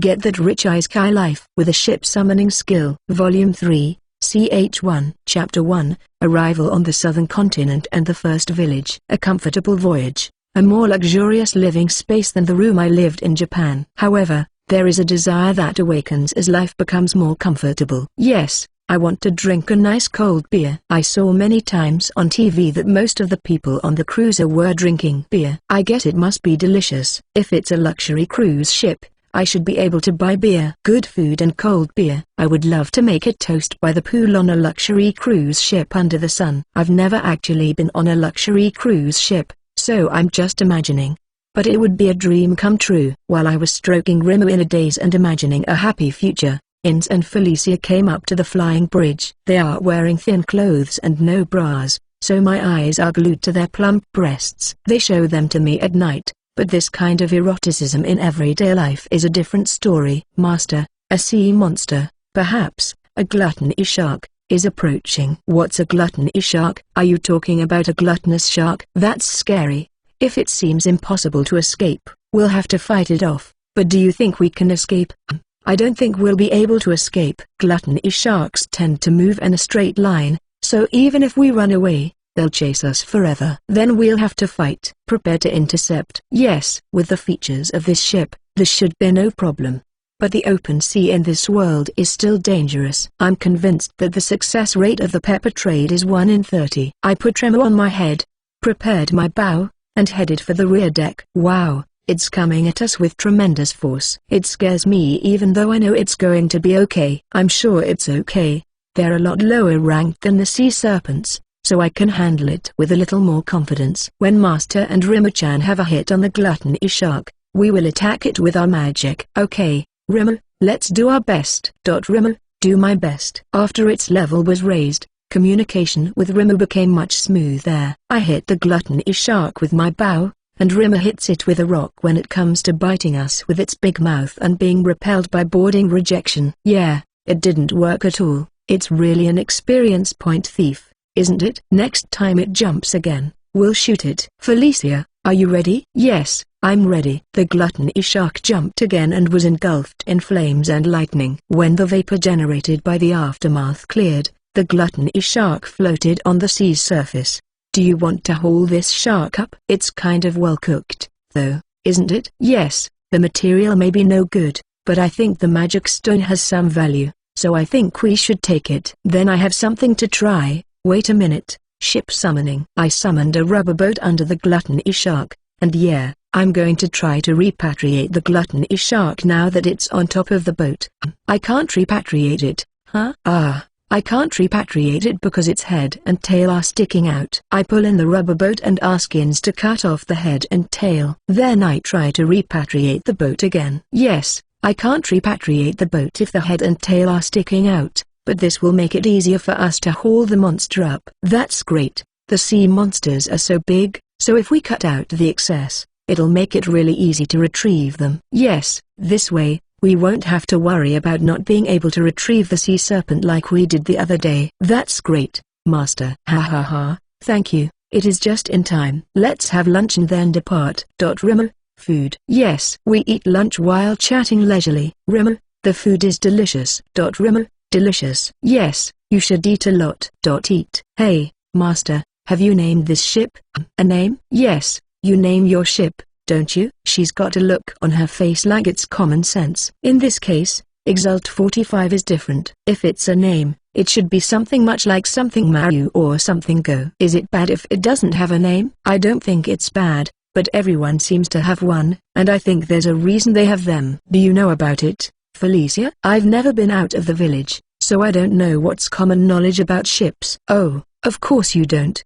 Get that rich Isekai life with a ship summoning skill. Volume 3, CH1. Chapter 1, Arrival on the Southern Continent and the First Village. A comfortable voyage, a more luxurious living space than the room I lived in Japan. However, there is a desire that awakens as life becomes more comfortable. Yes, I want to drink a nice cold beer. I saw many times on TV that most of the people on the cruiser were drinking beer. I guess it must be delicious. If it's a luxury cruise ship, I should be able to buy beer. Good food and cold beer. I would love to make a toast by the pool on a luxury cruise ship under the sun. I've never actually been on a luxury cruise ship, so I'm just imagining. But it would be a dream come true. While I was stroking Rimu in a daze and imagining a happy future, Ins and Felicia came up to the flying bridge. They are wearing thin clothes and no bras, so my eyes are glued to their plump breasts. They show them to me at night, but this kind of eroticism in everyday life is a different story. Master, a sea monster, perhaps, a gluttony shark, is approaching. What's a gluttony shark? Are you talking about a gluttonous shark? That's scary. If it seems impossible to escape, we'll have to fight it off. But do you think we can escape? I don't think we'll be able to escape. Gluttony sharks tend to move in a straight line, so even if we run away, they'll chase us forever. Then we'll have to fight. Prepare to intercept. Yes, with the features of this ship, this should be no problem. But the open sea in this world is still dangerous. I'm convinced that the success rate of the pepper trade is 1 in 30. I put Tremor on my head, prepared my bow, and headed for the rear deck. Wow, it's coming at us with tremendous force. It scares me even though I know it's going to be okay. I'm sure it's okay. They're a lot lower ranked than the sea serpents, so I can handle it with a little more confidence. When Master and Rimu-chan have a hit on the gluttony shark, we will attack it with our magic. Okay, Rimu, let's do our best. Rimu, do my best. After its level was raised, communication with Rimu became much smoother. I hit the gluttony shark with my bow, and Rimu hits it with a rock when it comes to biting us with its big mouth and being repelled by boarding rejection. Yeah, it didn't work at all. It's really an experience point thief, isn't it? Next time it jumps again, we'll shoot it. Felicia, are you ready? Yes, I'm ready. The gluttony shark jumped again and was engulfed in flames and lightning. When the vapor generated by the aftermath cleared, the gluttony shark floated on the sea's surface. Do you want to haul this shark up? It's kind of well cooked, though, isn't it? Yes, the material may be no good, but I think the magic stone has some value, so I think we should take it. Then I have something to try. Wait a minute, ship summoning. I summoned a rubber boat under the gluttony shark, and yeah, I'm going to try to repatriate the gluttony shark now that it's on top of the boat. I can't repatriate it, huh? I can't repatriate it because its head and tail are sticking out. I pull in the rubber boat and ask Ins to cut off the head and tail. Then I try to repatriate the boat again. Yes, I can't repatriate the boat if the head and tail are sticking out, but this will make it easier for us to haul the monster up. That's great. The sea monsters are so big, so if we cut out the excess, it'll make it really easy to retrieve them. Yes, this way, we won't have to worry about not being able to retrieve the sea serpent like we did the other day. That's great, Master. Ha ha ha, thank you, it is just in time. Let's have lunch and then depart. Rimu, food. Yes, we eat lunch while chatting leisurely. Rimu, the food is delicious. Rimu, delicious. Yes, you should eat a lot. Eat. Hey, Master, have you named this ship? A name? Yes, you name your ship, don't you? She's got a look on her face like it's common sense. In this case, Exalt 45 is different. If it's a name, it should be something much like something Maru or something Go. Is it bad if it doesn't have a name? I don't think it's bad, but everyone seems to have one, and I think there's a reason they have them. Do you know about it, Felicia? I've never been out of the village, so I don't know what's common knowledge about ships. Oh, of course you don't.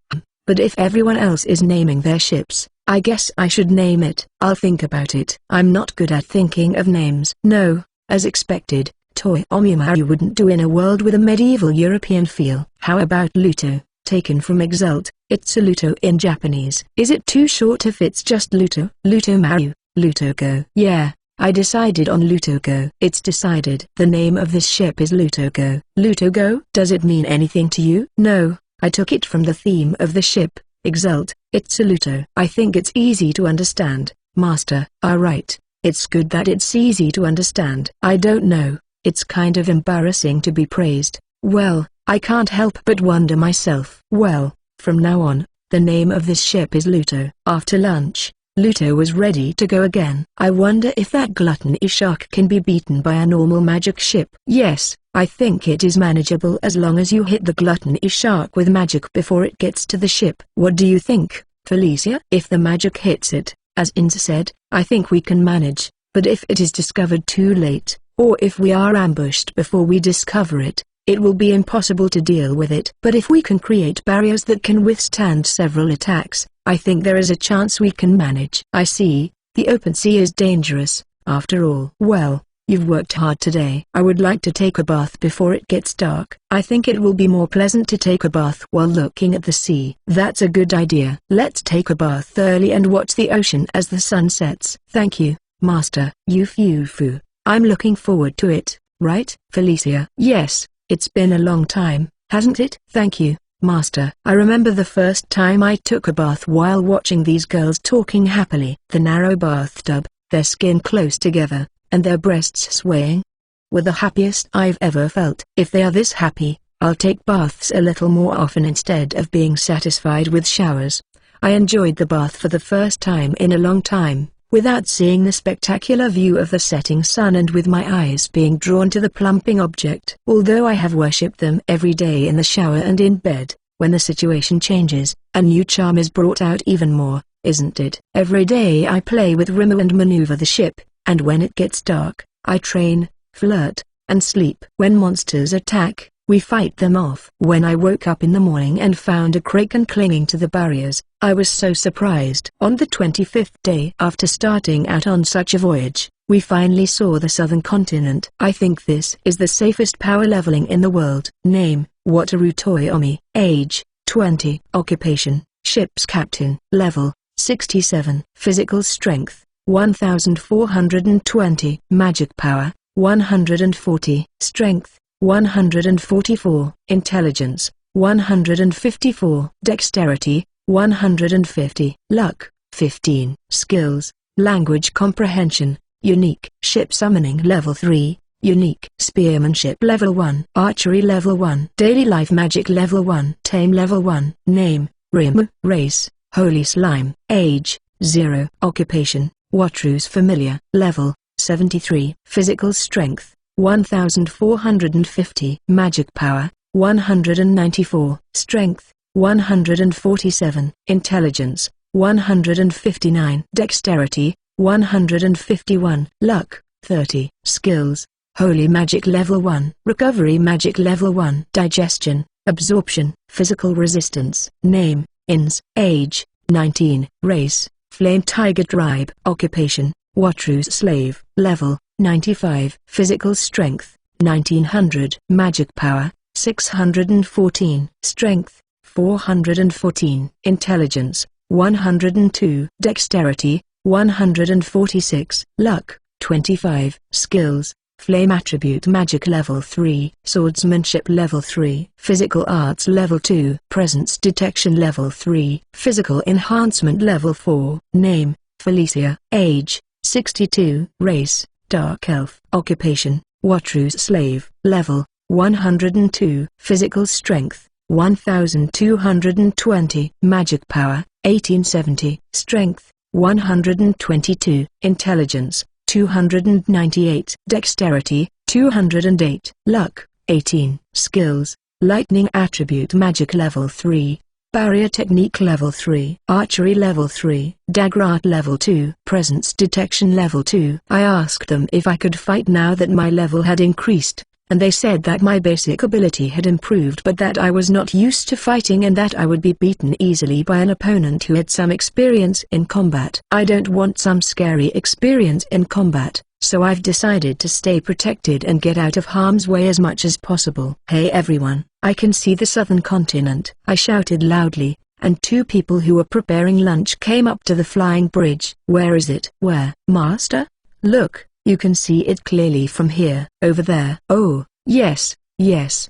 But if everyone else is naming their ships, I guess I should name it. I'll think about it. I'm not good at thinking of names. No, as expected, Toy Omumaru wouldn't do in a world with a medieval European feel. How about Luto, taken from Exalt? It's a Luto in Japanese. Is it too short if it's just Luto? Luto Maru, Luto Go. Yeah, I decided on Luto Go. It's decided. The name of this ship is Luto Go. Luto Go? Does it mean anything to you? No, I took it from the theme of the ship, Exalt. It's a Luto. I think it's easy to understand, Master. Right. It's good that it's easy to understand. I don't know, it's kind of embarrassing to be praised. Well, I can't help but wonder myself. Well, from now on, the name of this ship is Luto. After lunch, Luto was ready to go again. I wonder if that gluttony shark can be beaten by a normal magic ship. Yes, I think it is manageable as long as you hit the gluttony shark with magic before it gets to the ship. What do you think, Felicia? If the magic hits it, as Inza said, I think we can manage, but if it is discovered too late, or if we are ambushed before we discover it, it will be impossible to deal with it. But if we can create barriers that can withstand several attacks, I think there is a chance we can manage. I see, the open sea is dangerous, after all. Well, you've worked hard today. I would like to take a bath before it gets dark. I think it will be more pleasant to take a bath while looking at the sea. That's a good idea. Let's take a bath early and watch the ocean as the sun sets. Thank you, Master. Yufu. I'm looking forward to it, right, Felicia? Yes, it's been a long time, hasn't it? Thank you, Master. I remember the first time I took a bath while watching these girls talking happily. The narrow bathtub, their skin close together, and their breasts swaying, were the happiest I've ever felt. If they are this happy, I'll take baths a little more often instead of being satisfied with showers. I enjoyed the bath for the first time in a long time, without seeing the spectacular view of the setting sun and with my eyes being drawn to the plumping object. Although I have worshipped them every day in the shower and in bed, when the situation changes, a new charm is brought out even more, isn't it? Every day I play with Rimu and maneuver the ship, and when it gets dark, I train, flirt, and sleep. When monsters attack, we fight them off. When I woke up in the morning and found a kraken clinging to the barriers, I was so surprised. On the 25th day after starting out on such a voyage, we finally saw the southern continent. I think this is the safest power leveling in the world. Name, Wataru Toyomi. Age, 20. Occupation, ship's captain. Level, 67. Physical strength, 1420. Magic power, 140. Strength, 144. Intelligence, 154. Dexterity, 150. Luck, 15. Skills, language comprehension, unique. Ship summoning level 3, unique. Spearmanship level 1. Archery level 1. Daily life magic level 1. Tame level 1. Name, Rim. Race, holy slime. Age, 0. Occupation, Wataru's familiar. Level, 73. Physical strength, 1450. Magic power, 194. Strength, 147. Intelligence, 159. Dexterity, 151. Luck, 30. Skills, Holy Magic Level 1. Recovery Magic Level 1. Digestion, Absorption, Physical Resistance. Name, Ins. Age, 19. Race, Flame Tiger Tribe. Occupation, Wataru's slave. Level, 95. Physical strength, 1900. Magic power, 614. Strength, 414. Intelligence, 102. Dexterity, 146. Luck, 25. Skills, Flame Attribute Magic Level 3. Swordsmanship Level 3. Physical Arts Level 2. Presence Detection Level 3. Physical Enhancement Level 4. Name, Felicia. Age, 62. Race, Dark Elf. Occupation, Wataru's slave. Level, 102. Physical strength, 1220. Magic power, 1870. Strength, 122. Intelligence, 298. Dexterity, 208. Luck, 18. Skills, Lightning Attribute Magic Level 3. Barrier Technique Level 3. Archery Level 3. Dagger Art Level 2. Presence Detection Level 2. I asked them if I could fight now that my level had increased, and they said that my basic ability had improved but that I was not used to fighting and that I would be beaten easily by an opponent who had some experience in combat. I don't want some scary experience in combat, so I've decided to stay protected and get out of harm's way as much as possible. Hey everyone, I can see the southern continent. I shouted loudly, and two people who were preparing lunch came up to the flying bridge. Where is it? Where, Master? Look, you can see it clearly from here. Over there. Oh, yes,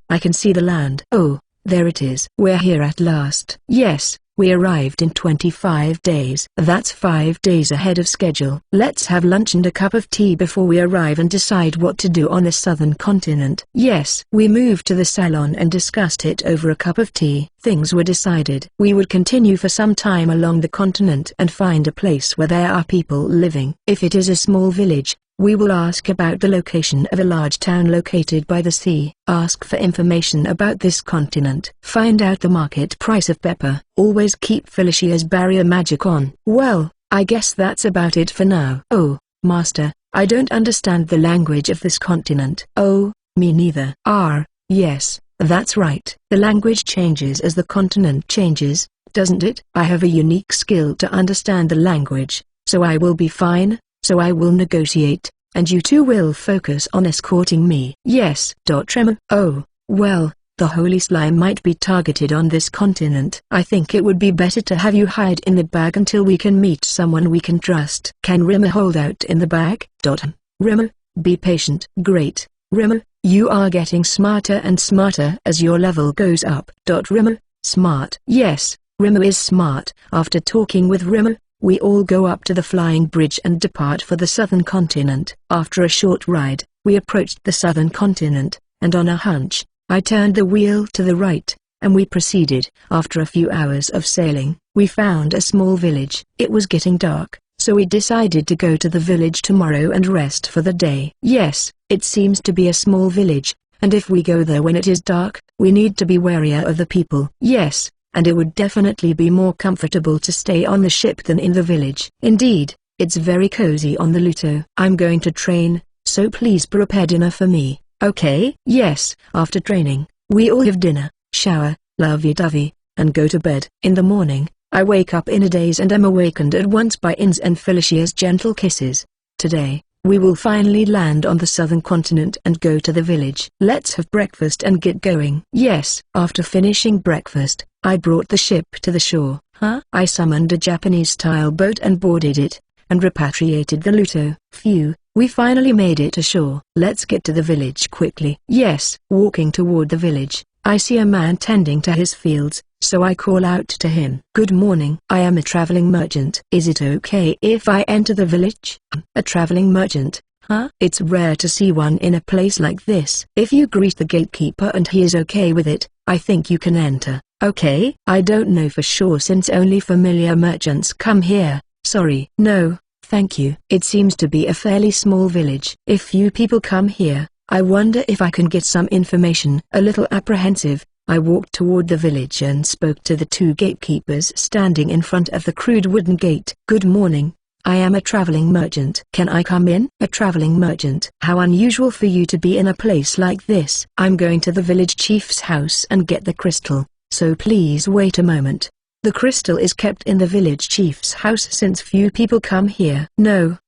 I can see the land. Oh, there it is. We're here at last. Yes, we arrived in 25 days. That's 5 days ahead of schedule. Let's have lunch and a cup of tea before we arrive and decide what to do on the southern continent. Yes. We moved to the salon and discussed it over a cup of tea. Things were decided. We would continue for some time along the continent and find a place where there are people living. If it is a small village, we will ask about the location of a large town located by the sea. Ask for information about this continent. Find out the market price of pepper. Always keep Felicia's barrier magic on. Well, I guess that's about it for now. Oh, Master, I don't understand the language of this continent. Oh, me neither. Yes, that's right. The language changes as the continent changes, doesn't it? I have a unique skill to understand the language, so I will be fine. So I will negotiate, and you two will focus on escorting me. Yes. Tremor. Oh, well, the holy slime might be targeted on this continent. I think it would be better to have you hide in the bag until we can meet someone we can trust. Can Rimmer hold out in the bag? Rimmer, be patient. Great, Rimmer, you are getting smarter and smarter as your level goes up. Rimmer, smart. Yes, Rimmer is smart. After talking with Rimmer, we all go up to the flying bridge and depart for the southern continent. After a short ride, we approached the southern continent, and on a hunch, I turned the wheel to the right, and we proceeded. After a few hours of sailing, we found a small village. It was getting dark, so we decided to go to the village tomorrow and rest for the day. Yes, it seems to be a small village, and if we go there when it is dark, we need to be warier of the people. Yes. And it would definitely be more comfortable to stay on the ship than in the village. Indeed, it's very cozy on the Luto. I'm going to train, so please prepare dinner for me, okay? Yes. After training, we all have dinner, shower, lovey-dovey, and go to bed. In the morning, I wake up in a daze and am awakened at once by In's and Felicia's gentle kisses. Today, we will finally land on the southern continent and go to the village. Let's have breakfast and get going. Yes. After finishing breakfast, I brought the ship to the shore. I summoned a Japanese-style boat and boarded it, and repatriated the Luto. Phew, we finally made it ashore. Let's get to the village quickly. Yes. Walking toward the village, I see a man tending to his fields, so I call out to him. Good morning. I am a traveling merchant. Is it okay if I enter the village? A traveling merchant? It's rare to see one in a place like this. If you greet the gatekeeper and he is okay with it, I think you can enter. Okay? I don't know for sure since only familiar merchants come here. Sorry. No, thank you. It seems to be a fairly small village. If few people come here, I wonder if I can get some information. A little apprehensive, I walked toward the village and spoke to the two gatekeepers standing in front of the crude wooden gate. Good morning. I am a traveling merchant. Can I come in? A traveling merchant. How unusual for you to be in a place like this. I'm going to the village chief's house and get the crystal, so please wait a moment. The crystal is kept in the village chief's house since few people come here. No,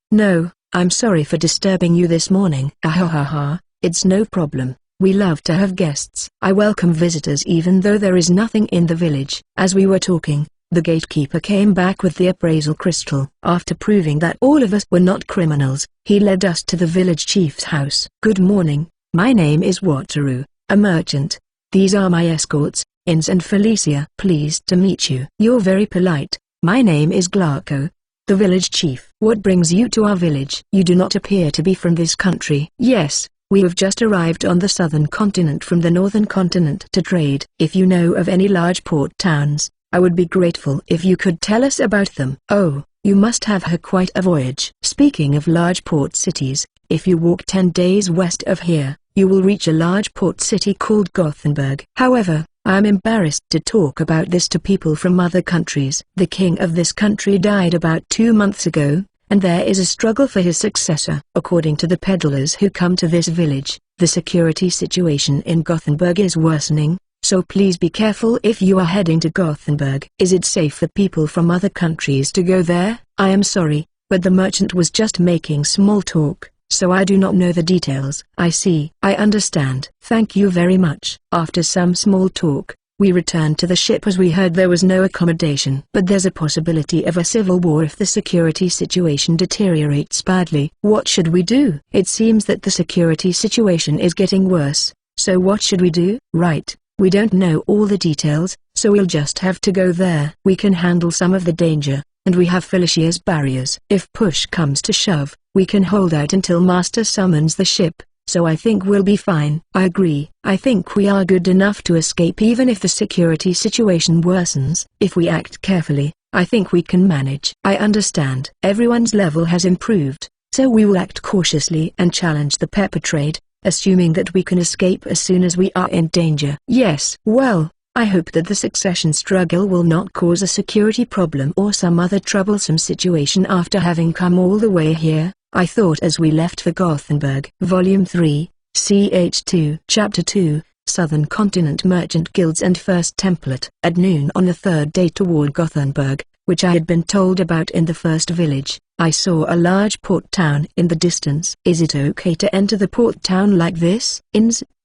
I'm sorry for disturbing you this morning. It's no problem. We love to have guests. I welcome visitors even though there is nothing in the village. As we were talking, the gatekeeper came back with the appraisal crystal. After proving that all of us were not criminals, he led us to the village chief's house. Good morning, my name is Wataru, a merchant. These are my escorts, Ins and Felicia. Pleased to meet you. You're very polite. My name is Glauco, the village chief. What brings you to our village? You do not appear to be from this country. Yes. We have just arrived on the southern continent from the northern continent to trade. If you know of any large port towns, I would be grateful if you could tell us about them. Oh, you must have had quite a voyage. Speaking of large port cities, if you walk 10 days west of here, you will reach a large port city called Gothenburg. However, I am embarrassed to talk about this to people from other countries. The king of this country died about 2 months ago, and there is a struggle for his successor. According to the peddlers who come to this village, the security situation in Gothenburg is worsening, so please be careful if you are heading to Gothenburg. Is it safe for people from other countries to go there? I am sorry, but the merchant was just making small talk, so I do not know the details. I see. I understand. Thank you very much. After some small talk, we returned to the ship as we heard there was no accommodation. But there's a possibility of a civil war if the security situation deteriorates badly. What should we do? It seems that the security situation is getting worse, so what should we do? Right, We don't know all the details, so we'll just have to go there. We can handle some of the danger, and we have Felicia's barriers. If push comes to shove, we can hold out until Master summons the ship, so I think we'll be fine. I agree. I think we are good enough to escape even if the security situation worsens. If we act carefully, I think we can manage. I understand. Everyone's level has improved, so we will act cautiously and challenge the pepper trade, assuming that we can escape as soon as we are in danger. Yes. Well, I hope that the succession struggle will not cause a security problem or some other troublesome situation after having come all the way here, I thought as we left for Gothenburg. Volume 3, CH2. Chapter 2, Southern Continent Merchant Guilds and First Template. At noon on the third day toward Gothenburg, which I had been told about in the first village, I saw a large port town in the distance. Is it okay to enter the port town like this?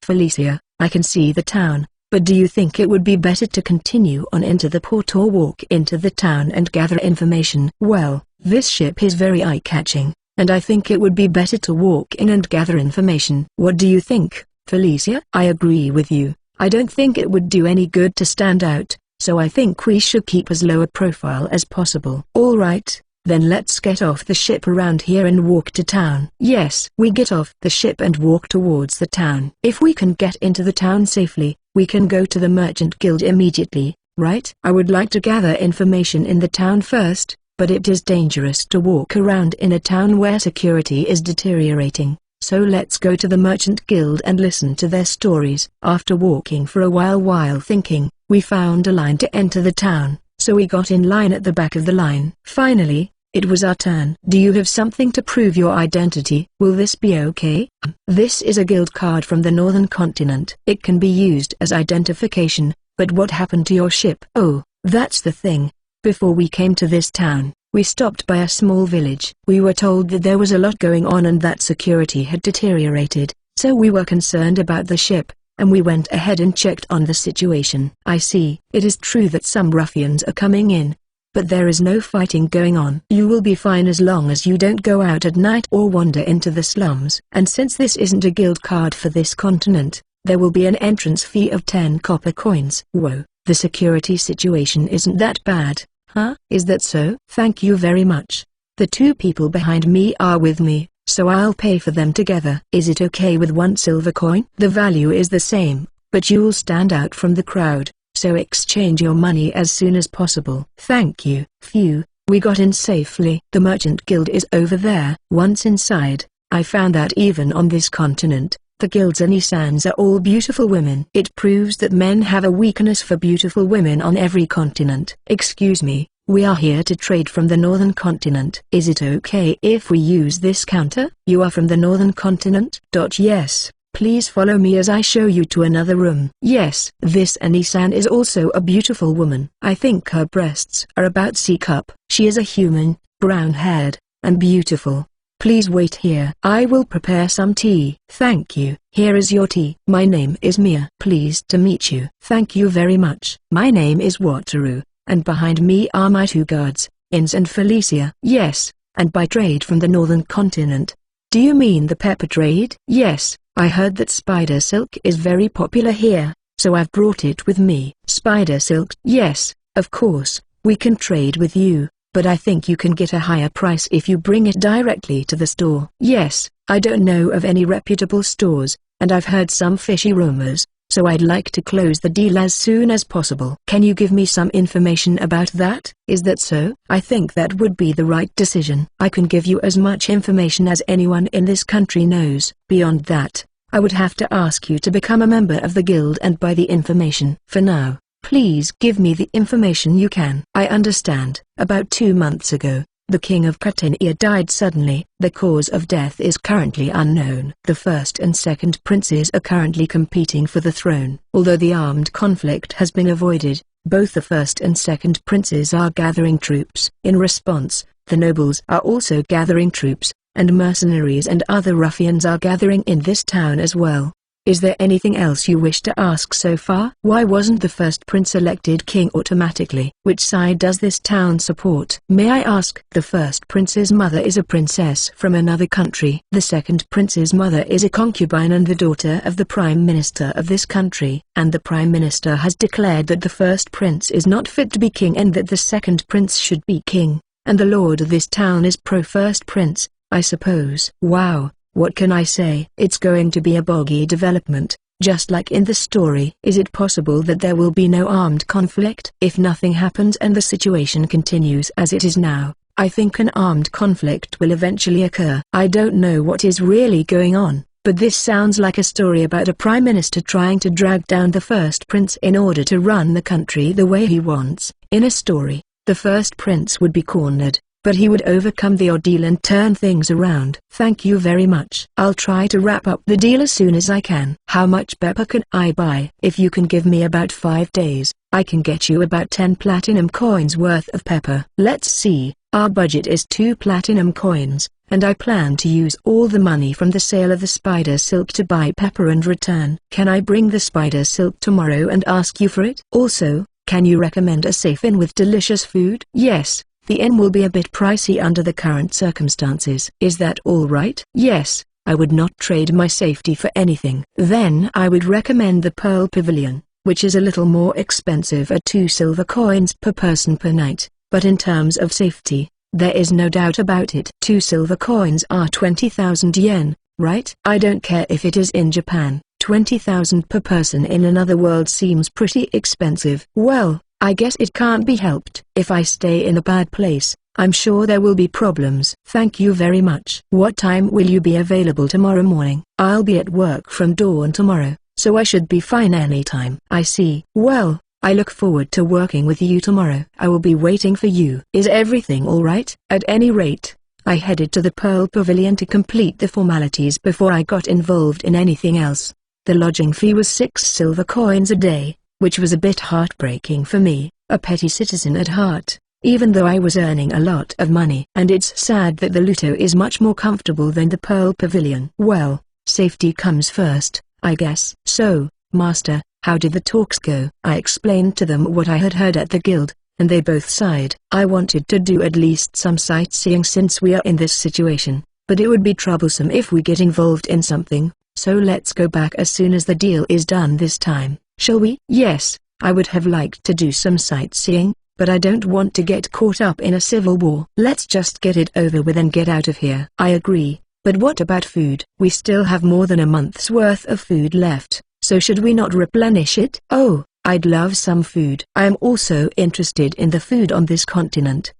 Felicia, I can see the town, but do you think it would be better to continue on into the port or walk into the town and gather information? Well, this ship is very eye-catching, and I think it would be better to walk in and gather information. What do you think, Felicia? I agree with you. I don't think it would do any good to stand out, so I think we should keep as low a profile as possible. All right, then let's get off the ship around here and walk to town. Yes. We get off the ship and walk towards the town. If we can get into the town safely, we can go to the Merchant Guild immediately, right? I would like to gather information in the town first, but it is dangerous to walk around in a town where security is deteriorating, so let's go to the Merchant Guild and listen to their stories. After walking for a while thinking, we found a line to enter the town, so we got in line at the back of the line. Finally, it was our turn. Do you have something to prove your identity? Will this be okay? This is a guild card from the northern continent. It can be used as identification, but what happened to your ship? Oh, that's the thing. Before we came to this town, we stopped by a small village. We were told that there was a lot going on and that security had deteriorated, so we were concerned about the ship, and we went ahead and checked on the situation. I see. It is true that some ruffians are coming in, but there is no fighting going on. You will be fine as long as you don't go out at night or wander into the slums. And since this isn't a guild card for this continent, there will be an entrance fee of 10 copper coins. Whoa, the security situation isn't that bad, huh? Is that so? Thank you very much. The two people behind me are with me, so I'll pay for them together. Is it okay with 1 silver coin? The value is the same, but you'll stand out from the crowd, so exchange your money as soon as possible. Thank you. Phew, we got in safely. The Merchant Guild is over there. Once inside, I found that even on this continent, the guilds and Isans are all beautiful women. It proves that men have a weakness for beautiful women on every continent. Excuse me, we are here to trade from the northern continent. Is it okay if we use this counter? You are from the northern continent? Yes. Please follow me as I show you to another room. Yes. This Anisan is also a beautiful woman. I think her breasts are about C-cup. She is a human, brown-haired, and beautiful. Please wait here. I will prepare some tea. Thank you. Here is your tea. My name is Mia. Pleased to meet you. Thank you very much. My name is Wataru, and behind me are my 2 guards, Ins and Felicia. Yes, and by trade from the northern continent. Do you mean the pepper trade? Yes. I heard that spider silk is very popular here, so I've brought it with me. Spider silk? Yes, of course, we can trade with you, but I think you can get a higher price if you bring it directly to the store. Yes, I don't know of any reputable stores, and I've heard some fishy rumors, so I'd like to close the deal as soon as possible. Can you give me some information about that? Is that so? I think that would be the right decision. I can give you as much information as anyone in this country knows. Beyond that, I would have to ask you to become a member of the guild and buy the information. For now, please give me the information you can. I understand. About 2 months ago, the king of Catania died suddenly. The cause of death is currently unknown. The first and second princes are currently competing for the throne. Although the armed conflict has been avoided, both the first and second princes are gathering troops. In response, the nobles are also gathering troops, and mercenaries and other ruffians are gathering in this town as well. Is there anything else you wish to ask so far? Why wasn't the first prince elected king automatically? Which side does this town support? May I ask? The first prince's mother is a princess from another country. The second prince's mother is a concubine and the daughter of the prime minister of this country. And the prime minister has declared that the first prince is not fit to be king and that the second prince should be king. And the lord of this town is pro-first prince, I suppose. Wow. What can I say? It's going to be a boggy development, just like in the story. Is it possible that there will be no armed conflict? If nothing happens and the situation continues as it is now, I think an armed conflict will eventually occur. I don't know what is really going on, but this sounds like a story about a prime minister trying to drag down the first prince in order to run the country the way he wants. In a story, the first prince would be cornered, but he would overcome the ordeal and turn things around. Thank you very much. I'll try to wrap up the deal as soon as I can. How much pepper can I buy? If you can give me about 5 days, I can get you about 10 platinum coins worth of pepper. Let's see, our budget is 2 platinum coins, and I plan to use all the money from the sale of the spider silk to buy pepper and return. Can I bring the spider silk tomorrow and ask you for it? Also, can you recommend a safe inn with delicious food? Yes. The inn will be a bit pricey under the current circumstances. Is that all right? Yes, I would not trade my safety for anything. Then I would recommend the Pearl Pavilion, which is a little more expensive at 2 silver coins per person per night, but in terms of safety, there is no doubt about it. 2 silver coins are 20,000 yen, right? I don't care if it is in Japan. 20,000 per person in another world seems pretty expensive. Well, I guess it can't be helped. If I stay in a bad place, I'm sure there will be problems. Thank you very much. What time will you be available tomorrow morning? I'll be at work from dawn tomorrow, so I should be fine anytime. I see. Well, I look forward to working with you tomorrow. I will be waiting for you. Is everything all right? At any rate, I headed to the Pearl Pavilion to complete the formalities before I got involved in anything else. The lodging fee was 6 silver coins a day, which was a bit heartbreaking for me, a petty citizen at heart, even though I was earning a lot of money. And it's sad that the Luto is much more comfortable than the Pearl Pavilion. Well, safety comes first, I guess. So, Master, how did the talks go? I explained to them what I had heard at the guild, and they both sighed. I wanted to do at least some sightseeing since we are in this situation, but it would be troublesome if we get involved in something, so let's go back as soon as the deal is done this time. Shall we? Yes, I would have liked to do some sightseeing, but I don't want to get caught up in a civil war. Let's just get it over with and get out of here. I agree, but what about food? We still have more than a month's worth of food left, so should we not replenish it? Oh, I'd love some food. I am also interested in the food on this continent.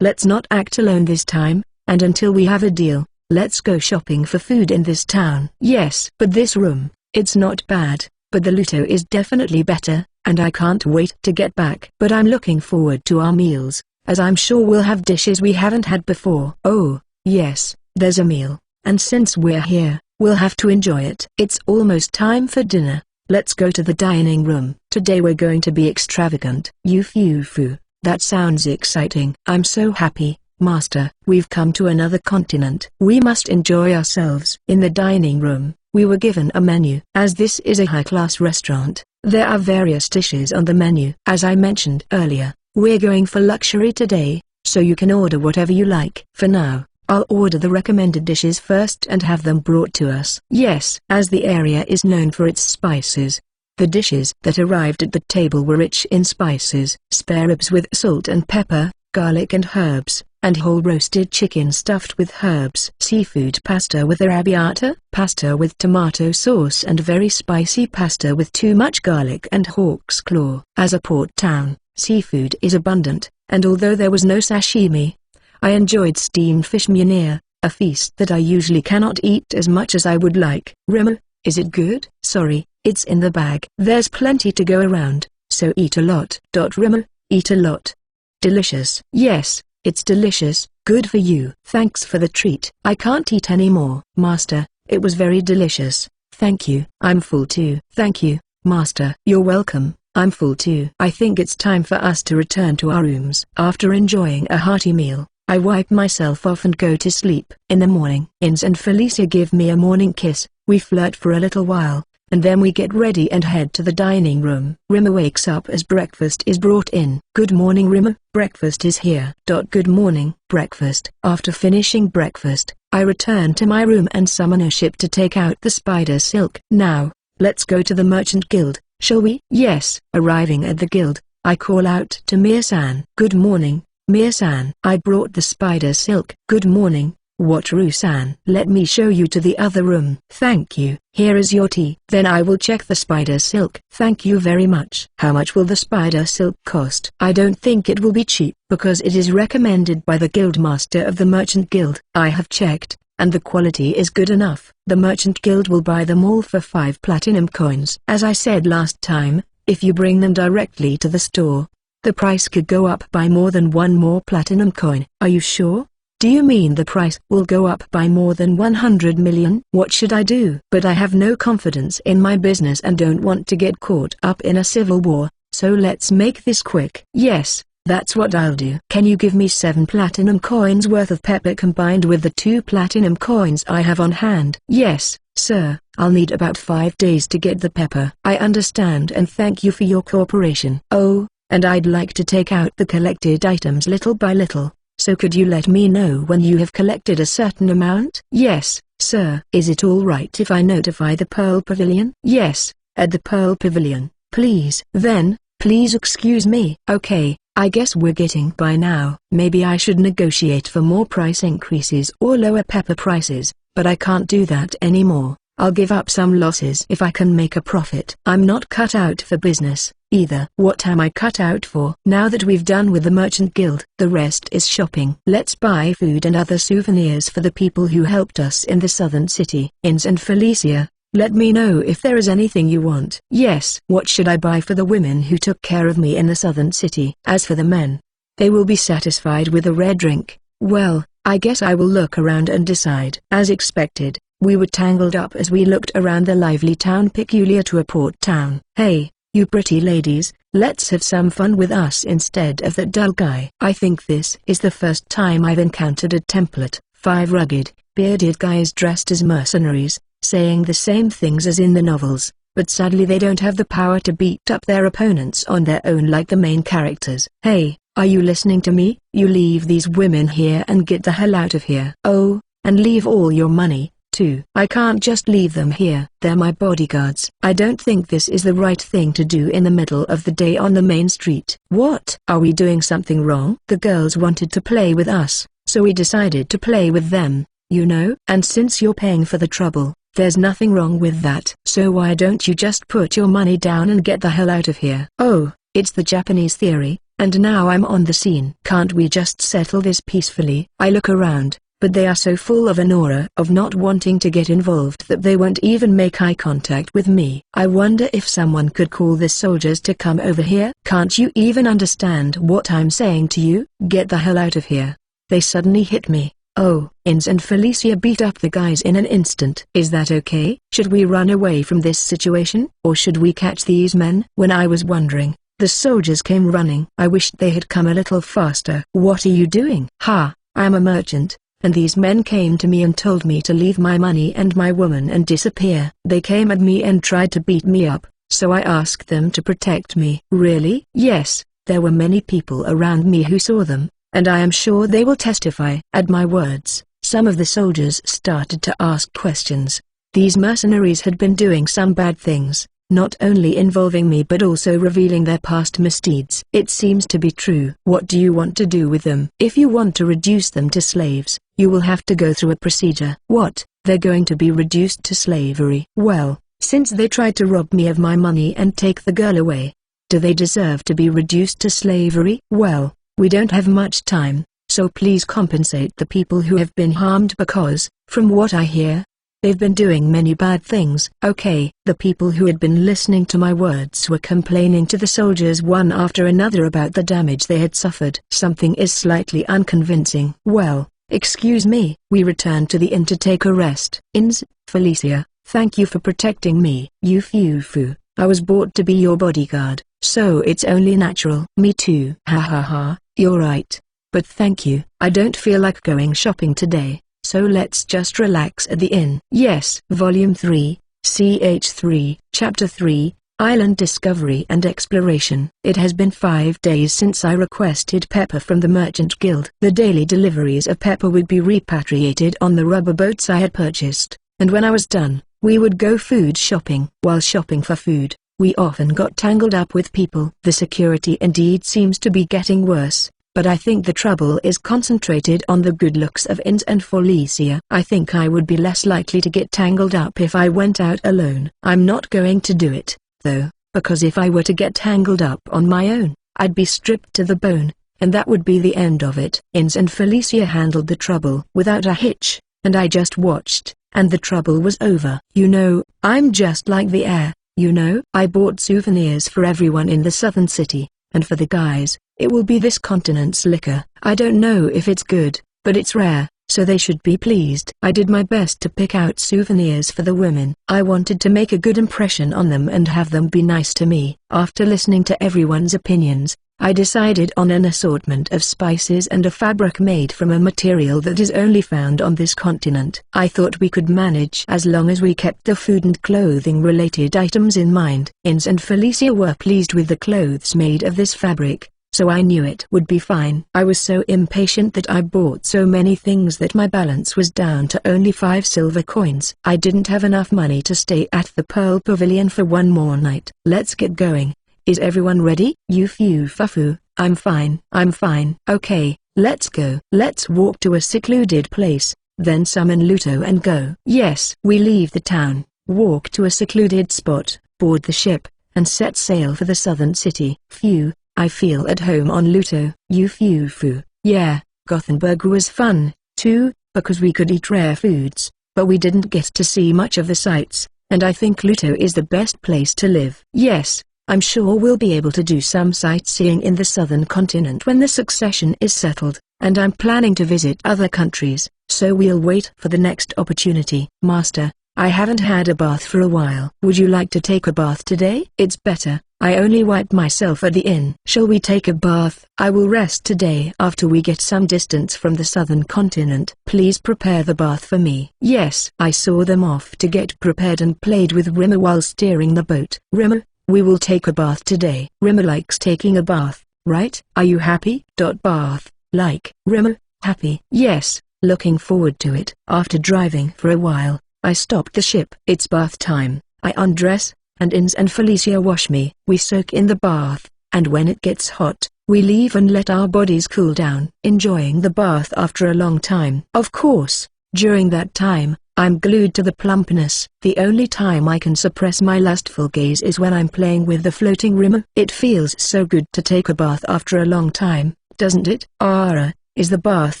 Let's not act alone this time, and until we have a deal, let's go shopping for food in this town. Yes, but this room, it's not bad. But the Luto is definitely better, and I can't wait to get back. But I'm looking forward to our meals, as I'm sure we'll have dishes we haven't had before. Oh, yes, there's a meal, and since we're here, we'll have to enjoy it. It's almost time for dinner. Let's go to the dining room. Today we're going to be extravagant. Yufu, that sounds exciting. I'm so happy, Master. We've come to another continent. We must enjoy ourselves. In the dining room, we were given a menu. As this is a high-class restaurant, there are various dishes on the menu. As I mentioned earlier, we're going for luxury today, so you can order whatever you like. For now, I'll order the recommended dishes first and have them brought to us. Yes, as the area is known for its spices, the dishes that arrived at the table were rich in spices. Spare ribs with salt and pepper, garlic and herbs, and whole roasted chicken stuffed with herbs. Seafood pasta with arrabbiata, pasta with tomato sauce and very spicy pasta with too much garlic and hawk's claw. As a port town, seafood is abundant, and although there was no sashimi, I enjoyed steamed fish muneer, a feast that I usually cannot eat as much as I would like. Remo, is it good? Sorry, it's in the bag. There's plenty to go around, so eat a lot. Remo, eat a lot. Delicious. Yes, it's delicious. Good for you. Thanks for the treat. I can't eat any more. Master, it was very delicious. Thank you. I'm full too. Thank you, Master. You're welcome. I'm full too. I think it's time for us to return to our rooms. After enjoying a hearty meal, I wipe myself off and go to sleep. In the morning, Ins and Felicia give me a morning kiss. We flirt for a little while, and then we get ready and head to the dining room. Rimmer wakes up as breakfast is brought in. Good morning, Rimmer, breakfast is here. Good morning, breakfast. After finishing breakfast, I return to my room and summon a ship to take out the spider silk. Now, let's go to the merchant guild, shall we? Yes. Arriving at the guild, I call out to Mia-san. Good morning, Mia-san. I brought the spider silk. Good morning, Wataru-san. Let me show you to the other room. Thank you. Here is your tea. Then I will check the spider silk. Thank you very much. How much will the spider silk cost? I don't think it will be cheap, because it is recommended by the guildmaster of the merchant guild. I have checked, and the quality is good enough. The merchant guild will buy them all for 5 platinum coins. As I said last time, if you bring them directly to the store, the price could go up by more than 1 more platinum coin. Are you sure? Do you mean the price will go up by more than 100 million? What should I do? But I have no confidence in my business and don't want to get caught up in a civil war, so let's make this quick. Yes, that's what I'll do. Can you give me 7 platinum coins worth of pepper combined with the 2 platinum coins I have on hand? Yes, sir. I'll need about 5 days to get the pepper. I understand and thank you for your cooperation. Oh, and I'd like to take out the collected items little by little. So could you let me know when you have collected a certain amount? Yes, sir. Is it all right if I notify the Pearl Pavilion? Yes, at the Pearl Pavilion, please. Then, please excuse me. Okay, I guess we're getting by now. Maybe I should negotiate for more price increases or lower pepper prices, but I can't do that anymore. I'll give up some losses if I can make a profit. I'm not cut out for business, either. What am I cut out for? Now that we've done with the merchant guild, the rest is shopping. Let's buy food and other souvenirs for the people who helped us in the southern city. Ins and Felicia, let me know if there is anything you want. Yes. What should I buy for the women who took care of me in the southern city? As for the men, they will be satisfied with a red drink. Well, I guess I will look around and decide. As expected, we were tangled up as we looked around the lively town peculiar to a port town. Hey, you pretty ladies, let's have some fun with us instead of that dull guy. I think this is the first time I've encountered a template, 5 rugged, bearded guys dressed as mercenaries, saying the same things as in the novels, but sadly they don't have the power to beat up their opponents on their own like the main characters. Hey, are you listening to me? You leave these women here and get the hell out of here. Oh, and leave all your money too. I can't just leave them here. They're my bodyguards. I don't think this is the right thing to do in the middle of the day on the main street. What? Are we doing something wrong? The girls wanted to play with us, so we decided to play with them, you know? And since you're paying for the trouble, there's nothing wrong with that. So why don't you just put your money down and get the hell out of here? Oh, it's the Japanese theory, and now I'm on the scene. Can't we just settle this peacefully? I look around, but they are so full of an aura of not wanting to get involved that they won't even make eye contact with me. I wonder if someone could call the soldiers to come over here. Can't you even understand what I'm saying to you? Get the hell out of here. They suddenly hit me. Oh, Ins and Felicia beat up the guys in an instant. Is that okay? Should we run away from this situation, or should we catch these men? When I was wondering, the soldiers came running. I wished they had come a little faster. What are you doing? Ha, I'm a merchant, and these men came to me and told me to leave my money and my woman and disappear. They came at me and tried to beat me up, so I asked them to protect me. Really? Yes, there were many people around me who saw them, and I am sure they will testify. At my words, some of the soldiers started to ask questions. These mercenaries had been doing some bad things, not only involving me but also revealing their past misdeeds. It seems to be true. What do you want to do with them? If you want to reduce them to slaves, you will have to go through a procedure. What? They're going to be reduced to slavery? Well, since they tried to rob me of my money and take the girl away, do they deserve to be reduced to slavery? Well, we don't have much time, so please compensate the people who have been harmed because, from what I hear, they've been doing many bad things. Okay. The people who had been listening to my words were complaining to the soldiers one after another about the damage they had suffered. Something is slightly unconvincing. Well, excuse me. We returned to the inn to take a rest. Ins, Felicia, thank you for protecting me. Yufu, I was bought to be your bodyguard, so it's only natural. Me too. Ha ha ha, you're right. But thank you. I don't feel like going shopping today, so let's just relax at the inn. Yes. Volume 3, CH3, Chapter 3, Island Discovery and Exploration. It has been 5 days since I requested pepper from the Merchant Guild. The daily deliveries of pepper would be repatriated on the rubber boats I had purchased, and when I was done, we would go food shopping. While shopping for food, we often got tangled up with people. The security indeed seems to be getting worse, but I think the trouble is concentrated on the good looks of Ins and Felicia. I think I would be less likely to get tangled up if I went out alone. I'm not going to do it, though, because if I were to get tangled up on my own, I'd be stripped to the bone, and that would be the end of it. Ins and Felicia handled the trouble without a hitch, and I just watched, and the trouble was over. You know, I'm just like the air, you know. I bought souvenirs for everyone in the southern city, and for the guys, it will be this continent's liquor. I don't know if it's good, but it's rare, so they should be pleased. I did my best to pick out souvenirs for the women. I wanted to make a good impression on them and have them be nice to me. After listening to everyone's opinions, I decided on an assortment of spices and a fabric made from a material that is only found on this continent. I thought we could manage as long as we kept the food and clothing related items in mind. Ins and Felicia were pleased with the clothes made of this fabric, so I knew it would be fine. I was so impatient that I bought so many things that my balance was down to only 5 silver coins. I didn't have enough money to stay at the Pearl Pavilion for one more night. Let's get going. Is everyone ready? Fufu, I'm fine. I'm fine. Okay, let's go. Let's walk to a secluded place, then summon Luto and go. Yes. We leave the town, walk to a secluded spot, board the ship, and set sail for the southern city. Phew. I feel at home on Luto. Fufu. Yeah, Gothenburg was fun, too, because we could eat rare foods, but we didn't get to see much of the sights, and I think Luto is the best place to live. Yes, I'm sure we'll be able to do some sightseeing in the southern continent when the succession is settled, and I'm planning to visit other countries, so we'll wait for the next opportunity. Master, I haven't had a bath for a while. Would you like to take a bath today? It's better. I only wiped myself at the inn. Shall we take a bath? I will rest today after we get some distance from the southern continent. Please prepare the bath for me. Yes. I saw them off to get prepared and played with Rimmer while steering the boat. Rimmer, we will take a bath today. Rimmer likes taking a bath, right? Are you happy? Bath, like. Rimmer, happy. Yes, looking forward to it. After driving for a while, I stopped the ship. It's bath time. I undress, and Ins and Felicia wash me. We soak in the bath, and when it gets hot, we leave and let our bodies cool down. Enjoying the bath after a long time. Of course, during that time, I'm glued to the plumpness. The only time I can suppress my lustful gaze is when I'm playing with the floating Rimmer. It feels so good to take a bath after a long time, doesn't it? Ara, is the bath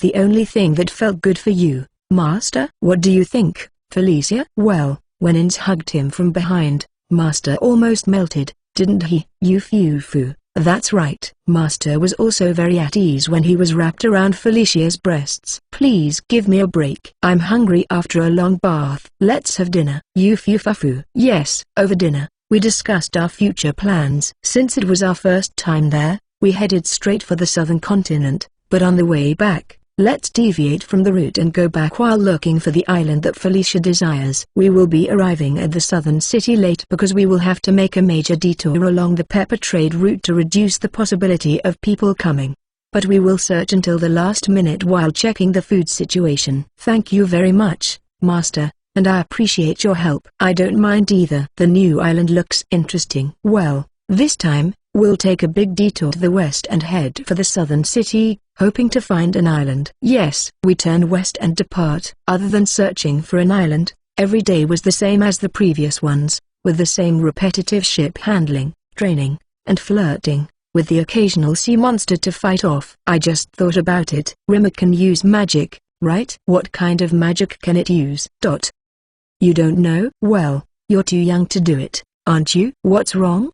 the only thing that felt good for you, Master? What do you think, Felicia? Well, when Ins hugged him from behind, Master almost melted, didn't he? Fufu, that's right. Master was also very at ease when he was wrapped around Felicia's breasts. Please give me a break. I'm hungry after a long bath. Let's have dinner. Fufu. Yes. Over dinner, we discussed our future plans. Since it was our first time there, we headed straight for the southern continent, but on the way back, let's deviate from the route and go back while looking for the island that Felicia desires. We will be arriving at the southern city late because we will have to make a major detour along the pepper trade route to reduce the possibility of people coming. But we will search until the last minute while checking the food situation. Thank you very much, Master, and I appreciate your help. I don't mind either. The new island looks interesting. Well, this time, we'll take a big detour to the west and head for the southern city, hoping to find an island. Yes. We turn west and depart. Other than searching for an island, every day was the same as the previous ones, with the same repetitive ship handling, training, and flirting, with the occasional sea monster to fight off. I just thought about it. Rimmer can use magic, right? What kind of magic can it use? You don't know? Well, you're too young to do it, aren't you? What's wrong?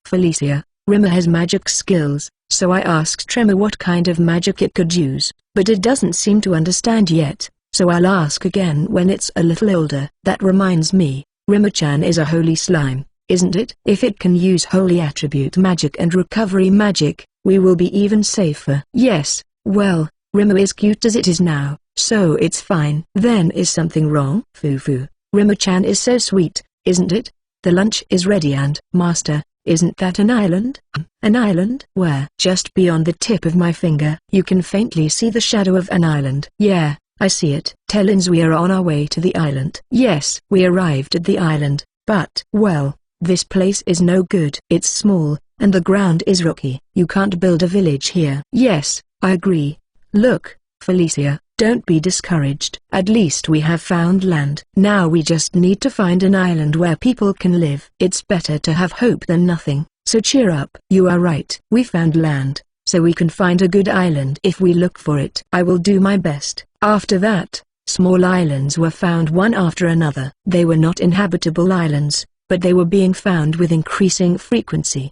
Felicia, Rimmer has magic skills, so I asked Tremor what kind of magic it could use, but it doesn't seem to understand yet, so I'll ask again when it's a little older. That reminds me, Rimmer-chan is a holy slime, isn't it? If it can use holy attribute magic and recovery magic, we will be even safer. Yes, well, Rimmer is cute as it is now, so it's fine. Then is something wrong? Fufu, Rimmer-chan is so sweet, isn't it? The lunch is ready and, Master, isn't that an island? An island? Where? Just beyond the tip of my finger. You can faintly see the shadow of an island. Yeah, I see it. Tell Ins we are on our way to the island. Yes, we arrived at the island, but, well, this place is no good. It's small, and the ground is rocky. You can't build a village here. Yes, I agree. Look, Felicia, don't be discouraged. At least we have found land. Now we just need to find an island where people can live. It's better to have hope than nothing, so cheer up. You are right. We found land, so we can find a good island if we look for it. I will do my best. After that, small islands were found one after another. They were not inhabitable islands, but they were being found with increasing frequency.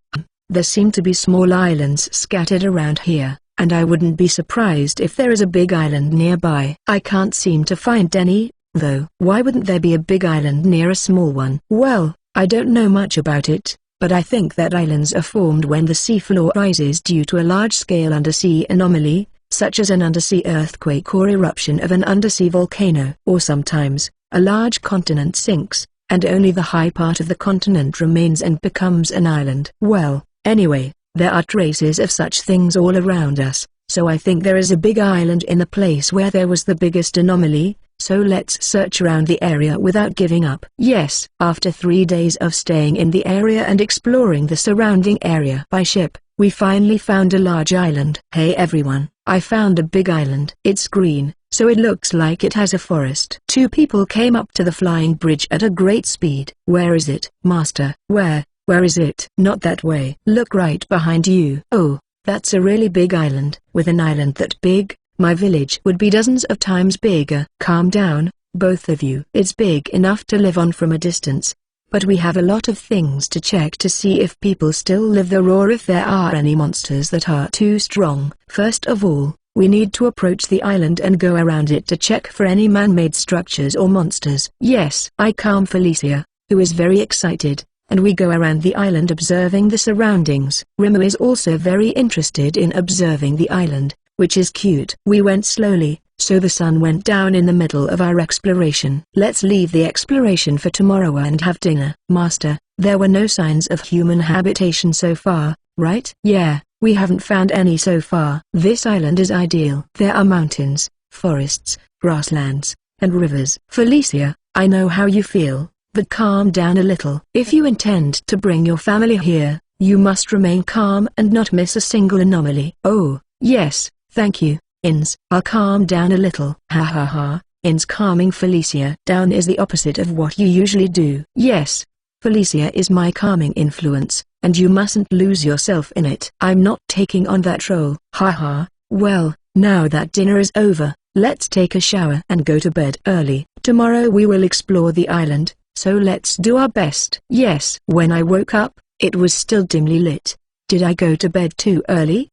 There seem to be small islands scattered around here, and I wouldn't be surprised if there is a big island nearby. I can't seem to find any, though. Why wouldn't there be a big island near a small one? Well, I don't know much about it, but I think that islands are formed when the seafloor rises due to a large-scale undersea anomaly, such as an undersea earthquake or eruption of an undersea volcano. Or sometimes, a large continent sinks, and only the high part of the continent remains and becomes an island. Well, anyway, there are traces of such things all around us, so I think there is a big island in the place where there was the biggest anomaly, so let's search around the area without giving up. Yes. After 3 days of staying in the area and exploring the surrounding area by ship, we finally found a large island. Hey everyone, I found a big island. It's green, so it looks like it has a forest. 2 people came up to the flying bridge at a great speed. Where is it? Master, where is it? Not that way. Look right behind you. Oh, that's a really big island. With an island that big, my village would be dozens of times bigger. Calm down, both of you. It's big enough to live on from a distance, but we have a lot of things to check to see if people still live there or if there are any monsters that are too strong. First of all, we need to approach the island and go around it to check for any man-made structures or monsters. Yes. I calm Felicia, who is very excited, and we go around the island observing the surroundings. Rimmer is also very interested in observing the island, which is cute. We went slowly, so the sun went down in the middle of our exploration. Let's leave the exploration for tomorrow and have dinner. Master, there were no signs of human habitation so far, right? Yeah, we haven't found any so far. This island is ideal. There are mountains, forests, grasslands, and rivers. Felicia, I know how you feel, but calm down a little. If you intend to bring your family here, you must remain calm and not miss a single anomaly. Oh, yes, thank you, Ins. I'll calm down a little. Ha ha ha. Ins calming Felicia down is the opposite of what you usually do. Yes, Felicia is my calming influence, and you mustn't lose yourself in it. I'm not taking on that role. Ha ha. Well, now that dinner is over, let's take a shower and go to bed early. Tomorrow we will explore the island, so let's do our best. Yes. When I woke up, it was still dimly lit. Did I go to bed too early?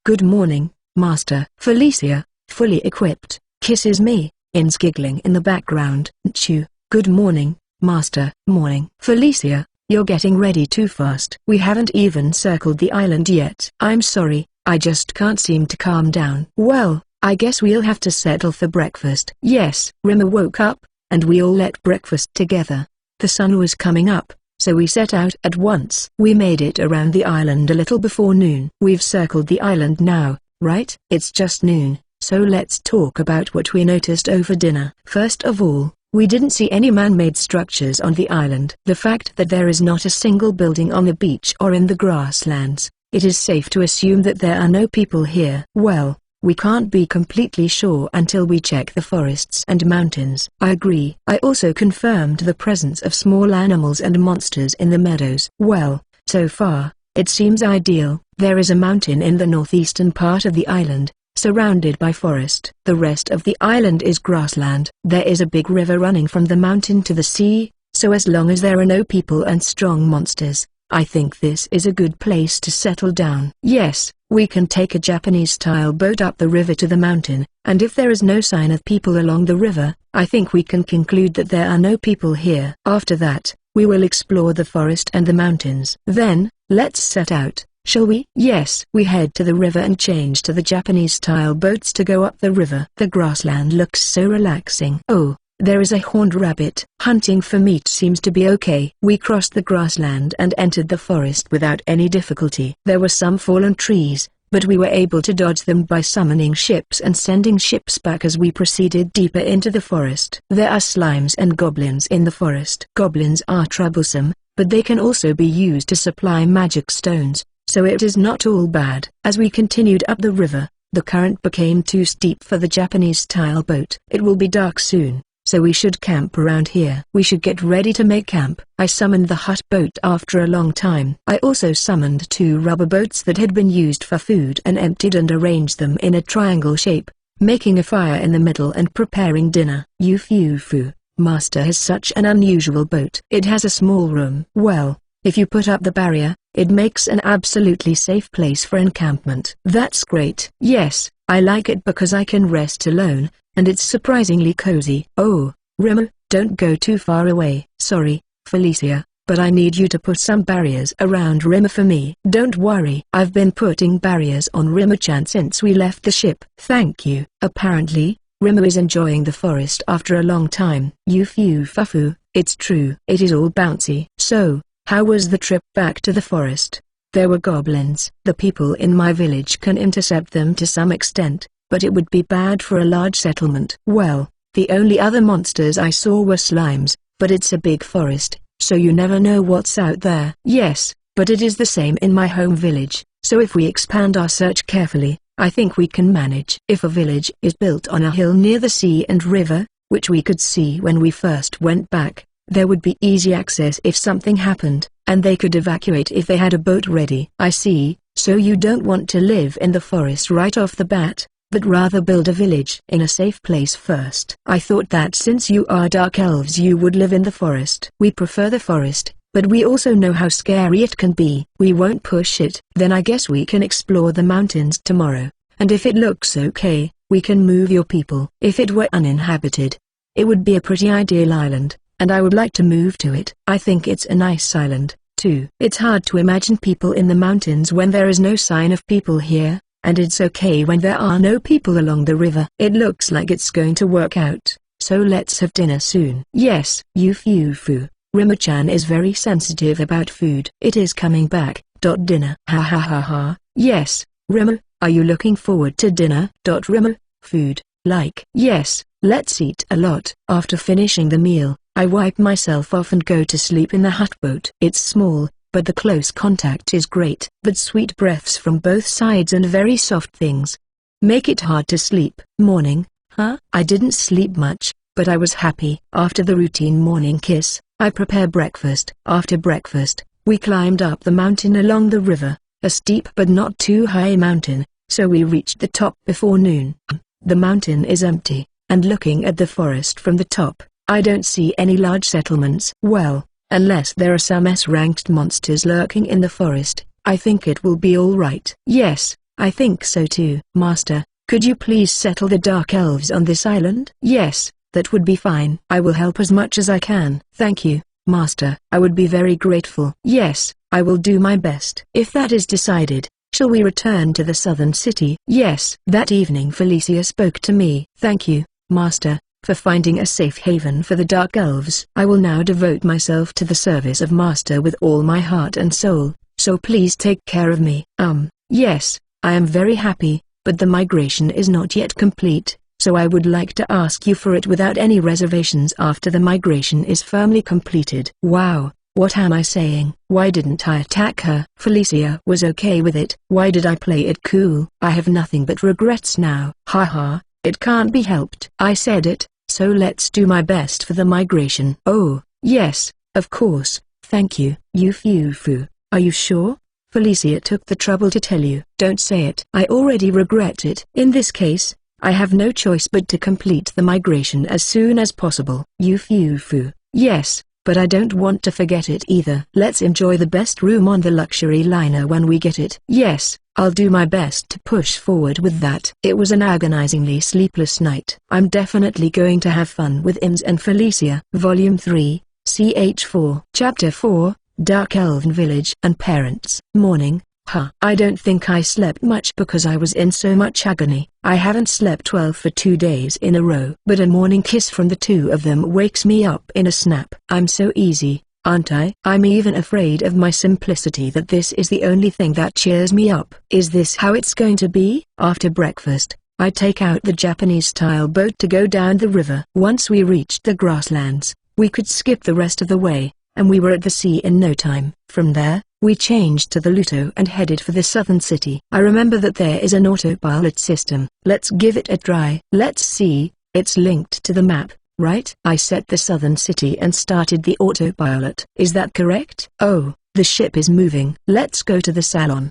Good morning, Master. Felicia, fully equipped, kisses me, Ins giggling in the background. Chew. Good morning, Master. Morning. Felicia, you're getting ready too fast. We haven't even circled the island yet. I'm sorry, I just can't seem to calm down. Well, I guess we'll have to settle for breakfast. Yes. Rimmer woke up, and we all ate breakfast together. The sun was coming up, so we set out at once. We made it around the island a little before noon. We've circled the island now, right? It's just noon, so let's talk about what we noticed over dinner. First of all, we didn't see any man-made structures on the island. The fact that there is not a single building on the beach or in the grasslands, it is safe to assume that there are no people here. Well, we can't be completely sure until we check the forests and mountains. I agree. I also confirmed the presence of small animals and monsters in the meadows. Well, so far, it seems ideal. There is a mountain in the northeastern part of the island, surrounded by forest. The rest of the island is grassland. There is a big river running from the mountain to the sea, so as long as there are no people and strong monsters, I think this is a good place to settle down. Yes, we can take a Japanese-style boat up the river to the mountain, and if there is no sign of people along the river, I think we can conclude that there are no people here. After that, we will explore the forest and the mountains. Then, let's set out, shall we? Yes. We head to the river and change to the Japanese-style boats to go up the river. The grassland looks so relaxing. Oh, There is a horned rabbit. Hunting for meat seems to be okay. We crossed the grassland and entered the forest without any difficulty. There were some fallen trees, but we were able to dodge them by summoning ships and sending ships back as we proceeded deeper into the forest. There are slimes and goblins in the forest. Goblins are troublesome, but they can also be used to supply magic stones, so it is not all bad. As we continued up the river, the current became too steep for the Japanese-style boat. It will be dark soon, so we should camp around here. We should get ready to make camp. I summoned the hut boat after a long time. I also summoned 2 rubber boats that had been used for food and emptied and arranged them in a triangle shape, making a fire in the middle and preparing dinner. Yufufu, Master has such an unusual boat. It has a small room. Well, if you put up the barrier, it makes an absolutely safe place for encampment. That's great. Yes, I like it because I can rest alone, and it's surprisingly cozy. Oh, Rimmer, don't go too far away. Sorry, Felicia, but I need you to put some barriers around Rimmer for me. Don't worry. I've been putting barriers on Rimmer-chan since we left the ship. Thank you. Apparently, Rimmer is enjoying the forest after a long time. Yufufu, it's true. It is all bouncy. So, how was the trip back to the forest? There were goblins. The people in my village can intercept them to some extent, but it would be bad for a large settlement. Well, the only other monsters I saw were slimes, but it's a big forest, so you never know what's out there. Yes, but it is the same in my home village, so if we expand our search carefully, I think we can manage. If a village is built on a hill near the sea and river, which we could see when we first went back, there would be easy access if something happened, and they could evacuate if they had a boat ready. I see, so you don't want to live in the forest right off the bat, but rather build a village in a safe place first. I thought that since you are dark elves you would live in the forest. We prefer the forest, but we also know how scary it can be. We won't push it. Then I guess we can explore the mountains tomorrow, and if it looks okay, we can move your people. If it were uninhabited, it would be a pretty ideal island, and I would like to move to it. I think it's a nice island, too. It's hard to imagine people in the mountains when there is no sign of people here, and it's okay when there are no people along the river. It looks like it's going to work out, so let's have dinner soon. Yes, Yufufu, Rimmer-chan is very sensitive about food. It is coming back. Dinner. Ha ha ha ha. Yes, Rimmer, are you looking forward to dinner? Rimmer, food, like. Yes, let's eat a lot. After finishing the meal, I wipe myself off and go to sleep in the hut boat. It's small, but the close contact is great. But sweet breaths from both sides and very soft things make it hard to sleep. Morning, huh? I didn't sleep much, but I was happy. After the routine morning kiss, I prepare breakfast. After breakfast, we climbed up the mountain along the river, a steep but not too high mountain, so we reached the top before noon. The mountain is empty, and looking at the forest from the top, I don't see any large settlements. Well, unless there are some S-ranked monsters lurking in the forest, I think it will be all right. Yes, I think so too. Master, could you please settle the dark elves on this island? Yes, that would be fine. I will help as much as I can. Thank you, Master. I would be very grateful. Yes, I will do my best. If that is decided, shall we return to the southern city? Yes. That evening Felicia spoke to me. Thank you, Master, for finding a safe haven for the dark elves. I will now devote myself to the service of Master with all my heart and soul, so please take care of me. Yes, I am very happy, but the migration is not yet complete, so I would like to ask you for it without any reservations after the migration is firmly completed. Wow, what am I saying? Why didn't I attack her? Felicia was okay with it. Why did I play it cool? I have nothing but regrets now. Haha, it can't be helped. I said it. So let's do my best for the migration. Oh, yes, of course, thank you. Yufufu, are you sure? Felicia took the trouble to tell you. Don't say it. I already regret it. In this case, I have no choice but to complete the migration as soon as possible. Yufufu, yes, but I don't want to forget it either. Let's enjoy the best room on the luxury liner when we get it. Yes, I'll do my best to push forward with that. It was an agonizingly sleepless night. I'm definitely going to have fun with Ims and Felicia. Volume 3, CH4. Chapter 4, Dark Elven Village and Parents. Morning, I don't think I slept much because I was in so much agony. I haven't slept well for 2 days in a row. But a morning kiss from the two of them wakes me up in a snap. I'm so easy, aren't I? I'm even afraid of my simplicity that this is the only thing that cheers me up. Is this how it's going to be? After breakfast, I take out the Japanese-style boat to go down the river. Once we reached the grasslands, we could skip the rest of the way, and we were at the sea in no time. From there, we changed to the Luto and headed for the southern city. I remember that there is an autopilot system. Let's give it a try. Let's see, it's linked to the map, right? I set the southern city and started the autopilot. Is that correct? Oh, the ship is moving. Let's go to the salon.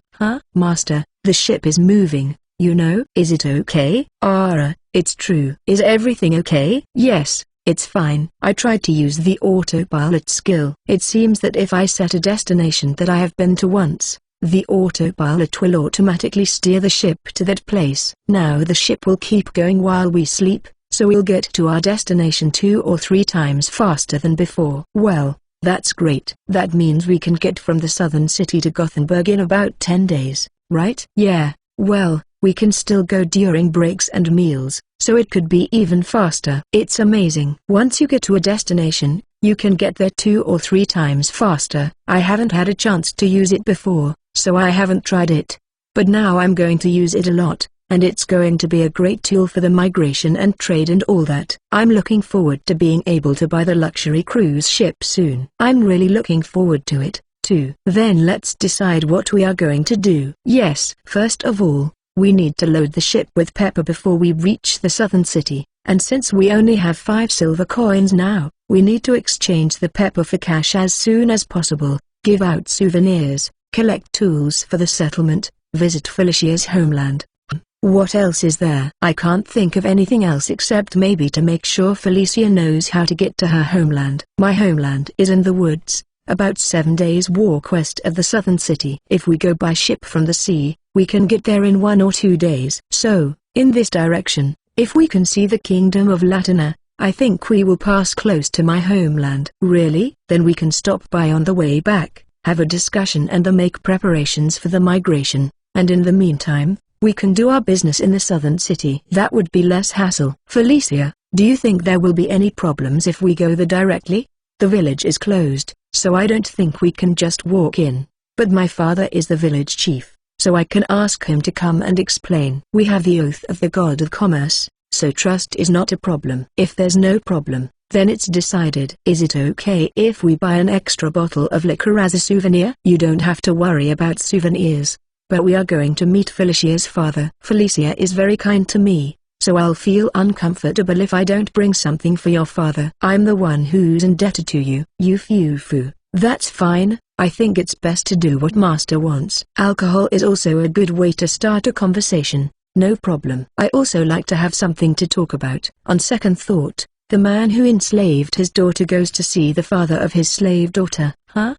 Master, the ship is moving, you know. Is it okay? Ara, it's true. Is everything okay? Yes. It's fine. I tried to use the autopilot skill. It seems that if I set a destination that I have been to once, the autopilot will automatically steer the ship to that place. Now the ship will keep going while we sleep, so we'll get to our destination 2 or 3 times faster than before. Well, that's great. That means we can get from the southern city to Gothenburg in about 10 days, right? Yeah, well, we can still go during breaks and meals, so it could be even faster. It's amazing. Once you get to a destination, you can get there 2 or 3 times faster. I haven't had a chance to use it before, so I haven't tried it. But now I'm going to use it a lot, and it's going to be a great tool for the migration and trade and all that. I'm looking forward to being able to buy the luxury cruise ship soon. I'm really looking forward to it, too. Then let's decide what we are going to do. Yes, first of all, we need to load the ship with pepper before we reach the southern city, and since we only have 5 silver coins now, we need to exchange the pepper for cash as soon as possible, give out souvenirs, collect tools for the settlement, visit Felicia's homeland. What else is there? I can't think of anything else except maybe to make sure Felicia knows how to get to her homeland. My homeland is in the woods, about 7 days' walk west of the southern city. If we go by ship from the sea, we can get there in 1 or 2 days. So, in this direction, if we can see the kingdom of Latina, I think we will pass close to my homeland. Really? Then we can stop by on the way back, have a discussion and then make preparations for the migration, and in the meantime, we can do our business in the southern city. That would be less hassle. Felicia, do you think there will be any problems if we go there directly? The village is closed, so I don't think we can just walk in. But my father is the village chief, so I can ask him to come and explain. We have the oath of the god of commerce, so trust is not a problem. If there's no problem, then it's decided. Is it okay if we buy an extra bottle of liquor as a souvenir? You don't have to worry about souvenirs, but we are going to meet Felicia's father. Felicia is very kind to me, so I'll feel uncomfortable if I don't bring something for your father. I'm the one who's indebted to you. Yufufu. That's fine. I think it's best to do what Master wants. Alcohol is also a good way to start a conversation. No problem. I also like to have something to talk about. On second thought, the man who enslaved his daughter goes to see the father of his slave daughter.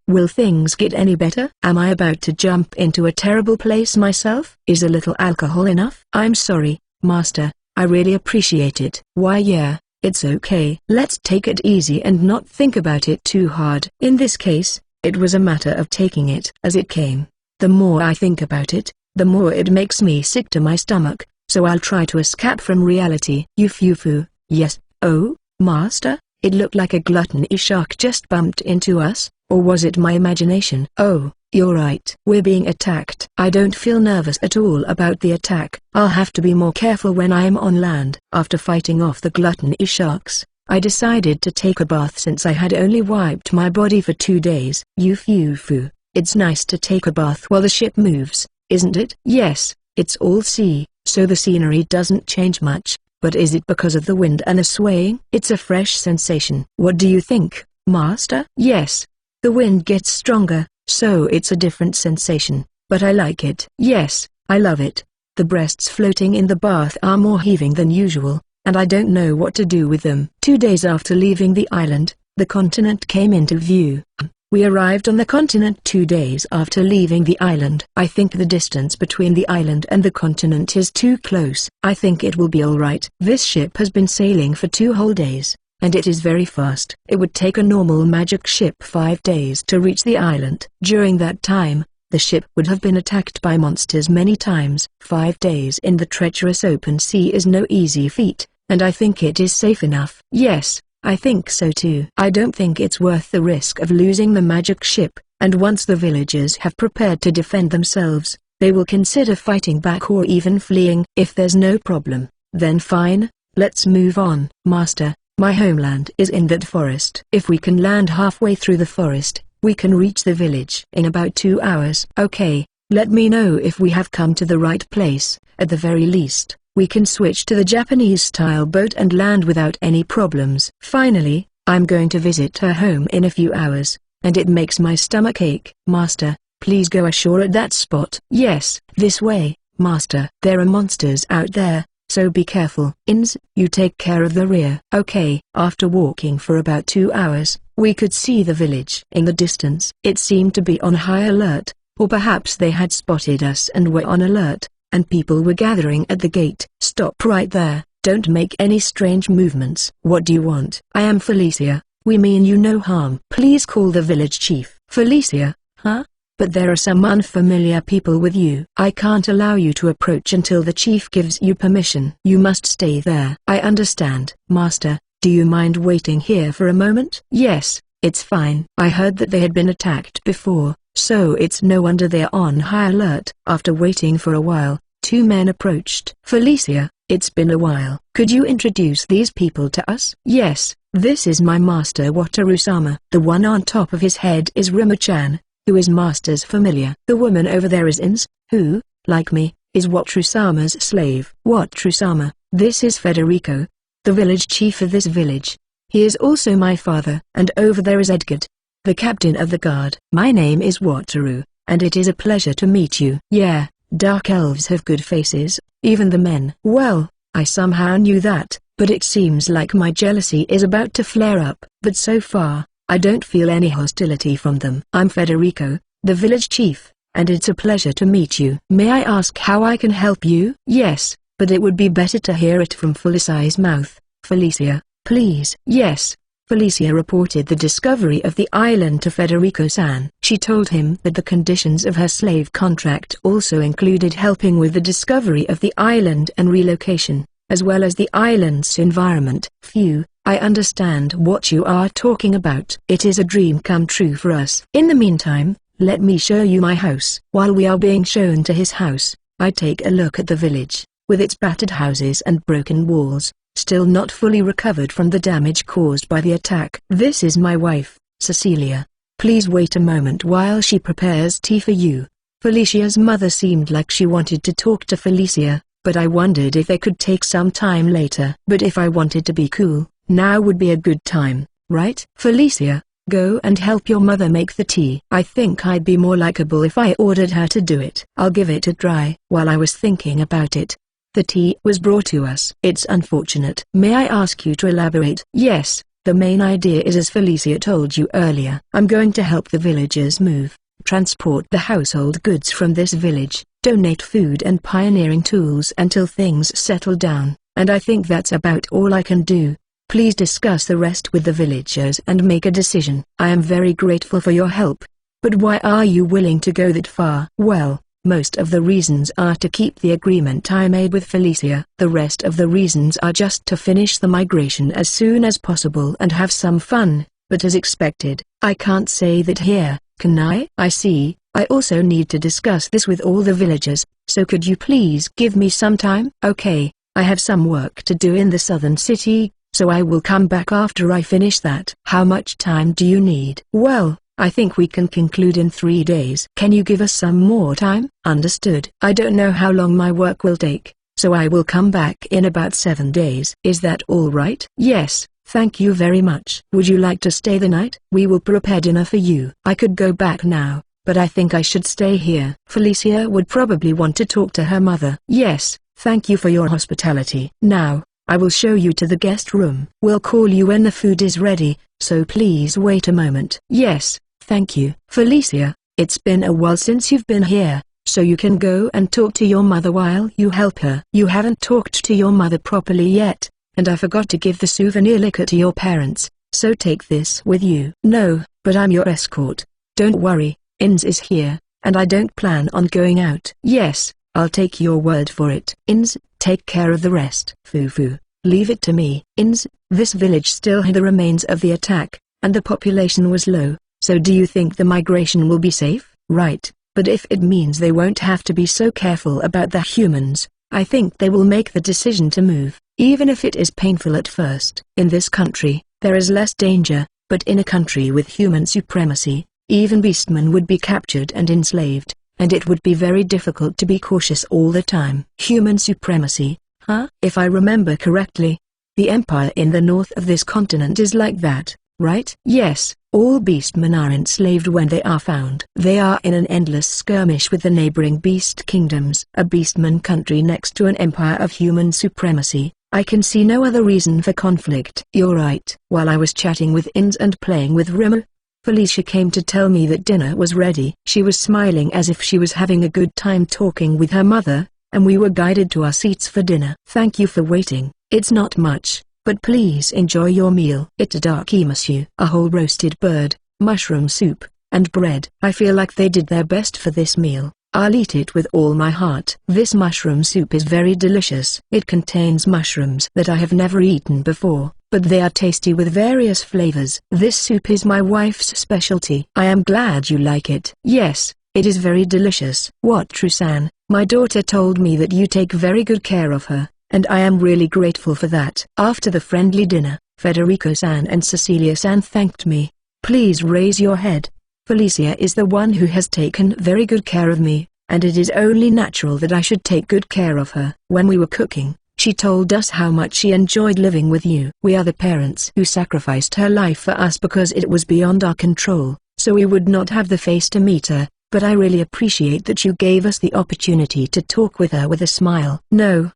Will things get any better? Am I about to jump into a terrible place myself? Is a little alcohol enough? I'm sorry, Master. I really appreciate it. Why yeah, it's okay. Let's take it easy and not think about it too hard. In this case, it was a matter of taking it as it came. The more I think about it, the more it makes me sick to my stomach, so I'll try to escape from reality. Yufufu, yes. Oh, Master, it looked like a gluttony shark just bumped into us, or was it my imagination? Oh, you're right. We're being attacked. I don't feel nervous at all about the attack. I'll have to be more careful when I am on land. After fighting off the gluttony sharks, I decided to take a bath since I had only wiped my body for 2 days. Yufufu, it's nice to take a bath while the ship moves, isn't it? Yes, it's all sea, so the scenery doesn't change much, but is it because of the wind and the swaying? It's a fresh sensation. What do you think, Master? Yes. The wind gets stronger, so it's a different sensation, but I like it. Yes, I love it. The breasts floating in the bath are more heaving than usual, and I don't know what to do with them. 2 days after leaving the island, the continent came into view. We arrived on the continent 2 days after leaving the island. I think the distance between the island and the continent is too close. I think it will be alright. This ship has been sailing for 2 whole days, and it is very fast. It would take a normal magic ship 5 days to reach the island. During that time, the ship would have been attacked by monsters many times. 5 days in the treacherous open sea is no easy feat, and I think it is safe enough. Yes, I think so too. I don't think it's worth the risk of losing the magic ship, and once the villagers have prepared to defend themselves, they will consider fighting back or even fleeing. If there's no problem, then fine, let's move on. Master, my homeland is in that forest. If we can land halfway through the forest, we can reach the village in about 2 hours. Okay, let me know if we have come to the right place. At the very least, we can switch to the Japanese-style boat and land without any problems. Finally, I'm going to visit her home in a few hours, and it makes my stomach ache. Master, please go ashore at that spot. Yes, this way, Master. There are monsters out there, so be careful. Ins, you take care of the rear. Okay. After walking for about 2 hours, we could see the village in the distance. It seemed to be on high alert, or perhaps they had spotted us and were on alert, and people were gathering at the gate. Stop right there. Don't make any strange movements. What do you want? I am Felicia. We mean you no harm. Please call the village chief. Felicia, huh? But there are some unfamiliar people with you. I can't allow you to approach until the chief gives you permission. You must stay there. I understand. Master, do you mind waiting here for a moment? Yes, it's fine. I heard that they had been attacked before, so it's no wonder they're on high alert. After waiting for a while, 2 men approached. Felicia, it's been a while. Could you introduce these people to us? Yes, this is my master Wataru-sama. The one on top of his head is Rima-chan, who is master's familiar. The woman over there is Ins, who, like me, is Wataru-sama's slave. Wataru-sama, this is Federico, the village chief of this village. He is also my father. And over there is Edgard, the captain of the guard. My name is Wataru, and it is a pleasure to meet you. Yeah, dark elves have good faces, even the men. Well, I somehow knew that, but it seems like my jealousy is about to flare up. But so far, I don't feel any hostility from them. I'm Federico, the village chief, and it's a pleasure to meet you. May I ask how I can help you? Yes, but it would be better to hear it from Felicia's mouth. Felicia, please. Yes. Felicia reported the discovery of the island to Federico-san. She told him that the conditions of her slave contract also included helping with the discovery of the island and relocation, as well as the island's environment. Phew, I understand what you are talking about. It is a dream come true for us. In the meantime, let me show you my house. While we are being shown to his house, I take a look at the village, with its battered houses and broken walls, still not fully recovered from the damage caused by the attack. This is my wife, Cecilia. Please wait a moment while she prepares tea for you. Felicia's mother seemed like she wanted to talk to Felicia, but I wondered if they could take some time later. But if I wanted to be cool, now would be a good time, right? Felicia, go and help your mother make the tea. I think I'd be more likable if I ordered her to do it. I'll give it a try. While I was thinking about it, the tea was brought to us. It's unfortunate. May I ask you to elaborate? Yes, the main idea is as Felicia told you earlier. I'm going to help the villagers move, transport the household goods from this village, donate food and pioneering tools until things settle down, and I think that's about all I can do. Please discuss the rest with the villagers and make a decision. I am very grateful for your help. But why are you willing to go that far? Well, most of the reasons are to keep the agreement I made with Felicia. The rest of the reasons are just to finish the migration as soon as possible and have some fun, but as expected, I can't say that here, can I? I see. I also need to discuss this with all the villagers, so could you please give me some time? Okay, I have some work to do in the southern city, so I will come back after I finish that. How much time do you need? Well, I think we can conclude in 3 days. Can you give us some more time? Understood. I don't know how long my work will take, so I will come back in about 7 days. Is that all right? Yes, thank you very much. Would you like to stay the night? We will prepare dinner for you. I could go back now, but I think I should stay here. Felicia would probably want to talk to her mother. Yes, thank you for your hospitality. Now, I will show you to the guest room. We'll call you when the food is ready, so please wait a moment. Yes, thank you. Felicia, it's been a while since you've been here, so you can go and talk to your mother while you help her. You haven't talked to your mother properly yet, and I forgot to give the souvenir liquor to your parents, so take this with you. No, but I'm your escort. Don't worry, Ins is here, and I don't plan on going out. Yes, I'll take your word for it. Ins, take care of the rest. Fufu, leave it to me. Ins, this village still had the remains of the attack, and the population was low, so do you think the migration will be safe? Right, but if it means they won't have to be so careful about the humans, I think they will make the decision to move, even if it is painful at first. In this country, there is less danger, but in a country with human supremacy, even beastmen would be captured and enslaved, and it would be very difficult to be cautious all the time. Human supremacy, huh? If I remember correctly, the empire in the north of this continent is like that, right? Yes, all beastmen are enslaved when they are found. They are in an endless skirmish with the neighboring beast kingdoms. A beastman country next to an empire of human supremacy. I can see no other reason for conflict. You're right. While I was chatting with Ins and playing with Rimmer, Felicia came to tell me that dinner was ready. She was smiling as if she was having a good time talking with her mother, and we were guided to our seats for dinner. Thank you for waiting. It's not much, but please enjoy your meal. It's darky monsieur. A whole roasted bird, mushroom soup, and bread. I feel like they did their best for this meal. I'll eat it with all my heart. This mushroom soup is very delicious. It contains mushrooms that I have never eaten before, but they are tasty with various flavors. This soup is my wife's specialty. I am glad you like it. Yes, it is very delicious. What, Trusan? My daughter told me that you take very good care of her, and I am really grateful for that. After the friendly dinner, Federico-san and Cecilia-san thanked me. Please raise your head. Felicia is the one who has taken very good care of me, and it is only natural that I should take good care of her. When we were cooking, she told us how much she enjoyed living with you. We are the parents who sacrificed her life for us because it was beyond our control, so we would not have the face to meet her, but I really appreciate that you gave us the opportunity to talk with her with a smile. No,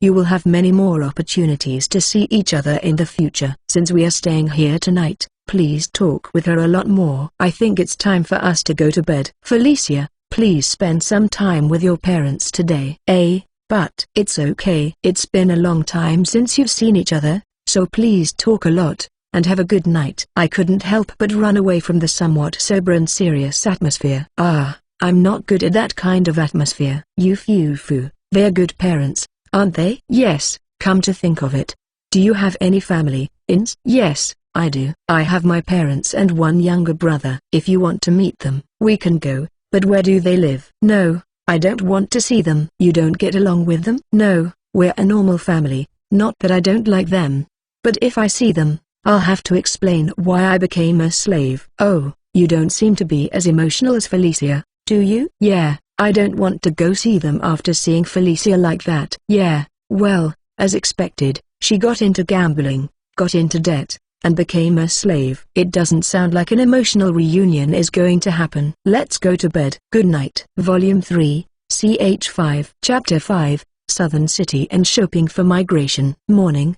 you will have many more opportunities to see each other in the future. Since we are staying here tonight, please talk with her a lot more. I think it's time for us to go to bed. Felicia, please spend some time with your parents today. But it's okay. It's been a long time since you've seen each other, so please talk a lot, and have a good night. I couldn't help but run away from the somewhat sober and serious atmosphere. I'm not good at that kind of atmosphere. You Fufu, they are good parents, aren't they? Yes, come to think of it. Do you have any family, Ins? Yes, I do. I have my parents and one younger brother. If you want to meet them, we can go, but where do they live? No, I don't want to see them. You don't get along with them? No, we're a normal family, not that I don't like them. But if I see them, I'll have to explain why I became a slave. Oh, you don't seem to be as emotional as Felicia, do you? Yeah, I don't want to go see them after seeing Felicia like that. Yeah, well, as expected, she got into gambling, got into debt, and became a slave. It doesn't sound like an emotional reunion is going to happen. Let's go to bed. Good night. Volume 3, CH5. Chapter 5, Southern City and Shopping for Migration. Morning,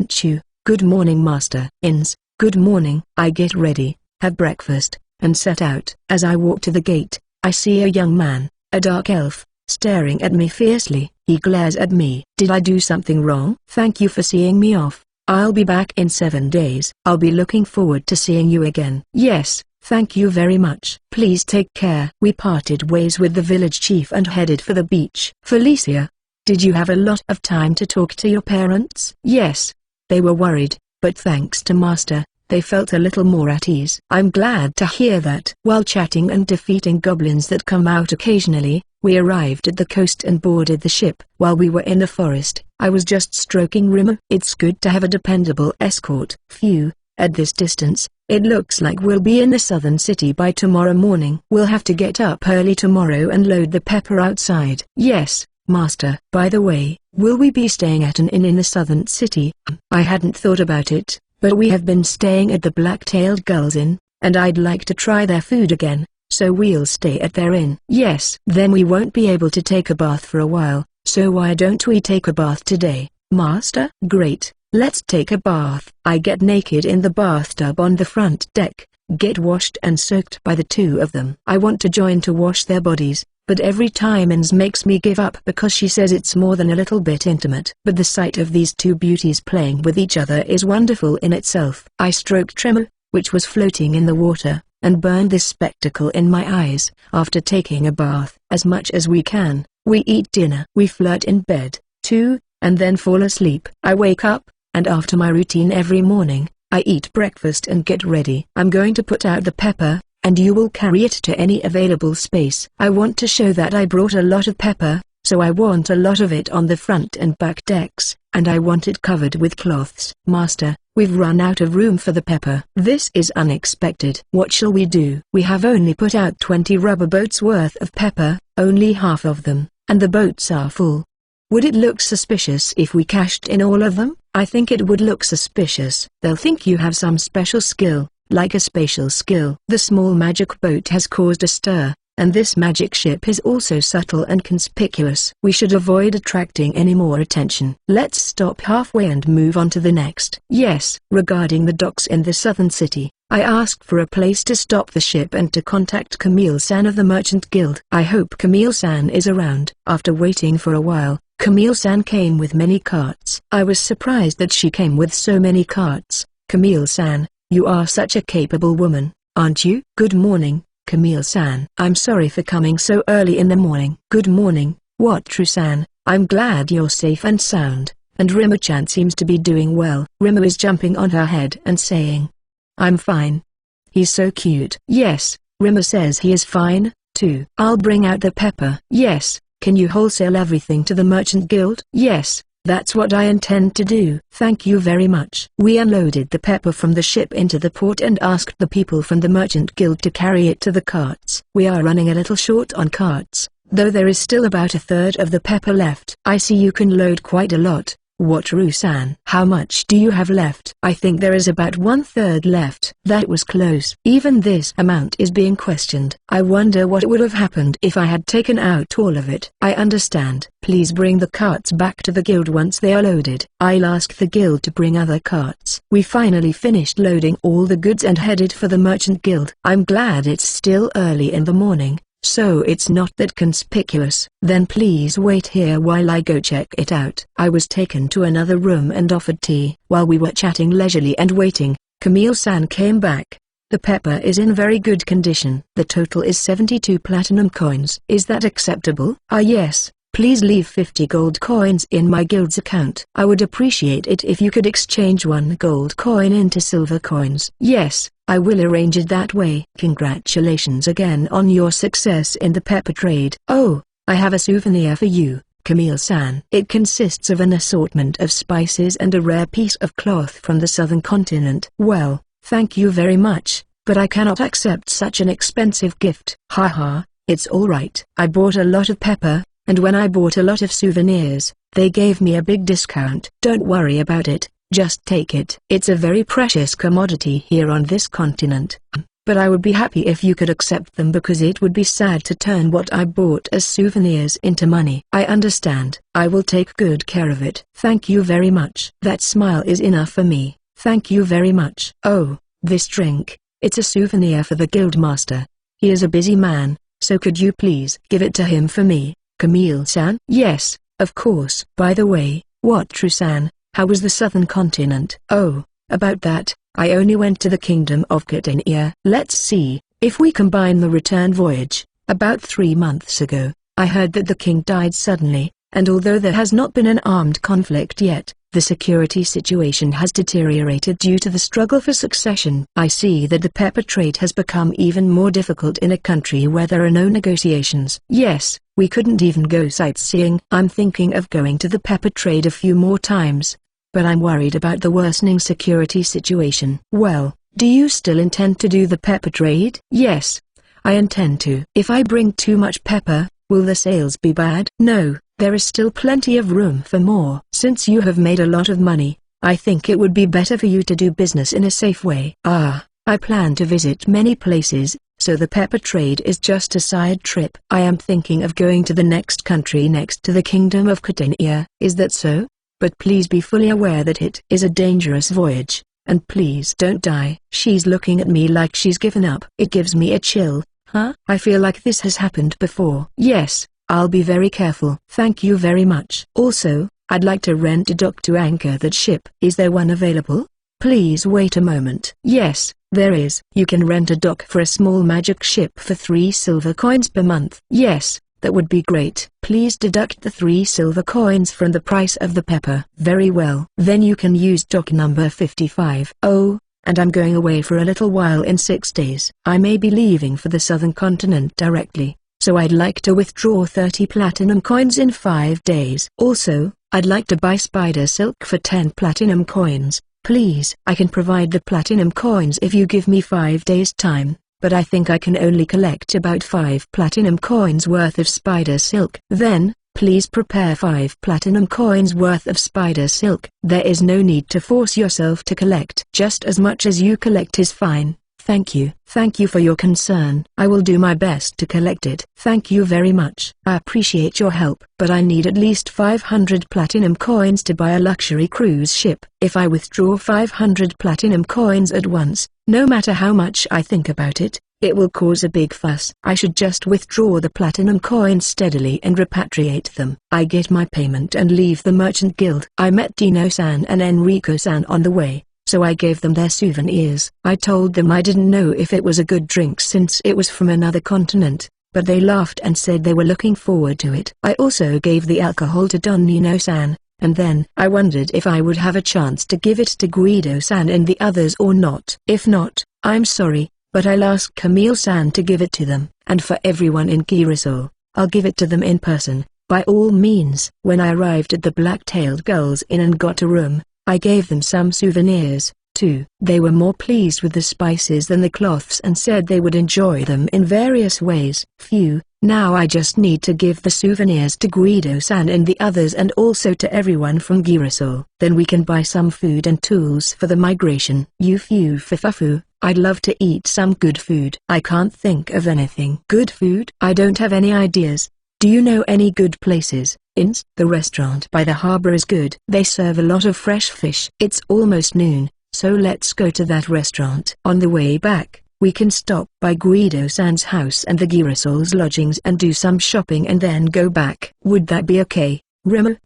Chu. Good morning Master. Ins, good morning. I get ready, have breakfast, and set out. As I walk to the gate, I see a young man, a dark elf, staring at me fiercely. He glares at me. Did I do something wrong? Thank you for seeing me off. I'll be back in 7 days. I'll be looking forward to seeing you again. Yes, thank you very much. Please take care. We parted ways with the village chief and headed for the beach. Felicia, did you have a lot of time to talk to your parents? Yes. They were worried, but thanks to Master, they felt a little more at ease. I'm glad to hear that. While chatting and defeating goblins that come out occasionally, we arrived at the coast and boarded the ship. While we were in the forest, I was just stroking Rimmer. It's good to have a dependable escort. Phew, at this distance, it looks like we'll be in the southern city by tomorrow morning. We'll have to get up early tomorrow and load the pepper outside. Yes, Master. By the way, will we be staying at an inn in the southern city? I hadn't thought about it, but we have been staying at the Black-tailed Gull's Inn, and I'd like to try their food again, so we'll stay at their inn. Yes. Then we won't be able to take a bath for a while, so why don't we take a bath today, Master? Great, let's take a bath. I get naked in the bathtub on the front deck, get washed and soaked by the two of them. I want to join to wash their bodies, but every time Ins makes me give up because she says it's more than a little bit intimate. But the sight of these two beauties playing with each other is wonderful in itself. I stroked Tremor, which was floating in the water, and burn this spectacle in my eyes. After taking a bath as much as we can, we eat dinner. We flirt in bed, too, and then fall asleep. I wake up, and after my routine every morning, I eat breakfast and get ready. I'm going to put out the pepper, and you will carry it to any available space. I want to show that I brought a lot of pepper, so I want a lot of it on the front and back decks, and I want it covered with cloths. Master, we've run out of room for the pepper. This is unexpected. What shall we do? We have only put out 20 rubber boats worth of pepper, only half of them, and the boats are full. Would it look suspicious if we cashed in all of them? I think it would look suspicious. They'll think you have some special skill, like a spatial skill. The small magic boat has caused a stir, and this magic ship is also subtle and conspicuous. We should avoid attracting any more attention. Let's stop halfway and move on to the next. Yes, regarding the docks in the southern city, I asked for a place to stop the ship and to contact Camille-san of the Merchant Guild. I hope Camille-san is around. After waiting for a while, Camille-san came with many carts. I was surprised that she came with so many carts. Camille-san, you are such a capable woman, aren't you? Good morning, Camille-san. I'm sorry for coming so early in the morning. Good morning, Watru-san. I'm glad you're safe and sound, and Rima-chan seems to be doing well. Rima is jumping on her head and saying, I'm fine. He's so cute. Yes, Rima says he is fine, too. I'll bring out the pepper. Yes. Can you wholesale everything to the Merchant Guild? Yes, that's what I intend to do. Thank you very much. We unloaded the pepper from the ship into the port and asked the people from the Merchant Guild to carry it to the carts. We are running a little short on carts, though there is still about a third of the pepper left. I see you can load quite a lot, Wataru-san. How much do you have left? I think there is about 1/3 left. That was close. Even this amount is being questioned. I wonder what would have happened if I had taken out all of it. I understand. Please bring the carts back to the guild once they are loaded. I'll ask the guild to bring other carts. We finally finished loading all the goods and headed for the Merchant Guild. I'm glad it's still early in the morning, so it's not that conspicuous. Then please wait here while I go check it out. I was taken to another room and offered tea. While we were chatting leisurely and waiting, Camille-san came back. The pepper is in very good condition. The total is 72 platinum coins. Is that acceptable? Ah yes. Please leave 50 gold coins in my guild's account. I would appreciate it if you could exchange 1 gold coin into silver coins. Yes, I will arrange it that way. Congratulations again on your success in the pepper trade. Oh, I have a souvenir for you, Camille-san. It consists of an assortment of spices and a rare piece of cloth from the southern continent. Well, thank you very much, but I cannot accept such an expensive gift. Haha, it's alright. I bought a lot of pepper, and when I bought a lot of souvenirs, they gave me a big discount. Don't worry about it, just take it. It's a very precious commodity here on this continent. But I would be happy if you could accept them because it would be sad to turn what I bought as souvenirs into money. I understand. I will take good care of it. Thank you very much. That smile is enough for me. Thank you very much. Oh, this drink, it's a souvenir for the guild master. He is a busy man, so could you please give it to him for me? Camille-san? Yes, of course. By the way, Watru-san, how was the southern continent? Oh, about that, I only went to the kingdom of Catania. Let's see, if we combine the return voyage, about 3 months ago, I heard that the king died suddenly, and although there has not been an armed conflict yet, the security situation has deteriorated due to the struggle for succession. I see that the pepper trade has become even more difficult in a country where there are no negotiations. Yes, we couldn't even go sightseeing. I'm thinking of going to the pepper trade a few more times, but I'm worried about the worsening security situation. Well, do you still intend to do the pepper trade? Yes, I intend to. If I bring too much pepper, will the sales be bad? No. There is still plenty of room for more. Since you have made a lot of money, I think it would be better for you to do business in a safe way. Ah, I plan to visit many places, so the pepper trade is just a side trip. I am thinking of going to the next country next to the kingdom of Catania. Is that so? But please be fully aware that it is a dangerous voyage, and please don't die. She's looking at me like she's given up. It gives me a chill. Huh? I feel like this has happened before. Yes. I'll be very careful. Thank you very much. Also, I'd like to rent a dock to anchor that ship. Is there one available? Please wait a moment. Yes, there is. You can rent a dock for a small magic ship for 3 silver coins per month. Yes, that would be great. Please deduct the 3 silver coins from the price of the pepper. Very well. Then you can use dock number 55. Oh, and I'm going away for a little while in 6 days. I may be leaving for the southern continent directly, so I'd like to withdraw 30 platinum coins in 5 days. Also, I'd like to buy spider silk for 10 platinum coins. Please. I can provide the platinum coins if you give me 5 days time, but I think I can only collect about 5 platinum coins worth of spider silk. Then, please prepare 5 platinum coins worth of spider silk. There is no need to force yourself to collect. Just as much as you collect is fine. Thank you. Thank you for your concern. I will do my best to collect it. Thank you very much. I appreciate your help. But I need at least 500 platinum coins to buy a luxury cruise ship. If I withdraw 500 platinum coins at once, no matter how much I think about it, it will cause a big fuss. I should just withdraw the platinum coins steadily and repatriate them. I get my payment and leave the merchant guild. I met Dino-san and Enrico-san on the way, so I gave them their souvenirs. I told them I didn't know if it was a good drink since it was from another continent, but they laughed and said they were looking forward to it. I also gave the alcohol to Don Nino-san, and then I wondered if I would have a chance to give it to Guido-san and the others or not. If not, I'm sorry, but I'll ask Camille-san to give it to them. And for everyone in Girasol, I'll give it to them in person, by all means. When I arrived at the Black-Tailed Gulls Inn and got a room, I gave them some souvenirs, too. They were more pleased with the spices than the cloths and said they would enjoy them in various ways. Phew, now I just need to give the souvenirs to Guido-san and the others and also to everyone from Girasol. Then we can buy some food and tools for the migration. Fufu, I'd love to eat some good food. I can't think of anything. Good food? I don't have any ideas. Do you know any good places? Inns? The restaurant by the harbor is good. They serve a lot of fresh fish. It's almost noon, so let's go to that restaurant. On the way back, we can stop by Guido-san's house and the Girasol's lodgings and do some shopping and then go back. Would that be okay? Remo.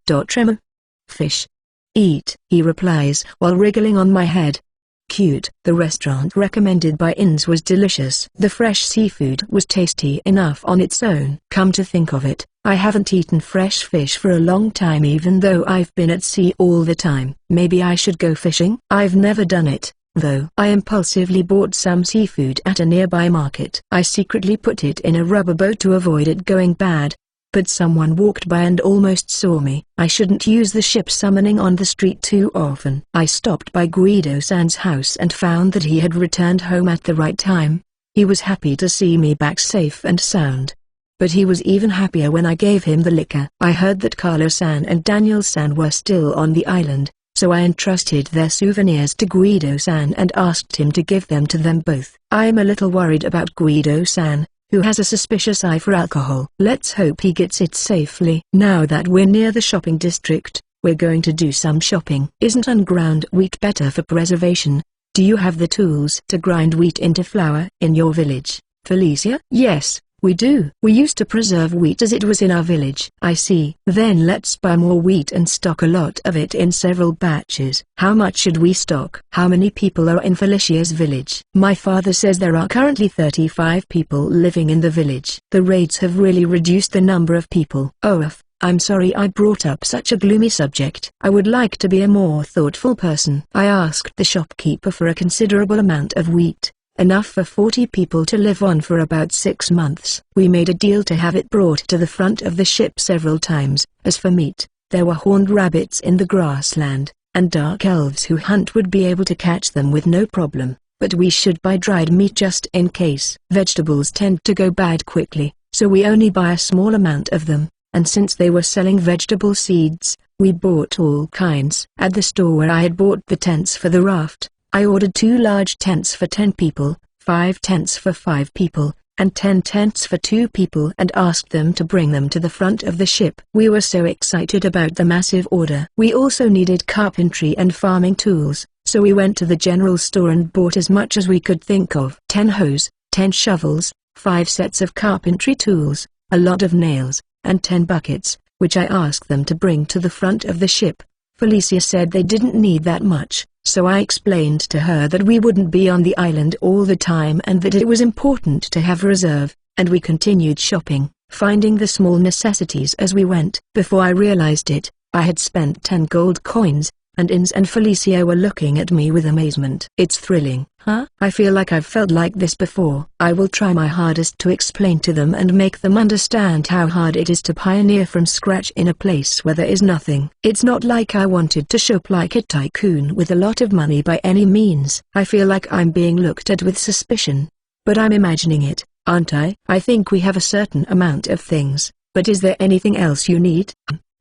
Fish. Eat, he replies while wriggling on my head. Cute. The restaurant recommended by Inns was delicious. The fresh seafood was tasty enough on its own. Come to think of it, I haven't eaten fresh fish for a long time even though I've been at sea all the time. Maybe I should go fishing? I've never done it, though. I impulsively bought some seafood at a nearby market. I secretly put it in a rubber boat to avoid it going bad. But someone walked by and almost saw me. I shouldn't use the ship summoning on the street too often. I stopped by Guido-san's house and found that he had returned home at the right time. He was happy to see me back safe and sound. But he was even happier when I gave him the liquor. I heard that Carlo-san and Daniel-san were still on the island, so I entrusted their souvenirs to Guido-san and asked him to give them to them both. I'm a little worried about Guido-san, who has a suspicious eye for alcohol. Let's hope he gets it safely. Now that we're near the shopping district, we're going to do some shopping. Isn't unground wheat better for preservation? Do you have the tools to grind wheat into flour in your village, Felicia? Yes, we do. We used to preserve wheat as it was in our village. I see. Then let's buy more wheat and stock a lot of it in several batches. How much should we stock? How many people are in Felicia's village? My father says there are currently 35 people living in the village. The raids have really reduced the number of people. Oh, I'm sorry I brought up such a gloomy subject. I would like to be a more thoughtful person. I asked the shopkeeper for a considerable amount of wheat. Enough for 40 people to live on for about 6 months. We made a deal to have it brought to the front of the ship several times. As for meat, there were horned rabbits in the grassland, and dark elves who hunt would be able to catch them with no problem, but we should buy dried meat just in case. Vegetables tend to go bad quickly, so we only buy a small amount of them, and since they were selling vegetable seeds, we bought all kinds. At the store where I had bought the tents for the raft, I ordered 2 large tents for 10 people, 5 tents for 5 people, and 10 tents for 2 people and asked them to bring them to the front of the ship. We were so excited about the massive order. We also needed carpentry and farming tools, so we went to the general store and bought as much as we could think of. 10 hoes, 10 shovels, 5 sets of carpentry tools, a lot of nails, and 10 buckets, which I asked them to bring to the front of the ship. Felicia said they didn't need that much, so I explained to her that we wouldn't be on the island all the time and that it was important to have a reserve, and we continued shopping, finding the small necessities as we went. Before I realized it, I had spent 10 gold coins, and Ins and Felicia were looking at me with amazement. It's thrilling, huh? I feel like I've felt like this before. I will try my hardest to explain to them and make them understand how hard it is to pioneer from scratch in a place where there is nothing. It's not like I wanted to shop like a tycoon with a lot of money by any means. I feel like I'm being looked at with suspicion. But I'm imagining it, aren't I? I think we have a certain amount of things, but is there anything else you need?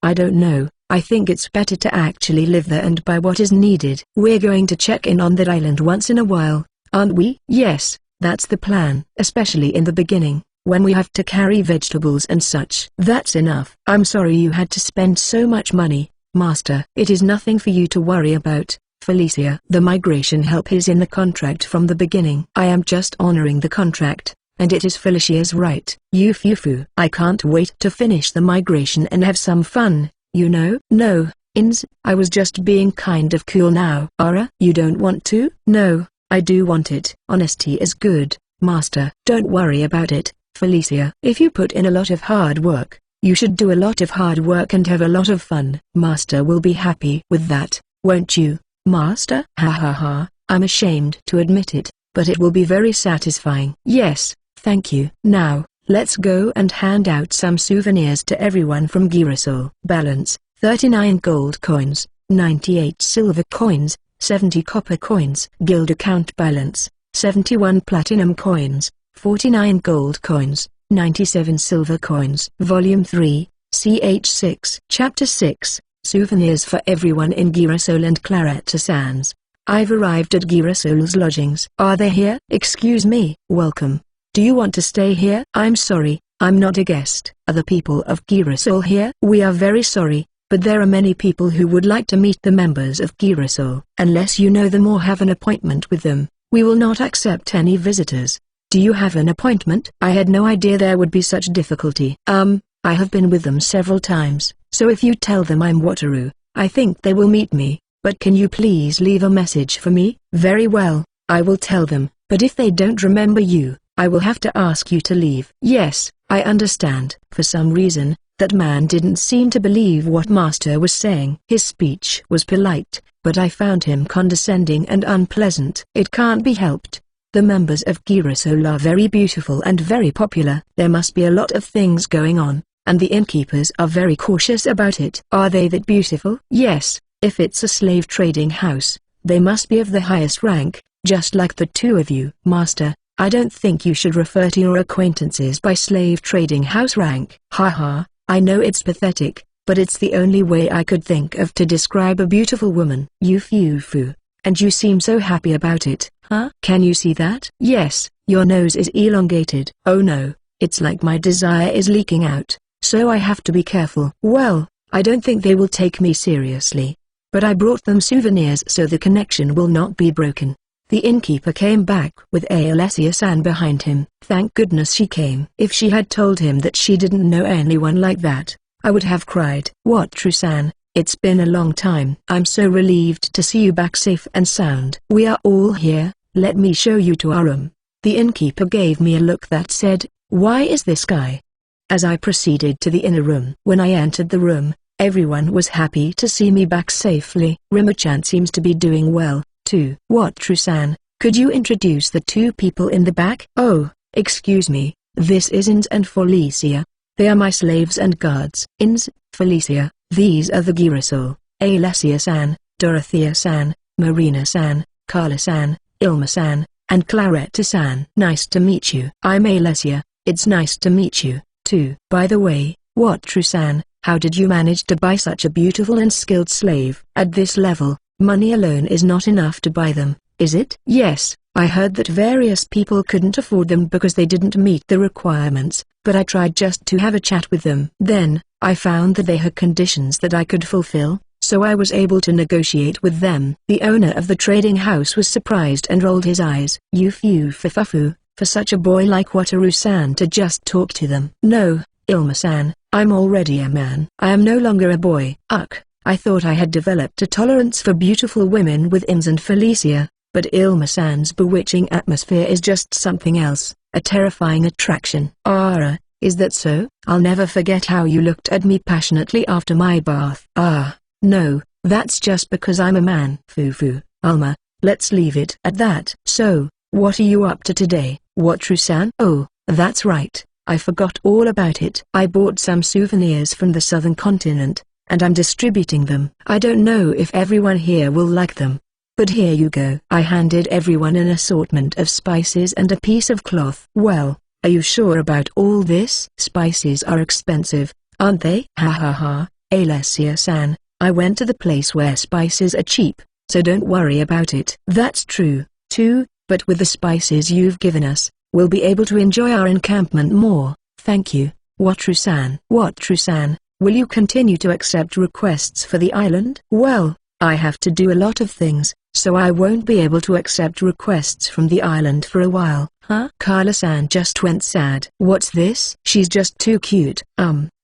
I don't know. I think it's better to actually live there and buy what is needed. We're going to check in on that island once in a while, aren't we? Yes, that's the plan. Especially in the beginning, when we have to carry vegetables and such. That's enough. I'm sorry you had to spend so much money, Master. It is nothing for you to worry about, Felicia. The migration help is in the contract from the beginning. I am just honoring the contract, and it is Felicia's right. Yufufu. I can't wait to finish the migration and have some fun. You know? No, Ins, I was just being kind of cool now. Ara? You don't want to? No, I do want it. Honesty is good, Master. Don't worry about it, Felicia. If you put in a lot of hard work, you should do a lot of hard work and have a lot of fun. Master will be happy with that, won't you, Master? Ha ha ha, I'm ashamed to admit it, but it will be very satisfying. Yes, thank you. Now, let's go and hand out some souvenirs to everyone from Girasol. Balance, 39 gold coins, 98 silver coins, 70 copper coins. Guild account balance, 71 platinum coins, 49 gold coins, 97 silver coins. Volume 3, CH6. Chapter 6, Souvenirs for everyone in Girasol and Claretta Sands. I've arrived at Girasol's lodgings. Are they here? Excuse me. Welcome. Do you want to stay here? I'm sorry, I'm not a guest. Are the people of Girasol here? We are very sorry, but there are many people who would like to meet the members of Girasol. Unless you know them or have an appointment with them, we will not accept any visitors. Do you have an appointment? I had no idea there would be such difficulty. I have been with them several times, so if you tell them I'm Wataru, I think they will meet me, but can you please leave a message for me? Very well, I will tell them, but if they don't remember you, I will have to ask you to leave. Yes, I understand. For some reason, that man didn't seem to believe what Master was saying. His speech was polite, but I found him condescending and unpleasant. It can't be helped. The members of Girasol are very beautiful and very popular. There must be a lot of things going on, and the innkeepers are very cautious about it. Are they that beautiful? Yes, if it's a slave trading house, they must be of the highest rank, just like the two of you. Master, I don't think you should refer to your acquaintances by slave trading house rank. Haha, I know it's pathetic, but it's the only way I could think of to describe a beautiful woman. Yufufu, and you seem so happy about it, huh? Can you see that? Yes, your nose is elongated. Oh no, it's like my desire is leaking out, so I have to be careful. Well, I don't think they will take me seriously, but I brought them souvenirs so the connection will not be broken. The innkeeper came back with Alessia-san behind him. Thank goodness she came. If she had told him that she didn't know anyone like that, I would have cried. What, True-san? It's been a long time. I'm so relieved to see you back safe and sound. We are all here. Let me show you to our room. The innkeeper gave me a look that said, why is this guy? As I proceeded to the inner room. When I entered the room, everyone was happy to see me back safely. Rima-chan seems to be doing well, too. What, True-san, could you introduce the two people in the back? Oh, excuse me, this is Ins and Felicia. They are my slaves and guards. Ins, Felicia, these are the Girasol, Alessia-san, Dorothea-san, Marina-san, Carla-san, Ilma-san, and Claretta-san. Nice to meet you. I'm Alessia. It's nice to meet you, too. By the way, what, True-san, how did you manage to buy such a beautiful and skilled slave? At this level, money alone is not enough to buy them, is it? Yes, I heard that various people couldn't afford them because they didn't meet the requirements, but I tried just to have a chat with them. Then, I found that they had conditions that I could fulfill, so I was able to negotiate with them. The owner of the trading house was surprised and rolled his eyes. Yufufu, for such a boy like Wataru-san to just talk to them. No, Ilma-san, I'm already a man. I am no longer a boy. Ugh. I thought I had developed a tolerance for beautiful women with Ins and Felicia, but Ilma-san's bewitching atmosphere is just something else, a terrifying attraction. Ara, is that so? I'll never forget how you looked at me passionately after my bath. Ah, no, that's just because I'm a man. Foo-foo, Alma, let's leave it at that. So, what are you up to today, Wataru-san? Oh, that's right, I forgot all about it. I bought some souvenirs from the southern continent, and I'm distributing them. I don't know if everyone here will like them, but here you go. I handed everyone an assortment of spices and a piece of cloth. Well, are you sure about all this? Spices are expensive, aren't they? Ha ha ha, Alessia-san, I went to the place where spices are cheap, so don't worry about it. That's true, too, but with the spices you've given us, we'll be able to enjoy our encampment more. Thank you, Wataru-san. Wataru-san, will you continue to accept requests for the island? Well, I have to do a lot of things, so I won't be able to accept requests from the island for a while. Huh? Carla-san just went sad. What's this? She's just too cute.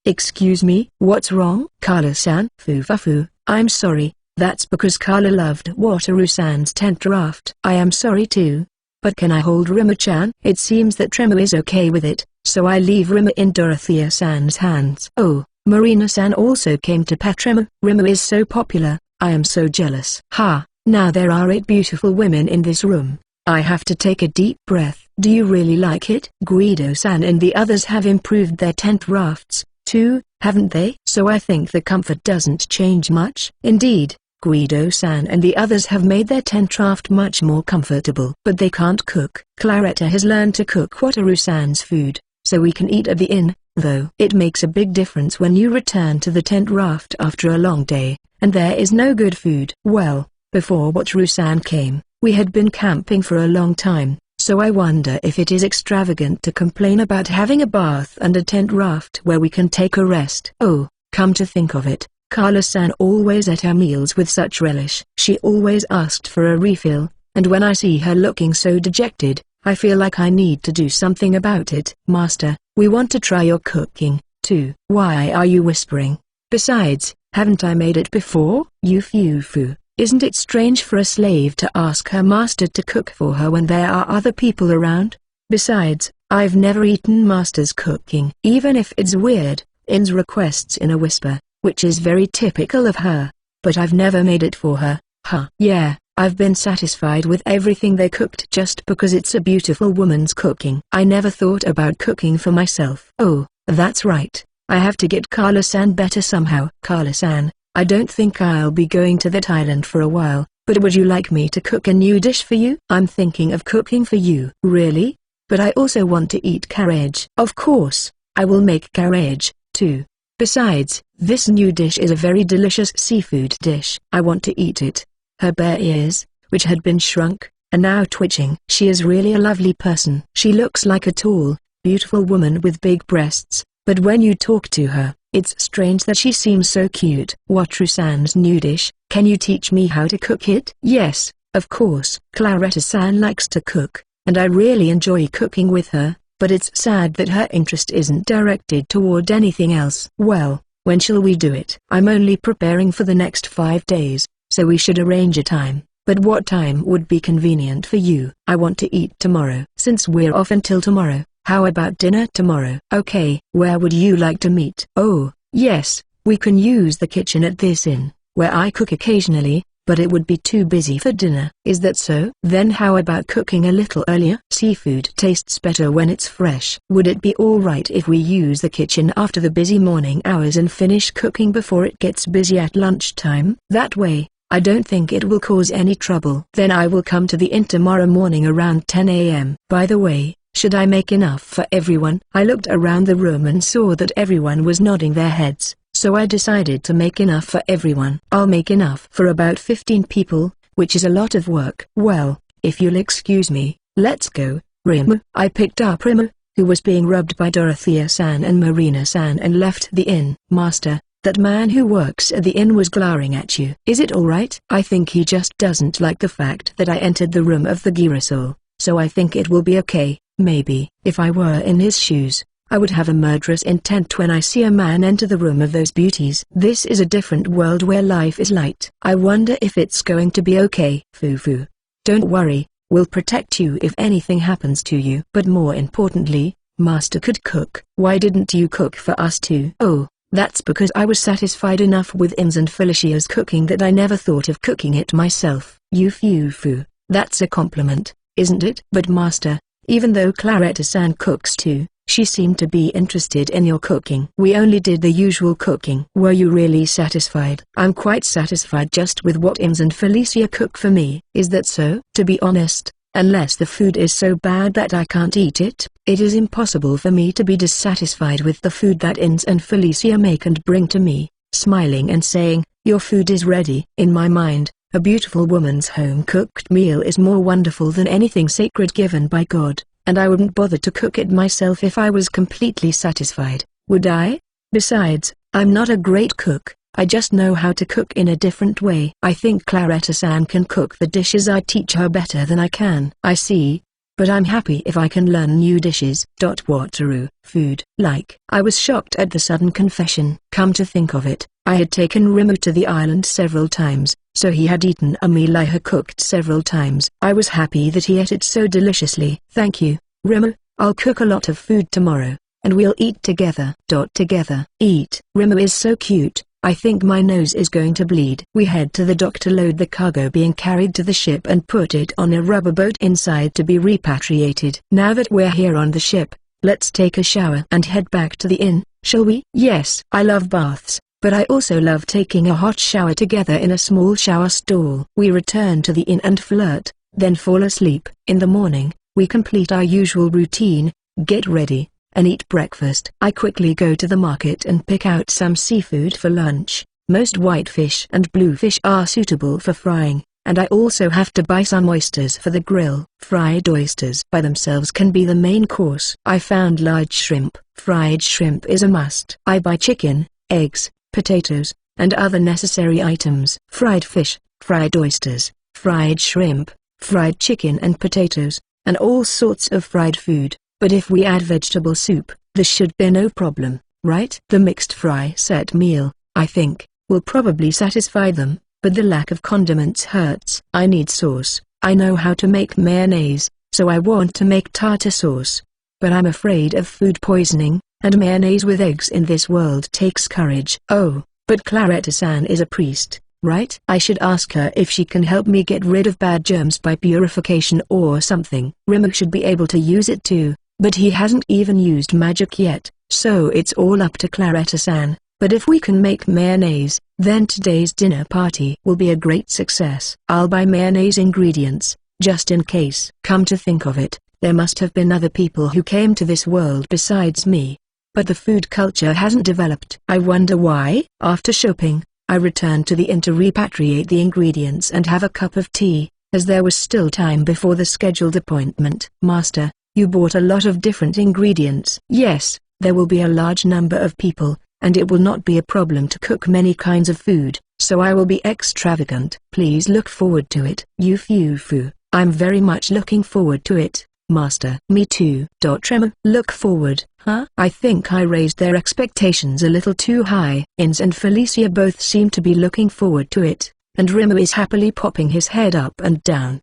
Excuse me? What's wrong? Carla-san? Foo-fa-foo, I'm sorry, that's because Carla loved Wataru-san's tent raft. I am sorry too. But can I hold Rima-chan? It seems that Tremo is okay with it, so I leave Rima in Dorothea-san's hands. Oh, Marina-san also came to pet Rima. Rima is so popular, I am so jealous. Ha, now there are 8 beautiful women in this room. I have to take a deep breath. Do you really like it? Guido-san and the others have improved their tent rafts, too, haven't they? So I think the comfort doesn't change much. Indeed, Guido-san and the others have made their tent raft much more comfortable. But they can't cook. Claretta has learned to cook Wataru-san's food, so we can eat at the inn, though. It makes a big difference when you return to the tent raft after a long day, and there is no good food. Well, before Wataru-san came, we had been camping for a long time, so I wonder if it is extravagant to complain about having a bath and a tent raft where we can take a rest. Oh, come to think of it, Carla-san always ate her meals with such relish. She always asked for a refill, and when I see her looking so dejected, I feel like I need to do something about it. Master, we want to try your cooking, too. Why are you whispering? Besides, haven't I made it before? You foo-foo. Isn't it strange for a slave to ask her master to cook for her when there are other people around? Besides, I've never eaten master's cooking. Even if it's weird, In's requests in a whisper, which is very typical of her. But I've never made it for her. Huh. Yeah, I've been satisfied with everything they cooked just because it's a beautiful woman's cooking. I never thought about cooking for myself. Oh, that's right. I have to get Carla-san better somehow. Carla-san, I don't think I'll be going to that island for a while, but would you like me to cook a new dish for you? I'm thinking of cooking for you. Really? But I also want to eat carriage. Of course, I will make carriage, too. Besides, this new dish is a very delicious seafood dish. I want to eat it. Her bare ears, which had been shrunk, are now twitching. She is really a lovely person. She looks like a tall, beautiful woman with big breasts, but when you talk to her, it's strange that she seems so cute. Wataru-san's new dish, can you teach me how to cook it? Yes, of course. Claretta-san likes to cook, and I really enjoy cooking with her, but it's sad that her interest isn't directed toward anything else. Well, when shall we do it? I'm only preparing for the next 5 days, so we should arrange a time. But what time would be convenient for you? I want to eat tomorrow. Since we're off until tomorrow, how about dinner tomorrow? Okay, where would you like to meet? Oh, yes, we can use the kitchen at this inn, where I cook occasionally, but it would be too busy for dinner. Is that so? Then how about cooking a little earlier? Seafood tastes better when it's fresh. Would it be alright if we use the kitchen after the busy morning hours and finish cooking before it gets busy at lunchtime? That way, I don't think it will cause any trouble. Then I will come to the inn tomorrow morning around 10 a.m. By the way, should I make enough for everyone? I looked around the room and saw that everyone was nodding their heads, so I decided to make enough for everyone. I'll make enough for about 15 people, which is a lot of work. Well, if you'll excuse me, let's go. Rima. I picked up Rima, who was being rubbed by Dorothea-san and Marina-san, and left the inn. Master, that man who works at the inn was glaring at you. Is it alright? I think he just doesn't like the fact that I entered the room of the Girasol, so I think it will be okay. Maybe. If I were in his shoes, I would have a murderous intent when I see a man enter the room of those beauties. This is a different world where life is light. I wonder if it's going to be okay. Fufu. Don't worry, we'll protect you if anything happens to you. But more importantly, Master could cook. Why didn't you cook for us too? Oh, that's because I was satisfied enough with In's and Felicia's cooking that I never thought of cooking it myself. Fufu. That's a compliment, isn't it? But Master, even though Claretta-san cooks too, she seemed to be interested in your cooking. We only did the usual cooking. Were you really satisfied? I'm quite satisfied just with what Ims and Felicia cook for me. Is that so? To be honest, unless the food is so bad that I can't eat it, it is impossible for me to be dissatisfied with the food that Ims and Felicia make and bring to me. Smiling and saying, your food is ready. In my mind, a beautiful woman's home-cooked meal is more wonderful than anything sacred given by God, and I wouldn't bother to cook it myself if I was completely satisfied, would I? Besides, I'm not a great cook, I just know how to cook in a different way. I think Claretta-san can cook the dishes I teach her better than I can. I see. But I'm happy if I can learn new dishes. Wataru, food. Like. I was shocked at the sudden confession. Come to think of it, I had taken Rimu to the island several times, so he had eaten a meal I had cooked several times. I was happy that he ate it so deliciously. Thank you, Rimu. I'll cook a lot of food tomorrow, and we'll eat together. Together. Eat. Rimu is so cute. I think my nose is going to bleed. We head to the dock to load the cargo being carried to the ship and put it on a rubber boat inside to be repatriated. Now that we're here on the ship, let's take a shower and head back to the inn, shall we? Yes. I love baths, but I also love taking a hot shower together in a small shower stall. We return to the inn and flirt, then fall asleep. In the morning, we complete our usual routine, get ready, and eat breakfast. I quickly go to the market and pick out some seafood for lunch. Most whitefish and bluefish are suitable for frying, and I also have to buy some oysters for the grill. Fried oysters by themselves can be the main course. I found large shrimp. Fried shrimp is a must. I buy chicken, eggs, potatoes, and other necessary items. Fried fish, fried oysters, fried shrimp, fried chicken and potatoes, and all sorts of fried food. But if we add vegetable soup, this should be no problem, right? The mixed fry set meal, I think, will probably satisfy them, but the lack of condiments hurts. I need sauce. I know how to make mayonnaise, so I want to make tartar sauce. But I'm afraid of food poisoning, and mayonnaise with eggs in this world takes courage. Oh, but Claretta-san is a priest, right? I should ask her if she can help me get rid of bad germs by purification or something. Rimu should be able to use it too. But he hasn't even used magic yet, so it's all up to Claretta-san. But if we can make mayonnaise, then today's dinner party will be a great success. I'll buy mayonnaise ingredients, just in case. Come to think of it, there must have been other people who came to this world besides me. But the food culture hasn't developed. I wonder why? After shopping, I returned to the inn to repatriate the ingredients and have a cup of tea, as there was still time before the scheduled appointment. Master, you bought a lot of different ingredients. Yes, there will be a large number of people, and it will not be a problem to cook many kinds of food, so I will be extravagant. Please look forward to it. Fufu, I'm very much looking forward to it, Master. Me too. Tremor. Look forward, huh? I think I raised their expectations a little too high. Ins and Felicia both seem to be looking forward to it, and Rimu is happily popping his head up and down.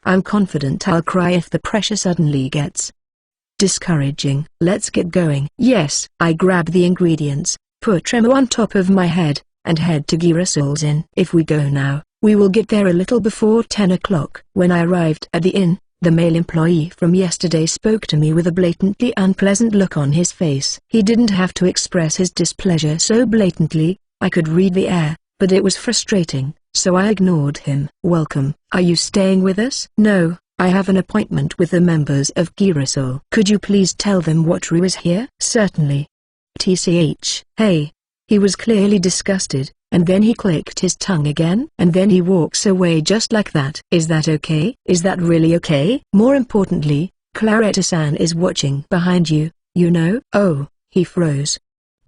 I'm confident I'll cry if the pressure suddenly gets discouraging. Let's get going. Yes. I grab the ingredients, put Tremor on top of my head, and head to Girasol's inn. If we go now, we will get there a little before 10 o'clock. When I arrived at the inn, the male employee from yesterday spoke to me with a blatantly unpleasant look on his face. He didn't have to express his displeasure so blatantly, I could read the air, but it was frustrating. So I ignored him. Welcome. Are you staying with us? No, I have an appointment with the members of Girasol. Could you please tell them what Ru is here? Certainly. TCH. Hey. He was clearly disgusted, and then he clicked his tongue again. And then he walks away just like that. Is that okay? Is that really okay? More importantly, Claretta-san is watching behind you, you know? Oh, he froze.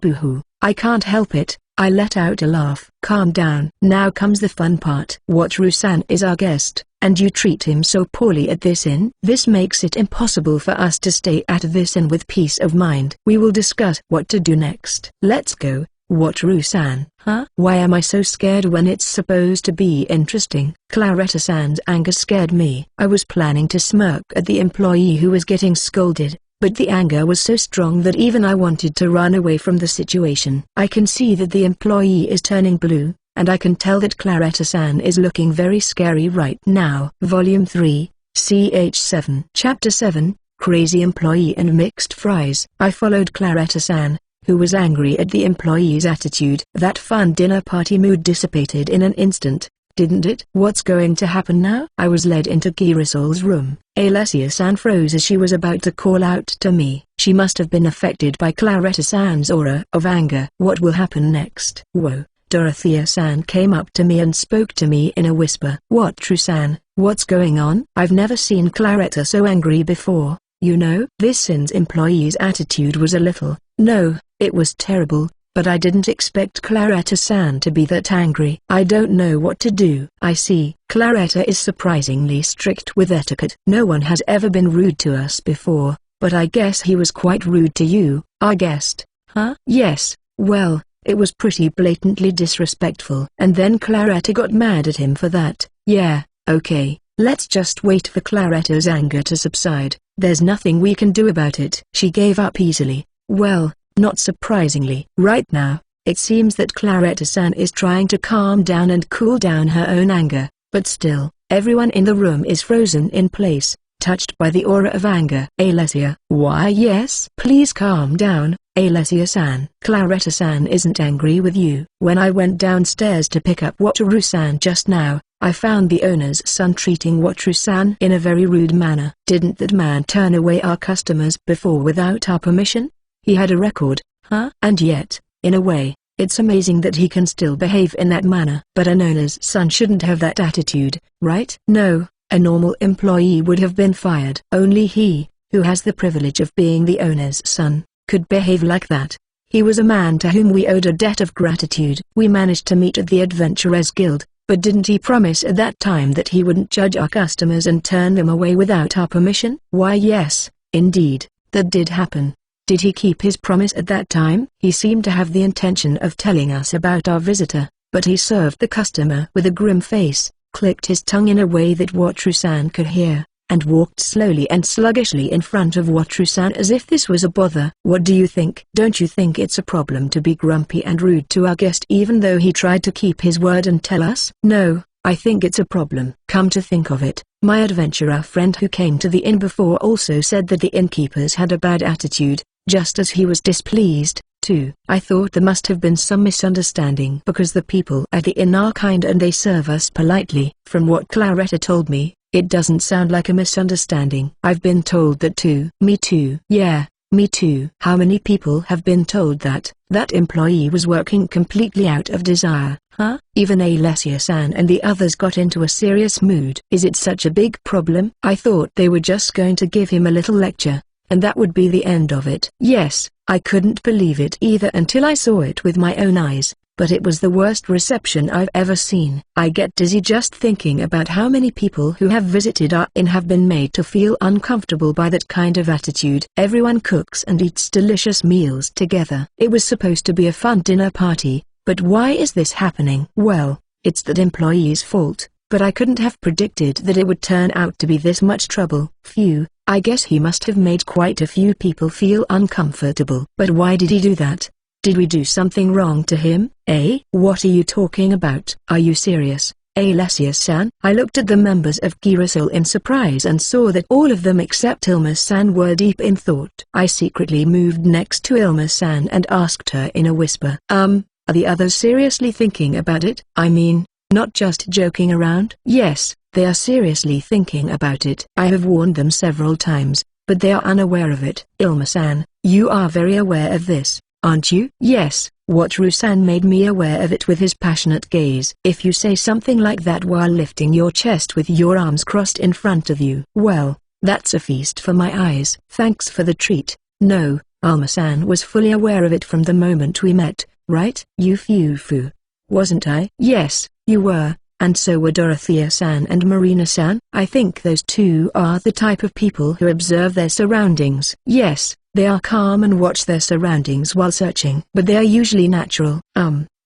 Boo-hoo. I can't help it. I let out a laugh. Calm down. Now comes the fun part. Wataru-san is our guest, And you treat him so poorly at this inn? This makes it impossible for us to stay at this inn with peace of mind. We will discuss what to do next. Let's go. Wataru-san. Huh? Why am I so scared when it's supposed to be interesting? Claretta-san's anger scared me. I was planning to smirk at the employee who was getting scolded, but the anger was so strong that even I wanted to run away from the situation. I can see that the employee is turning blue, and I can tell that Claretta-san is looking very scary right now. Volume 3, CH7. Chapter 7, Crazy Employee and Mixed Fries. I followed Claretta-san, who was angry at the employee's attitude. That fun dinner party mood dissipated in an instant, didn't it? What's going to happen now? I was led into Kirisol's room. Alessia-san froze as she was about to call out to me. She must have been affected by Claretta-san's aura of anger. What will happen next? Whoa. Dorothea-san came up to me and spoke to me in a whisper. Wataru-san, what's going on? I've never seen Claretta so angry before, you know. This inn's employee's attitude was a little, no, it was terrible, but I didn't expect Claretta-san to be that angry. I don't know what to do. I see. Claretta is surprisingly strict with etiquette. No one has ever been rude to us before, but I guess he was quite rude to you, our guest. Huh? Yes, well, it was pretty blatantly disrespectful. And then Claretta got mad at him for that. Yeah, okay, let's just wait for Claretta's anger to subside. There's nothing we can do about it. She gave up easily. Well, not surprisingly. Right now, it seems that Claretta-san is trying to calm down and cool down her own anger, but still, everyone in the room is frozen in place, touched by the aura of anger. Alessia. Why yes? Please calm down, Alessia-san. Claretta-san isn't angry with you. When I went downstairs to pick up Wataru-san just now, I found the owner's son treating Wataru-san in a very rude manner. Didn't that man turn away our customers before without our permission? He had a record, huh? And yet, in a way, it's amazing that he can still behave in that manner. But an owner's son shouldn't have that attitude, right? No, a normal employee would have been fired. Only he, who has the privilege of being the owner's son, could behave like that. He was a man to whom we owed a debt of gratitude. We managed to meet at the Adventurers Guild, but didn't he promise at that time that he wouldn't judge our customers and turn them away without our permission? Why yes, indeed, that did happen. Did he keep his promise at that time? He seemed to have the intention of telling us about our visitor, but he served the customer with a grim face, clicked his tongue in a way that Wataru-san could hear, and walked slowly and sluggishly in front of Wataru-san as if this was a bother. What do you think? Don't you think it's a problem to be grumpy and rude to our guest even though he tried to keep his word and tell us? No, I think it's a problem. Come to think of it, my adventurer friend who came to the inn before also said that the innkeepers had a bad attitude, just as he was displeased, too. I thought there must have been some misunderstanding because the people at the inn are kind and they serve us politely. From what Claretta told me, it doesn't sound like a misunderstanding. I've been told that too. Me too. Yeah, me too. How many people have been told that? That employee was working completely out of desire, huh? Even Alessia-san and the others got into a serious mood. Is it such a big problem? I thought they were just going to give him a little lecture, and that would be the end of it. Yes, I couldn't believe it either until I saw it with my own eyes, but it was the worst reception I've ever seen. I get dizzy just thinking about how many people who have visited our inn have been made to feel uncomfortable by that kind of attitude. Everyone cooks and eats delicious meals together. It was supposed to be a fun dinner party, but why is this happening? Well, it's that employee's fault, but I couldn't have predicted that it would turn out to be this much trouble. Phew. I guess he must have made quite a few people feel uncomfortable. But why did he do that? Did we do something wrong to him? Eh? What are you talking about? Are you serious, Alessia-san? I looked at the members of Kirisol in surprise and saw that all of them except Ilma-san were deep in thought. I secretly moved next to Ilma-san and asked her in a whisper. Are the others seriously thinking about it? I mean, not just joking around? Yes, they are seriously thinking about it. I have warned them several times, but they are unaware of it. Ilma-san, you are very aware of this, aren't you? Yes, Wataru-san made me aware of it with his passionate gaze. If you say something like that while lifting your chest with your arms crossed in front of you, well, that's a feast for my eyes. Thanks for the treat. No, Alma-san was fully aware of it from the moment we met, right? You foo-foo. Wasn't I? Yes, you were. And so were Dorothea-san and Marina-san. I think those two are the type of people who observe their surroundings. Yes, they are calm and watch their surroundings while searching. But they are usually natural.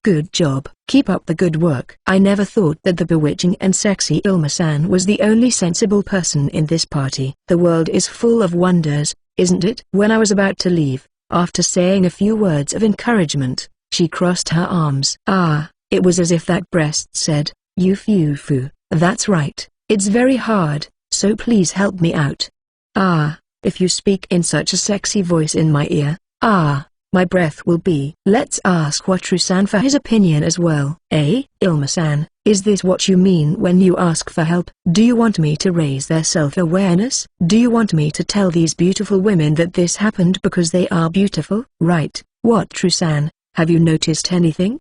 Good job. Keep up the good work. I never thought that the bewitching and sexy Ilma-san was the only sensible person in this party. The world is full of wonders, isn't it? When I was about to leave, after saying a few words of encouragement, she crossed her arms. It was as if that breast said, "You foo-foo, that's right. It's very hard, so please help me out." If you speak in such a sexy voice in my ear, my breath will be. Let's ask Wataru-san for his opinion as well. Ilma-san, is this what you mean when you ask for help? Do you want me to raise their self-awareness? Do you want me to tell these beautiful women that this happened because they are beautiful? Right, Wataru-san, have you noticed anything?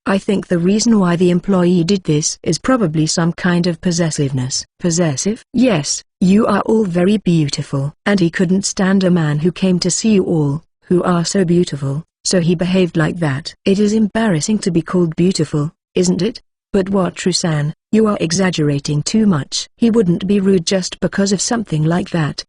I think the reason why the employee did this is probably some kind of possessiveness. Possessive? Yes, you are all very beautiful. And he couldn't stand a man who came to see you all, who are so beautiful, so he behaved like that. It is embarrassing to be called beautiful, isn't it? But Wataru-san, you are exaggerating too much. He wouldn't be rude just because of something like that.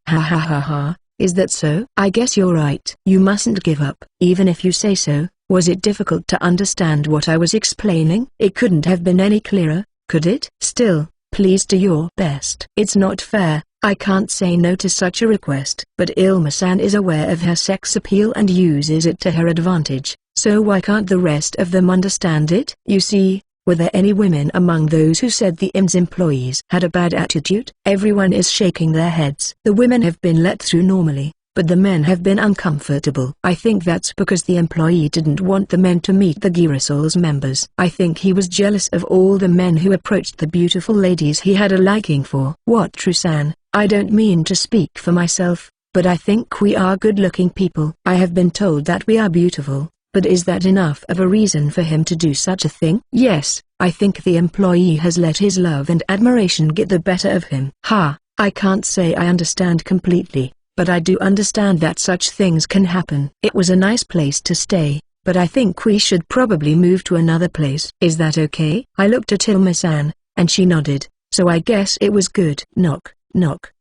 Is that so? I guess you're right. You mustn't give up. Even if you say so, was it difficult to understand what I was explaining? It couldn't have been any clearer, could it? Still, please do your best. It's not fair. I can't say no to such a request. But Ilma-san is aware of her sex appeal and uses it to her advantage, so why can't the rest of them understand it? You see, were there any women among those who said the IM's employees had a bad attitude? Everyone is shaking their heads. The women have been let through normally, but the men have been uncomfortable. I think that's because the employee didn't want the men to meet the Girasol's members. I think he was jealous of all the men who approached the beautiful ladies he had a liking for. Wataru-san, I don't mean to speak for myself, but I think we are good-looking people. I have been told that we are beautiful, but is that enough of a reason for him to do such a thing? Yes, I think the employee has let his love and admiration get the better of him. I can't say I understand completely, but I do understand that such things can happen. It was a nice place to stay, but I think we should probably move to another place. Is that okay? I looked at Ilma-san, and she nodded, so I guess it was good. Knock.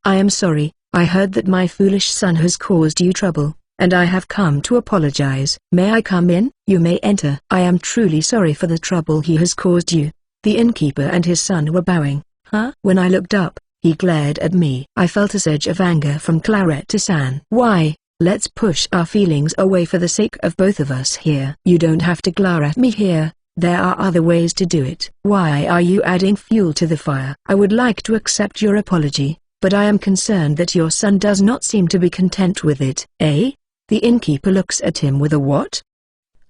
I am sorry, I heard that my foolish son has caused you trouble, and I have come to apologize. May I come in? You may enter. I am truly sorry for the trouble he has caused you. The innkeeper and his son were bowing. When I looked up, he glared at me. I felt a surge of anger from Claretta-san. Why, let's push our feelings away for the sake of both of us here. You don't have to glare at me here. There are other ways to do it. Why are you adding fuel to the fire? I would like to accept your apology, but I am concerned that your son does not seem to be content with it. The innkeeper looks at him with a what?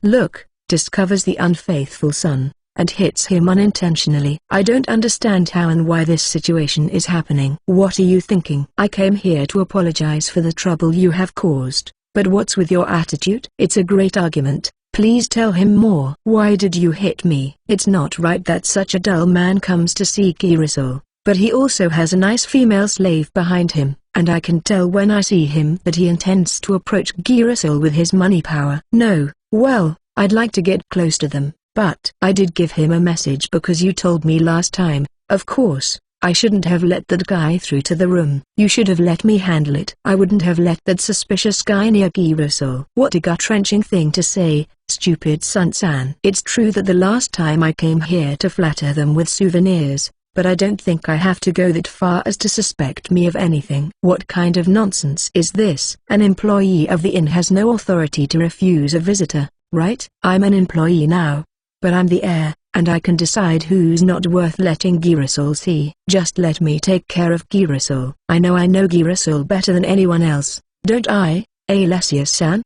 Look, discovers the unfaithful son, and hits him unintentionally. I don't understand how and why this situation is happening. What are you thinking? I came here to apologize for the trouble you have caused, but what's with your attitude? It's a great argument. Please tell him more. Why did you hit me? It's not right that such a dull man comes to see Girasol, but he also has a nice female slave behind him, and I can tell when I see him that he intends to approach Girasol with his money power. No, well, I'd like to get close to them, but I did give him a message because you told me last time. Of course, I shouldn't have let that guy through to the room. You should have let me handle it. I wouldn't have let that suspicious guy near Girasol. What a gut-wrenching thing to say, stupid Sun-san. It's true that the last time I came here to flatter them with souvenirs, but I don't think I have to go that far as to suspect me of anything. What kind of nonsense is this? An employee of the inn has no authority to refuse a visitor, right? I'm an employee now, but I'm the heir, and I can decide who's not worth letting Girasol see. Just let me take care of Girasol. I know Girasol better than anyone else, don't I, Alessia-san?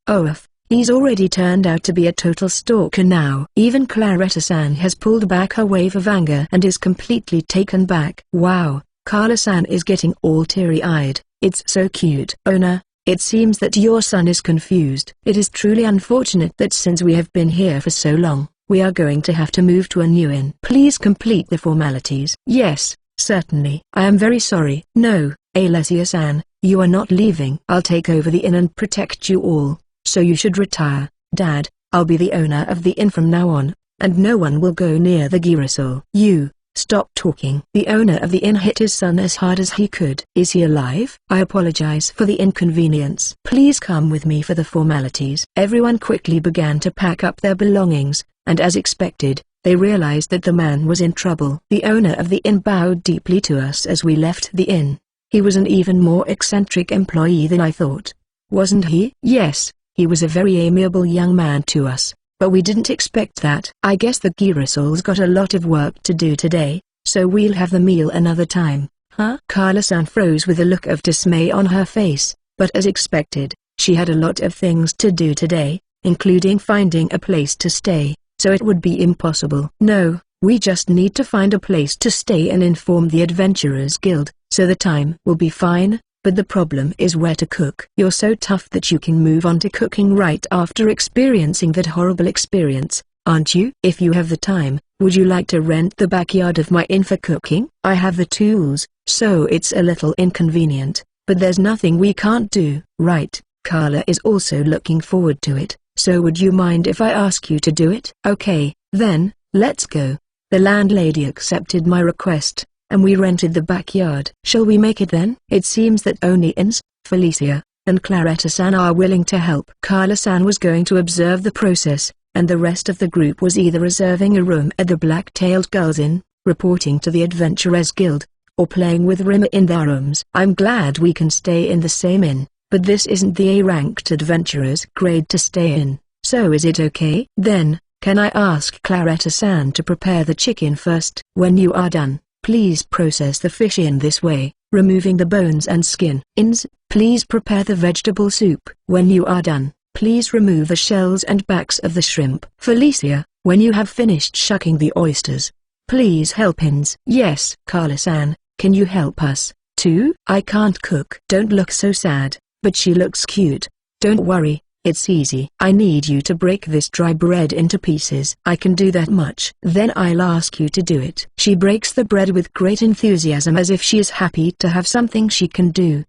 He's already turned out to be a total stalker now. Even Claretta-san has pulled back her wave of anger and is completely taken back. Wow, Carla-san is getting all teary-eyed. It's so cute. Owner, it seems that your son is confused. It is truly unfortunate that since we have been here for so long, we are going to have to move to a new inn. Please complete the formalities. Yes, certainly. I am very sorry. No, Alessia-san, you are not leaving. I'll take over the inn and protect you all. So you should retire. Dad, I'll be the owner of the inn from now on, and no one will go near the Girasol. You, Stop talking. The owner of the inn hit his son as hard as he could. Is he alive? I apologize for the inconvenience. Please come with me for the formalities. Everyone quickly began to pack up their belongings, and as expected, they realized that the man was in trouble. The owner of the inn bowed deeply to us as we left the inn. He was an even more eccentric employee than I thought. Wasn't he? Yes, he was a very amiable young man to us, but we didn't expect that. I guess the Girasol's got a lot of work to do today, so we'll have the meal another time. Huh? Carla-san froze with a look of dismay on her face, but as expected, she had a lot of things to do today, including finding a place to stay, so it would be impossible. No, we just need to find a place to stay and inform the Adventurers Guild, so the time will be fine, but the problem is where to cook. You're so tough that you can move on to cooking right after experiencing that horrible experience, aren't you? If you have the time, would you like to rent the backyard of my inn for cooking? I have the tools, so it's a little inconvenient, but there's nothing we can't do. Right, Carla is also looking forward to it, so would you mind if I ask you to do it? Okay, then, let's go. The landlady accepted my request, and we rented the backyard. Shall we make it then? It seems that only Ins, Felicia, and Claretta-san are willing to help. Carla-san was going to observe the process, and the rest of the group was either reserving a room at the Black-Tailed Girls Inn, reporting to the Adventurers Guild, or playing with Rimmer in their rooms. I'm glad we can stay in the same inn, but this isn't the A-ranked adventurers grade to stay in, so is it okay? Then, can I ask Claretta-san to prepare the chicken first? When you are done, please process the fish in this way, removing the bones and skin. Ins, please prepare the vegetable soup. When you are done, please remove the shells and backs of the shrimp. Felicia, when you have finished shucking the oysters, please help Ins. Yes. Carla-san, can you help us, too? I can't cook. Don't look so sad, but she looks cute. Don't worry. It's easy. I need you to break this dry bread into pieces. I can do that much. Then I'll ask you to do it. She breaks the bread with great enthusiasm as if she is happy to have something she can do.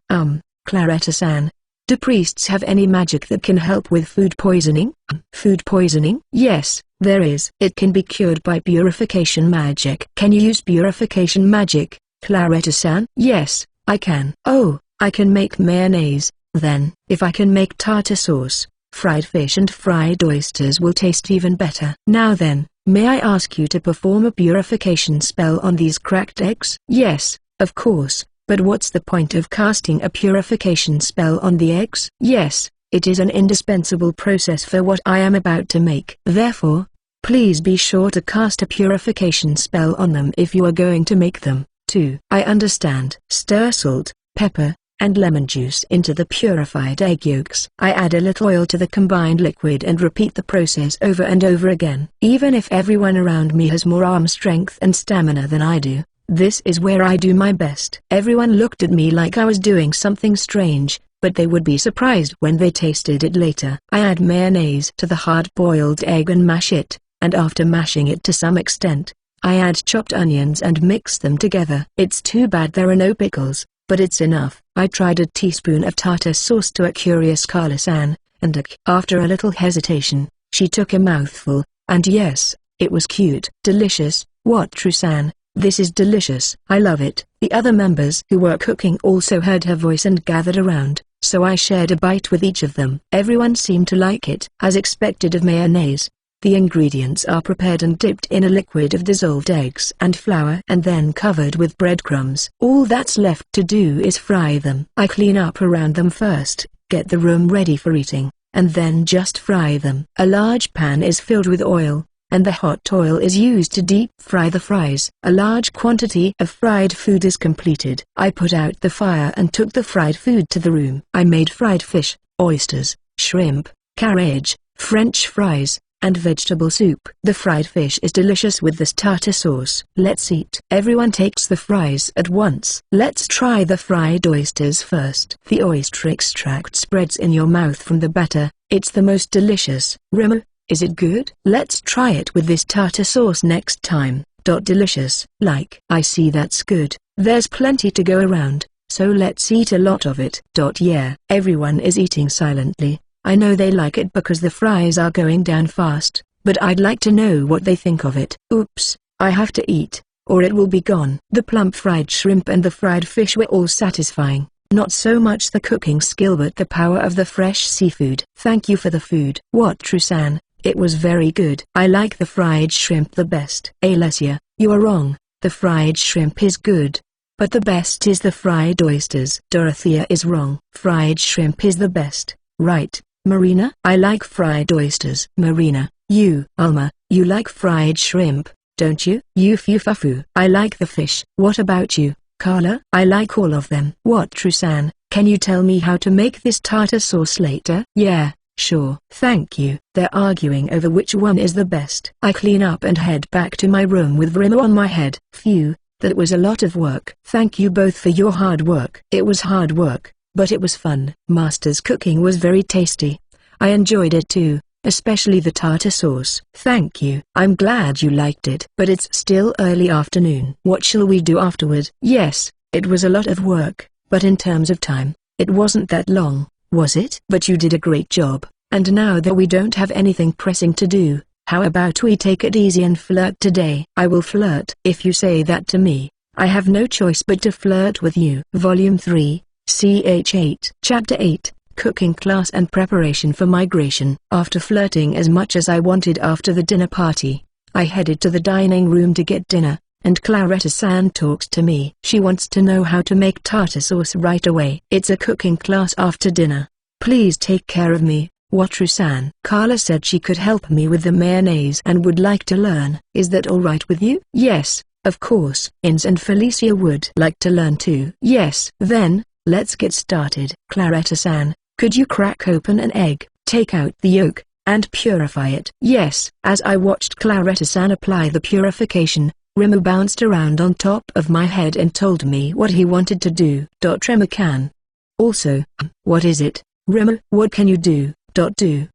Claretta-san, do priests have any magic that can help with food poisoning? Food poisoning? Yes, there is. It can be cured by purification magic. Can you use purification magic, Claretta-san? Yes, I can. Oh, I can make mayonnaise. Then, if I can make tartar sauce, fried fish and fried oysters will taste even better. Now then, may I ask you to perform a purification spell on these cracked eggs? Yes, of course, but what's the point of casting a purification spell on the eggs? Yes, it is an indispensable process for what I am about to make. Therefore, please be sure to cast a purification spell on them if you are going to make them, too. I understand. Stir salt, pepper, and lemon juice into the purified egg yolks. I add a little oil to the combined liquid and repeat the process over and over again. Even if everyone around me has more arm strength and stamina than I do, this is where I do my best. Everyone looked at me like I was doing something strange, but they would be surprised when they tasted it later. I add mayonnaise to the hard-boiled egg and mash it, and after mashing it to some extent, I add chopped onions and mix them together. It's too bad there are no pickles, but it's enough. I tried a teaspoon of tartar sauce to a curious Carla-san, and after a little hesitation, she took a mouthful, and yes, it was cute. Delicious. What, True-san? This is delicious. I love it. The other members who were cooking also heard her voice and gathered around, so I shared a bite with each of them. Everyone seemed to like it. As expected of mayonnaise, the ingredients are prepared and dipped in a liquid of dissolved eggs and flour and then covered with breadcrumbs. All that's left to do is fry them. I clean up around them first, get the room ready for eating, and then just fry them. A large pan is filled with oil, and the hot oil is used to deep fry the fries. A large quantity of fried food is completed. I put out the fire and took the fried food to the room. I made fried fish, oysters, shrimp, cabbage, French fries, and vegetable soup. The fried fish is delicious with this tartar sauce. Let's eat. Everyone takes the fries at once. Let's try the fried oysters first. The oyster extract spreads in your mouth from the batter. It's the most delicious. Rimmer, is it good? Let's try it with this tartar sauce next time. Delicious. Like. I see that's good. There's plenty to go around, so let's eat a lot of it. Yeah. Everyone is eating silently. I know they like it because the fries are going down fast, but I'd like to know what they think of it. Oops, I have to eat. or it will be gone. The plump fried shrimp and the fried fish were all satisfying. Not so much the cooking skill but the power of the fresh seafood. Thank you for the food. What, Trusan? It was very good. I like the fried shrimp the best. Alessia, you are wrong. The fried shrimp is good, but the best is the fried oysters. Dorothea is wrong. Fried shrimp is the best, right, Marina? I like fried oysters. Marina, you. Alma, you like fried shrimp, don't you? You fufu. I like the fish. What about you, Carla? I like all of them. What, Trusan? Can you tell me how to make this tartar sauce later? Yeah, sure. Thank you. They're arguing over which one is the best. I clean up and head back to my room with Rimmer on my head. Phew, that was a lot of work. Thank you both for your hard work. It was hard work, but it was fun. Master's cooking was very tasty. I enjoyed it too, especially the tartar sauce. Thank you. I'm glad you liked it. But it's still early afternoon. What shall we do afterward? Yes, it was a lot of work, but in terms of time, it wasn't that long, was it? But you did a great job, and now that we don't have anything pressing to do, how about we take it easy and flirt today? I will flirt. If you say that to me, I have no choice but to flirt with you. Volume 3, CH8. Chapter 8. Cooking class and preparation for migration. After flirting as much as I wanted after the dinner party, I headed to the dining room to get dinner, and Claretta-san talks to me. She wants to know how to make tartar sauce right away. It's a cooking class after dinner. Please take care of me, Wataru-san. Carla said she could help me with the mayonnaise and would like to learn. Is that alright with you? Yes, of course. Ins and Felicia would like to learn too. Yes. Then, let's get started. Claretta-san, could you crack open an egg, take out the yolk, and purify it? Yes. As I watched Claretta-san apply the purification, Rimmer bounced around on top of my head and told me what he wanted to do. Rimmer can. Also, what is it, Rimmer? What can you do? Do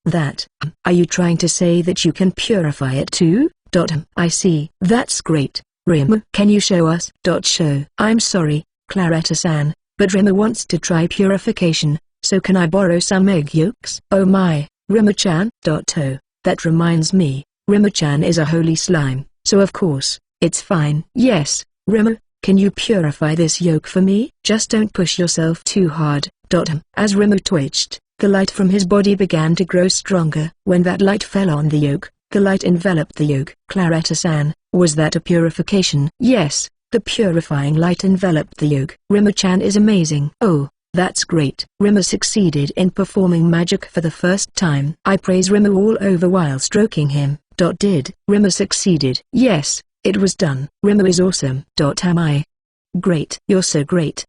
that. Are you trying to say that you can purify it too? I see. That's great. Rimmer, can you show us? Show. I'm sorry, Claretta-san, but Rimmer wants to try purification. So can I borrow some egg yolks? Oh my, Rimmer-chan. Oh, that reminds me, Rimmer-chan is a holy slime, so of course, it's fine. Yes, Rimmer, can you purify this yolk for me? Just don't push yourself too hard. As Rimmer twitched, the light from his body began to grow stronger. When that light fell on the yolk, the light enveloped the yolk. Claretta-san, was that a purification? Yes, the purifying light enveloped the yolk. Rimmer-chan is amazing. Oh, that's great. Rimmer succeeded in performing magic for the first time. I praise Rimmer all over while stroking him. Did Rimmer succeeded? Yes, it was done. Rimmer is awesome. Am I? Great. You're so great.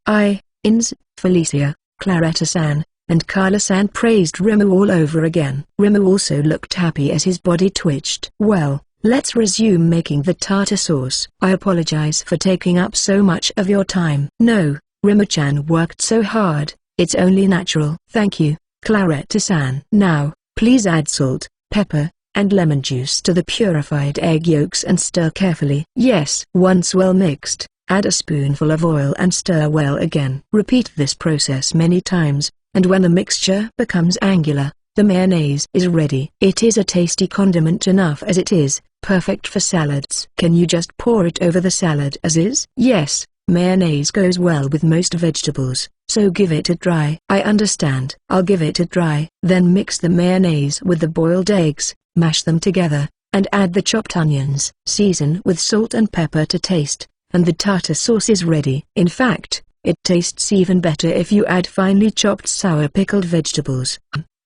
Ins, Felicia, Claretta-san, and Carla-san praised Rimmer all over again. Rimmer also looked happy as his body twitched. Well, let's resume making the tartar sauce. I apologize for taking up so much of your time. No, Rimmer-chan worked so hard, it's only natural. Thank you, Claretta-san. Now, please add salt, pepper, and lemon juice to the purified egg yolks and stir carefully. Yes. Once well mixed, add a spoonful of oil and stir well again. Repeat this process many times, and when the mixture becomes angular, the mayonnaise is ready. It is a tasty condiment enough as it is, perfect for salads. Can you just pour it over the salad as is? Yes. Mayonnaise goes well with most vegetables, so give it a try. I understand. I'll give it a try. Then mix the mayonnaise with the boiled eggs, mash them together, and add the chopped onions. Season with salt and pepper to taste, and the tartar sauce is ready. In fact, it tastes even better if you add finely chopped sour pickled vegetables.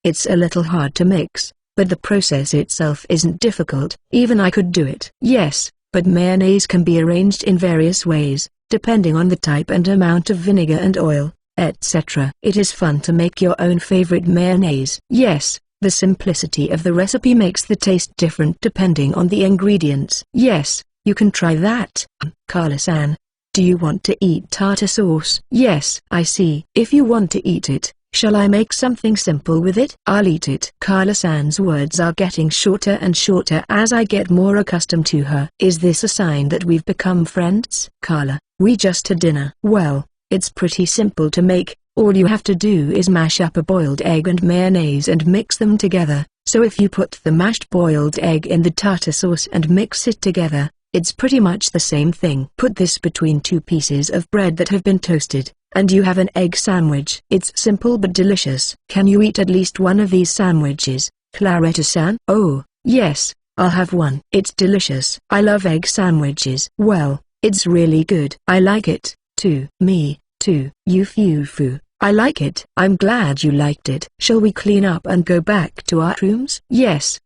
It's a little hard to mix, but the process itself isn't difficult. Even I could do it. Yes, but mayonnaise can be arranged in various ways, depending on the type and amount of vinegar and oil, etc. It is fun to make your own favorite mayonnaise. Yes, the simplicity of the recipe makes the taste different depending on the ingredients. Yes, you can try that. Carla-san, do you want to eat tartar sauce? Yes. I see. If you want to eat it, shall I make something simple with it? I'll eat it. Carla-san's words are getting shorter and shorter as I get more accustomed to her. Is this a sign that we've become friends? Carla, we just had dinner. Well, it's pretty simple to make. All you have to do is mash up a boiled egg and mayonnaise and mix them together. So if you put the mashed boiled egg in the tartar sauce and mix it together, It's pretty much the same thing. Put this between two pieces of bread that have been toasted, and you have an egg sandwich. It's simple but delicious. Can you eat at least one of these sandwiches, Claretta-san? Oh, yes, I'll have one. It's delicious. I love egg sandwiches. Well, it's really good. I like it, too. Me, too. Yufu. I like it. I'm glad you liked it. Shall we clean up and go back to our rooms? Yes.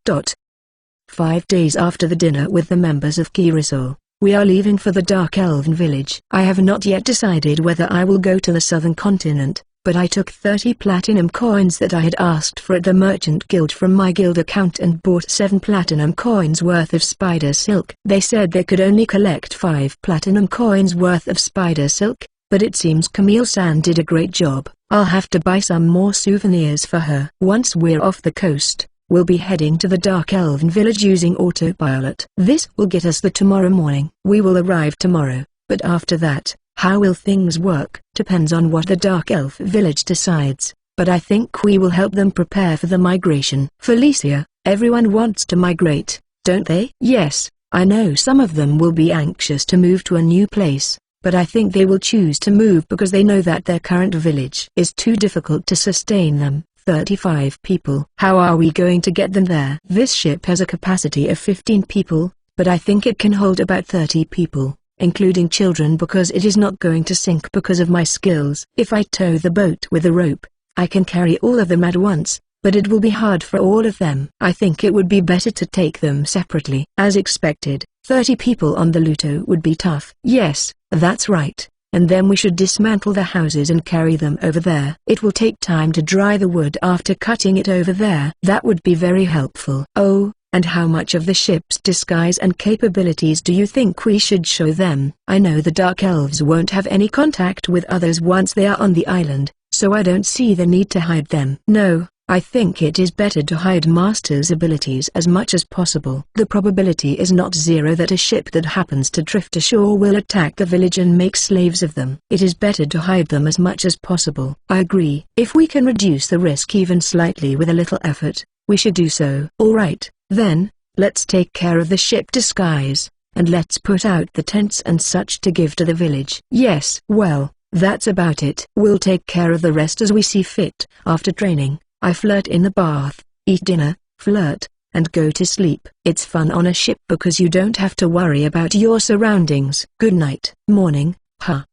5 days after the dinner with the members of Kirisol, we are leaving for the Dark Elven village. I have not yet decided whether I will go to the southern continent, but I took 30 platinum coins that I had asked for at the merchant guild from my guild account and bought 7 platinum coins worth of spider silk. They said they could only collect 5 platinum coins worth of spider silk, but it seems Camille-san did a great job. I'll have to buy some more souvenirs for her. Once we're off the coast, we'll be heading to the Dark Elven village using autopilot. This will get us there tomorrow morning. We will arrive tomorrow, but after that, how will things work? Depends on what the Dark Elf village decides, but I think we will help them prepare for the migration. Felicia, everyone wants to migrate, don't they? Yes, I know some of them will be anxious to move to a new place, but I think they will choose to move because they know that their current village is too difficult to sustain them. 35 people. How are we going to get them there? This ship has a capacity of 15 people, but I think it can hold about 30 people, including children, because it is not going to sink because of my skills. If I tow the boat with a rope, I can carry all of them at once, but it will be hard for all of them. I think it would be better to take them separately. As expected, 30 people on the Luto would be tough. Yes, that's right. And then we should dismantle the houses and carry them over there. It will take time to dry the wood after cutting it over there. That would be very helpful. Oh, and how much of the ship's disguise and capabilities do you think we should show them? I know the Dark Elves won't have any contact with others once they are on the island, so I don't see the need to hide them. No, I think it is better to hide Master's abilities as much as possible. The probability is not zero that a ship that happens to drift ashore will attack the village and make slaves of them. It is better to hide them as much as possible. I agree. If we can reduce the risk even slightly with a little effort, we should do so. Alright, then, let's take care of the ship disguise, and let's put out the tents and such to give to the village. Yes. Well, that's about it. We'll take care of the rest as we see fit. After training, I flirt in the bath, eat dinner, flirt, and go to sleep. It's fun on a ship because you don't have to worry about your surroundings. Good night. Morning,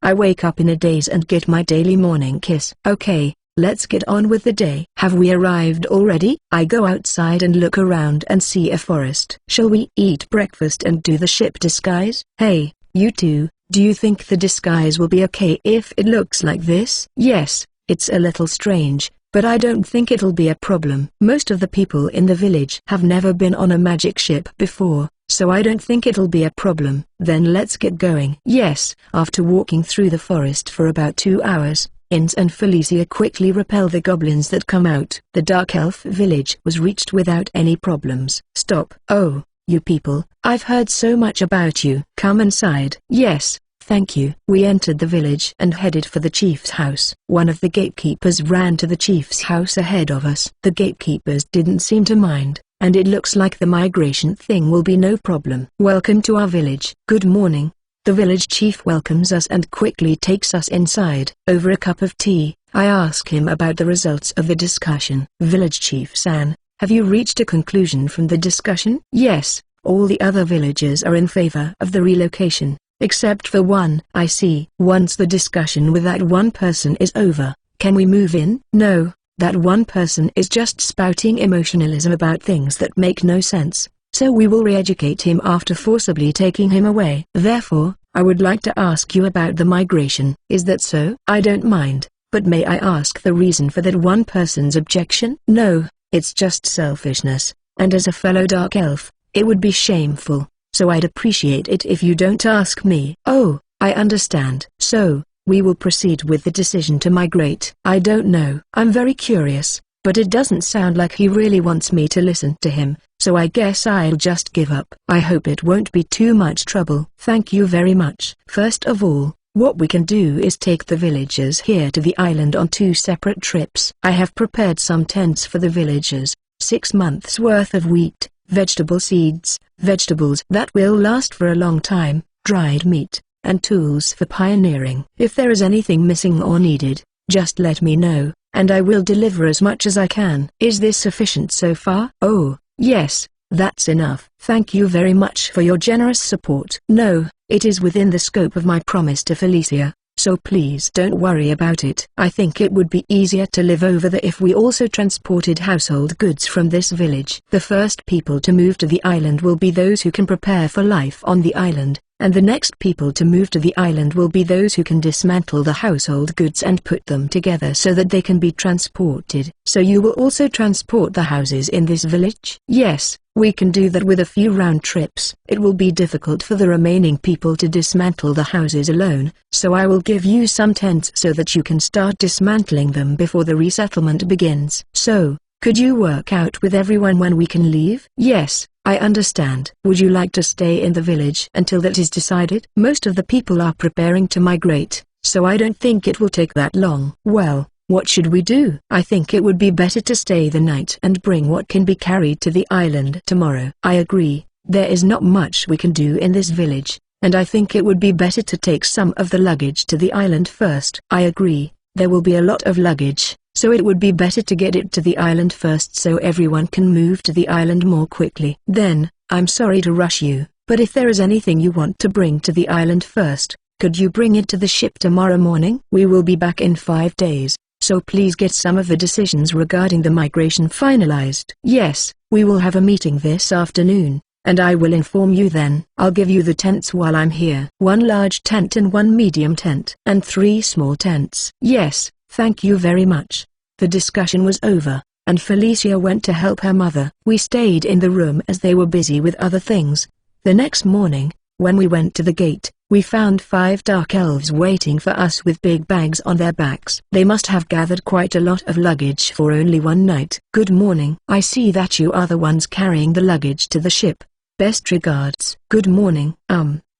I wake up in a daze and get my daily morning kiss. Okay, let's get on with the day. Have we arrived already? I go outside and look around and see a forest. Shall we eat breakfast and do the ship disguise? Hey, you two, do you think the disguise will be okay if it looks like this? Yes, it's a little strange, but I don't think it'll be a problem. Most of the people in the village have never been on a magic ship before, so I don't think it'll be a problem. Then let's get going. Yes. After walking through the forest for about 2 hours, Ins and Felicia quickly repel the goblins that come out. The Dark Elf village was reached without any problems. Stop. Oh, you people, I've heard so much about you. Come inside. Yes. Thank you. We entered the village and headed for the chief's house. One of the gatekeepers ran to the chief's house ahead of us. The gatekeepers didn't seem to mind, and it looks like the migration thing will be no problem. Welcome to our village. Good morning. The village chief welcomes us and quickly takes us inside. Over a cup of tea, I ask him about the results of the discussion. Village chief San, have you reached a conclusion from the discussion? Yes, all the other villagers are in favor of the relocation, except for one. I see. Once the discussion with that one person is over, can we move in? No, that one person is just spouting emotionalism about things that make no sense, so we will re-educate him after forcibly taking him away. Therefore, I would like to ask you about the migration. Is that so? I don't mind, but may I ask the reason for that one person's objection? No, it's just selfishness, and as a fellow Dark Elf, it would be shameful. So I'd appreciate it if you don't ask me. Oh, I understand. So, we will proceed with the decision to migrate. I don't know. I'm very curious, but it doesn't sound like he really wants me to listen to him, so I guess I'll just give up. I hope it won't be too much trouble. Thank you very much. First of all, what we can do is take the villagers here to the island on 2 separate trips. I have prepared some tents for the villagers, 6 months worth of wheat, vegetable seeds, vegetables that will last for a long time, dried meat, and tools for pioneering. If there is anything missing or needed, just let me know, and I will deliver as much as I can. Is this sufficient so far? Oh, yes, that's enough. Thank you very much for your generous support. No, it is within the scope of my promise to Felicia, so please don't worry about it. I think it would be easier to live over there if we also transported household goods from this village. The first people to move to the island will be those who can prepare for life on the island, and the next people to move to the island will be those who can dismantle the household goods and put them together so that they can be transported. So you will also transport the houses in this village? Yes, we can do that with a few round trips. It will be difficult for the remaining people to dismantle the houses alone, so I will give you some tents so that you can start dismantling them before the resettlement begins. So, could you work out with everyone when we can leave? Yes, I understand. Would you like to stay in the village until that is decided? Most of the people are preparing to migrate, so I don't think it will take that long. Well, what should we do? I think it would be better to stay the night and bring what can be carried to the island tomorrow. I agree, there is not much we can do in this village, and I think it would be better to take some of the luggage to the island first. I agree, there will be a lot of luggage, so it would be better to get it to the island first so everyone can move to the island more quickly. Then, I'm sorry to rush you, but if there is anything you want to bring to the island first, could you bring it to the ship tomorrow morning? We will be back in 5 days, so please get some of the decisions regarding the migration finalized. Yes, we will have a meeting this afternoon, and I will inform you then. I'll give you the tents while I'm here. 1 large tent and 1 medium tent. And 3 small tents. Yes, thank you very much. The discussion was over, and Felicia went to help her mother. We stayed in the room as they were busy with other things. The next morning, when we went to the gate, we found 5 dark elves waiting for us with big bags on their backs. They must have gathered quite a lot of luggage for only 1 night. Good morning. I see that you are the ones carrying the luggage to the ship. Best regards. Good morning.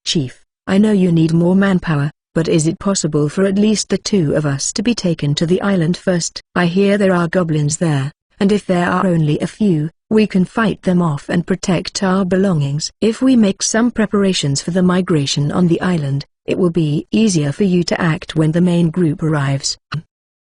Chief, I know you need more manpower, but is it possible for at least the 2 of us to be taken to the island first? I hear there are goblins there, and if there are only a few, we can fight them off and protect our belongings. If we make some preparations for the migration on the island, it will be easier for you to act when the main group arrives.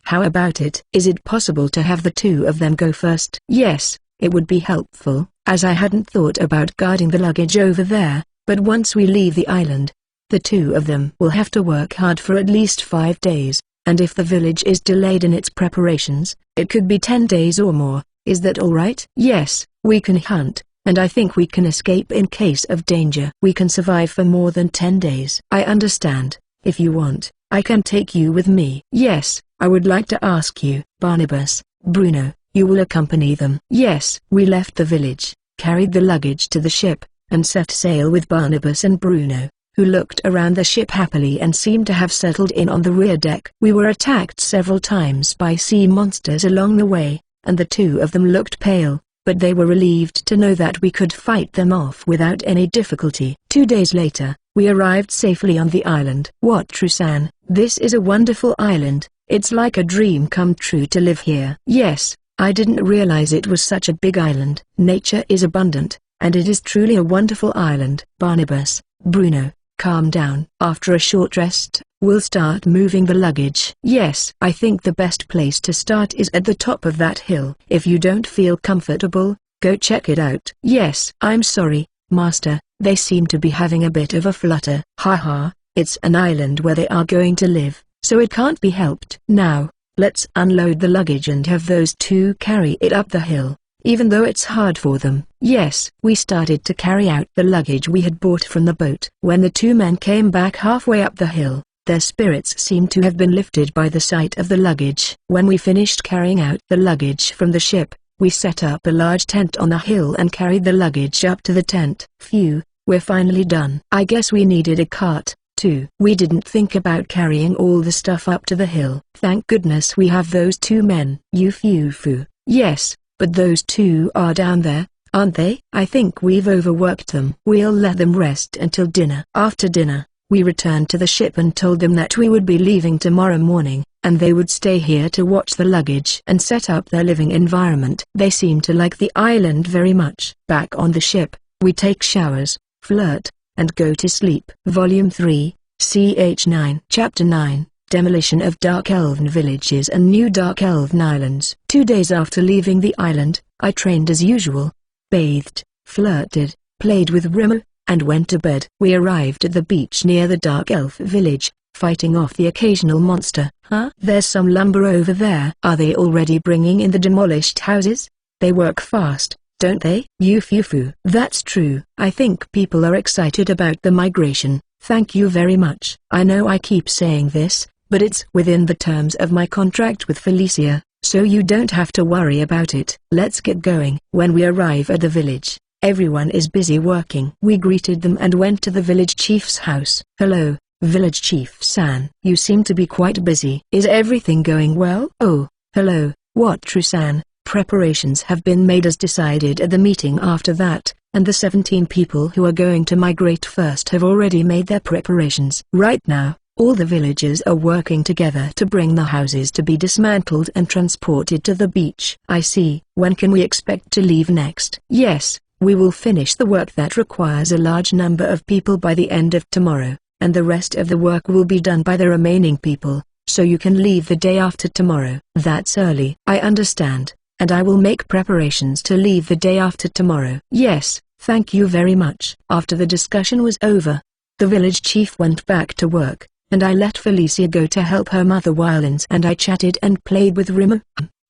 How about it? Is it possible to have the 2 of them go first? Yes, it would be helpful, as I hadn't thought about guarding the luggage over there, but once we leave the island, the 2 of them will have to work hard for at least 5 days, and if the village is delayed in its preparations, it could be 10 days or more. Is that all right? Yes, we can hunt, and I think we can escape in case of danger. We can survive for more than 10 days. I understand. If you want, I can take you with me. Yes, I would like to ask you, Barnabas, Bruno, you will accompany them. Yes. We left the village, carried the luggage to the ship, and set sail with Barnabas and Bruno, who looked around the ship happily and seemed to have settled in on the rear deck. We were attacked several times by sea monsters along the way, and the 2 of them looked pale, but they were relieved to know that we could fight them off without any difficulty. 2 days later, we arrived safely on the island. What, Trusan? This is a wonderful island. It's like a dream come true to live here. Yes, I didn't realize it was such a big island. Nature is abundant, and it is truly a wonderful island. Barnabas, Bruno, calm down. After a short rest, we'll start moving the luggage. Yes. I think the best place to start is at the top of that hill. If you don't feel comfortable, go check it out. Yes. I'm sorry, Master, they seem to be having a bit of a flutter. Haha, it's an island where they are going to live, so it can't be helped. Now, let's unload the luggage and have those 2 carry it up the hill, even though it's hard for them. Yes. We started to carry out the luggage we had bought from the boat. When the 2 men came back halfway up the hill, their spirits seemed to have been lifted by the sight of the luggage. When we finished carrying out the luggage from the ship, we set up a large tent on the hill and carried the luggage up to the tent. Phew, we're finally done. I guess we needed a cart, too. We didn't think about carrying all the stuff up to the hill. Thank goodness we have those 2 men. Foo. Yes, but those 2 are down there, aren't they? I think we've overworked them. We'll let them rest until dinner. After dinner, we returned to the ship and told them that we would be leaving tomorrow morning, and they would stay here to watch the luggage and set up their living environment. They seem to like the island very much. Back on the ship, we take showers, flirt, and go to sleep. Volume 3, CH9. Chapter 9. Demolition of Dark Elven Villages and New Dark Elven Islands. 2 days after leaving the island, I trained as usual, bathed, flirted, played with Rimmer, and went to bed. We arrived at the beach near the Dark Elf village, fighting off the occasional monster. Huh? There's some lumber over there. Are they already bringing in the demolished houses? They work fast, don't they? Yufufu. That's true. I think people are excited about the migration. Thank you very much. I know I keep saying this, but it's within the terms of my contract with Felicia, so you don't have to worry about it. Let's get going. When we arrive at the village, everyone is busy working. We greeted them and went to the village chief's house. Hello, village chief San. You seem to be quite busy. Is everything going well? Oh, hello, what true San? Preparations have been made as decided at the meeting. After that, and the 17 people who are going to migrate first have already made their preparations. Right now, all the villagers are working together to bring the houses to be dismantled and transported to the beach. I see. When can we expect to leave next? Yes, we will finish the work that requires a large number of people by the end of tomorrow, and the rest of the work will be done by the remaining people, so you can leave the day after tomorrow. That's early. I understand, and I will make preparations to leave the day after tomorrow. Yes, thank you very much. After the discussion was over, the village chief went back to work, and I let Felicia go to help her mother violins, and I chatted and played with Rimmer.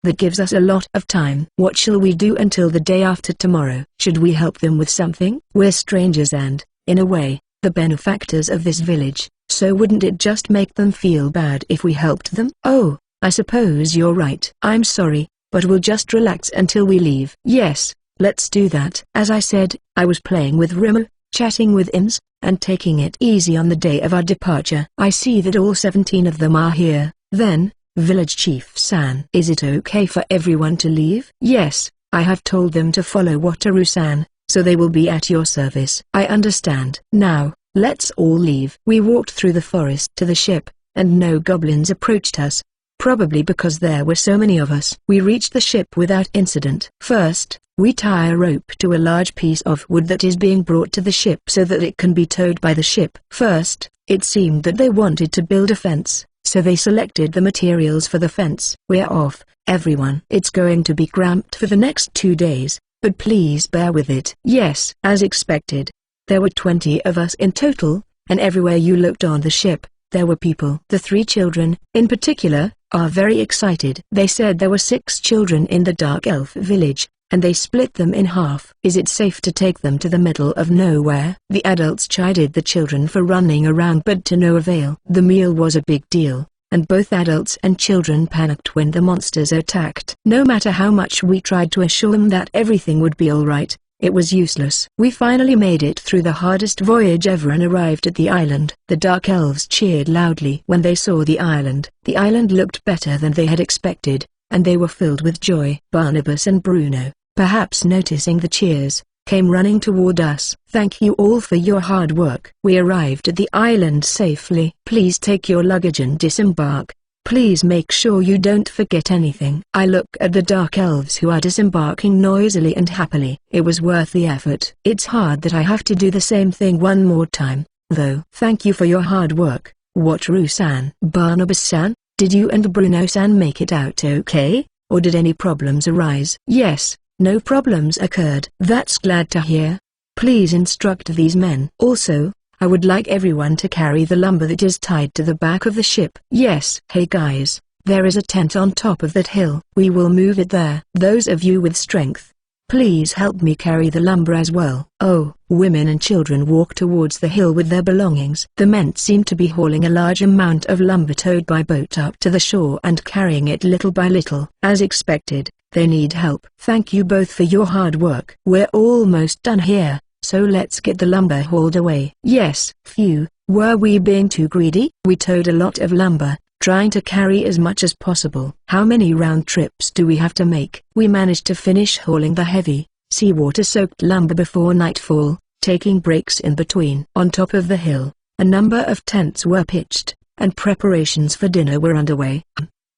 That gives us a lot of time. What shall we do until the day after tomorrow? Should we help them with something? We're strangers and, in a way, the benefactors of this village, so wouldn't it just make them feel bad if we helped them? Oh, I suppose you're right. I'm sorry, but we'll just relax until we leave. Yes, let's do that. As I said, I was playing with Rimmer, chatting with Ims, and taking it easy on the day of our departure. I see that all 17 of them are here. Then, Village Chief San. Is it okay for everyone to leave? Yes, I have told them to follow Wataru-san, so they will be at your service. I understand. Now, let's all leave. We walked through the forest to the ship, and no goblins approached us. Probably because there were so many of us. We reached the ship without incident. First, we tie a rope to a large piece of wood that is being brought to the ship so that it can be towed by the ship. First, it seemed that they wanted to build a fence, so they selected the materials for the fence. We're off, everyone. It's going to be cramped for the next 2 days, but please bear with it. Yes. As expected, there were 20 of us in total, and everywhere you looked on the ship, there were people. The 3 children, in particular, are very excited. They said there were 6 children in the Dark Elf village, and they split them in half. Is it safe to take them to the middle of nowhere? The adults chided the children for running around, but to no avail. The meal was a big deal, and both adults and children panicked when the monsters attacked. No matter how much we tried to assure them that everything would be alright, it was useless. We finally made it through the hardest voyage ever and arrived at the island. The Dark Elves cheered loudly when they saw the island. The island looked better than they had expected, and they were filled with joy. Barnabas and Bruno, perhaps noticing the cheers, came running toward us. Thank you all for your hard work. We arrived at the island safely. Please take your luggage and disembark. Please make sure you don't forget anything. I look at the Dark Elves who are disembarking noisily and happily. It was worth the effort. It's hard that I have to do the same thing one more time, though. Thank you for your hard work, Wataru-san. Barnabas-san, did you and Bruno-san make it out okay, or did any problems arise? Yes, no problems occurred. That's glad to hear. Please instruct these men. Also, I would like everyone to carry the lumber that is tied to the back of the ship. Yes. Hey guys, there is a tent on top of that hill. We will move it there. Those of you with strength, please help me carry the lumber as well. Oh, women and children walk towards the hill with their belongings. The men seem to be hauling a large amount of lumber towed by boat up to the shore and carrying it little by little. As expected, they need help. Thank you both for your hard work. We're almost done here, so let's get the lumber hauled away. Yes. Phew, were we being too greedy? We towed a lot of lumber, trying to carry as much as possible. How many round trips do we have to make? We managed to finish hauling the heavy, seawater-soaked lumber before nightfall, taking breaks in between. On top of the hill, a number of tents were pitched, and preparations for dinner were underway.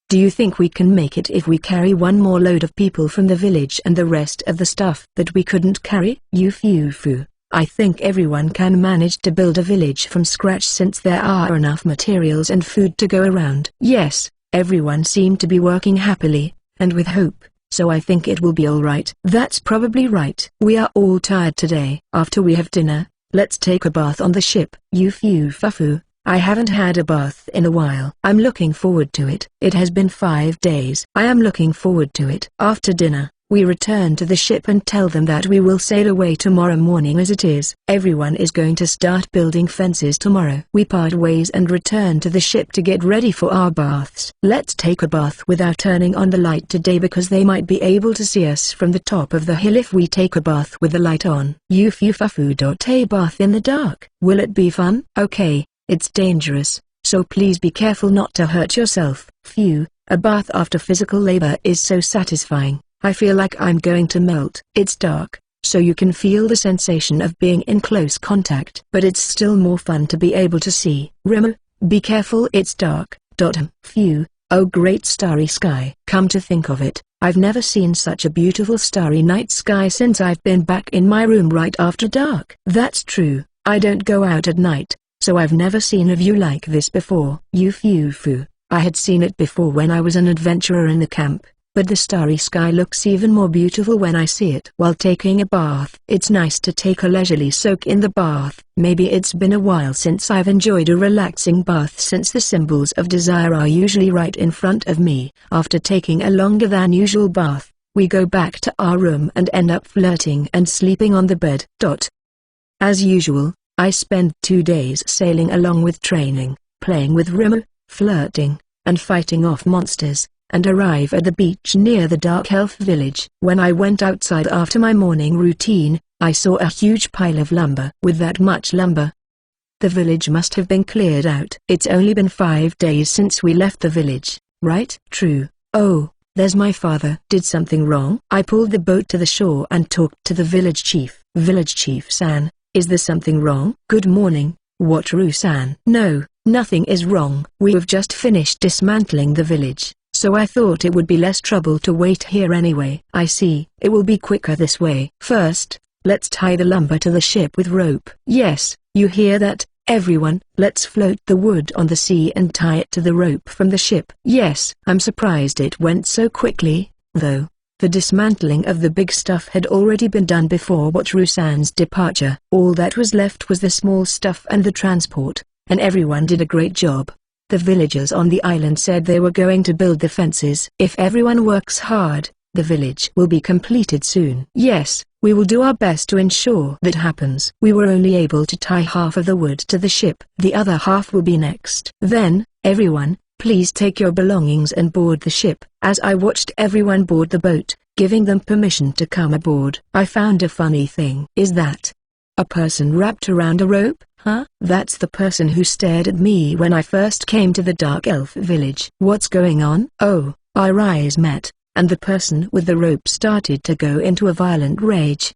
Do you think we can make it if we carry one more load of people from the village and the rest of the stuff that we couldn't carry? Yufufu, I think everyone can manage to build a village from scratch since there are enough materials and food to go around. Yes, everyone seemed to be working happily, and with hope, so I think it will be alright. That's probably right. We are all tired today. After we have dinner, let's take a bath on the ship. Yufufu, I haven't had a bath in a while. I'm looking forward to it. It has been 5 days. I am looking forward to it. After dinner, we return to the ship and tell them that we will sail away tomorrow morning as it is. Everyone is going to start building fences tomorrow. We part ways and return to the ship to get ready for our baths. Let's take a bath without turning on the light today because they might be able to see us from the top of the hill if we take a bath with the light on. A bath in the dark. Will it be fun? Okay, it's dangerous, so please be careful not to hurt yourself. Phew, a bath after physical labor is so satisfying. I feel like I'm going to melt. It's dark, so you can feel the sensation of being in close contact. But it's still more fun to be able to see. Rimmer, be careful, it's dark. Phew, oh great starry sky. Come to think of it, I've never seen such a beautiful starry night sky since I've been back in my room right after dark. That's true, I don't go out at night, so I've never seen a view like this before. Yufufu, I had seen it before when I was an adventurer in the camp. But the starry sky looks even more beautiful when I see it while taking a bath. It's nice to take a leisurely soak in the bath. Maybe it's been a while since I've enjoyed a relaxing bath since the symbols of desire are usually right in front of me. After taking a longer than usual bath, we go back to our room and end up flirting and sleeping on the bed. As usual, I spend 2 days sailing along with training, playing with Rimmer, flirting, and fighting off monsters, and arrive at the beach near the Dark Elf village. When I went outside after my morning routine, I saw a huge pile of lumber. With that much lumber, the village must have been cleared out. It's only been 5 days since we left the village, right? True. Oh, there's my father. Did something wrong? I pulled the boat to the shore and talked to the village chief. Village chief-san, is there something wrong? Good morning, Wataru-san. No, nothing is wrong. We have just finished dismantling the village, so I thought it would be less trouble to wait here anyway. I see, it will be quicker this way. First, let's tie the lumber to the ship with rope. Yes, you hear that, everyone? Let's float the wood on the sea and tie it to the rope from the ship. Yes. I'm surprised it went so quickly, though. The dismantling of the big stuff had already been done before Wataru-san's departure. All that was left was the small stuff and the transport, and everyone did a great job. The villagers on the island said they were going to build the fences. If everyone works hard, the village will be completed soon. Yes, we will do our best to ensure that happens. We were only able to tie half of the wood to the ship. The other half will be next. Then, everyone, please take your belongings and board the ship. As I watched everyone board the boat, giving them permission to come aboard, I found a funny thing. Is that a person wrapped around a rope? Huh? That's the person who stared at me when I first came to the Dark Elf village. What's going on? Oh, our eyes met, and the person with the rope started to go into a violent rage.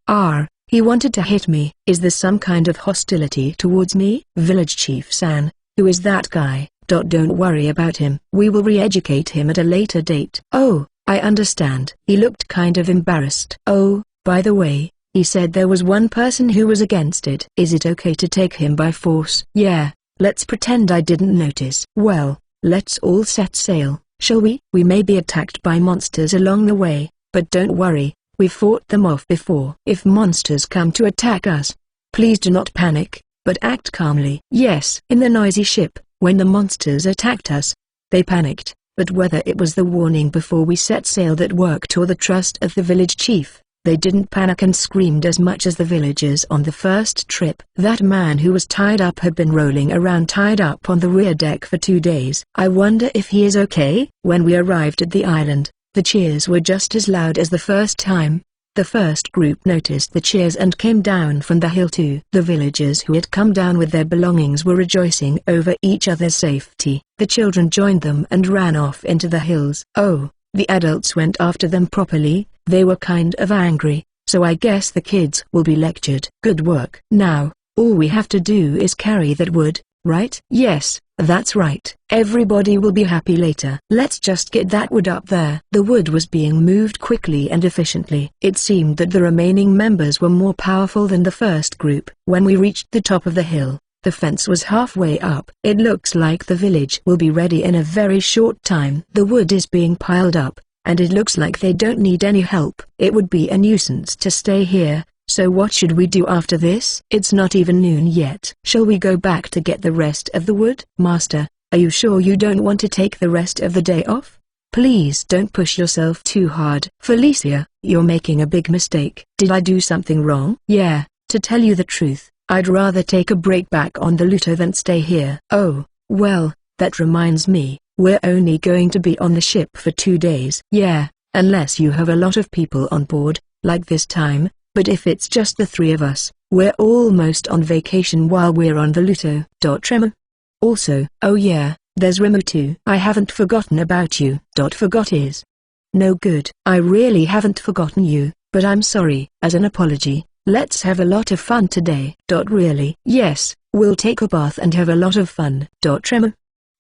He wanted to hit me. Is there some kind of hostility towards me? Village Chief-san, who is that guy? Don't worry about him. We will re-educate him at a later date. Oh, I understand. He looked kind of embarrassed. Oh, by the way, he said there was one person who was against it. Is it okay to take him by force? Yeah, let's pretend I didn't notice. Well, let's all set sail, shall we? We may be attacked by monsters along the way, but don't worry, we've fought them off before. If monsters come to attack us, please do not panic, but act calmly. Yes. In the noisy ship, when the monsters attacked us, they panicked, but whether it was the warning before we set sail that worked or the trust of the village chief, they didn't panic and screamed as much as the villagers on the first trip. That man who was tied up had been rolling around tied up on the rear deck for 2 days. I wonder if he is okay? When we arrived at the island, the cheers were just as loud as the first time. The first group noticed the cheers and came down from the hill too. The villagers who had come down with their belongings were rejoicing over each other's safety. The children joined them and ran off into the hills. Oh, the adults went after them properly. They were kind of angry, so I guess the kids will be lectured. Good work. Now, all we have to do is carry that wood, right? Yes, that's right. Everybody will be happy later. Let's just get that wood up there. The wood was being moved quickly and efficiently. It seemed that the remaining members were more powerful than the first group. When we reached the top of the hill, the fence was halfway up. It looks like the village will be ready in a very short time. The wood is being piled up, and it looks like they don't need any help. It would be a nuisance to stay here, so what should we do after this? It's not even noon yet. Shall we go back to get the rest of the wood? Master, are you sure you don't want to take the rest of the day off? Please don't push yourself too hard. Felicia, you're making a big mistake. Did I do something wrong? Yeah, to tell you the truth, I'd rather take a break back on the Luto than stay here. Oh, well, that reminds me, we're only going to be on the ship for 2 days. Yeah, unless you have a lot of people on board, like this time, but if it's just the 3 of us, we're almost on vacation while we're on the Luto. Tremor. Also, oh yeah, there's Remo too. I haven't forgotten about you. Forgot is no good. I really haven't forgotten you, but I'm sorry. As an apology, let's have a lot of fun today. Really? Yes, we'll take a bath and have a lot of fun. Tremor.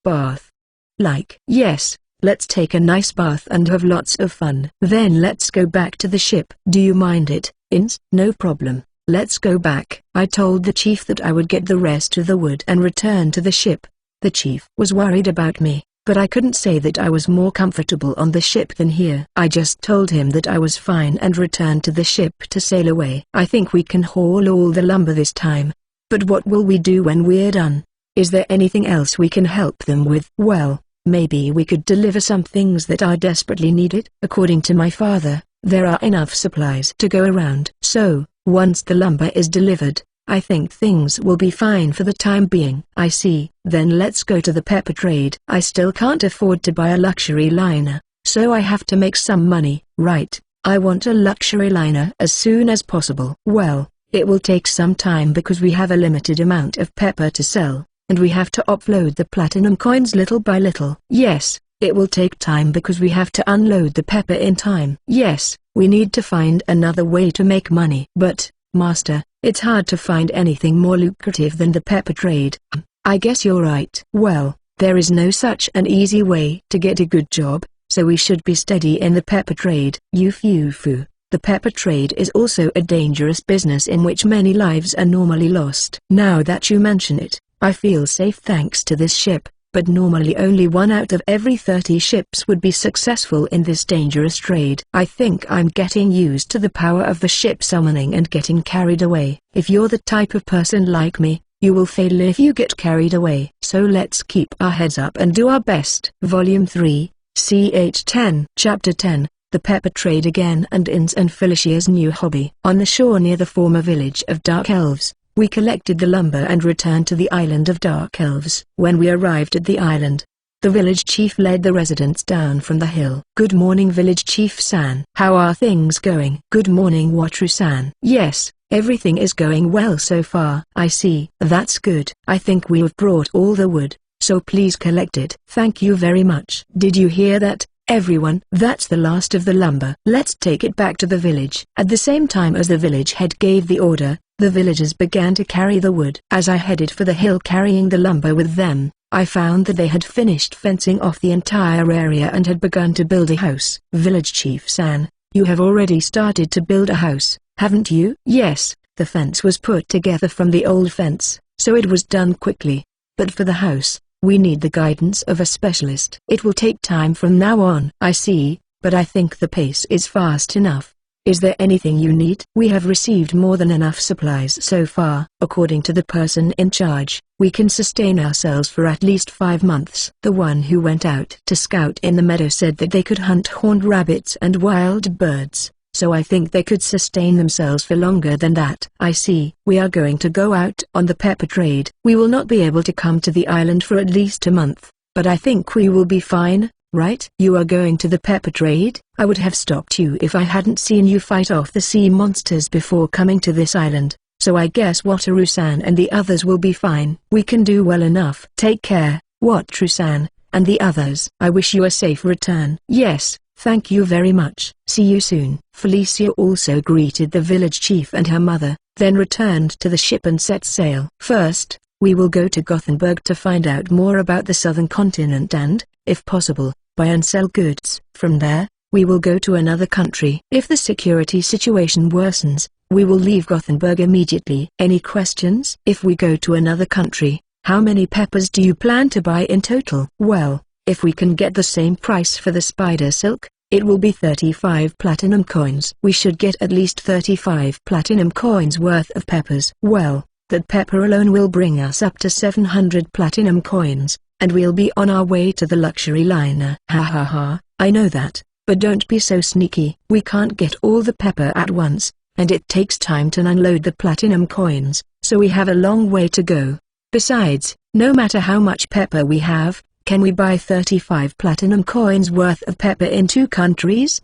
Bath. Like? Yes, let's take a nice bath and have lots of fun. Then let's go back to the ship. Do you mind it, Ins? No problem. Let's go back. I told the chief that I would get the rest of the wood and return to the ship. The chief was worried about me, but I couldn't say that I was more comfortable on the ship than here. I just told him that I was fine and returned to the ship to sail away. I think we can haul all the lumber this time. But what will we do when we're done? Is there anything else we can help them with? Well, maybe we could deliver some things that are desperately needed. According to my father, there are enough supplies to go around. So, once the lumber is delivered, I think things will be fine for the time being. I see. Then let's go to the pepper trade. I still can't afford to buy a luxury liner, so I have to make some money. Right, I want a luxury liner as soon as possible. Well, it will take some time because we have a limited amount of pepper to sell, and we have to offload the platinum coins little by little. Yes, it will take time because we have to unload the pepper in time. Yes, we need to find another way to make money. But, Master, it's hard to find anything more lucrative than the pepper trade. I guess you're right. Well, there is no such an easy way to get a good job, so we should be steady in the pepper trade. Yufu. The pepper trade is also a dangerous business in which many lives are normally lost. Now that you mention it, I feel safe thanks to this ship, but normally only 1 out of every 30 ships would be successful in this dangerous trade. I think I'm getting used to the power of the ship summoning and getting carried away. If you're the type of person like me, you will fail if you get carried away. So let's keep our heads up and do our best. Volume 3, CH 10. Chapter 10, The Pepper Trade Again and Ins and Felicia's New Hobby. On the shore near the former village of Dark Elves, we collected the lumber and returned to the island of Dark Elves. When we arrived at the island, the village chief led the residents down from the hill. Good morning, village chief San. How are things going? Good morning, Watru San. Yes, everything is going well so far. I see. That's good. I think we have brought all the wood, so please collect it. Thank you very much. Did you hear that, everyone? That's the last of the lumber. Let's take it back to the village. At the same time as the village head gave the order, the villagers began to carry the wood. As I headed for the hill carrying the lumber with them, I found that they had finished fencing off the entire area and had begun to build a house. Village Chief San, you have already started to build a house, haven't you? Yes, the fence was put together from the old fence, so it was done quickly. But for the house, we need the guidance of a specialist. It will take time from now on. I see, but I think the pace is fast enough. Is there anything you need? We have received more than enough supplies so far. According to the person in charge, we can sustain ourselves for at least 5 months. The one who went out to scout in the meadow said that they could hunt horned rabbits and wild birds, so I think they could sustain themselves for longer than that. I see. We are going to go out on the pepper trade. We will not be able to come to the island for at least a month, but I think we will be fine. Right? You are going to the pepper trade? I would have stopped you if I hadn't seen you fight off the sea monsters before coming to this island, so I guess Wataru-san and the others will be fine. We can do well enough. Take care, Wataru-san, and the others. I wish you a safe return. Yes, thank you very much. See you soon. Felicia also greeted the village chief and her mother, then returned to the ship and set sail. First, We will go to Gothenburg to find out more about the southern continent and, if possible, buy and sell goods. From there, we will go to another country. If the security situation worsens, we will leave Gothenburg immediately. Any questions? If we go to another country, how many peppers do you plan to buy in total? Well, if we can get the same price for the spider silk, it will be 35 platinum coins. We should get at least 35 platinum coins worth of peppers. Well, that pepper alone will bring us up to 700 platinum coins, and we'll be on our way to the luxury liner. Ha ha ha, I know that, but don't be so sneaky. We can't get all the pepper at once, and it takes time to unload the platinum coins, so we have a long way to go. Besides, no matter how much pepper we have, can we buy 35 platinum coins worth of pepper in 2 countries?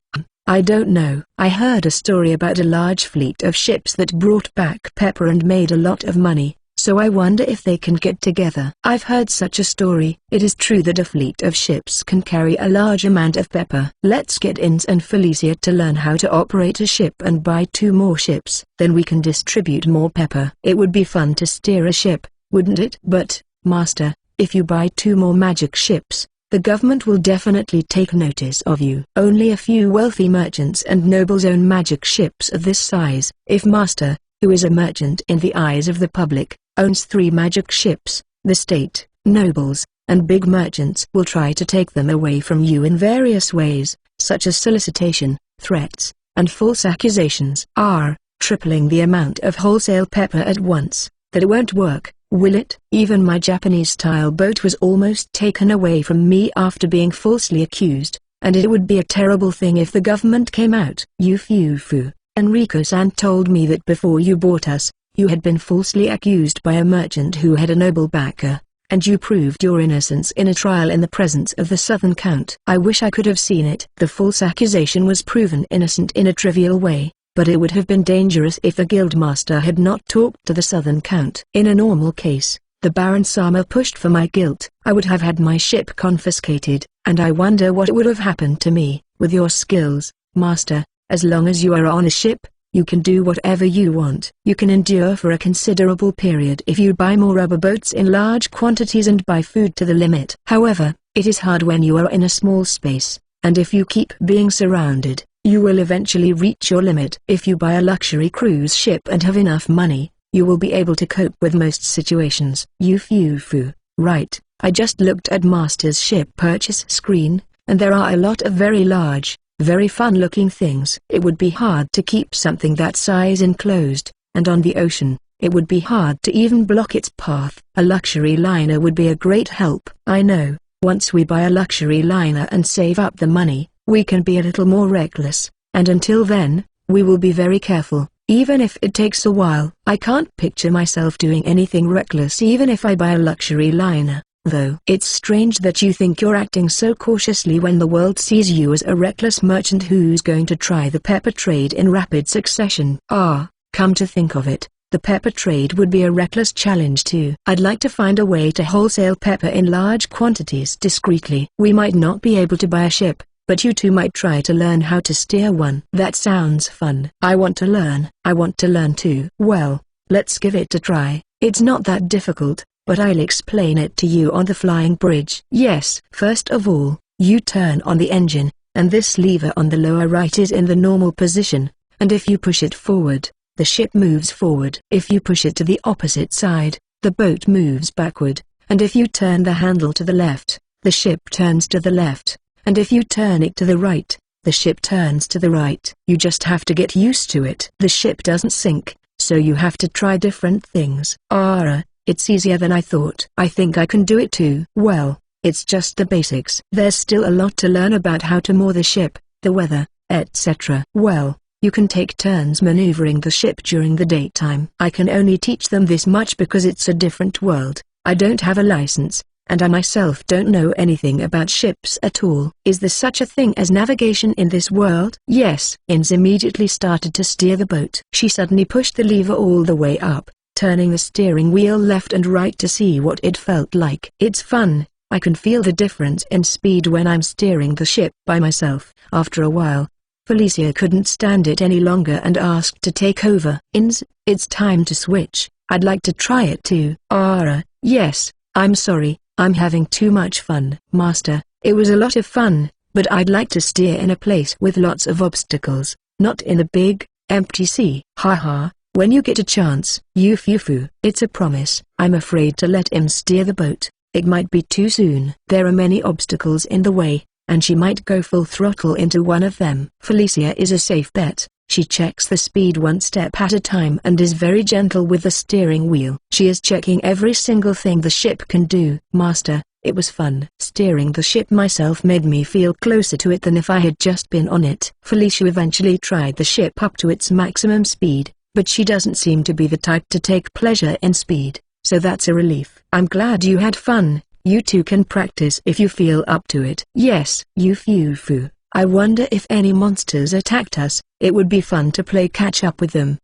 I don't know. I heard a story about a large fleet of ships that brought back pepper and made a lot of money, so I wonder if they can get together. I've heard such a story. It is true that a fleet of ships can carry a large amount of pepper. Let's get Ins and Felicia to learn how to operate a ship and buy 2 more ships. Then we can distribute more pepper. It would be fun to steer a ship, wouldn't it? But, Master, if you buy 2 more magic ships, the government will definitely take notice of you. Only a few wealthy merchants and nobles own magic ships of this size. If Master, who is a merchant in the eyes of the public, owns 3 magic ships, the state, nobles, and big merchants will try to take them away from you in various ways, such as solicitation, threats, and false accusations. Tripling the amount of wholesale pepper at once. That won't work, will it? Even my Japanese-style boat was almost taken away from me after being falsely accused, and it would be a terrible thing if the government came out. Yufufu, Enrico-san told me that before you bought us, you had been falsely accused by a merchant who had a noble backer, and you proved your innocence in a trial in the presence of the Southern Count. I wish I could have seen it. The false accusation was proven innocent in a trivial way, but it would have been dangerous if the guildmaster had not talked to the Southern Count. In a normal case, the Baron Sama pushed for my guilt. I would have had my ship confiscated, and I wonder what would have happened to me. With your skills, Master, as long as you are on a ship, you can do whatever you want. You can endure for a considerable period if you buy more rubber boats in large quantities and buy food to the limit. However, it is hard when you are in a small space, and if you keep being surrounded, you will eventually reach your limit. If you buy a luxury cruise ship and have enough money, you will be able to cope with most situations. Yufufu, right, I just looked at Master's ship purchase screen, and there are a lot of very large, very fun-looking things. It would be hard to keep something that size enclosed, and on the ocean, it would be hard to even block its path. A luxury liner would be a great help. I know, once we buy a luxury liner and save up the money, we can be a little more reckless, and until then, we will be very careful, even if it takes a while. I can't picture myself doing anything reckless even if I buy a luxury liner, though. It's strange that you think you're acting so cautiously when the world sees you as a reckless merchant who's going to try the pepper trade in rapid succession. Come to think of it, the pepper trade would be a reckless challenge too. I'd like to find a way to wholesale pepper in large quantities discreetly. We might not be able to buy a ship, but you two might try to learn how to steer one. That sounds fun. I want to learn. I want to learn too. Well, let's give it a try. It's not that difficult, but I'll explain it to you on the flying bridge. Yes. First of all, you turn on the engine, and this lever on the lower right is in the normal position, and if you push it forward, the ship moves forward. If you push it to the opposite side, the boat moves backward, and if you turn the handle to the left, the ship turns to the left. And if you turn it to the right, the ship turns to the right. You just have to get used to it. The ship doesn't sink, so you have to try different things. It's easier than I thought. I think I can do it too. Well, it's just the basics. There's still a lot to learn about how to moor the ship, the weather, etc. Well, you can take turns maneuvering the ship during the daytime. I can only teach them this much because it's a different world. I don't have a license, and I myself don't know anything about ships at all. Is there such a thing as navigation in this world? Yes. Ins immediately started to steer the boat. She suddenly pushed the lever all the way up, turning the steering wheel left and right to see what it felt like. It's fun. I can feel the difference in speed when I'm steering the ship by myself. After a while, Felicia couldn't stand it any longer and asked to take over. Ins, it's time to switch. I'd like to try it too. Yes, I'm sorry, I'm having too much fun. Master, it was a lot of fun, but I'd like to steer in a place with lots of obstacles, not in the big, empty sea. Haha, when you get a chance. Yufufu. It's a promise. I'm afraid to let him steer the boat. It might be too soon. There are many obstacles in the way, and she might go full throttle into one of them. Felicia is a safe bet. She checks the speed one step at a time and is very gentle with the steering wheel. She is checking every single thing the ship can do. Master, it was fun. Steering the ship myself made me feel closer to it than if I had just been on it. Felicia eventually tried the ship up to its maximum speed, but she doesn't seem to be the type to take pleasure in speed, so that's a relief. I'm glad you had fun. You two can practice if you feel up to it. Yes. Yufufu, I wonder if any monsters attacked us. It would be fun to play catch up with them.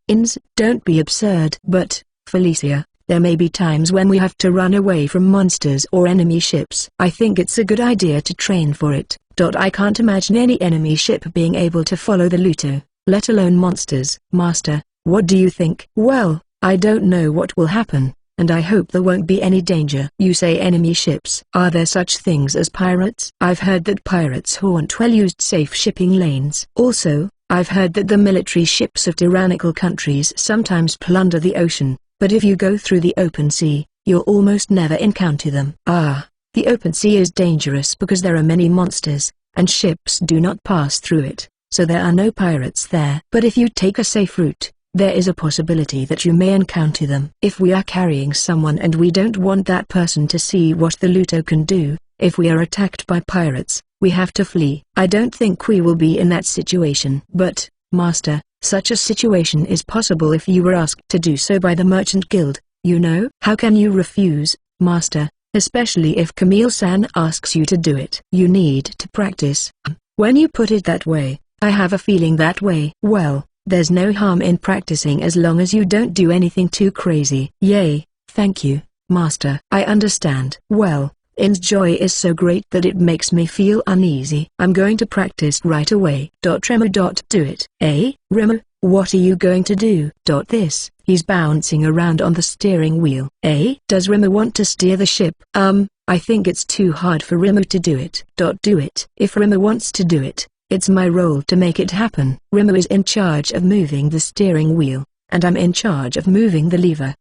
Don't be absurd. But, Felicia, there may be times when we have to run away from monsters or enemy ships. I think it's a good idea to train for it. I can't imagine any enemy ship being able to follow the Luto, let alone monsters. Master, what do you think? Well, I don't know what will happen, and I hope there won't be any danger. You say enemy ships. Are there such things as pirates? I've heard that pirates haunt well-used safe shipping lanes. Also, I've heard that the military ships of tyrannical countries sometimes plunder the ocean, but if you go through the open sea, you'll almost never encounter them. Ah, the open sea is dangerous because there are many monsters, and ships do not pass through it, so there are no pirates there. But if you take a safe route, there is a possibility that you may encounter them. If we are carrying someone and we don't want that person to see what the Luto can do, if we are attacked by pirates, we have to flee. I don't think we will be in that situation. But, Master, such a situation is possible if you were asked to do so by the Merchant Guild, you know? How can you refuse, Master, especially if Camille-san asks you to do it? You need to practice. When you put it that way, I have a feeling that way. Well, there's no harm in practicing as long as you don't do anything too crazy. Yay, thank you, Master. I understand. Well, In's joy is so great that it makes me feel uneasy. I'm going to practice right away. Remo. Do it. Remo, what are you going to do? This. He's bouncing around on the steering wheel. Does Remo want to steer the ship? I think it's too hard for Remo to do it. Do it. If Remo wants to do it, it's my role to make it happen. Remo is in charge of moving the steering wheel, and I'm in charge of moving the lever.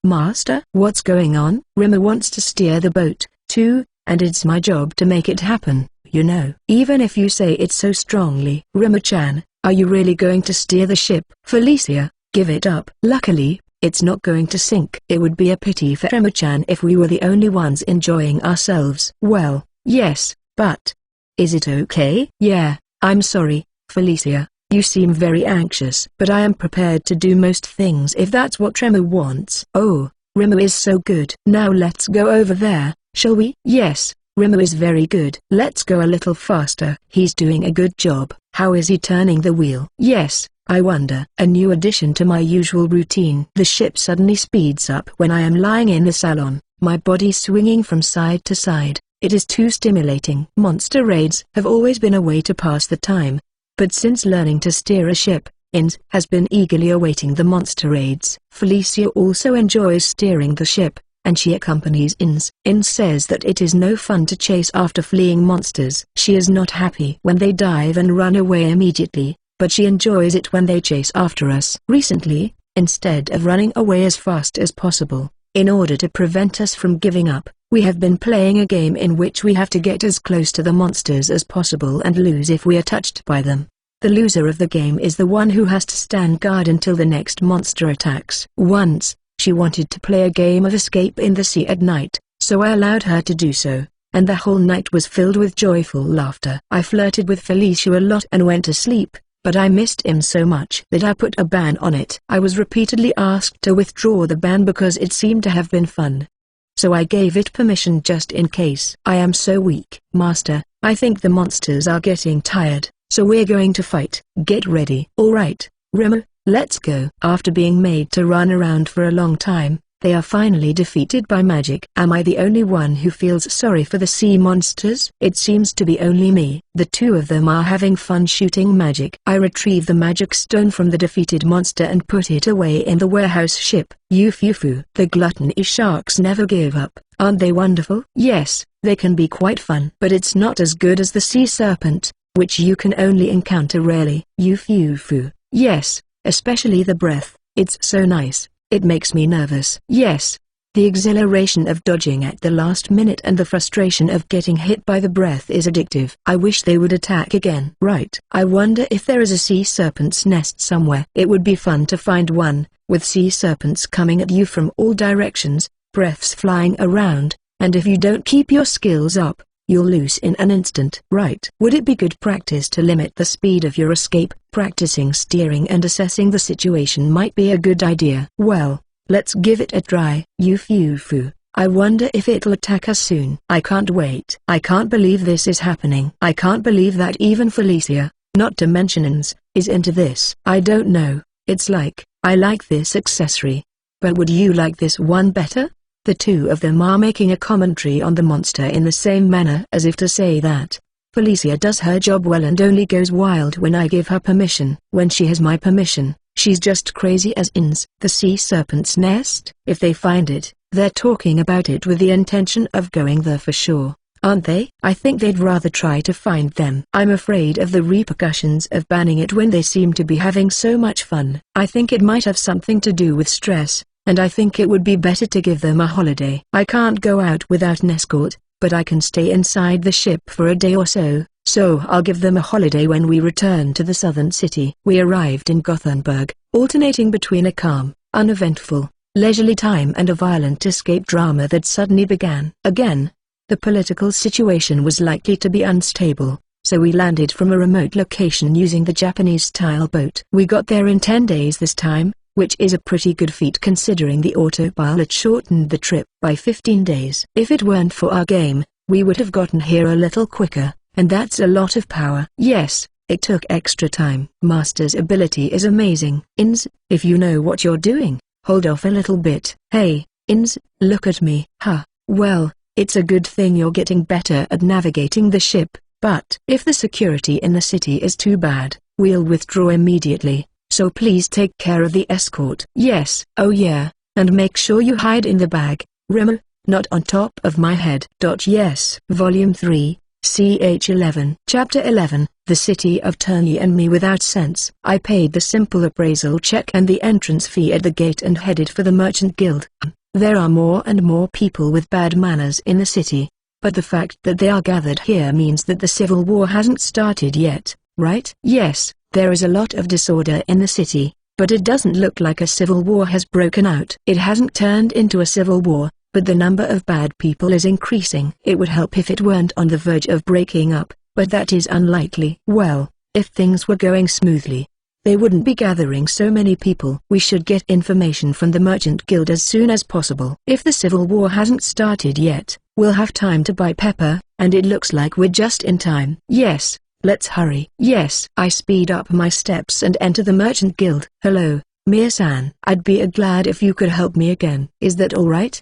Master? What's going on? Remo wants to steer the boat, too, and it's my job to make it happen, you know. Even if you say it so strongly. Remo-chan, are you really going to steer the ship? Felicia, give it up. Luckily, it's not going to sink. It would be a pity for Remo-chan if we were the only ones enjoying ourselves. Well, yes, but is it okay? Yeah, I'm sorry, Felicia. You seem very anxious. But I am prepared to do most things if that's what Remo wants. Oh, Remo is so good. Now let's go over there, shall we? Yes, Remo is very good. Let's go a little faster. He's doing a good job. How is he turning the wheel? Yes, I wonder. A new addition to my usual routine. The ship suddenly speeds up when I am lying in the salon, my body swinging from side to side. It is too stimulating. Monster raids have always been a way to pass the time. But since learning to steer a ship, Ins has been eagerly awaiting the monster raids. Felicia also enjoys steering the ship, and she accompanies Ins. Ins says that it is no fun to chase after fleeing monsters. She is not happy when they dive and run away immediately, but she enjoys it when they chase after us. Recently, instead of running away as fast as possible, in order to prevent us from giving up, we have been playing a game in which we have to get as close to the monsters as possible and lose if we are touched by them. The loser of the game is the one who has to stand guard until the next monster attacks. Once, she wanted to play a game of escape in the sea at night, so I allowed her to do so, and the whole night was filled with joyful laughter. I flirted with Felicia a lot and went to sleep, but I missed him so much that I put a ban on it. I was repeatedly asked to withdraw the ban because it seemed to have been fun. So I gave it permission just in case. I am so weak. Master, I think the monsters are getting tired, so we're going to fight. Get ready. Alright, Remo, let's go. After being made to run around for a long time, They are finally defeated by magic. Am I the only one who feels sorry for the sea monsters? It seems to be only me. The two of them are having fun shooting magic. I retrieve the magic stone from the defeated monster and put it away in the warehouse ship. Yufufu. The gluttony sharks never give up. Aren't they wonderful? Yes, they can be quite fun. But it's not as good as the sea serpent, which you can only encounter rarely. Yufufu. Yes, especially the breath. It's so nice. It makes me nervous. Yes. The exhilaration of dodging at the last minute and the frustration of getting hit by the breath is addictive. I wish they would attack again. Right. I wonder if there is a sea serpent's nest somewhere. It would be fun to find one, with sea serpents coming at you from all directions, breaths flying around, and if you don't keep your skills up, you'll lose in an instant. Right. Would it be good practice to limit the speed of your escape? Practicing steering and assessing the situation might be a good idea. Well, let's give it a try. Yufufu. I wonder if it'll attack us soon. I can't wait. I can't believe this is happening. I can't believe that even Felicia, not to mention Ins, is into this. I don't know. It's like, I like this accessory. But would you like this one better? The two of them are making a commentary on the monster in the same manner as if to say that Felicia does her job well and only goes wild when I give her permission. When she has my permission, she's just crazy as Ins. The sea serpent's nest? If they find it, they're talking about it with the intention of going there for sure, aren't they? I think they'd rather try to find them. I'm afraid of the repercussions of banning it when they seem to be having so much fun. I think it might have something to do with stress, and I think it would be better to give them a holiday. I can't go out without an escort, but I can stay inside the ship for a day or so, so I'll give them a holiday when we return to the southern city. We arrived in Gothenburg, alternating between a calm, uneventful, leisurely time and a violent escape drama that suddenly began. Again, the political situation was likely to be unstable, so we landed from a remote location using the Japanese-style boat. We got there in 10 days this time, which is a pretty good feat considering the autopilot shortened the trip by 15 days. If it weren't for our game, we would have gotten here a little quicker, and that's a lot of power. Yes, it took extra time. Master's ability is amazing. Ins, if you know what you're doing, hold off a little bit. Hey, Ins, look at me. Huh, well, it's a good thing you're getting better at navigating the ship, but if the security in the city is too bad, we'll withdraw immediately. So please take care of the escort. Yes. Oh yeah, and make sure you hide in the bag, Rimmer, not on top of my head. Yes. Volume 3, ch 11. Chapter 11, The City of Turney and Me. Without sense. I paid the simple appraisal check and the entrance fee at the gate and headed for the Merchant Guild. There are more and more people with bad manners in the city, but the fact that they are gathered here means that the civil war hasn't started yet, right? Yes. There is a lot of disorder in the city, but it doesn't look like a civil war has broken out. It hasn't turned into a civil war, but the number of bad people is increasing. It would help if it weren't on the verge of breaking up, but that is unlikely. Well, if things were going smoothly, they wouldn't be gathering so many people. We should get information from the Merchant Guild as soon as possible. If the civil war hasn't started yet, we'll have time to buy pepper, and it looks like we're just in time. Yes. Let's hurry. Yes. I speed up my steps and enter the Merchant Guild. Hello, Mia-san. I'd be glad if you could help me again. Is that alright?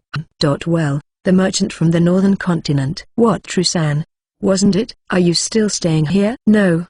Well, the merchant from the northern continent. What, Trusan? Wasn't it? Are you still staying here? No,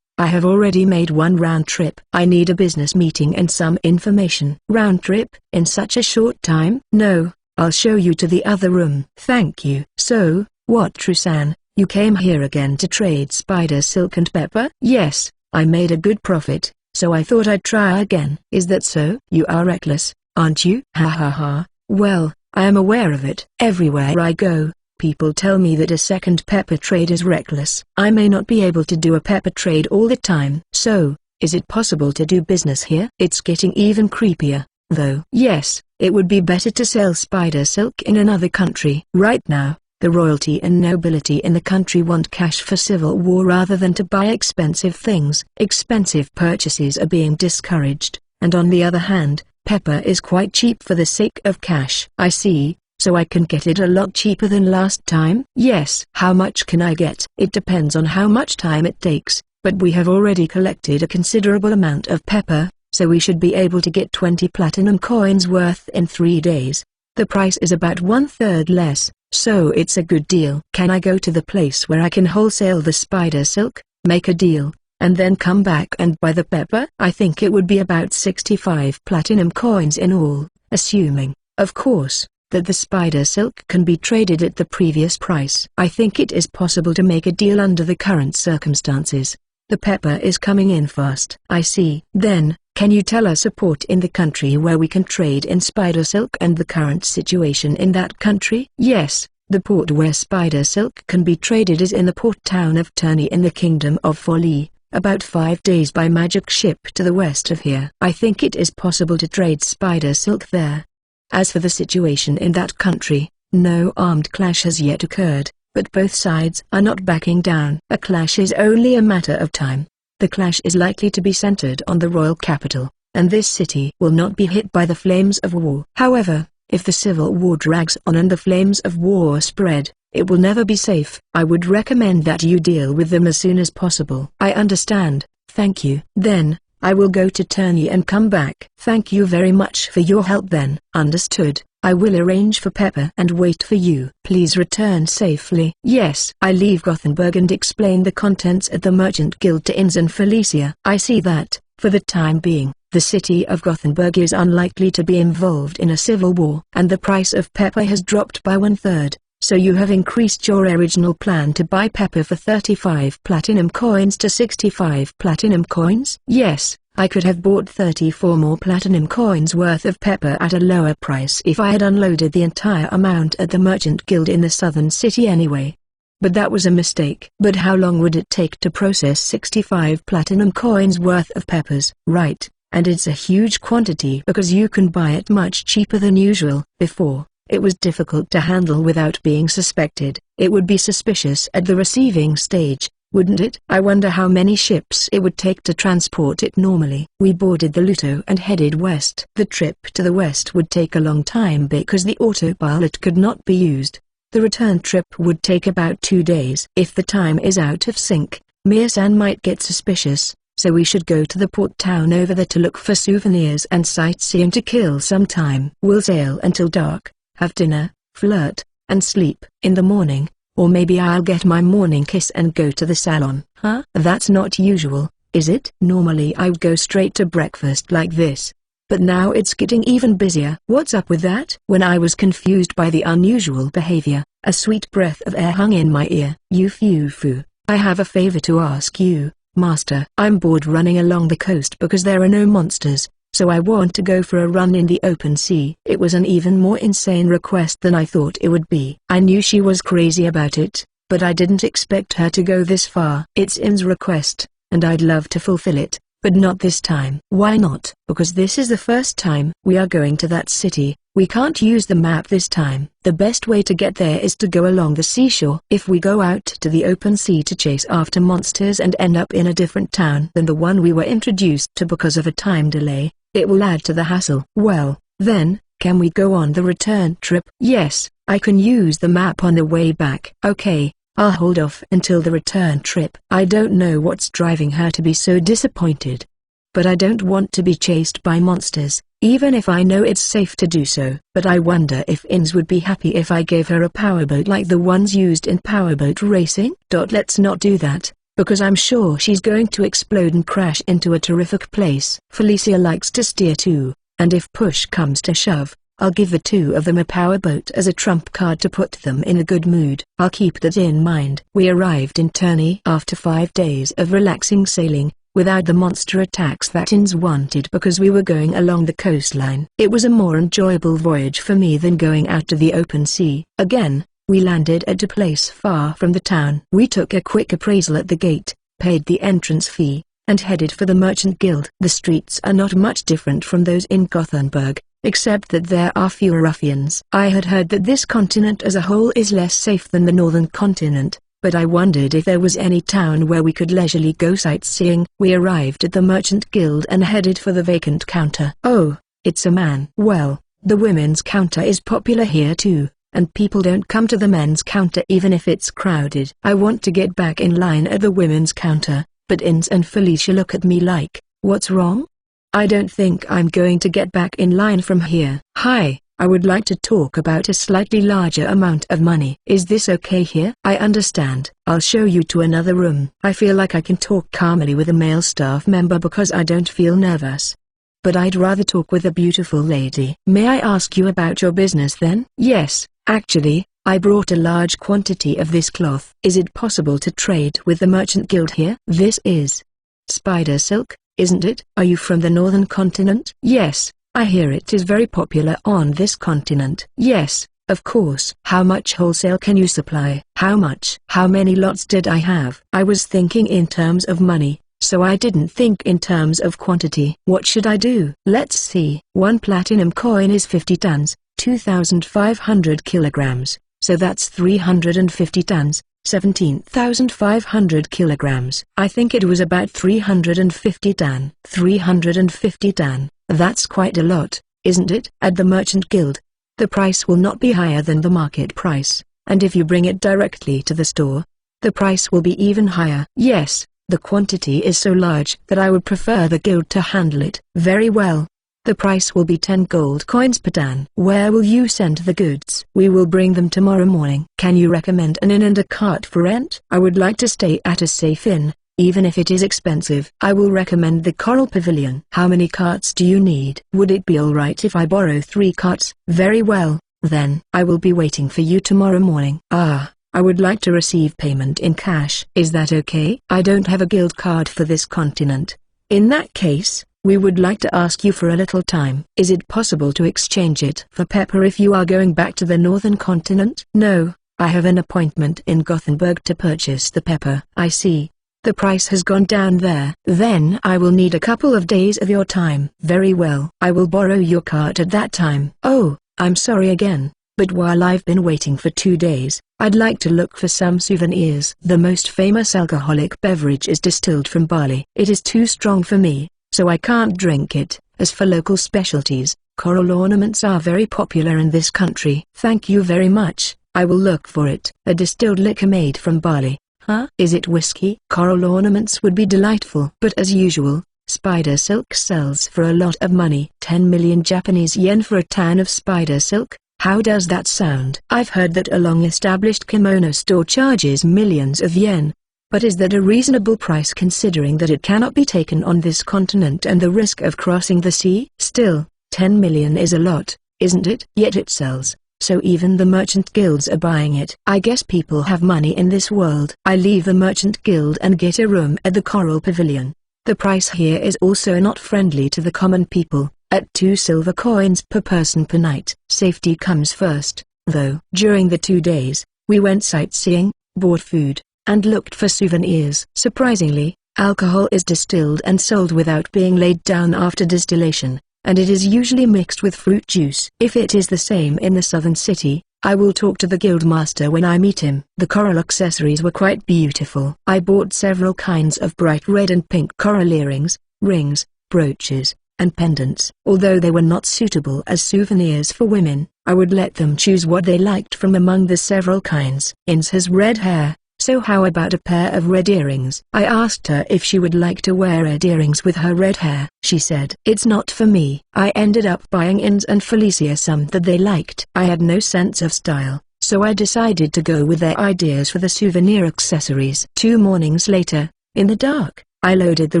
I have already made one round trip. I need a business meeting and some information. Round trip? In such a short time? No, I'll show you to the other room. Thank you. So, what, Trusan? You came here again to trade spider silk and pepper? Yes, I made a good profit, so I thought I'd try again. Is that so? You are reckless, aren't you? Ha ha ha. Well, I am aware of it. Everywhere I go, people tell me that a second pepper trade is reckless. I may not be able to do a pepper trade all the time. So, is it possible to do business here? It's getting even creepier, though. Yes, it would be better to sell spider silk in another country. Right now, the royalty and nobility in the country want cash for civil war rather than to buy expensive things. Expensive purchases are being discouraged, and on the other hand, pepper is quite cheap for the sake of cash. I see, so I can get it a lot cheaper than last time? Yes. How much can I get? It depends on how much time it takes, but we have already collected a considerable amount of pepper, so we should be able to get 20 platinum coins worth in 3 days. The price is about 1/3 less, so it's a good deal. Can I go to the place where I can wholesale the spider silk, make a deal, and then come back and buy the pepper? I think it would be about 65 platinum coins in all, assuming, of course, that the spider silk can be traded at the previous price. I think it is possible to make a deal under the current circumstances. The pepper is coming in fast. I see. Then, can you tell us a port in the country where we can trade in spider silk and the current situation in that country? Yes, the port where spider silk can be traded is in the port town of Turney in the Kingdom of Folly, about 5 days by magic ship to the west of here. I think it is possible to trade spider silk there. As for the situation in that country, no armed clash has yet occurred, but both sides are not backing down. A clash is only a matter of time. The clash is likely to be centered on the royal capital, and this city will not be hit by the flames of war. However, if the civil war drags on and the flames of war spread, it will never be safe. I would recommend that you deal with them as soon as possible. I understand, thank you. Then, I will go to Turney and come back. Thank you very much for your help then. Understood. I will arrange for Pepper and wait for you. Please return safely. Yes. I leave Gothenburg and explain the contents at the Merchant Guild to Inz and Felicia. I see that, for the time being, the city of Gothenburg is unlikely to be involved in a civil war. And the price of Pepper has dropped by 1/3. So you have increased your original plan to buy pepper for 35 platinum coins to 65 platinum coins? Yes, I could have bought 34 more platinum coins worth of pepper at a lower price if I had unloaded the entire amount at the Merchant Guild in the southern city anyway. But that was a mistake. But how long would it take to process 65 platinum coins worth of peppers? Right, and it's a huge quantity because you can buy it much cheaper than usual. Before, it was difficult to handle without being suspected. It would be suspicious at the receiving stage, wouldn't it? I wonder how many ships it would take to transport it normally. We boarded the Luto and headed west. The trip to the west would take a long time because the autopilot could not be used. The return trip would take about 2 days. If the time is out of sync, Mia-san might get suspicious, so we should go to the port town over there to look for souvenirs and sightseeing to kill some time. We'll sail until dark, have dinner, flirt, and sleep in the morning, or maybe I'll get my morning kiss and go to the salon. Huh? That's not usual, is it? Normally I'd go straight to breakfast like this. But now it's getting even busier. What's up with that? When I was confused by the unusual behavior, a sweet breath of air hung in my ear. Yufu, I have a favor to ask you, Master. I'm bored running along the coast because there are no monsters, so I want to go for a run in the open sea. It was an even more insane request than I thought it would be. I knew she was crazy about it, but I didn't expect her to go this far. It's In's request, and I'd love to fulfill it, but not this time. Why not? Because this is the first time we are going to that city. We can't use the map this time. The best way to get there is to go along the seashore. If we go out to the open sea to chase after monsters and end up in a different town than the one we were introduced to because of a time delay, it will add to the hassle. Well, then, can we go on the return trip? Yes, I can use the map on the way back. Okay, I'll hold off until the return trip. I don't know what's driving her to be so disappointed. But I don't want to be chased by monsters, even if I know it's safe to do so. But I wonder if Inz would be happy if I gave her a powerboat like the ones used in powerboat racing? Let's not do that, because I'm sure she's going to explode and crash into a terrific place. Felicia likes to steer too, and if push comes to shove, I'll give the two of them a powerboat as a trump card to put them in a good mood. I'll keep that in mind. We arrived in Turney after 5 days of relaxing sailing, without the monster attacks that Inz wanted because we were going along the coastline. It was a more enjoyable voyage for me than going out to the open sea. Again, we landed at a place far from the town. We took a quick appraisal at the gate, paid the entrance fee, and headed for the Merchant Guild. The streets are not much different from those in Gothenburg, except that there are fewer ruffians. I had heard that this continent as a whole is less safe than the northern continent, but I wondered if there was any town where we could leisurely go sightseeing. We arrived at the Merchant Guild and headed for the vacant counter. Oh, it's a man. Well, the women's counter is popular here too, and people don't come to the men's counter even if it's crowded. I want to get back in line at the women's counter, but Inz and Felicia look at me like, what's wrong? I don't think I'm going to get back in line from here. Hi, I would like to talk about a slightly larger amount of money. Is this okay here? I understand. I'll show you to another room. I feel like I can talk calmly with a male staff member because I don't feel nervous. But I'd rather talk with a beautiful lady. May I ask you about your business then? Yes, actually, I brought a large quantity of this cloth. Is it possible to trade with the merchant guild here? This is spider silk, isn't it? Are you from the northern continent? Yes, I hear it is very popular on this continent. Yes, of course. How much wholesale can you supply? How much? How many lots did I have? I was thinking in terms of money, so I didn't think in terms of quantity. What should I do? Let's see. 1 platinum coin is 50 tons, 2,500 kilograms, so that's 350 tons. 17,500 kilograms. I think it was about 350 tan. 350 tan, that's quite a lot, isn't it? At the Merchant Guild, the price will not be higher than the market price, and if you bring it directly to the store, the price will be even higher. Yes, the quantity is so large that I would prefer the guild to handle it. Very well. The price will be 10 gold coins per tan. Where will you send the goods? We will bring them tomorrow morning. Can you recommend an inn and a cart for rent? I would like to stay at a safe inn, even if it is expensive. I will recommend the Coral Pavilion. How many carts do you need? Would it be alright if I borrow 3 carts? Very well, then. I will be waiting for you tomorrow morning. I would like to receive payment in cash. Is that okay? I don't have a guild card for this continent. In that case, we would like to ask you for a little time. Is it possible to exchange it for pepper if you are going back to the northern continent? No, I have an appointment in Gothenburg to purchase the pepper. I see. The price has gone down there. Then I will need a couple of days of your time. Very well. I will borrow your cart at that time. Oh, I'm sorry again, but while I've been waiting for 2 days, I'd like to look for some souvenirs. The most famous alcoholic beverage is distilled from barley. It is too strong for me, so I can't drink it. As for local specialties, coral ornaments are very popular in this country. Thank you very much, I will look for it. A distilled liquor made from barley. Huh? Is it whiskey? Coral ornaments would be delightful. But as usual, spider silk sells for a lot of money. 10 million Japanese yen for a tan of spider silk? How does that sound? I've heard that a long-established kimono store charges millions of yen. But is that a reasonable price considering that it cannot be taken on this continent and the risk of crossing the sea? Still, 10 million is a lot, isn't it? Yet it sells, so even the merchant guilds are buying it. I guess people have money in this world. I leave the merchant guild and get a room at the Coral Pavilion. The price here is also not friendly to the common people, at 2 silver coins per person per night. Safety comes first, though. During the 2 days, we went sightseeing, bought food, and looked for souvenirs. Surprisingly, alcohol is distilled and sold without being laid down after distillation, and it is usually mixed with fruit juice. If it is the same in the southern city, I will talk to the guild master when I meet him. The coral accessories were quite beautiful. I bought several kinds of bright red and pink coral earrings, rings, brooches, and pendants. Although they were not suitable as souvenirs for women, I would let them choose what they liked from among the several kinds. Ins has red hair, so how about a pair of red earrings? I asked her if she would like to wear red earrings with her red hair. She said, "It's not for me." I ended up buying Ins and Felicia some that they liked. I had no sense of style, so I decided to go with their ideas for the souvenir accessories. 2 mornings later, in the dark, I loaded the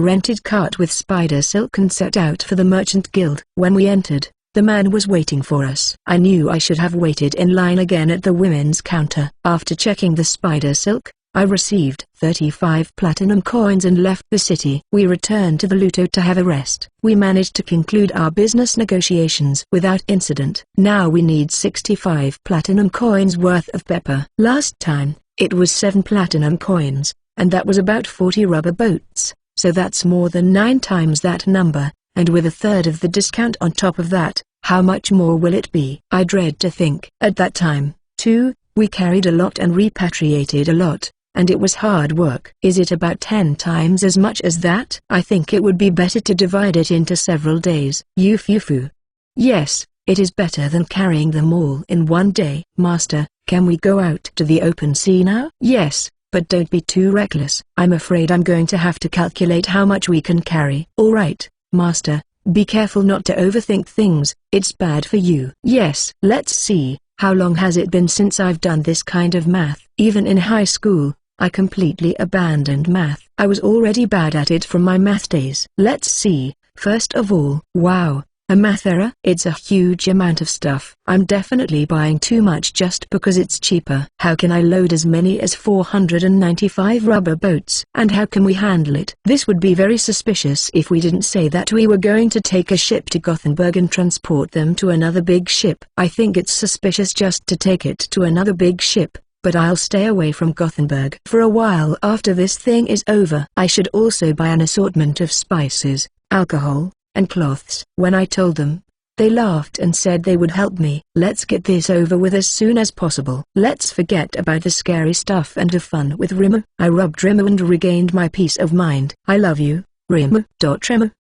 rented cart with spider silk and set out for the merchant guild. When we entered, the man was waiting for us. I knew I should have waited in line again at the women's counter. After checking the spider silk, I received 35 platinum coins and left the city. We returned to the Luto to have a rest. We managed to conclude our business negotiations without incident. Now we need 65 platinum coins worth of pepper. Last time, it was 7 platinum coins, and that was about 40 rubber boats, so that's more than 9 times that number. And with a third of the discount on top of that, how much more will it be? I dread to think. At that time, too, we carried a lot and repatriated a lot, and it was hard work. Is it about 10 times as much as that? I think it would be better to divide it into several days. Yufufu. Yes, it is better than carrying them all in one day. Master, can we go out to the open sea now? Yes, but don't be too reckless. I'm afraid I'm going to have to calculate how much we can carry. All right, Master, Be careful not to overthink things, it's bad for you. Yes. Let's see, how long has it been since I've done this kind of math? Even in high school, I completely abandoned math. I was already bad at it from my math days. Let's see, first of all, wow. A math error? It's a huge amount of stuff. I'm definitely buying too much just because it's cheaper. How can I load as many as 495 rubber boats? And how can we handle it? This would be very suspicious if we didn't say that we were going to take a ship to Gothenburg and transport them to another big ship. I think it's suspicious just to take it to another big ship, but I'll stay away from Gothenburg for a while after this thing is over. I should also buy an assortment of spices, alcohol, and cloths. When I told them, they laughed and said they would help me. Let's get this over with as soon as possible. Let's forget about the scary stuff and have fun with Rimmer. I rubbed Rimmer and regained my peace of mind. I love you, Rimmer. Rimmer.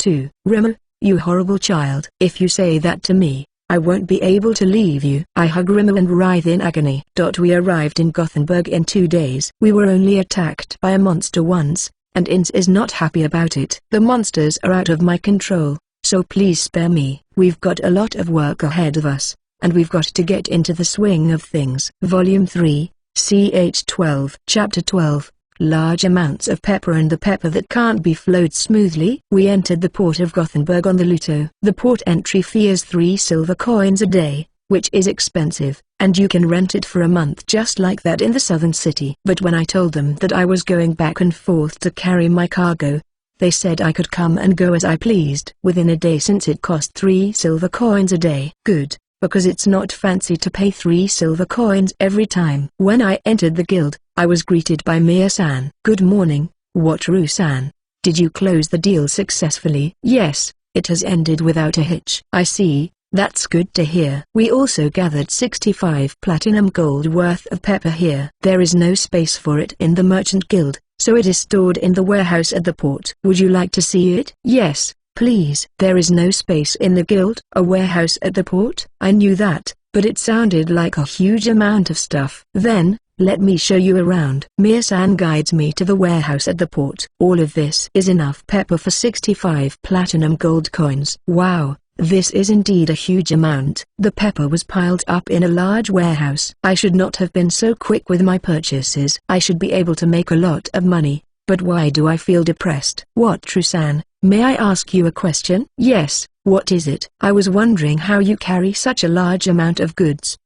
2. Rimmer, you horrible child. If you say that to me, I won't be able to leave you. I hug Rimmer and writhe in agony. We arrived in Gothenburg in 2 days. We were only attacked by a monster once, and Ins is not happy about it. The monsters are out of my control, so please spare me. We've got a lot of work ahead of us, and we've got to get into the swing of things. Volume 3, CH 12. Chapter 12. Large amounts of pepper and the pepper that can't be flowed smoothly. We entered the port of Gothenburg on the Luto. The port entry fee is 3 silver coins a day, which is expensive, and you can rent it for a month just like that in the southern city. But when I told them that I was going back and forth to carry my cargo, they said I could come and go as I pleased within a day since it cost 3 silver coins a day. Good, because it's not fancy to pay 3 silver coins every time. When I entered the guild, I was greeted by Mia-san. Good morning, Wataru-san. Did you close the deal successfully? Yes, it has ended without a hitch. I see. That's good to hear. We also gathered 65 platinum gold worth of pepper here. There is no space for it in the merchant guild, so it is stored in the warehouse at the port. Would you like to see it? Yes, please. There is no space in the guild. A warehouse at the port? I knew that, but it sounded like a huge amount of stuff. Then, let me show you around. Mia-san guides me to the warehouse at the port. All of this is enough pepper for 65 platinum gold coins. Wow. This is indeed a huge amount. The pepper was piled up in a large warehouse. I should not have been so quick with my purchases. I should be able to make a lot of money, but why do I feel depressed? What, Trusan, may I ask you a question? Yes, what is it? I was wondering how you carry such a large amount of goods.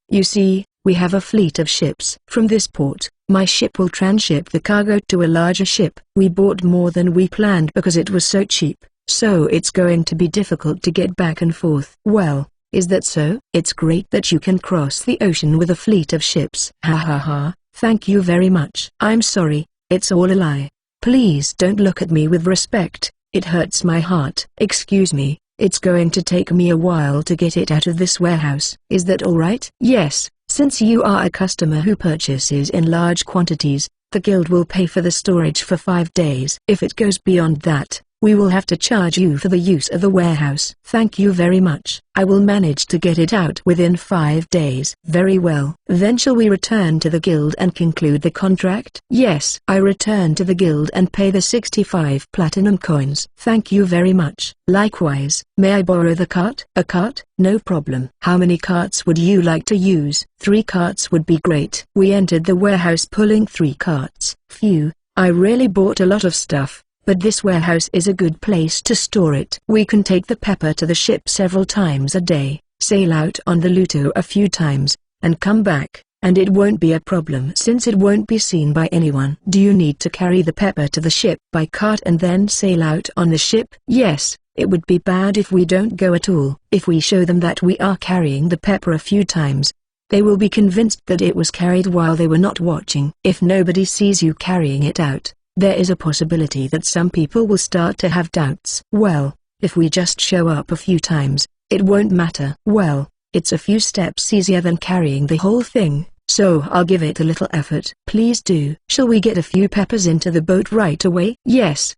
You see, we have a fleet of ships. From this port, my ship will transship the cargo to a larger ship. We bought more than we planned because it was so cheap. So it's going to be difficult to get back and forth. Well, is that so? It's great that you can cross the ocean with a fleet of ships. Ha ha ha, thank you very much. I'm sorry, it's all a lie. Please don't look at me with respect, it hurts my heart. Excuse me, it's going to take me a while to get it out of this warehouse. Is that all right? Yes, since you are a customer who purchases in large quantities, the guild will pay for the storage for 5 days. If it goes beyond that, we will have to charge you for the use of the warehouse. Thank you very much. I will manage to get it out within 5 days. Very well. Then shall we return to the guild and conclude the contract? Yes. I return to the guild and pay the 65 platinum coins. Thank you very much. Likewise. May I borrow the cart? A cart? No problem. How many carts would you like to use? 3 carts would be great. We entered the warehouse pulling 3 carts. Phew, I really bought a lot of stuff. But this warehouse is a good place to store it. We can take the pepper to the ship several times a day, sail out on the Luto a few times, and come back, and it won't be a problem since it won't be seen by anyone. Do you need to carry the pepper to the ship by cart and then sail out on the ship? Yes, it would be bad if we don't go at all. If we show them that we are carrying the pepper a few times, they will be convinced that it was carried while they were not watching. If nobody sees you carrying it out, there is a possibility that some people will start to have doubts. Well, if we just show up a few times, it won't matter. Well, it's a few steps easier than carrying the whole thing, so I'll give it a little effort. Please do. Shall we get a few peppers into the boat right away? Yes.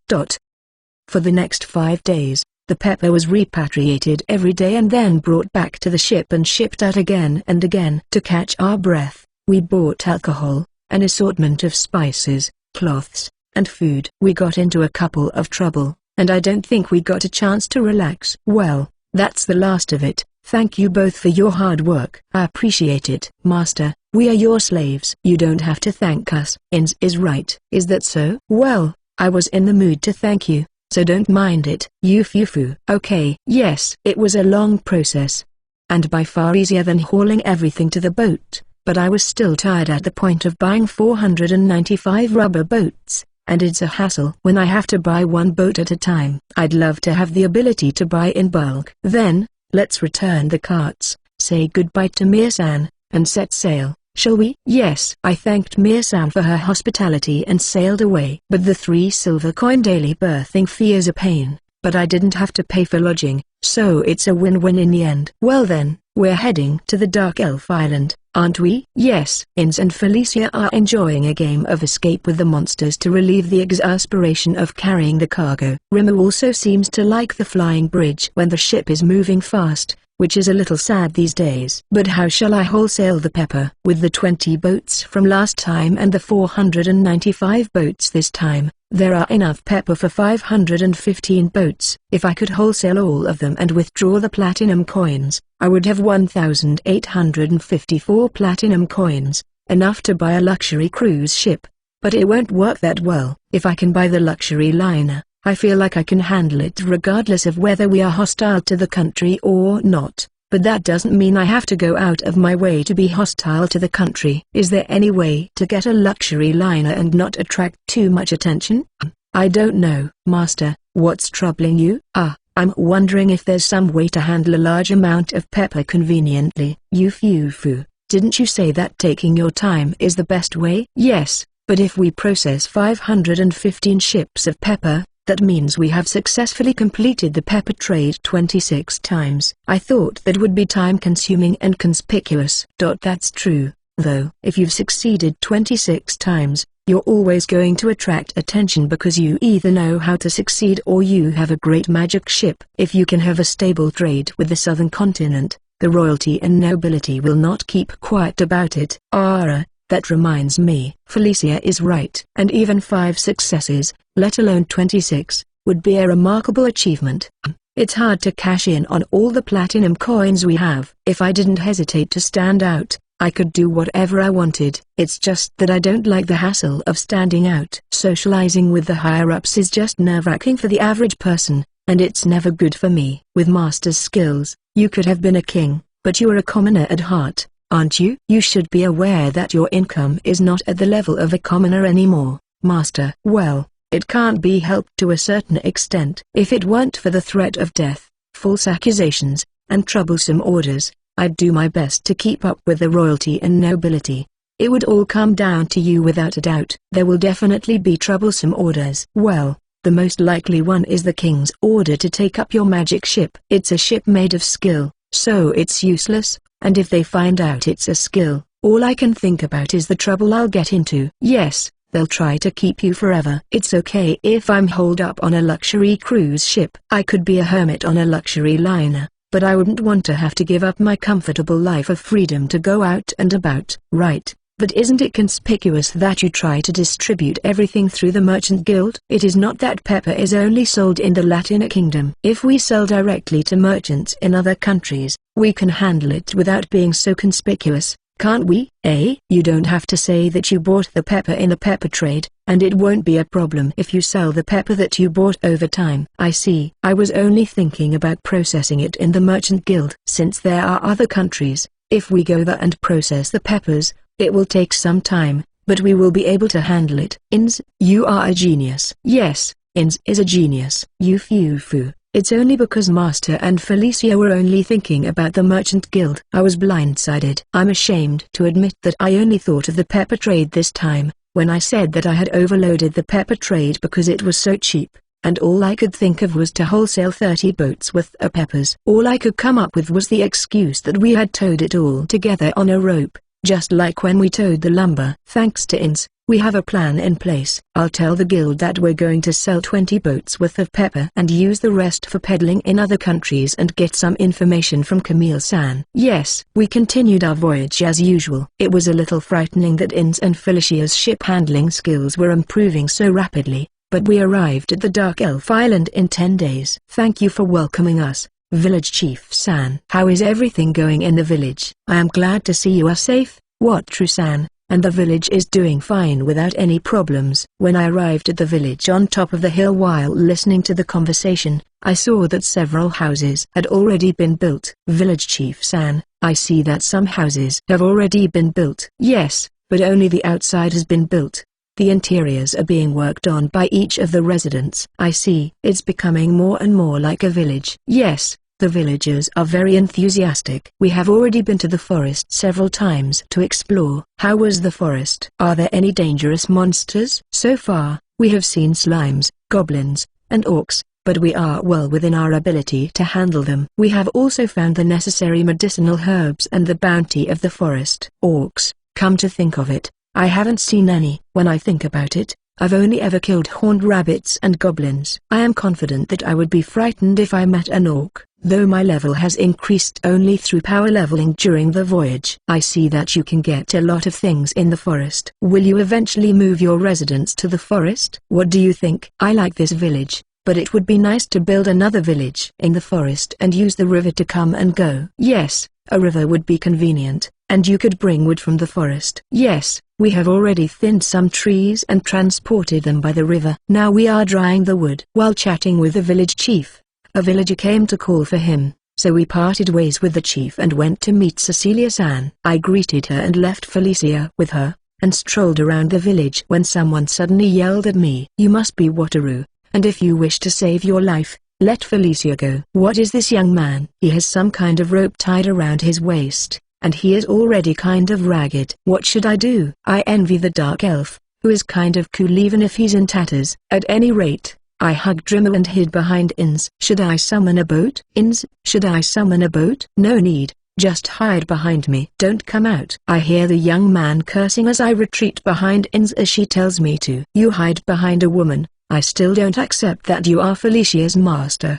For the next 5 days, the pepper was repatriated every day and then brought back to the ship and shipped out again and again. To catch our breath, we bought alcohol, an assortment of spices, cloths, and food. We got into a couple of trouble, and I don't think we got a chance to relax. Well, that's the last of it. Thank you both for your hard work. I appreciate it. Master, we are your slaves. You don't have to thank us. Ins is right. Is that so? Well, I was in the mood to thank you, so don't mind it. Yufufu. Okay. Yes. It was a long process, and by far easier than hauling everything to the boat, but I was still tired at the point of buying 495 rubber boats, and it's a hassle when I have to buy one boat at a time. I'd love to have the ability to buy in bulk. Then, let's return the carts, say goodbye to Mia-san, and set sail, shall we? Yes. I thanked Mia-san for her hospitality and sailed away. But the 3 silver coin daily berthing fee is a pain, but I didn't have to pay for lodging, so it's a win-win in the end. Well then, we're heading to the Dark Elf Island, aren't we? Yes. Ins and Felicia are enjoying a game of escape with the monsters to relieve the exasperation of carrying the cargo. Rimmer also seems to like the flying bridge when the ship is moving fast, which is a little sad these days. But how shall I wholesale the pepper? With the 20 boats from last time and the 495 boats this time, there are enough pepper for 515 boats. If I could wholesale all of them and withdraw the platinum coins, I would have 1,854 platinum coins, enough to buy a luxury cruise ship. But it won't work that well. If I can buy the luxury liner, I feel like I can handle it regardless of whether we are hostile to the country or not. But that doesn't mean I have to go out of my way to be hostile to the country. Is there any way to get a luxury liner and not attract too much attention? I don't know. Master, what's troubling you? I'm wondering if there's some way to handle a large amount of pepper conveniently. Yufufu, didn't you say that taking your time is the best way? Yes, but if we process 515 ships of pepper, that means we have successfully completed the pepper trade 26 times. I thought that would be time-consuming and conspicuous. That's true, though. If you've succeeded 26 times, you're always going to attract attention because you either know how to succeed or you have a great magic ship. If you can have a stable trade with the southern continent, the royalty and nobility will not keep quiet about it. That reminds me. Felicia is right. And even 5 successes, let alone 26, would be a remarkable achievement. It's hard to cash in on all the platinum coins we have. If I didn't hesitate to stand out, I could do whatever I wanted. It's just that I don't like the hassle of standing out. Socializing with the higher-ups is just nerve-wracking for the average person, and it's never good for me. With master's skills, you could have been a king, but you are a commoner at heart, aren't you? You should be aware that your income is not at the level of a commoner anymore, Master. Well, it can't be helped to a certain extent. If it weren't for the threat of death, false accusations, and troublesome orders, I'd do my best to keep up with the royalty and nobility. It would all come down to you without a doubt. There will definitely be troublesome orders. Well, the most likely one is the king's order to take up your magic ship. It's a ship made of skill, so it's useless, and if they find out it's a skill, all I can think about is the trouble I'll get into. Yes, they'll try to keep you forever. It's okay if I'm holed up on a luxury cruise ship. I could be a hermit on a luxury liner, but I wouldn't want to have to give up my comfortable life of freedom to go out and about. Right, but isn't it conspicuous that you try to distribute everything through the merchant guild? It is not that pepper is only sold in the Latin Kingdom. If we sell directly to merchants in other countries, we can handle it without being so conspicuous, can't we? You don't have to say that you bought the pepper in a pepper trade, and it won't be a problem if you sell the pepper that you bought over time. I see. I was only thinking about processing it in the merchant guild. Since there are other countries, if we go there and process the peppers, it will take some time, but we will be able to handle it. Ins, you are a genius. Yes, Ins is a genius. Yufufu. It's only because Master and Felicia were only thinking about the merchant guild. I was blindsided. I'm ashamed to admit that I only thought of the pepper trade this time, when I said that I had overloaded the pepper trade because it was so cheap, and all I could think of was to wholesale 30 boats worth of peppers. All I could come up with was the excuse that we had towed it all together on a rope, just like when we towed the lumber. Thanks to Ins, we have a plan in place. I'll tell the guild that we're going to sell 20 boats worth of pepper and use the rest for peddling in other countries and get some information from Camille-san. Yes, we continued our voyage as usual. It was a little frightening that Ins and Felicia's ship handling skills were improving so rapidly, but we arrived at the Dark Elf Island in 10 days. Thank you for welcoming us, Village Chief-san. How is everything going in the village? I am glad to see you are safe, True-san, and the village is doing fine without any problems. When I arrived at the village on top of the hill while listening to the conversation, I saw that several houses had already been built. Village Chief-san, I see that some houses have already been built. Yes, but only the outside has been built. The interiors are being worked on by each of the residents. I see. It's becoming more and more like a village. Yes, the villagers are very enthusiastic. We have already been to the forest several times to explore. How was the forest? Are there any dangerous monsters? So far, we have seen slimes, goblins, and orcs, but we are well within our ability to handle them. We have also found the necessary medicinal herbs and the bounty of the forest. Orcs, come to think of it, I haven't seen any. When I think about it, I've only ever killed horned rabbits and goblins. I am confident that I would be frightened if I met an orc, though my level has increased only through power leveling during the voyage. I see that you can get a lot of things in the forest. Will you eventually move your residence to the forest? What do you think? I like this village, but it would be nice to build another village in the forest and use the river to come and go. Yes, a river would be convenient, and you could bring wood from the forest. Yes, we have already thinned some trees and transported them by the river. Now we are drying the wood. While chatting with the village chief, a villager came to call for him, so we parted ways with the chief and went to meet Cecilia-san. I greeted her and left Felicia with her, and strolled around the village when someone suddenly yelled at me. You must be Wataru, and if you wish to save your life, let Felicia go. What is this young man? He has some kind of rope tied around his waist, and he is already kind of ragged. What should I do? I envy the Dark Elf, who is kind of cool even if he's in tatters. At any rate, I hugged Drimmer and hid behind Ins. Should I summon a boat? Ins, should I summon a boat? No need, just hide behind me. Don't come out. I hear the young man cursing as I retreat behind Ins as she tells me to. You hide behind a woman. I still don't accept that you are Felicia's master.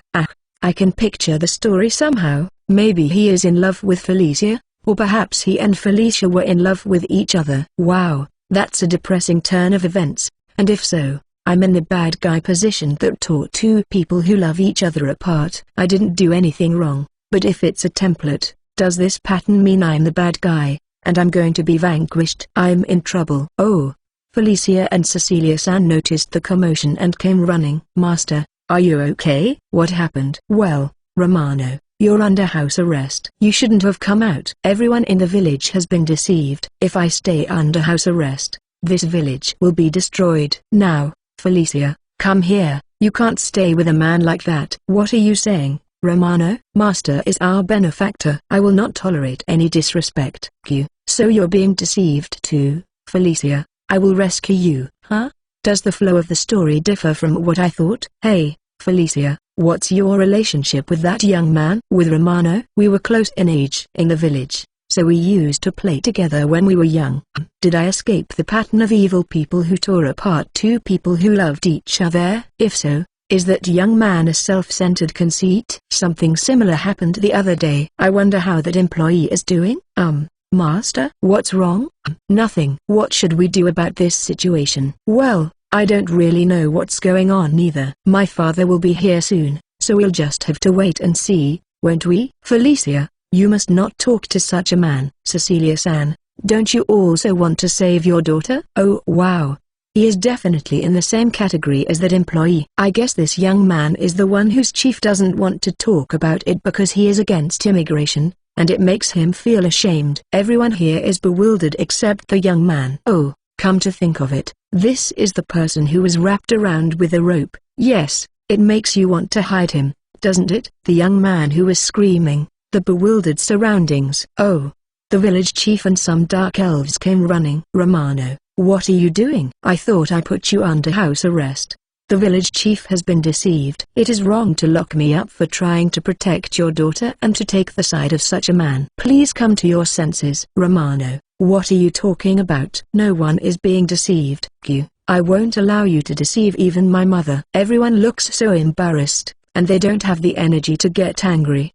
I can picture the story somehow. Maybe he is in love with Felicia, or perhaps he and Felicia were in love with each other. Wow, that's a depressing turn of events, and if so, I'm in the bad guy position that taught two people who love each other apart. I didn't do anything wrong, but if it's a template, does this pattern mean I'm the bad guy, and I'm going to be vanquished? I'm in trouble. Oh. Felicia and Cecilia-san noticed the commotion and came running. Master, are you okay? What happened? Well, Romano, you're under house arrest. You shouldn't have come out. Everyone in the village has been deceived. If I stay under house arrest, this village will be destroyed. Now, Felicia, come here. You can't stay with a man like that. What are you saying, Romano? Master is our benefactor. I will not tolerate any disrespect. So you're being deceived too, Felicia? I will rescue you. Huh? Does the flow of the story differ from what I thought? Hey, Felicia, what's your relationship with that young man? With Romano? We were close in age in the village, so we used to play together when we were young. Did I escape the pattern of evil people who tore apart two people who loved each other? If so, is that young man a self-centered conceit? Something similar happened the other day. I wonder how that employee is doing? Master? What's wrong? Nothing. What should we do about this situation? Well, I don't really know what's going on either. My father will be here soon, so we'll just have to wait and see, won't we? Felicia, you must not talk to such a man. Cecilia-san, don't you also want to save your daughter? Oh wow. He is definitely in the same category as that employee. I guess this young man is the one whose chief doesn't want to talk about it because he is against immigration, and it makes him feel ashamed. Everyone here is bewildered except the young man. Oh, come to think of it, this is the person who was wrapped around with a rope. Yes, it makes you want to hide him, doesn't it? The young man who was screaming, the bewildered surroundings. Oh, the village chief and some dark elves came running. Romano, what are you doing? I thought I put you under house arrest. The village chief has been deceived. It is wrong to lock me up for trying to protect your daughter and to take the side of such a man. Please come to your senses. Romano, what are you talking about? No one is being deceived. I won't allow you to deceive even my mother. Everyone looks so embarrassed, and they don't have the energy to get angry.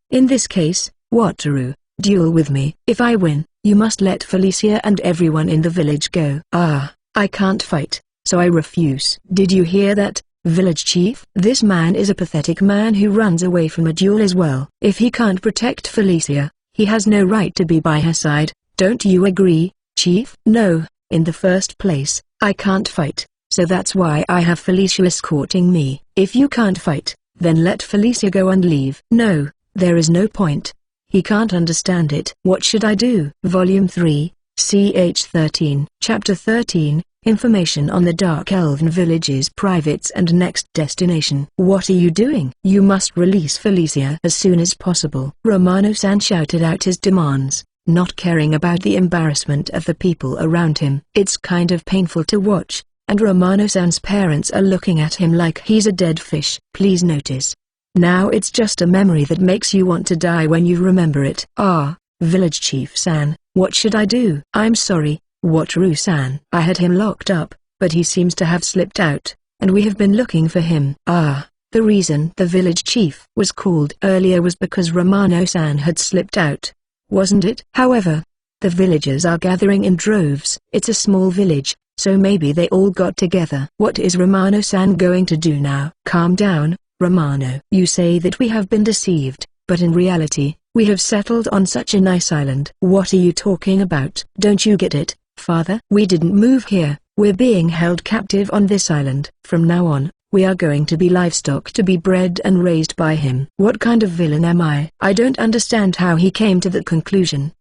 In this case, Wataru, duel with me. If I win, you must let Felicia and everyone in the village go. I can't fight. so I refuse. Did you hear that, village chief? This man is a pathetic man who runs away from a duel as well. If he can't protect Felicia, he has no right to be by her side. Don't you agree, chief? No, in the first place, I can't fight, so that's why I have Felicia escorting me. If you can't fight, then let Felicia go and leave. No, there is no point. He can't understand it. What should I do? Volume 3, ch 13. Chapter 13, Information on the Dark Elven Village's Privates and Next Destination. What are you doing? You must release Felicia as soon as possible. Romano-san shouted out his demands, not caring about the embarrassment of the people around him. It's kind of painful to watch, and Romano-san's parents are looking at him like he's a dead fish. Please notice. Now it's just a memory that makes you want to die when you remember it. Ah, Village Chief-san, what should I do? I'm sorry, Wataru-san. I had him locked up, but he seems to have slipped out, and we have been looking for him. Ah, the reason the village chief was called earlier was because Romano-san had slipped out, wasn't it? However, the villagers are gathering in droves. It's a small village, so maybe they all got together. What is Romano-san going to do now? Calm down, Romano. You say that we have been deceived, but in reality, we have settled on such a nice island. What are you talking about? Don't you get it, father? We didn't move here, we're being held captive on this island. From now on, we are going to be livestock to be bred and raised by him. What kind of villain am I? I don't understand how he came to that conclusion.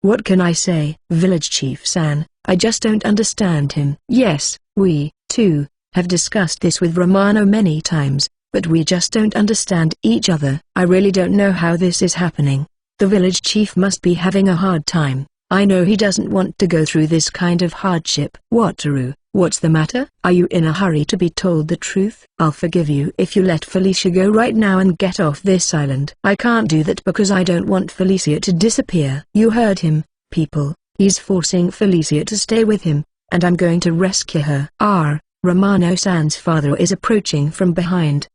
What can I say? Village Chief-san, I just don't understand him. Yes, we, too, have discussed this with Romano many times, but we just don't understand each other. I really don't know how this is happening. The village chief must be having a hard time. I know he doesn't want to go through this kind of hardship. Wataru, what's the matter? Are you in a hurry to be told the truth? I'll forgive you if you let Felicia go right now and get off this island. I can't do that because I don't want Felicia to disappear. You heard him, people. He's forcing Felicia to stay with him, and I'm going to rescue her. Romano-san's father is approaching from behind.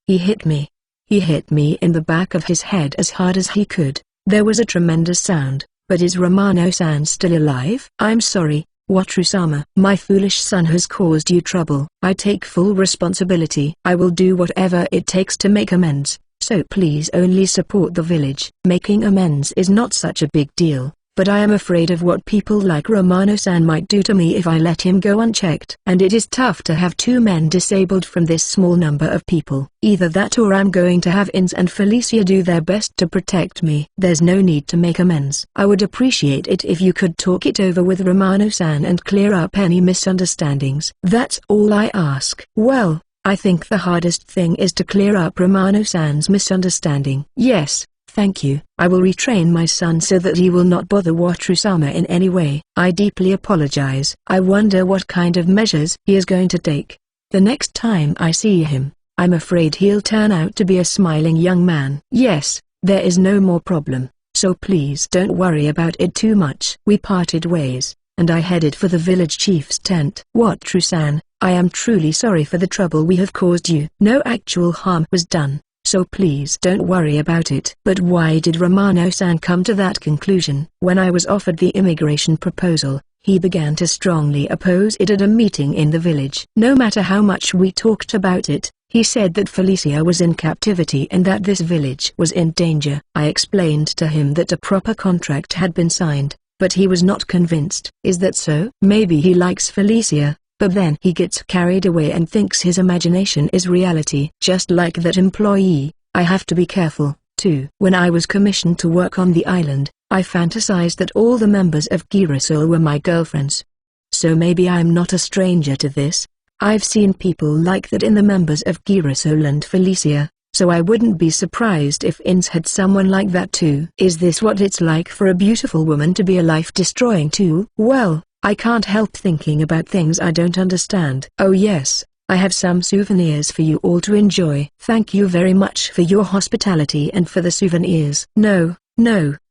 He hit me. He hit me in the back of his head as hard as he could. There was a tremendous sound, but is Romano-san still alive? I'm sorry, Wataru-sama. My foolish son has caused you trouble. I take full responsibility. I will do whatever it takes to make amends, so please only support the village. Making amends is not such a big deal, but I am afraid of what people like Romano-san might do to me if I let him go unchecked. And it is tough to have two men disabled from this small number of people. Either that or I'm going to have Ins and Felicia do their best to protect me. There's no need to make amends. I would appreciate it if you could talk it over with Romano-san and clear up any misunderstandings. That's all I ask. Well, I think the hardest thing is to clear up Romano-san's misunderstanding. Yes. Thank you. I will retrain my son so that he will not bother Wataru-sama in any way. I deeply apologize. I wonder what kind of measures he is going to take. The next time I see him, I'm afraid he'll turn out to be a smiling young man. Yes, there is no more problem, so please don't worry about it too much. We parted ways, and I headed for the village chief's tent. Wataru-san, I am truly sorry for the trouble we have caused you. No actual harm was done, so please don't worry about it. But why did Romano-san come to that conclusion? When I was offered the immigration proposal, he began to strongly oppose it at a meeting in the village. No matter how much we talked about it, he said that Felicia was in captivity and that this village was in danger. I explained to him that a proper contract had been signed, but he was not convinced. Is that so? Maybe he likes Felicia, but then he gets carried away and thinks his imagination is reality. Just like that employee, I have to be careful, too. When I was commissioned to work on the island, I fantasized that all the members of Girasol were my girlfriends. So maybe I'm not a stranger to this. I've seen people like that in the members of Girasol and Felicia, so I wouldn't be surprised if Ins had someone like that too. Is this what it's like for a beautiful woman to be a life-destroying tool? Well, I can't help thinking about things I don't understand. Oh yes, I have some souvenirs for you all to enjoy. Thank you very much for your hospitality and for the souvenirs. No,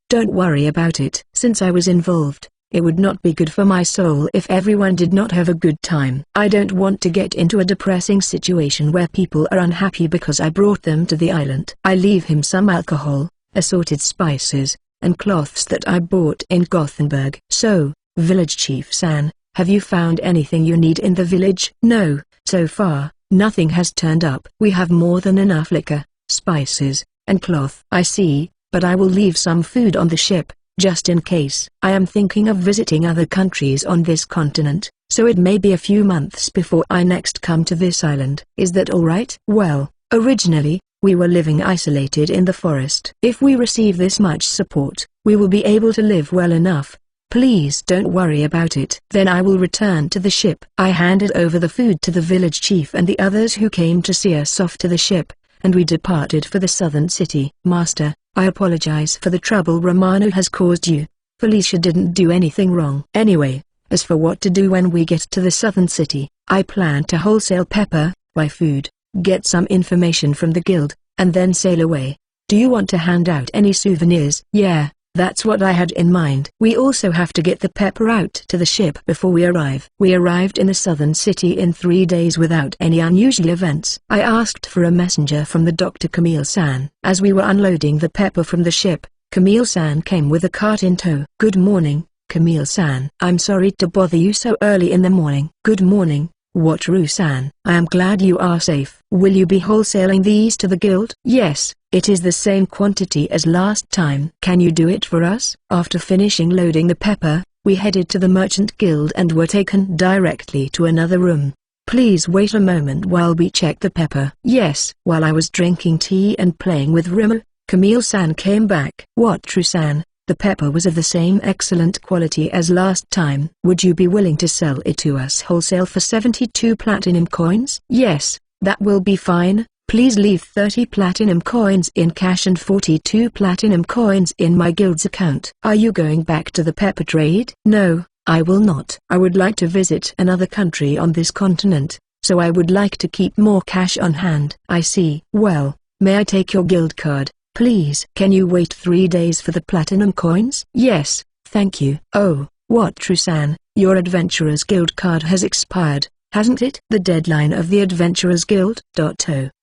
don't worry about it. Since I was involved, it would not be good for my soul if everyone did not have a good time. I don't want to get into a depressing situation where people are unhappy because I brought them to the island. I leave him some alcohol, assorted spices, and cloths that I bought in Gothenburg. So, Village Chief-san, Have you found anything you need in the village? No, so far, nothing has turned up. We have more than enough liquor, spices, and cloth. I see, but I will leave some food on the ship, just in case. I am thinking of visiting other countries on this continent, so it may be a few months before I next come to this island. Is that alright? Well, originally, we were living isolated in the forest. If we receive this much support, we will be able to live well enough. Please don't worry about it. Then I will return to the ship. I handed over the food to the village chief and the others who came to see us off to the ship, and we departed for the southern city. Master, I apologize for the trouble Romano has caused you. Felicia didn't do anything wrong. Anyway, as for what to do when we get to the southern city, I plan to wholesale pepper, buy food, get some information from the guild, and then sail away. Do you want to hand out any souvenirs? Yeah, that's what I had in mind. We also have to get the pepper out to the ship before we arrive. We arrived in the southern city in 3 days without any unusual events. I asked for a messenger from the Dr. Camille-san. As we were unloading the pepper from the ship, Camille-san came with a cart in tow. Good morning, Camille-san. I'm sorry to bother you so early in the morning. Good morning, Wataru-san. I am glad you are safe. Will you be wholesaling these to the guild? Yes, it is the same quantity as last time. Can you do it for us? After finishing loading the pepper, we headed to the merchant guild and were taken directly to another room. Please wait a moment while we check the pepper. Yes. While I was drinking tea and playing with Rimo, Camille-san came back. Wataru-san, the pepper was of the same excellent quality as last time. Would you be willing to sell it to us wholesale for 72 platinum coins? Yes, that will be fine. Please leave 30 platinum coins in cash and 42 platinum coins in my guild's account. Are you going back to the pepper trade? No, I will not. I would like to visit another country on this continent, so I would like to keep more cash on hand. I see. Well, may I take your guild card, please? Can you wait 3 days for the platinum coins? Yes, thank you. Oh, Wataru-san, your Adventurers Guild card has expired, hasn't it? The deadline of the Adventurers Guild? Oh,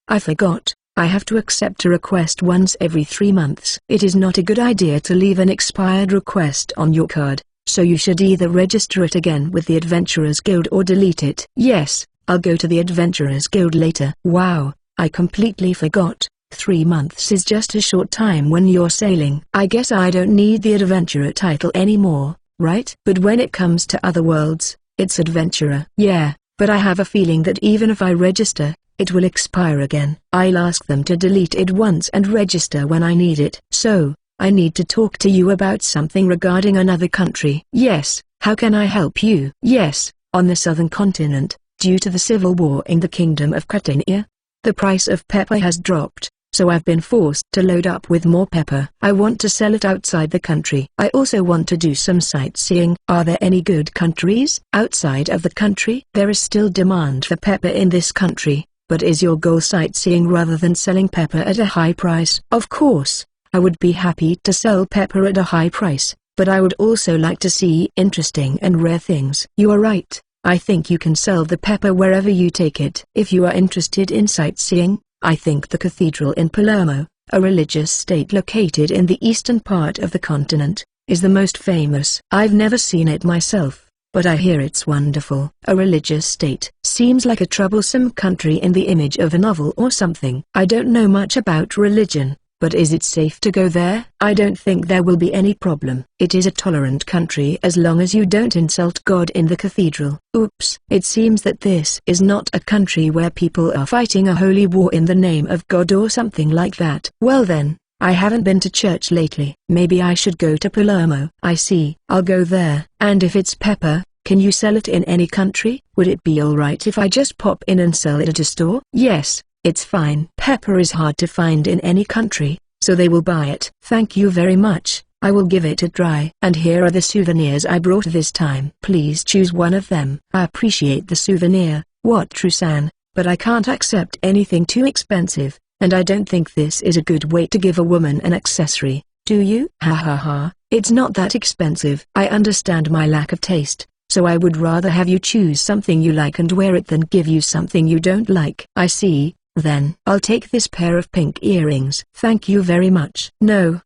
I forgot. I have to accept a request once every 3 months. It is not a good idea to leave an expired request on your card, so you should either register it again with the Adventurers Guild or delete it. Yes, I'll go to the Adventurers Guild later. Wow, I completely forgot. 3 months is just a short time when you're sailing. I guess I don't need the adventurer title anymore, right? But when it comes to other worlds, it's adventurer. Yeah, but I have a feeling that even if I register, it will expire again. I'll ask them to delete it once and register when I need it. So, I need to talk to you about something regarding another country. Yes, how can I help you? Yes, on the southern continent, due to the civil war in the kingdom of Catania, the price of pepper has dropped, so I've been forced to load up with more pepper. I want to sell it outside the country. I also want to do some sightseeing. Are there any good countries outside of the country? There is still demand for pepper in this country. But is your goal sightseeing rather than selling pepper at a high price? Of course, I would be happy to sell pepper at a high price, but I would also like to see interesting and rare things. You are right, I think you can sell the pepper wherever you take it. If you are interested in sightseeing, I think the cathedral in Palermo, a religious state located in the eastern part of the continent, is the most famous. I've never seen it myself, but I hear it's wonderful. A religious state seems like a troublesome country in the image of a novel or something. I don't know much about religion, but is it safe to go there? I don't think there will be any problem. It is a tolerant country as long as you don't insult God in the cathedral. Oops. It seems that this is not a country where people are fighting a holy war in the name of God or something like that. Well then, I haven't been to church lately. Maybe I should go to Palermo. I see. I'll go there. And if it's pepper, can you sell it in any country? Would it be alright if I just pop in and sell it at a store? Yes, it's fine. Pepper is hard to find in any country, so they will buy it. Thank you very much. I will give it a try. And here are the souvenirs I brought this time. Please choose one of them. I appreciate the souvenir, Wataru-san, but I can't accept anything too expensive. And I don't think this is a good way to give a woman an accessory, do you? Ha ha ha, it's not that expensive. I understand my lack of taste, so I would rather have you choose something you like and wear it than give you something you don't like. I see, then. I'll take this pair of pink earrings. Thank you very much. No,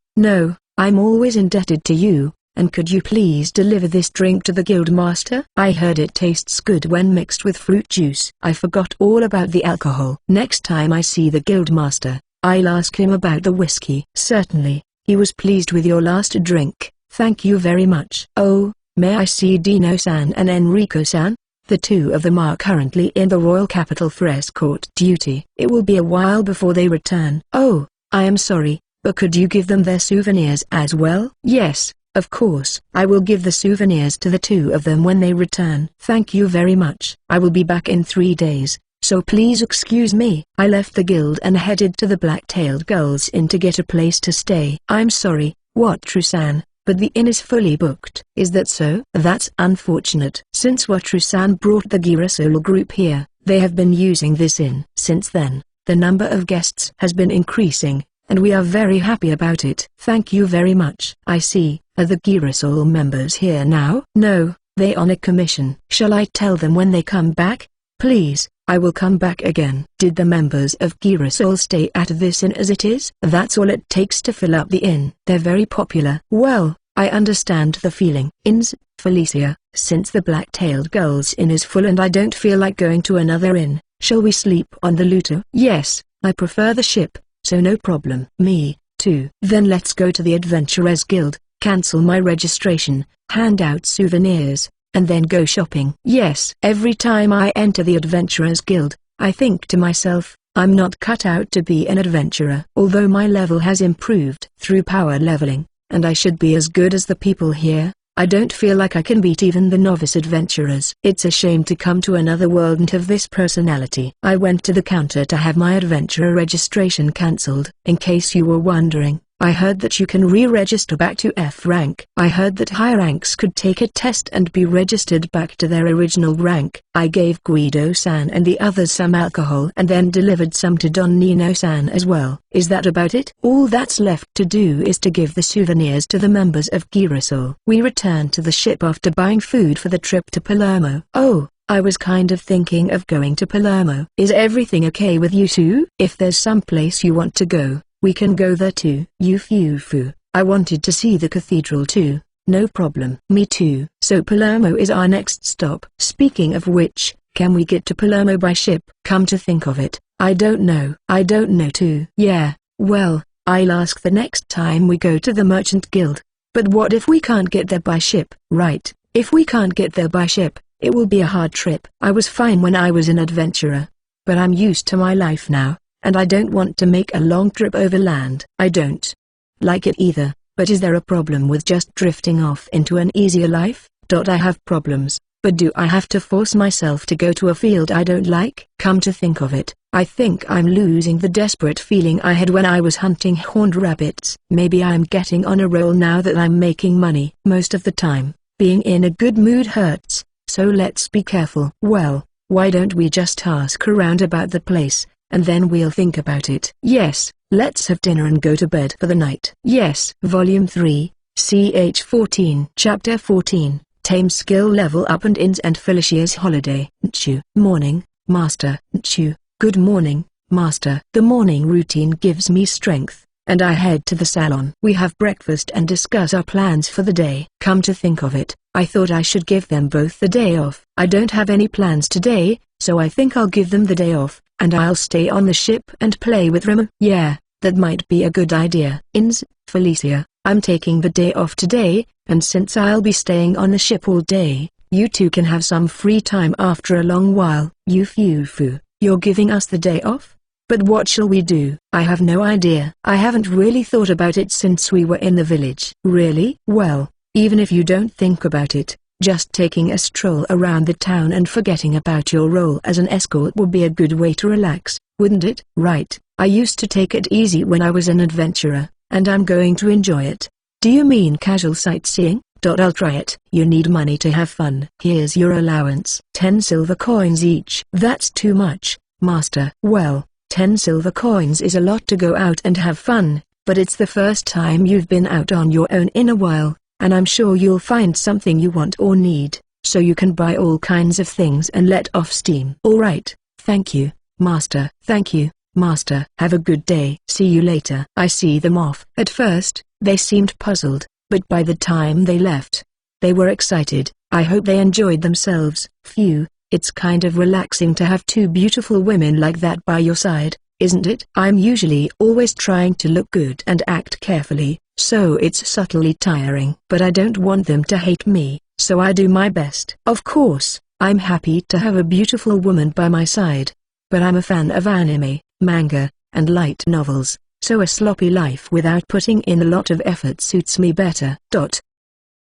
I'm always indebted to you, And could you please deliver this drink to the guild master? I heard it tastes good when mixed with fruit juice. I forgot all about the alcohol. Next time I see the guild master, I'll ask him about the whiskey. Certainly, he was pleased with your last drink. Thank you very much. Oh, may I see Dino-san and Enrico-san? The two of them are currently in the royal capital for escort duty. It will be a while before they return. Oh, I am sorry, but could you give them their souvenirs as well? Yes, of course. I will give the souvenirs to the two of them when they return. Thank you very much. I will be back in 3 days, so please excuse me. I left the guild and headed to the Black-Tailed Girls Inn to get a place to stay. I'm sorry, Watru-san, but the inn is fully booked. Is that so? That's unfortunate. Since Watru-san brought the Girasol group here, they have been using this inn. Since then, the number of guests has been increasing, and we are very happy about it. Thank you very much. I see. Are the Girasol members here now? No, they on a commission. Shall I tell them when they come back? Please, I will come back again. Did the members of Girasol stay at this inn as it is? That's all it takes to fill up the inn. They're very popular. Well, I understand the feeling. Inns, Felicia, since the Black-Tailed Girls Inn is full and I don't feel like going to another inn, shall we sleep on the Luto? Yes, I prefer the ship, so no problem. Me, too. Then let's go to the Adventurers Guild, cancel my registration, hand out souvenirs, and then go shopping. Yes. Every time I enter the Adventurers Guild, I think to myself, I'm not cut out to be an adventurer. Although my level has improved through power leveling, and I should be as good as the people here, I don't feel like I can beat even the novice adventurers. It's a shame to come to another world and have this personality. I went to the counter to have my adventurer registration cancelled. In case you were wondering, I heard that you can re-register back to F rank. I heard that higher ranks could take a test and be registered back to their original rank. I gave Guido-san and the others some alcohol and then delivered some to Don Nino-san as well. Is that about it? All that's left to do is to give the souvenirs to the members of Girasol. We returned to the ship after buying food for the trip to Palermo. Oh, I was kind of thinking of going to Palermo. Is everything okay with you two? If there's some place you want to go, we can go there too. Yufufu, I wanted to see the cathedral too. No problem. Me too. So Palermo is our next stop. Speaking of which, can we get to Palermo by ship? Come to think of it, I don't know. I don't know too. Yeah, well, I'll ask the next time we go to the Merchant Guild. But what if we can't get there by ship? Right, if we can't get there by ship, it will be a hard trip. I was fine when I was an adventurer, but I'm used to my life now, and I don't want to make a long trip over land. I don't like it either, but is there a problem with just drifting off into an easier life? I have problems, but do I have to force myself to go to a field I don't like? Come to think of it, I think I'm losing the desperate feeling I had when I was hunting horned rabbits. Maybe I'm getting on a roll now that I'm making money. Most of the time, being in a good mood hurts, so let's be careful. Well, why don't we just ask around about the place, and then we'll think about it. Yes, let's have dinner and go to bed for the night. Yes. Volume 3, CH 14. Chapter 14, Tame Skill Level Up and Inns and Felicia's Holiday. Chu. Morning, Master. Chu. Good morning, Master. The morning routine gives me strength, and I head to the salon. We have breakfast and discuss our plans for the day. Come to think of it, I thought I should give them both the day off. I don't have any plans today, so I think I'll give them the day off, and I'll stay on the ship and play with Remo. Yeah, that might be a good idea. Inns, Felicia, I'm taking the day off today, and since I'll be staying on the ship all day, you two can have some free time after a long while. Yufufu, you're giving us the day off? But what shall we do? I have no idea. I haven't really thought about it since we were in the village. Really? Well, even if you don't think about it, just taking a stroll around the town and forgetting about your role as an escort would be a good way to relax, wouldn't it? Right, I used to take it easy when I was an adventurer, and I'm going to enjoy it. Do you mean casual sightseeing? I'll try it. You need money to have fun. Here's your allowance. 10 silver coins each. That's too much, Master. Well, 10 silver coins is a lot to go out and have fun, but it's the first time you've been out on your own in a while, and I'm sure you'll find something you want or need, so you can buy all kinds of things and let off steam. Alright, thank you, Master. Thank you, Master. Have a good day. See you later. I see them off. At first, they seemed puzzled, But by the time they left, they were excited. I hope they enjoyed themselves. Phew, it's kind of relaxing to have two beautiful women like that by your side, isn't it? I'm usually always trying to look good and act carefully, so it's subtly tiring. But I don't want them to hate me, so I do my best. Of course, I'm happy to have a beautiful woman by my side. But I'm a fan of anime, manga, and light novels, so a sloppy life without putting in a lot of effort suits me better.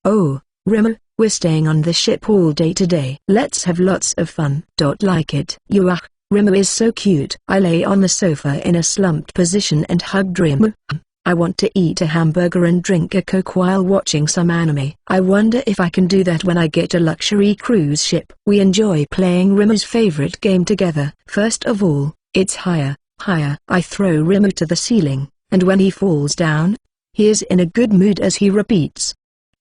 Oh, Rimmer, we're staying on the ship all day today. Let's have lots of fun. Like it. Yuck, Rimmer is so cute. I lay on the sofa in a slumped position and hugged Rimmer. I want to eat a hamburger and drink a Coke while watching some anime. I wonder if I can do that when I get a luxury cruise ship. We enjoy playing Rimmer's favorite game together. First of all, it's higher, higher. I throw Rimmer to the ceiling, and when he falls down, he is in a good mood as he repeats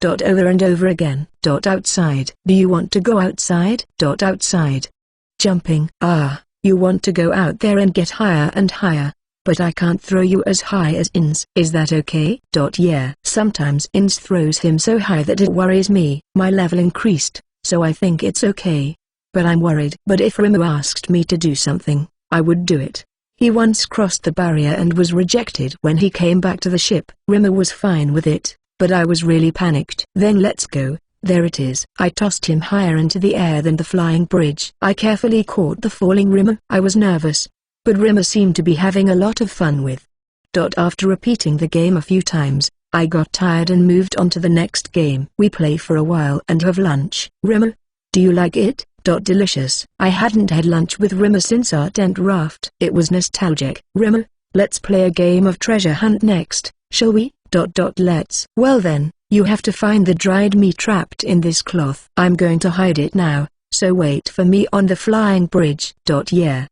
over and over again. Outside. Do you want to go outside? Outside. Jumping. Ah, you want to go out there and get higher and higher. But I can't throw you as high as Ins. Is that okay? Yeah. Sometimes Ins throws him so high that it worries me. My level increased, so I think it's okay. But I'm worried. But if Rimmer asked me to do something, I would do it. He once crossed the barrier and was rejected when he came back to the ship. Rimmer was fine with it, but I was really panicked. Then let's go. There it is. I tossed him higher into the air than the flying bridge. I carefully caught the falling Rimmer. I was nervous, but Rimmer seemed to be having a lot of fun with. After repeating the game a few times, I got tired and moved on to the next game. We play for a while and have lunch. Rimmer, do you like it? Delicious. I hadn't had lunch with Rimmer since our tent raft. It was nostalgic. Rimmer, let's play a game of treasure hunt next, shall we? Let's. Well then, you have to find the dried meat trapped in this cloth. I'm going to hide it now, so wait for me on the flying bridge. Yeah.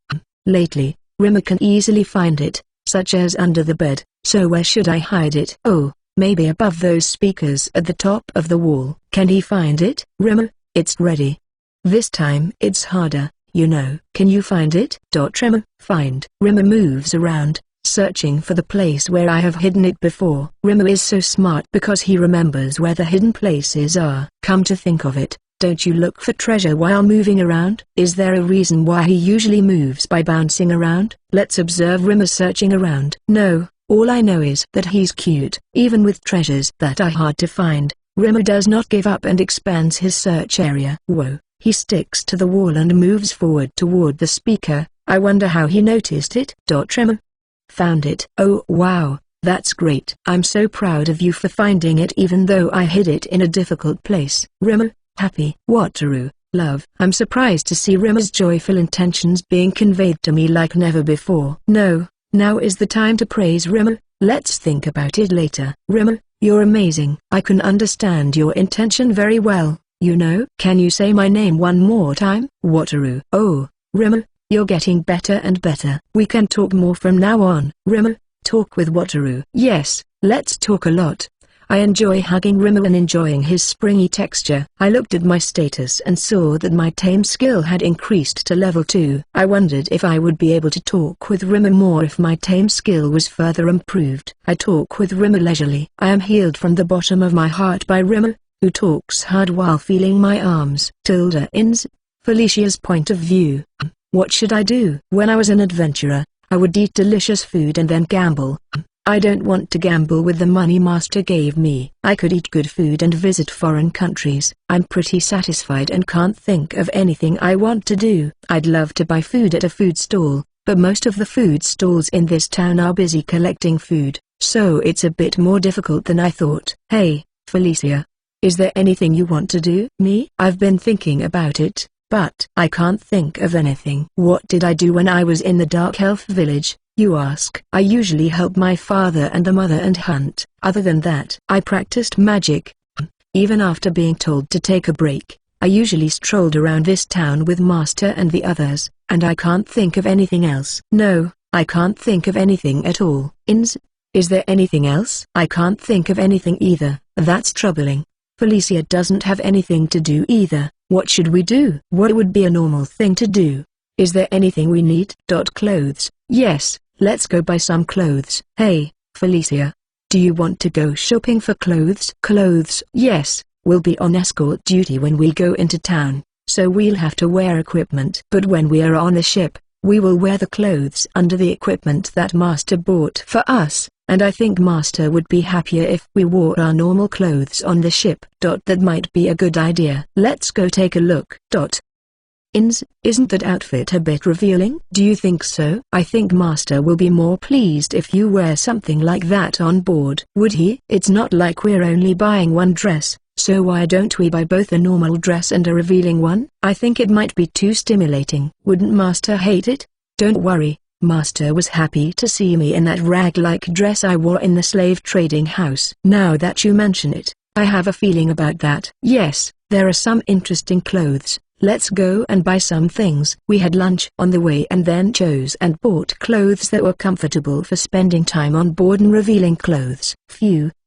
Lately, Rimmer can easily find it, such as under the bed, so where should I hide it? Oh, maybe above those speakers at the top of the wall. Can he find it? Rimmer, it's ready. This time it's harder, you know. Can you find it? Rimmer, find. Rimmer moves around, searching for the place where I have hidden it before. Rimmer is so smart because he remembers where the hidden places are. Come to think of it, don't you look for treasure while moving around? Is there a reason why he usually moves by bouncing around? Let's observe Rimmer searching around. No, all I know is that he's cute. Even with treasures that are hard to find, Rimmer does not give up and expands his search area. Whoa, he sticks to the wall and moves forward toward the speaker. I wonder how he noticed it. Rimmer found it. Oh wow, that's great. I'm so proud of you for finding it even though I hid it in a difficult place. Rimmer, happy. Wataru, love. I'm surprised to see Rimmer's joyful intentions being conveyed to me like never before. No, now is the time to praise Rimmer. Let's think about it later. Rimmer, you're amazing. I can understand your intention very well, you know. Can you say my name one more time? Wataru. Oh, Rimmer, you're getting better and better. We can talk more from now on. Rimmer, talk with Wataru. Yes, let's talk a lot. I enjoy hugging Rimmer and enjoying his springy texture. I looked at my status and saw that my tame skill had increased to level 2. I wondered if I would be able to talk with Rimmer more if my tame skill was further improved. I talk with Rimmer leisurely. I am healed from the bottom of my heart by Rimmer, who talks hard while feeling my arms. Ins. Felicia's point of view. What should I do? When I was an adventurer, I would eat delicious food and then gamble. I don't want to gamble with the money Master gave me. I could eat good food and visit foreign countries. I'm pretty satisfied and can't think of anything I want to do. I'd love to buy food at a food stall, but most of the food stalls in this town are busy collecting food, so it's a bit more difficult than I thought. Hey, Felicia. Is there anything you want to do? Me? I've been thinking about it, but I can't think of anything. What did I do when I was in the Dark Elf village, you ask? I usually help my father and the mother and hunt. Other than that, I practiced magic. Even after being told to take a break, I usually strolled around this town with Master and the others, and I can't think of anything else. No, I can't think of anything at all. Ins? Is there anything else? I can't think of anything either. That's troubling. Felicia doesn't have anything to do either. What should we do? What would be a normal thing to do? Is there anything we need? Clothes. Yes, let's go buy some clothes. Hey, Felicia. Do you want to go shopping for clothes? Clothes? Yes, we'll be on escort duty when we go into town, so we'll have to wear equipment. But when we are on the ship, we will wear the clothes under the equipment that Master bought for us, and I think Master would be happier if we wore our normal clothes on the ship. That might be a good idea. Let's go take a look. Isn't that outfit a bit revealing? Do you think so? I think Master will be more pleased if you wear something like that on board. Would he? It's not like we're only buying one dress, so why don't we buy both a normal dress and a revealing one? I think it might be too stimulating. Wouldn't Master hate it? Don't worry, Master was happy to see me in that rag-like dress I wore in the slave trading house. Now that you mention it, I have a feeling about that. Yes, there are some interesting clothes. Let's go and buy some things. We had lunch on the way and then chose and bought clothes that were comfortable for spending time on board and revealing clothes.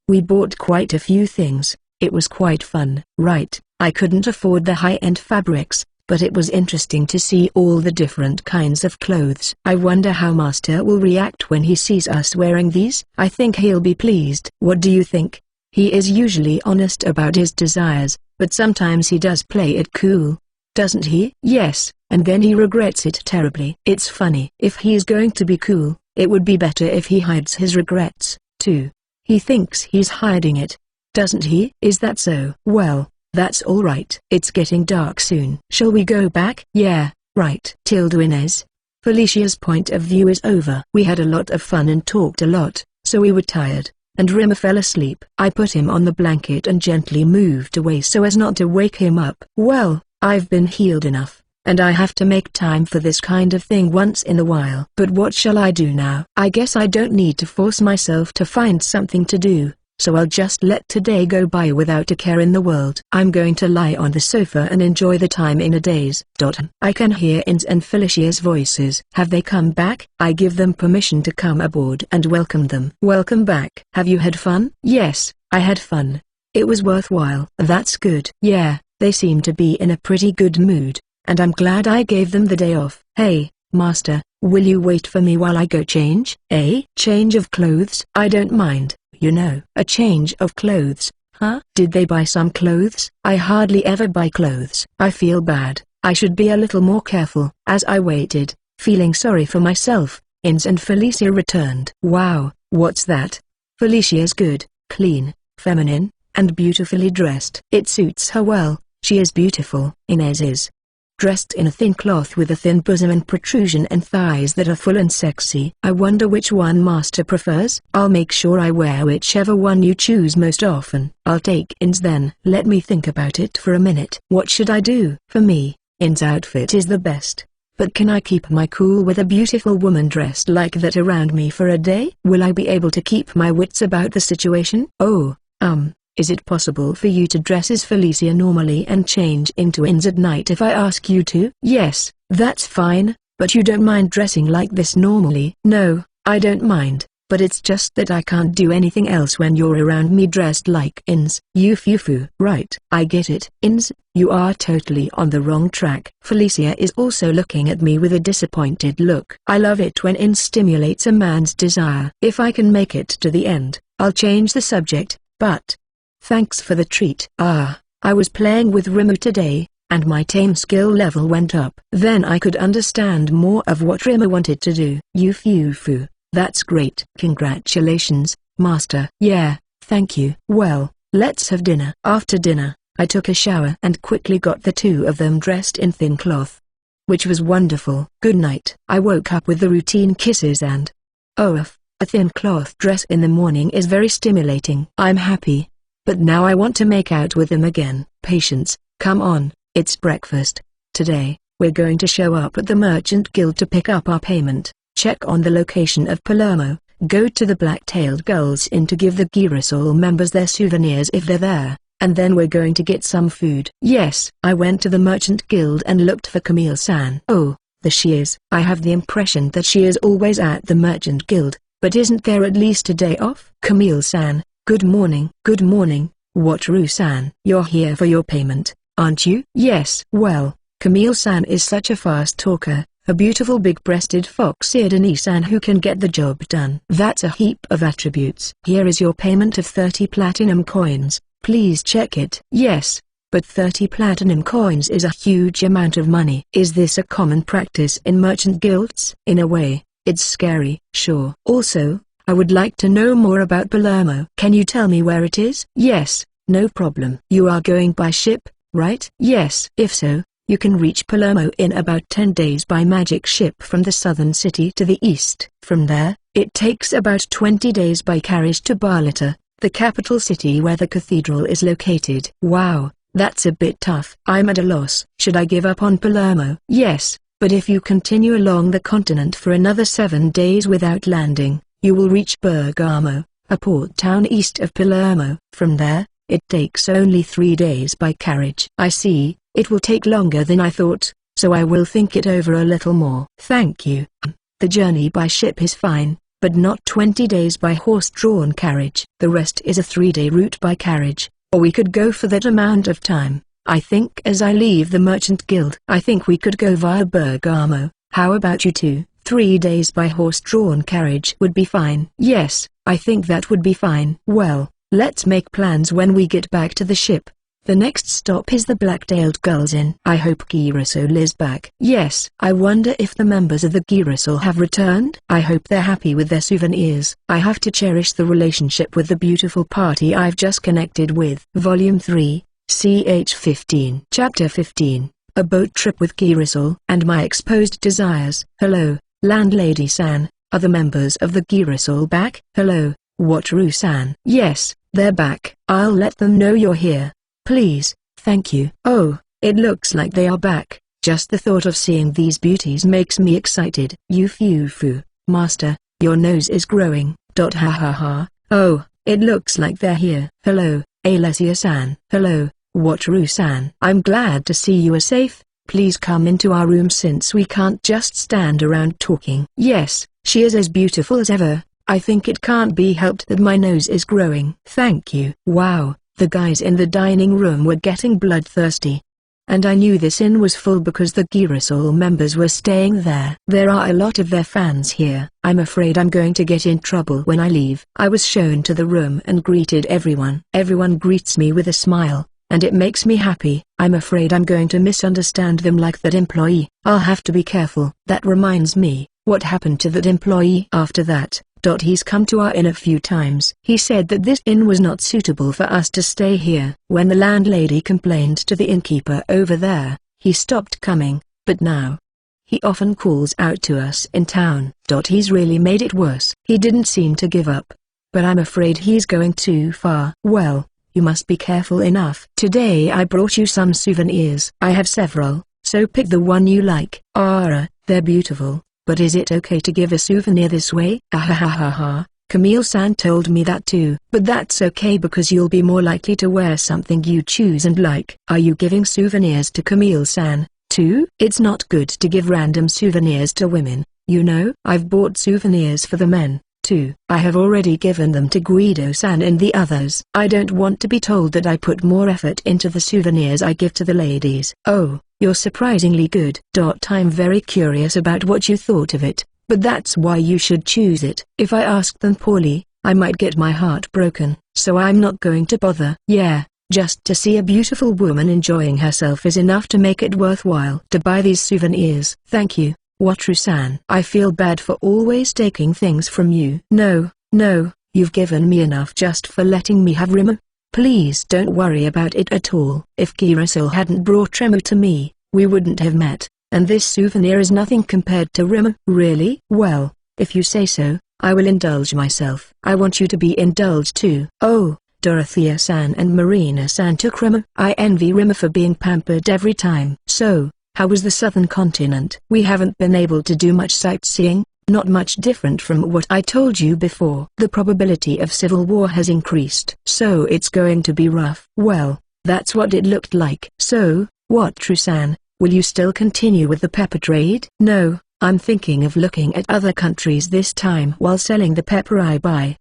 We bought quite a few things. It was quite fun. Right, I couldn't afford the high-end fabrics, but it was interesting to see all the different kinds of clothes. I wonder how Master will react when he sees us wearing these. I think he'll be pleased. What do you think? He is usually honest about his desires, but sometimes he does play it cool. Doesn't he? Yes, and then he regrets it terribly. It's funny. If he's going to be cool, it would be better if he hides his regrets, too. He thinks he's hiding it. Doesn't he? Is that so? Well, that's all right. It's getting dark soon. Shall we go back? Yeah, right. Inez. Felicia's point of view is over. We had a lot of fun and talked a lot, so we were tired, and Rimmer fell asleep. I put him on the blanket and gently moved away so as not to wake him up. Well, I've been healed enough, and I have to make time for this kind of thing once in a while. But what shall I do now? I guess I don't need to force myself to find something to do, so I'll just let today go by without a care in the world. I'm going to lie on the sofa and enjoy the time in a daze. I can hear In's and Felicia's voices. Have they come back? I give them permission to come aboard and welcome them. Welcome back. Have you had fun? Yes, I had fun. It was worthwhile. That's good. Yeah. They seem to be in a pretty good mood, and I'm glad I gave them the day off. Hey, Master, will you wait for me while I go change? Change of clothes? I don't mind, you know. A change of clothes, huh? Did they buy some clothes? I hardly ever buy clothes. I feel bad. I should be a little more careful. As I waited, feeling sorry for myself, Ins and Felicia returned. Wow, what's that? Felicia's good, clean, feminine, and beautifully dressed. It suits her well. She is beautiful. Inez is dressed in a thin cloth with a thin bosom and protrusion and thighs that are full and sexy. I wonder which one Master prefers. I'll make sure I wear whichever one you choose most often. I'll take In's then. Let me think about it for a minute. What should I do? For me, In's outfit is the best. But can I keep my cool with a beautiful woman dressed like that around me for a day? Will I be able to keep my wits about the situation? Is it possible for you to dress as Felicia normally and change into Ins at night if I ask you to? Yes, that's fine, but you don't mind dressing like this normally? No, I don't mind, but it's just that I can't do anything else when you're around me dressed like Ins. Yufufu. Right, I get it. Ins, you are totally on the wrong track. Felicia is also looking at me with a disappointed look. I love it when Ins stimulates a man's desire. If I can make it to the end, I'll change the subject, but thanks for the treat. I was playing with Rimmer today, and my tame skill level went up. Then I could understand more of what Rimmer wanted to do. Yufufu, that's great. Congratulations, Master. Yeah, thank you. Well, let's have dinner. After dinner, I took a shower and quickly got the two of them dressed in thin cloth, which was wonderful. Good night. I woke up with the routine kisses and a thin cloth dress in the morning is very stimulating. I'm happy. But now I want to make out with him again. Patience, come on, it's breakfast. Today, we're going to show up at the Merchant Guild to pick up our payment, check on the location of Palermo, go to the Black-Tailed Gull's Inn to give the Girasol members their souvenirs if they're there, and then we're going to get some food. Yes, I went to the Merchant Guild and looked for Camille-san. Oh, there she is. I have the impression that she is always at the Merchant Guild, but isn't there at least a day off? Camille-san. Good morning. Good morning, Wataru-san. You're here for your payment, aren't you? Yes. Well, Camille-san is such a fast talker, A beautiful big-breasted fox-eared Anisan who can get the job done. That's a heap of attributes. Here is your payment of 30 platinum coins. Please check it. Yes, but 30 platinum coins is a huge amount of money. Is this a common practice in merchant guilds? In a way, it's scary. Sure. Also, I would like to know more about Palermo. Can you tell me where it is? Yes, no problem. You are going by ship, right? Yes. If so, you can reach Palermo in about 10 days by magic ship from the southern city to the east. From there, it takes about 20 days by carriage to Barletta, the capital city where the cathedral is located. Wow, that's a bit tough. I'm at a loss. Should I give up on Palermo? Yes, but if you continue along the continent for another 7 days without landing, you will reach Bergamo, a port town east of Palermo. From there, it takes only 3 days by carriage. I see. It will take longer than I thought, so I will think it over a little more. Thank you. The journey by ship is fine, but not 20 days by horse-drawn carriage. The rest is a 3-day route by carriage, or we could go for that amount of time. I think as I leave the merchant guild. I think we could go via Bergamo. How about you two? 3 days by horse-drawn carriage would be fine. Yes, I think that would be fine. Well, let's make plans when we get back to the ship. The next stop is the Black-tailed Gulls Inn. I hope Girasol is back. Yes. I wonder if the members of the Girasol have returned. I hope they're happy with their souvenirs. I have to cherish the relationship with the beautiful party I've just connected with. Volume 3, CH 15. Chapter 15. A boat trip with Girasol and my exposed desires. Hello, Landlady-san. Are the members of the Girasol back? Hello, Wataru-san. Yes, they're back. I'll let them know you're here. Please, thank you. Oh, it looks like they are back. Just the thought of seeing these beauties makes me excited. Yufufu, master, your nose is growing. Ha ha ha. Oh, it looks like they're here. Hello, Alessia-san. Hello, Wataru-san. I'm glad to see you are safe. Please come into our room since we can't just stand around talking. Yes, she is as beautiful as ever. I think it can't be helped that my nose is growing. Thank you. Wow. The guys in the dining room were getting bloodthirsty. And I knew this inn was full because the Girasol members were staying there. There are a lot of their fans here. I'm afraid I'm going to get in trouble when I leave. I was shown to the room and greeted everyone. Everyone greets me with a smile, and it makes me happy. I'm afraid I'm going to misunderstand them like that employee. I'll have to be careful. That reminds me, what happened to that employee after that? He's come to our inn a few times. He said that this inn was not suitable for us to stay here. When the landlady complained to the innkeeper over there, he stopped coming, but now he often calls out to us in town. He's really made it worse. He didn't seem to give up, but I'm afraid he's going too far. Well, you must be careful enough. Today I brought you some souvenirs. I have several, so pick the one you like. They're beautiful. But is it okay to give a souvenir this way? Ahahaha, Camille-san told me that too. But that's okay because you'll be more likely to wear something you choose and like. Are you giving souvenirs to Camille-san, too? It's not good to give random souvenirs to women, you know. I've bought souvenirs for the men, too. I have already given them to Guido-san and the others. I don't want to be told that I put more effort into the souvenirs I give to the ladies. Oh. You're surprisingly good. I'm very curious about what you thought of it, but that's why you should choose it. If I ask them poorly, I might get my heart broken, so I'm not going to bother. Yeah, just to see a beautiful woman enjoying herself is enough to make it worthwhile to buy these souvenirs. Thank you, Wataru-san. I feel bad for always taking things from you. No, you've given me enough just for letting me have Rima. Please don't worry about it at all. If Girasol hadn't brought Remu to me, we wouldn't have met, and this souvenir is nothing compared to Remu. Really? Well, if you say so, I will indulge myself. I want you to be indulged too. Oh, Dorothea-san and Marina-san took Remu. I envy Remu for being pampered every time. So, how was the southern continent? We haven't been able to do much sightseeing. Not much different from what I told you before. The probability of civil war has increased. So it's going to be rough. Well, that's what it looked like. So, Wataru-san, will you still continue with the pepper trade? No, I'm thinking of looking at other countries this time while selling the pepper I buy.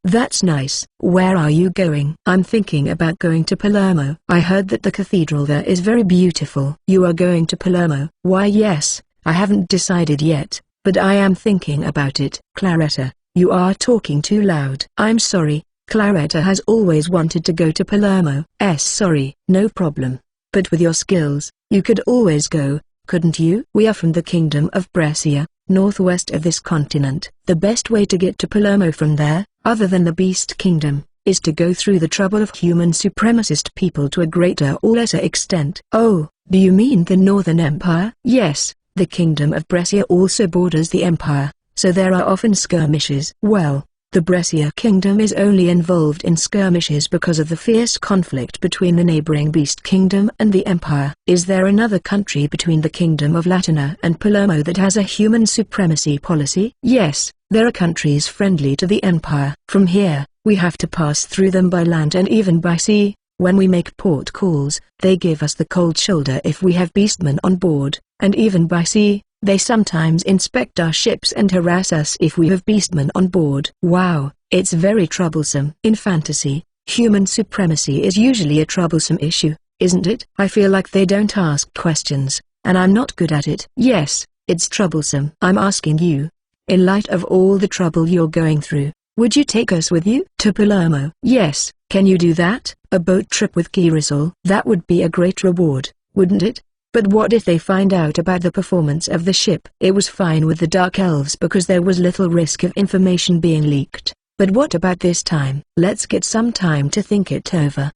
That's nice. Where are you going? I'm thinking about going to Palermo. I heard that the cathedral there is very beautiful. You are going to Palermo? Why yes. I haven't decided yet, but I am thinking about it. Claretta, you are talking too loud. I'm sorry. Claretta has always wanted to go to Palermo. Sorry. No problem. But with your skills, you could always go, couldn't you? We are from the kingdom of Brescia, northwest of this continent. The best way to get to Palermo from there, other than the Beast Kingdom, is to go through the trouble of human supremacist people to a greater or lesser extent. Oh, do you mean the Northern Empire? Yes, the kingdom of Brescia also borders the empire, so there are often skirmishes. Well, the Brescia kingdom is only involved in skirmishes because of the fierce conflict between the neighboring Beast Kingdom and the Empire. Is there another country between the Kingdom of Latina and Palermo that has a human supremacy policy? Yes, there are countries friendly to the Empire. From here, we have to pass through them by land and even by sea. When we make port calls, they give us the cold shoulder if we have beastmen on board, and even by sea, they sometimes inspect our ships and harass us if we have beastmen on board. Wow, it's very troublesome. In fantasy, human supremacy is usually a troublesome issue, isn't it? I feel like they don't ask questions, and I'm not good at it. Yes, it's troublesome. I'm asking you, in light of all the trouble you're going through, would you take us with you to Palermo? Yes, can you do that? A boat trip with Girasol? That would be a great reward, wouldn't it? But what if they find out about the performance of the ship? It was fine with the Dark Elves because there was little risk of information being leaked. But what about this time? Let's get some time to think it over.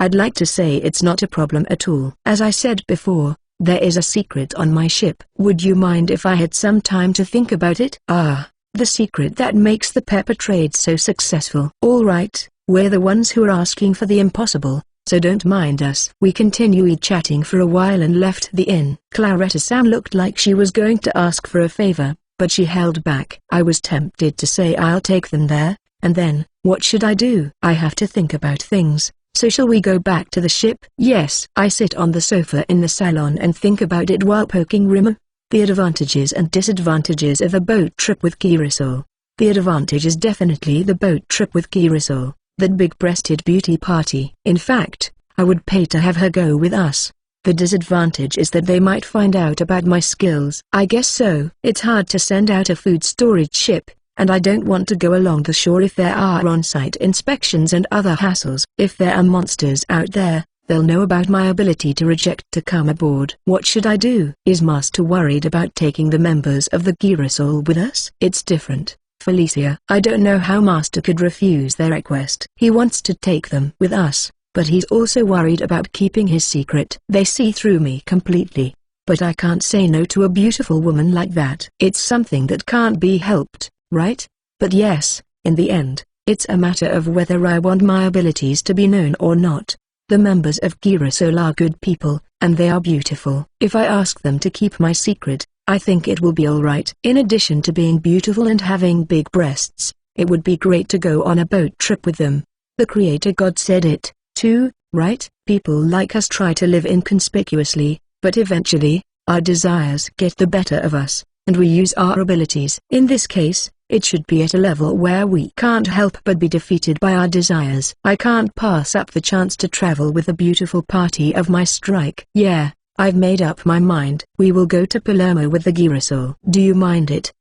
I'd like to say it's not a problem at all. As I said before, there is a secret on my ship. Would you mind if I had some time to think about it? Ah, the secret that makes the pepper trade so successful. All right, we're the ones who are asking for the impossible, so don't mind us. We continued chatting for a while and left the inn. Claretta-san looked like she was going to ask for a favor, but she held back. I was tempted to say I'll take them there, and then, what should I do? I have to think about things, so shall we go back to the ship? Yes. I sit on the sofa in the salon and think about it while poking Rimmer. The advantages and disadvantages of a boat trip with Girasol. The advantage is definitely the boat trip with Girasol. That big-breasted beauty party. In fact, I would pay to have her go with us. The disadvantage is that they might find out about my skills. I guess so. It's hard to send out a food storage ship, and I don't want to go along the shore if there are on-site inspections and other hassles. If there are monsters out there, they'll know about my ability to reject to come aboard. What should I do? Is Master worried about taking the members of the Girasol with us? It's different, Felicia. I don't know how Master could refuse their request. He wants to take them with us, but he's also worried about keeping his secret. They see through me completely, but I can't say no to a beautiful woman like that. It's something that can't be helped, right? But yes, in the end, it's a matter of whether I want my abilities to be known or not. The members of Girasol are good people, and they are beautiful. If I ask them to keep my secret, I think it will be alright. In addition to being beautiful and having big breasts, it would be great to go on a boat trip with them. The Creator God said it, too, right? People like us try to live inconspicuously, but eventually, our desires get the better of us, and we use our abilities. In this case, it should be at a level where we can't help but be defeated by our desires. I can't pass up the chance to travel with a beautiful party of my strike. Yeah, I've made up my mind. We will go to Palermo with the Girasol. Do you mind it,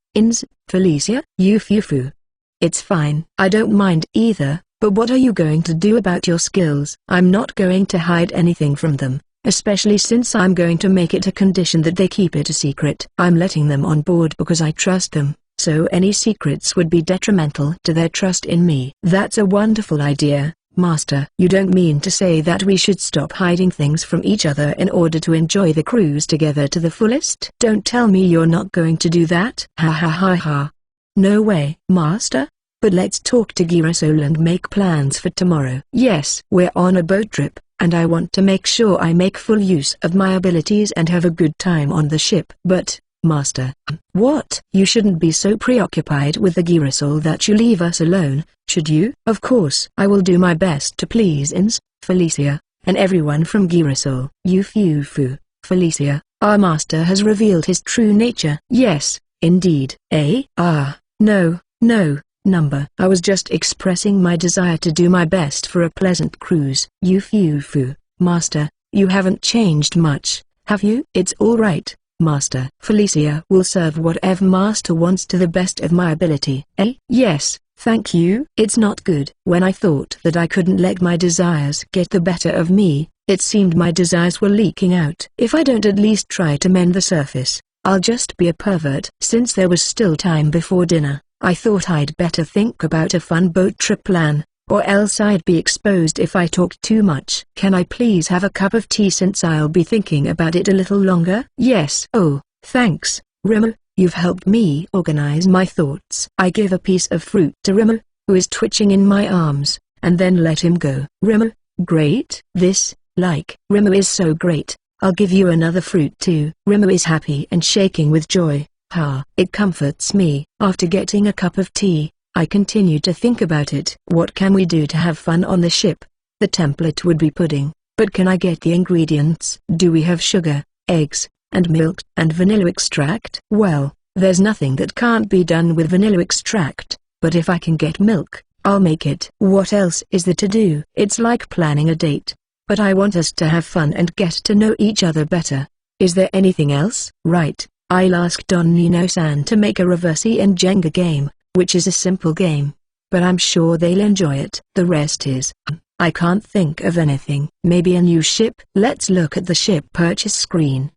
Felicia? Yufufu. It's fine. I don't mind either, but what are you going to do about your skills? I'm not going to hide anything from them, especially since I'm going to make it a condition that they keep it a secret. I'm letting them on board because I trust them, so any secrets would be detrimental to their trust in me. That's a wonderful idea, Master. You don't mean to say that we should stop hiding things from each other in order to enjoy the cruise together to the fullest? Don't tell me you're not going to do that. Ha ha ha ha. No way, Master. But let's talk to Girasol and make plans for tomorrow. Yes, we're on a boat trip, and I want to make sure I make full use of my abilities and have a good time on the ship. But, Master. What? You shouldn't be so preoccupied with the Girasol that you leave us alone, should you? Of course. I will do my best to please Felicia, and everyone from Girasol. Yufufu, Felicia, our master has revealed his true nature. Yes, indeed. No. Number. I was just expressing my desire to do my best for a pleasant cruise. Yufufu, Master, you haven't changed much, have you? It's all right, Master. Felicia will serve whatever Master wants to the best of my ability. Eh? Yes, thank you. It's not good. When I thought that I couldn't let my desires get the better of me, it seemed my desires were leaking out. If I don't at least try to mend the surface, I'll just be a pervert. Since there was still time before dinner, I thought I'd better think about a fun boat trip plan, or else I'd be exposed if I talked too much. Can I please have a cup of tea since I'll be thinking about it a little longer? Yes. Oh, thanks, Rimmer, you've helped me organize my thoughts. I give a piece of fruit to Rimmer, who is twitching in my arms, and then let him go. Rimmer, great. Rimmer is so great. I'll give you another fruit too. Rimmer is happy and shaking with joy. It comforts me. After getting a cup of tea, I continued to think about it. What can we do to have fun on the ship? The template would be pudding, but can I get the ingredients? Do we have sugar, eggs, and milk, and vanilla extract? Well, there's nothing that can't be done with vanilla extract, but if I can get milk, I'll make it. What else is there to do? It's like planning a date, but I want us to have fun and get to know each other better. Is there anything else? Right, I'll ask Don Nino-san to make a reverse and Jenga game, which is a simple game, but I'm sure they'll enjoy it. The rest is, I can't think of anything. Maybe a new ship? Let's look at the ship purchase screen.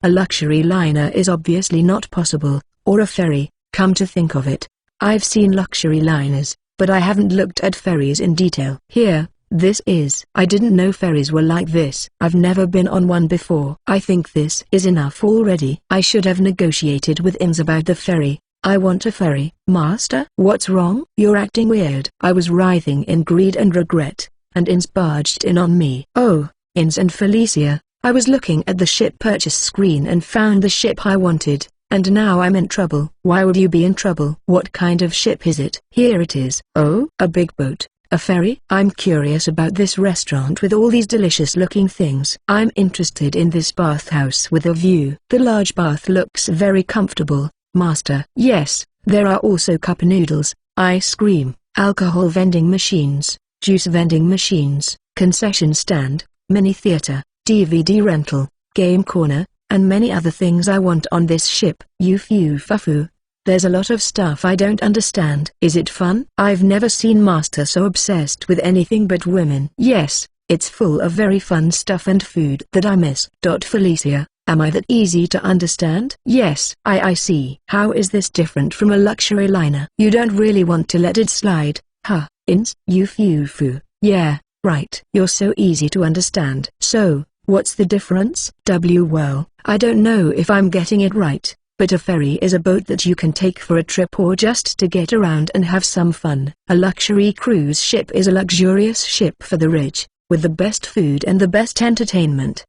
A luxury liner is obviously not possible, or a ferry, come to think of it. I've seen luxury liners, but I haven't looked at ferries in detail. Here, this is. I didn't know ferries were like this. I've never been on one before. I think this is enough already. I should have negotiated with Inns about the ferry. I want a ferry. Master? What's wrong? You're acting weird. I was writhing in greed and regret, and Inns barged in on me. Oh, Inns and Felicia, I was looking at the ship purchase screen and found the ship I wanted, and now I'm in trouble. Why would you be in trouble? What kind of ship is it? Here it is. Oh, a big boat. A ferry? I'm curious about this restaurant with all these delicious looking things. I'm interested in this bathhouse with a view. The large bath looks very comfortable. Master. Yes, there are also cup noodles, ice cream, alcohol vending machines, juice vending machines, concession stand, mini theater, DVD rental, game corner, and many other things I want on this ship. Fufu. There's a lot of stuff I don't understand. Is it fun? I've never seen Master so obsessed with anything but women. Yes, it's full of very fun stuff and food that I miss. Felicia. Am I that easy to understand? Yes. I see. How is this different from a luxury liner? You don't really want to let it slide, huh? Inns? Fufu. Yeah, right. You're so easy to understand. So, what's the difference? Well, I don't know if I'm getting it right, but a ferry is a boat that you can take for a trip or just to get around and have some fun. A luxury cruise ship is a luxurious ship for the rich, with the best food and the best entertainment.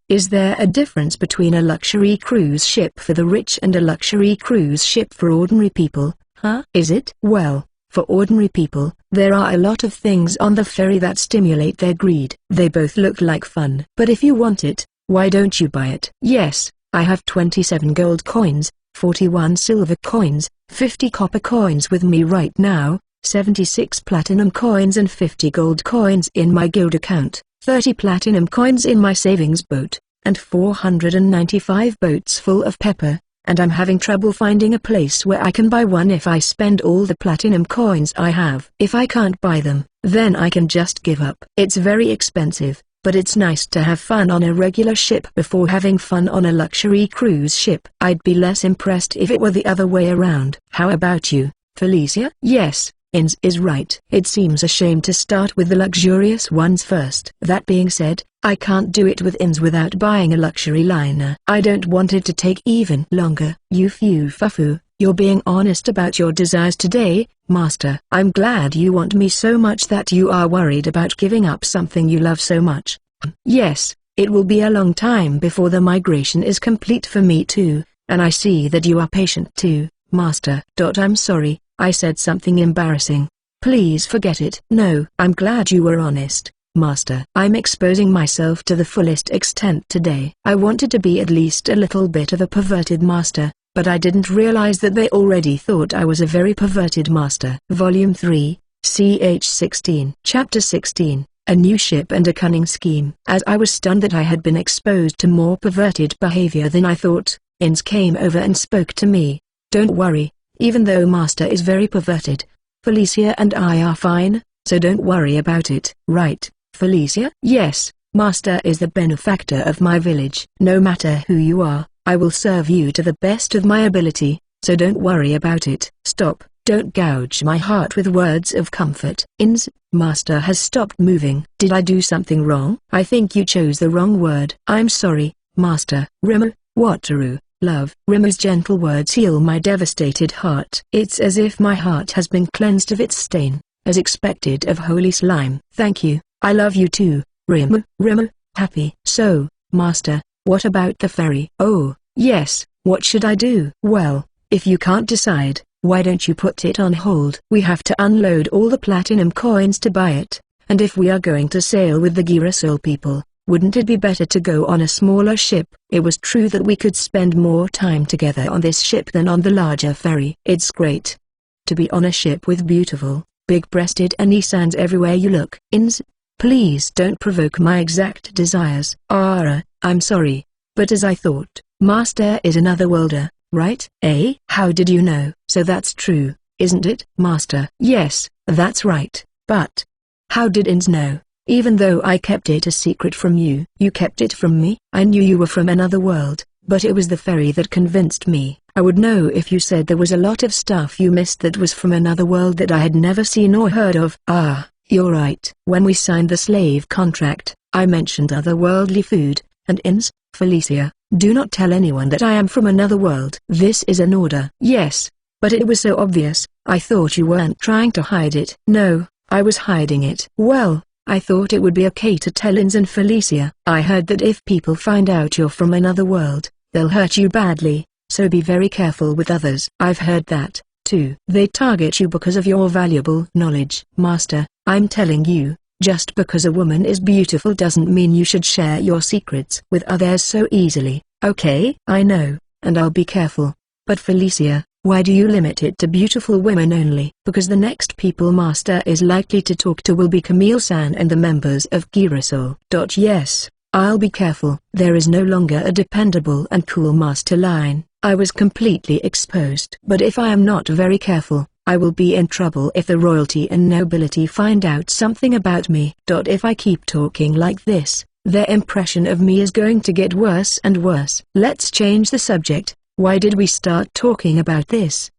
Is there a difference between a luxury cruise ship for the rich and a luxury cruise ship for ordinary people, huh? Is it? Well, for ordinary people, there are a lot of things on the ferry that stimulate their greed. They both look like fun. But if you want it, why don't you buy it? Yes, I have 27 gold coins, 41 silver coins, 50 copper coins with me right now, 76 platinum coins and 50 gold coins in my guild account, 30 platinum coins in my savings boat, and 495 boats full of pepper, and I'm having trouble finding a place where I can buy one if I spend all the platinum coins I have. If I can't buy them, then I can just give up. It's very expensive, but it's nice to have fun on a regular ship before having fun on a luxury cruise ship. I'd be less impressed if it were the other way around. How about you, Felicia? Yes. Inns is right. It seems a shame to start with the luxurious ones first. That being said, I can't do it with Inns without buying a luxury liner. I don't want it to take even longer. Fufu, you're being honest about your desires today, Master. I'm glad you want me so much that you are worried about giving up something you love so much. Yes, it will be a long time before the migration is complete for me too, and I see that you are patient too, Master. I'm sorry. I said something embarrassing. Please forget it. No, I'm glad you were honest, Master. I'm exposing myself to the fullest extent today. I wanted to be at least a little bit of a perverted master, but I didn't realize that they already thought I was a very perverted master. Volume 3, ch 16. Chapter 16. a new ship and a cunning scheme. As I was stunned that I had been exposed to more perverted behavior than I thought, Ins came over and spoke to me. Don't worry, even though Master is very perverted, Felicia and I are fine, so don't worry about it. Right, Felicia? Yes, Master is the benefactor of my village. No matter who you are, I will serve you to the best of my ability, so don't worry about it. Stop, don't gouge my heart with words of comfort. Ins, Master has stopped moving. Did I do something wrong? I think you chose the wrong word. I'm sorry, Master. Rimmer, Wataru, love. Rimmer's gentle words heal my devastated heart. It's as if my heart has been cleansed of its stain, as expected of holy slime. Thank you, I love you too, Rimmer. Rimmer, happy. So, Master, what about the ferry? Oh, yes, what should I do? Well, if you can't decide, why don't you put it on hold? We have to unload all the platinum coins to buy it, and if we are going to sail with the Girasol people, wouldn't it be better to go on a smaller ship? It was true that we could spend more time together on this ship than on the larger ferry. It's great to be on a ship with beautiful, big-breasted Anisans everywhere you look. Ins, please don't provoke my exact desires. I'm sorry, but as I thought, Master is another worlder, right? Eh? How did you know? So that's true, isn't it? Master. Yes, that's right, but how did Ins know? Even though I kept it a secret from you. You kept it from me? I knew you were from another world, but it was the ferry that convinced me. I would know if you said there was a lot of stuff you missed that was from another world that I had never seen or heard of. Ah, you're right. When we signed the slave contract, I mentioned otherworldly food, and Ins, Felicia, do not tell anyone that I am from another world. This is an order. Yes, but it was so obvious. I thought you weren't trying to hide it. No, I was hiding it. Well, I thought it would be okay to tell Ins and Felicia. I heard that if people find out you're from another world, they'll hurt you badly, so be very careful with others. I've heard that, too. They target you because of your valuable knowledge. Master, I'm telling you, just because a woman is beautiful doesn't mean you should share your secrets with others so easily. Okay? I know, and I'll be careful. But Felicia, why do you limit it to beautiful women only? Because the next people Master is likely to talk to will be Camille-san and the members of Girasol. Yes, I'll be careful. There is no longer a dependable and cool master line. I was completely exposed. But if I am not very careful, I will be in trouble if the royalty and nobility find out something about me. If I keep talking like this, their impression of me is going to get worse and worse. Let's change the subject. Why did we start talking about this?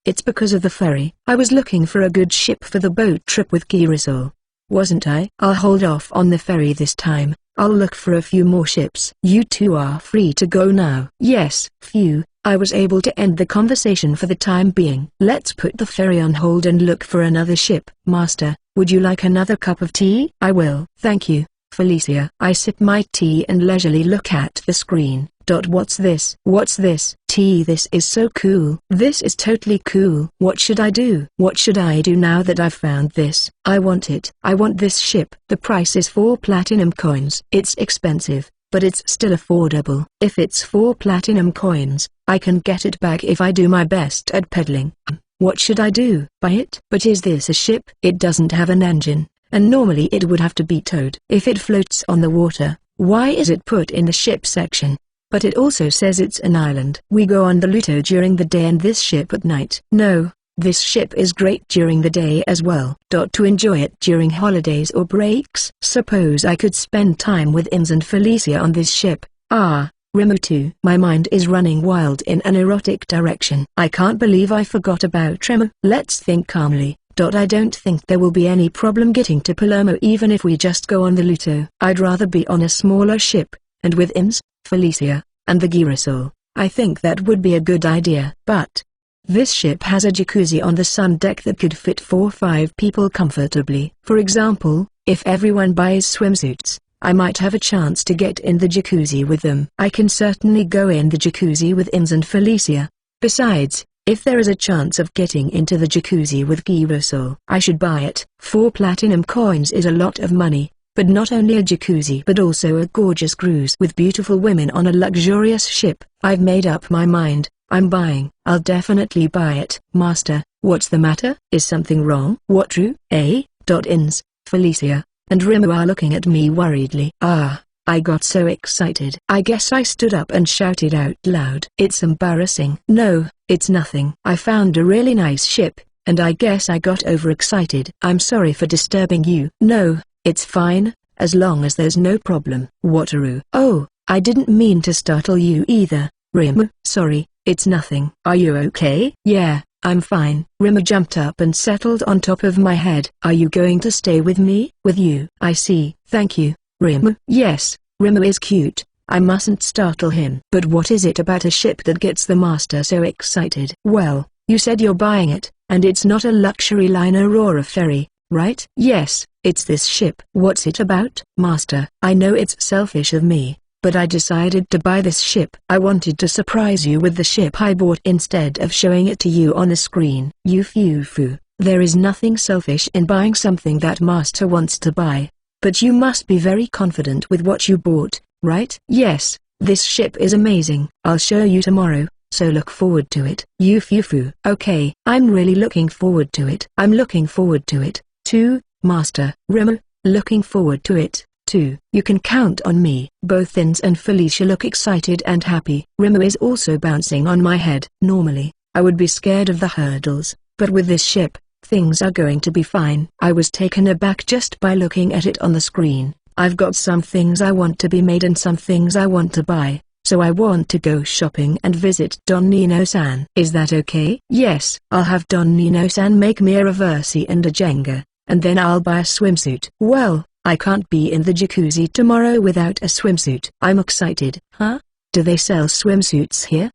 It's because of the ferry. I was looking for a good ship for the boat trip with Girasol. Wasn't I? I'll hold off on the ferry this time. I'll look for a few more ships. You two are free to go now. Yes. Phew, I was able to end the conversation for the time being. Let's put the ferry on hold and look for another ship. Master, would you like another cup of tea? I will. Thank you, Felicia. I sip my tea and leisurely look at the screen. What's this? What's this? Tea. This is so cool. This is totally cool. What should I do? What should I do now that I've found this? I want it. I want this ship. The price is 4 platinum coins. It's expensive, but it's still affordable. If it's 4 platinum coins, I can get it back if I do my best at peddling. What should I do? Buy it? But is this a ship? It doesn't have an engine, and normally it would have to be towed. If it floats on the water, why is it put in the ship section? But it also says it's an island. We go on the Luto during the day and this ship at night. No, this ship is great during the day as well. To enjoy it during holidays or breaks. Suppose I could spend time with Ins and Felicia on this ship. Rimu too. My mind is running wild in an erotic direction. I can't believe I forgot about Rimu. Let's think calmly. I don't think there will be any problem getting to Palermo even if we just go on the Luto. I'd rather be on a smaller ship, and with Ins, Felicia, and the Girasol. I think that would be a good idea. But this ship has a jacuzzi on the sun deck that could fit 4 or 5 people comfortably. For example, if everyone buys swimsuits, I might have a chance to get in the jacuzzi with them. I can certainly go in the jacuzzi with Ins and Felicia. Besides, if there is a chance of getting into the jacuzzi with Girasol, I should buy it. 4 platinum coins is a lot of money. But not only a jacuzzi but also a gorgeous cruise with beautiful women on a luxurious ship. I've made up my mind. I'm buying. I'll definitely buy it. Master, what's the matter? Is something wrong? What true? Ins, Felicia, and Rimu are looking at me worriedly. I got so excited. I guess I stood up and shouted out loud. It's embarrassing. No, it's nothing. I found a really nice ship, and I guess I got overexcited. I'm sorry for disturbing you. No, it's fine, as long as there's no problem. Wataru. Oh, I didn't mean to startle you either, Rimu. Sorry, it's nothing. Are you okay? Yeah, I'm fine. Rimu jumped up and settled on top of my head. Are you going to stay with me? With you? I see. Thank you, Rimu. Yes, Rimu is cute. I mustn't startle him. But what is it about a ship that gets the master so excited? Well, you said you're buying it, and it's not a luxury liner or a ferry, right? Yes, it's this ship. What's it about? Master, I know it's selfish of me, but I decided to buy this ship. I wanted to surprise you with the ship I bought instead of showing it to you on a screen. Yufufu, there is nothing selfish in buying something that master wants to buy. But you must be very confident with what you bought, right? Yes, this ship is amazing. I'll show you tomorrow, so look forward to it. Yufufu. Okay, I'm really looking forward to it. I'm looking forward to it, too, Master. Rimu, looking forward to it, too. You can count on me. Both Ins and Felicia look excited and happy. Rimu is also bouncing on my head. Normally, I would be scared of the hurdles, but with this ship, things are going to be fine. I was taken aback just by looking at it on the screen. I've got some things I want to be made and some things I want to buy, so I want to go shopping and visit Don Nino-san. Is that okay? Yes, I'll have Don Nino-san make me a reversi and a Jenga, and then I'll buy a swimsuit. Well, I can't be in the jacuzzi tomorrow without a swimsuit. I'm excited. Huh? Do they sell swimsuits here?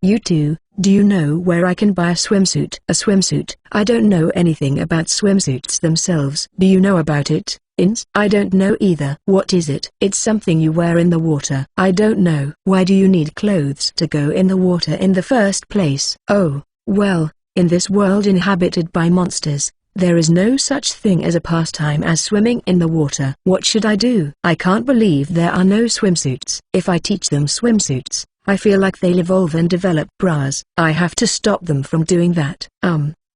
You too. Do you know where I can buy a swimsuit? A swimsuit? I don't know anything about swimsuits themselves. Do you know about it, Ins? I don't know either. What is it? It's something you wear in the water. I don't know. Why do you need clothes to go in the water in the first place? Oh, well, in this world inhabited by monsters, there is no such thing as a pastime as swimming in the water. What should I do? I can't believe there are no swimsuits. If I teach them swimsuits, I feel like they'll evolve and develop bras. I have to stop them from doing that.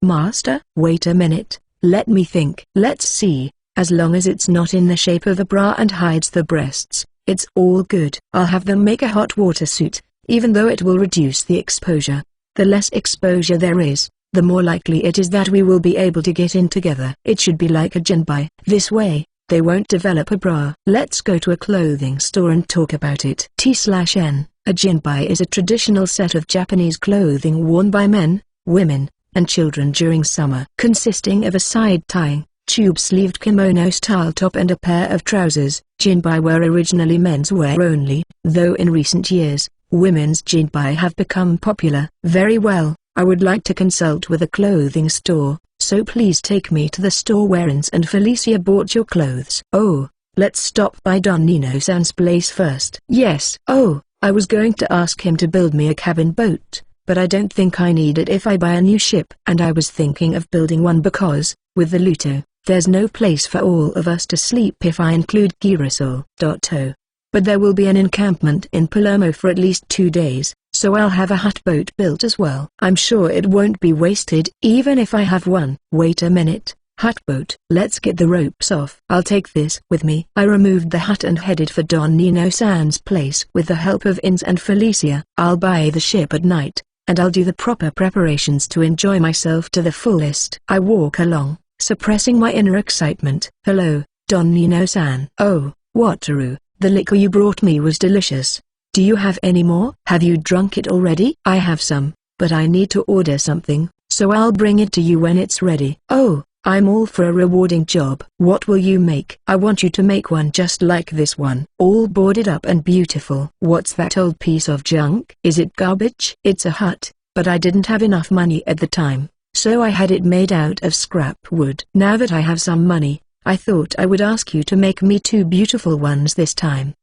Master? Wait a minute, let me think. Let's see, as long as it's not in the shape of a bra and hides the breasts, it's all good. I'll have them make a hot water suit, even though it will reduce the exposure. The less exposure there is, the more likely it is that we will be able to get in together. It should be like a jinbai. This way, they won't develop a bra. Let's go to a clothing store and talk about it. T/N. A jinbai is a traditional set of Japanese clothing worn by men, women, and children during summer, consisting of a side-tying, tube-sleeved kimono-style top and a pair of trousers. Jinbai were originally men's wear only, though in recent years, women's jinbai have become popular. Very well, I would like to consult with a clothing store, so please take me to the store where Ins and Felicia bought your clothes. Oh, let's stop by Don Nino-san's place first. Yes. Oh, I was going to ask him to build me a cabin boat, but I don't think I need it if I buy a new ship. And I was thinking of building one because, with the Luto, there's no place for all of us to sleep if I include Girasol. But there will be an encampment in Palermo for at least 2 days, so I'll have a hut boat built as well. I'm sure it won't be wasted even if I have one. Wait a minute. Hut boat. Let's get the ropes off. I'll take this with me. I removed the hut and headed for Don Nino-san's place with the help of Ins and Felicia. I'll buy the ship at night, and I'll do the proper preparations to enjoy myself to the fullest. I walk along, suppressing my inner excitement. Hello, Don Nino-san. Oh, Wataru, the liquor you brought me was delicious. Do you have any more? Have you drunk it already? I have some, but I need to order something, so I'll bring it to you when it's ready. Oh, I'm all for a rewarding job. What will you make? I want you to make one just like this one, all boarded up and beautiful. What's that old piece of junk? Is it garbage? It's a hut, but I didn't have enough money at the time, so I had it made out of scrap wood. Now that I have some money, I thought I would ask you to make me 2 beautiful ones this time.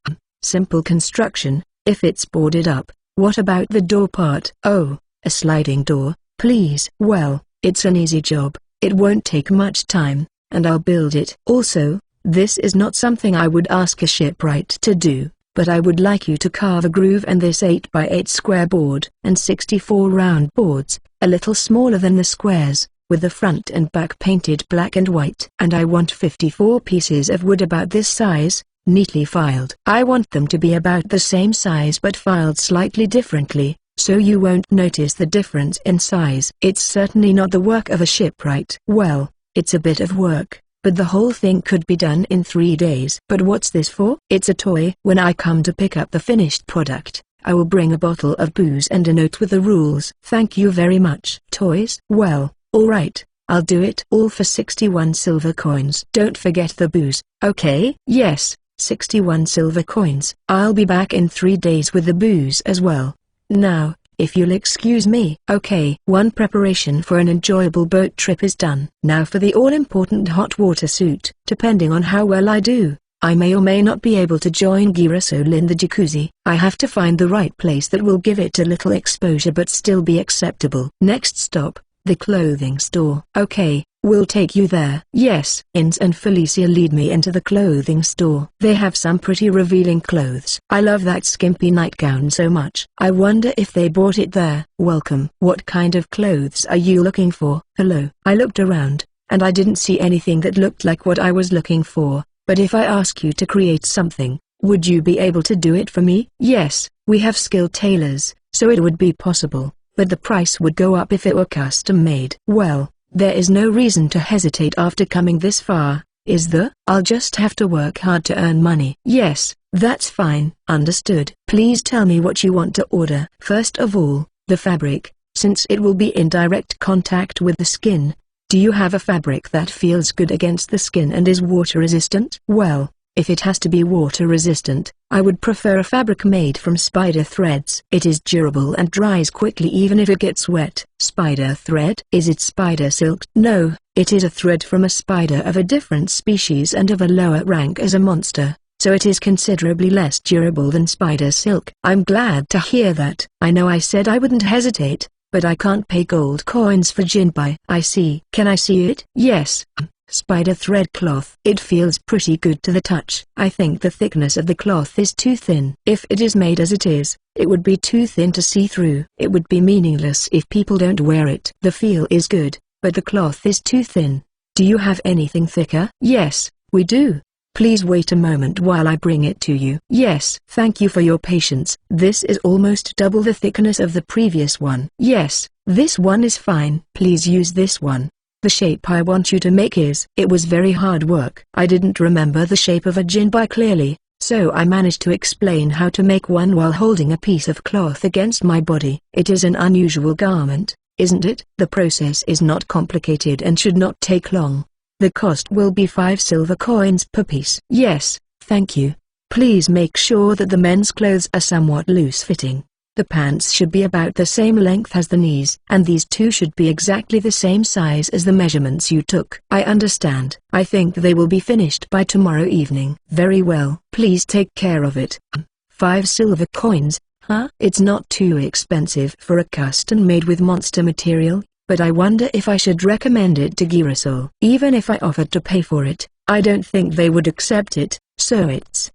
Simple construction, if it's boarded up. What about the door part? Oh, a sliding door, please. Well, it's an easy job. It won't take much time, and I'll build it. Also, this is not something I would ask a shipwright to do, but I would like you to carve a groove in this 8x8 square board, and 64 round boards, a little smaller than the squares, with the front and back painted black and white. And I want 54 pieces of wood about this size, neatly filed. I want them to be about the same size but filed slightly differently, so you won't notice the difference in size. It's certainly not the work of a shipwright. Well, it's a bit of work, but the whole thing could be done in 3 days. But what's this for? It's a toy. When I come to pick up the finished product, I will bring a bottle of booze and a note with the rules. Thank you very much. Toys? Well, alright, I'll do it all for 61 silver coins. Don't forget the booze, okay? Yes, 61 silver coins. I'll be back in 3 days with the booze as well. Now, if you'll excuse me. Okay. One preparation for an enjoyable boat trip is done. Now for the all-important hot water suit. Depending on how well I do, I may or may not be able to join Girasol in the jacuzzi. I have to find the right place that will give it a little exposure but still be acceptable. Next stop, the clothing store. Okay, we'll take you there. Yes. Ins and Felicia lead me into the clothing store. They have some pretty revealing clothes. I love that skimpy nightgown so much. I wonder if they bought it there. Welcome. What kind of clothes are you looking for? Hello. I looked around, and I didn't see anything that looked like what I was looking for. But if I ask you to create something, would you be able to do it for me? Yes, we have skilled tailors, so it would be possible, but the price would go up if it were custom made. Well, there is no reason to hesitate after coming this far, is there? I'll just have to work hard to earn money. Yes, that's fine. Understood. Please tell me what you want to order. First of all, the fabric, since it will be in direct contact with the skin. Do you have a fabric that feels good against the skin and is water resistant? Well, if it has to be water resistant, I would prefer a fabric made from spider threads. It is durable and dries quickly even if it gets wet. Spider thread? Is it spider silk? No, it is a thread from a spider of a different species and of a lower rank as a monster, so it is considerably less durable than spider silk. I'm glad to hear that. I know I said I wouldn't hesitate, but I can't pay gold coins for jinbai. I see. Can I see it? Yes. Spider thread cloth. It feels pretty good to the touch. I think the thickness of the cloth is too thin. If it is made as it is, it would be too thin to see through. It would be meaningless if people don't wear it. The feel is good, but the cloth is too thin. Do you have anything thicker? Yes, we do. Please wait a moment while I bring it to you. Yes. Thank you for your patience. This is almost double the thickness of the previous one. Yes, this one is fine. Please use this one. The shape I want you to make is. It was very hard work. I didn't remember the shape of a jinbai clearly, so I managed to explain how to make one while holding a piece of cloth against my body. It is an unusual garment, isn't it? The process is not complicated and should not take long. The cost will be 5 silver coins per piece. Yes, thank you. Please make sure that the men's clothes are somewhat loose-fitting. The pants should be about the same length as the knees, and these two should be exactly the same size as the measurements you took. I understand. I think they will be finished by tomorrow evening. Very well. Please take care of it. 5 silver coins, huh? It's not too expensive for a custom-made with monster material. But I wonder if I should recommend it to Girasol. Even if I offered to pay for it, I don't think they would accept it, so it's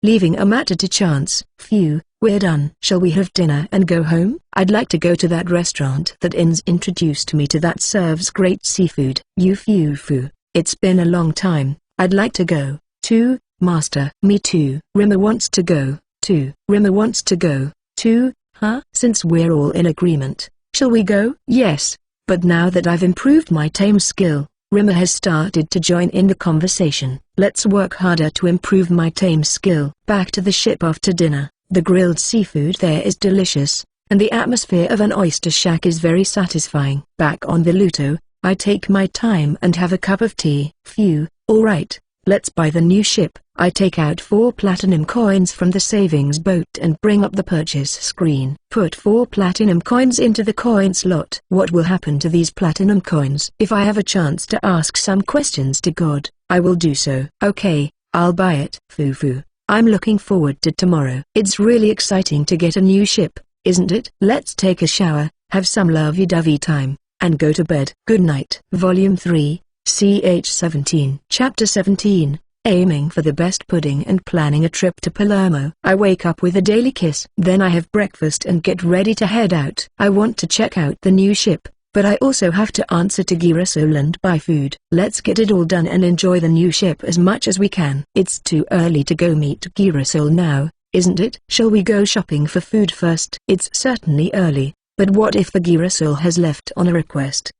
leaving a matter to chance. Phew, we're done. Shall we have dinner and go home? I'd like to go to that restaurant that Ins introduced me to that serves great seafood. Phew. It's been a long time. I'd like to go, too, master. Me too. Rimmer wants to go, too. Rimmer wants to go, too, huh? Since we're all in agreement, shall we go? Yes. But now that I've improved my tame skill, Rimmer has started to join in the conversation. Let's work harder to improve my tame skill. Back to the ship after dinner. The grilled seafood there is delicious, and the atmosphere of an oyster shack is very satisfying. Back on the Luto, I take my time and have a cup of tea. Phew, alright, let's buy the new ship. I take out 4 platinum coins from the savings boat and bring up the purchase screen. Put 4 platinum coins into the coin slot. What will happen to these platinum coins? If I have a chance to ask some questions to God, I will do so. Okay, I'll buy it. Foo. I'm looking forward to tomorrow. It's really exciting to get a new ship, isn't it? Let's take a shower, have some lovey-dovey time, and go to bed. Good night. Volume 3, CH 17. Chapter 17. Aiming for the best pudding and planning a trip to Palermo. I wake up with a daily kiss. Then I have breakfast and get ready to head out. I want to check out the new ship, but I also have to answer to Girasol and buy food. Let's get it all done and enjoy the new ship as much as we can. It's too early to go meet Girasol now, isn't it? Shall we go shopping for food first? It's certainly early, but what if the Girasol has left on a request?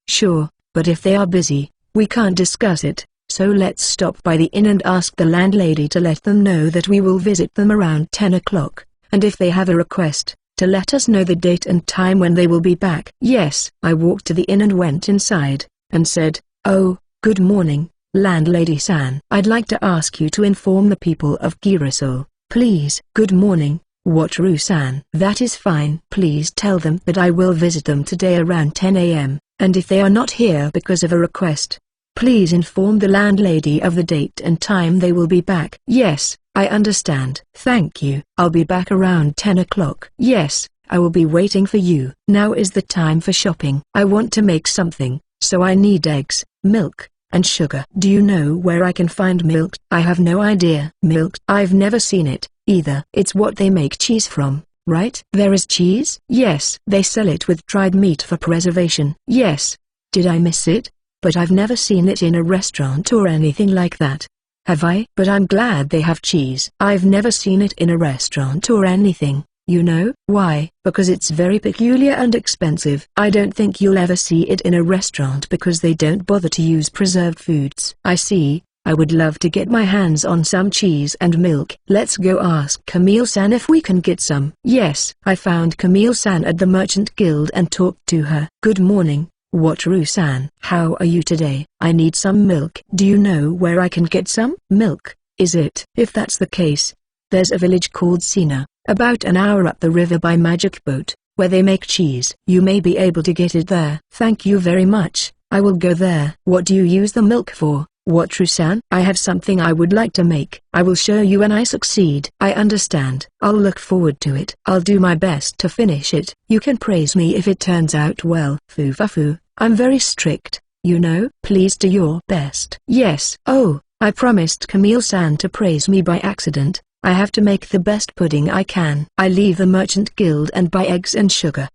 Sure, but if they are busy, we can't discuss it, so let's stop by the inn and ask the landlady to let them know that we will visit them around 10 o'clock, and if they have a request, to let us know the date and time when they will be back. Yes. I walked to the inn and went inside, and said, "Oh, good morning, landlady-san. I'd like to ask you to inform the people of Girasol, please." "Good morning, Wataru-san." "That is fine. Please tell them that I will visit them today around 10 a.m., and if they are not here because of a request, please inform the landlady of the date and time they will be back." "Yes, I understand." "Thank you. I'll be back around 10 o'clock." "Yes, I will be waiting for you." Now is the time for shopping. I want to make something, so I need eggs, milk, and sugar. Do you know where I can find milk? I have no idea. Milk? I've never seen it, either. It's what they make cheese from, right? There is cheese? Yes. They sell it with dried meat for preservation. Yes. Did I miss it? But I've never seen it in a restaurant or anything like that. Have I? But I'm glad they have cheese. I've never seen it in a restaurant or anything, you know. Why? Because it's very peculiar and expensive. I don't think you'll ever see it in a restaurant because they don't bother to use preserved foods. I see. I would love to get my hands on some cheese and milk. Let's go ask Camille-san if we can get some. Yes. I found Camille-san at the Merchant Guild and talked to her. "Good morning, Wataru-san. How are you today? I need some milk." "Do you know where I can get some milk, is it?" "If that's the case, there's a village called Sina, about an hour up the river by magic boat, where they make cheese. You may be able to get it there." "Thank you very much, I will go there." "What do you use the milk for, Wataru-san?" "I have something I would like to make. I will show you when I succeed." "I understand. I'll look forward to it. I'll do my best to finish it. You can praise me if it turns out well." "Fufafu, I'm very strict, you know." "Please do your best." "Yes." "Oh, I promised Camille-san to praise me by accident. I have to make the best pudding I can." I leave the Merchant Guild and buy eggs and sugar.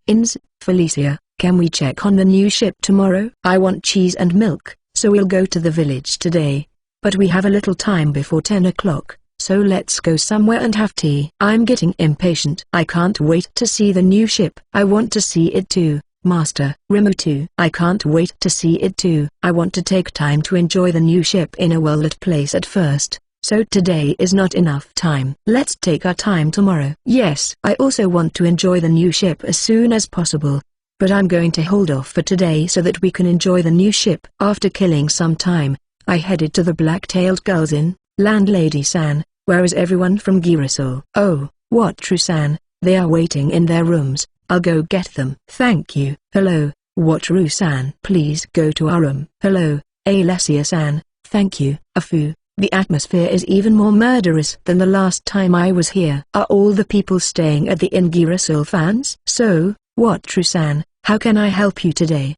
Felicia, can we check on the new ship tomorrow? I want cheese and milk, so we'll go to the village today. But we have a little time before 10 o'clock, so let's go somewhere and have tea. I'm getting impatient. I can't wait to see the new ship. I want to see it too. Master Rimu too. I can't wait to see it too. I want to take time to enjoy the new ship in a well-lit place at first, so today is not enough time. Let's take our time tomorrow. Yes. I also want to enjoy the new ship as soon as possible, but I'm going to hold off for today so that we can enjoy the new ship. After killing some time, I headed to the Black-Tailed Girls Inn. "Landlady-san, where is everyone from Girasol?" "Oh, Wataru-san, they are waiting in their rooms. I'll go get them." "Thank you." "Hello, Wataru-san. Please go to our room." "Hello, Alessia-san. Thank you." "Afu, the atmosphere is even more murderous than the last time I was here." "Are all the people staying at the inn Girasol fans?" "So, Wataru-san, how can I help you today?"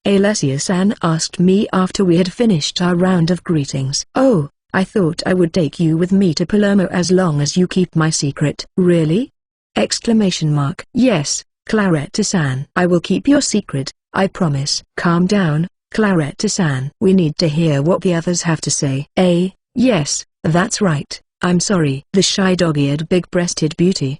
Alessia-san asked me after we had finished our round of greetings. "Oh, I thought I would take you with me to Palermo as long as you keep my secret." "Really?" Exclamation mark. "Yes, Claretta-san. I will keep your secret, I promise." "Calm down, Claretta-san. We need to hear what the others have to say." Yes, that's right. I'm sorry." The shy dog-eared big-breasted beauty.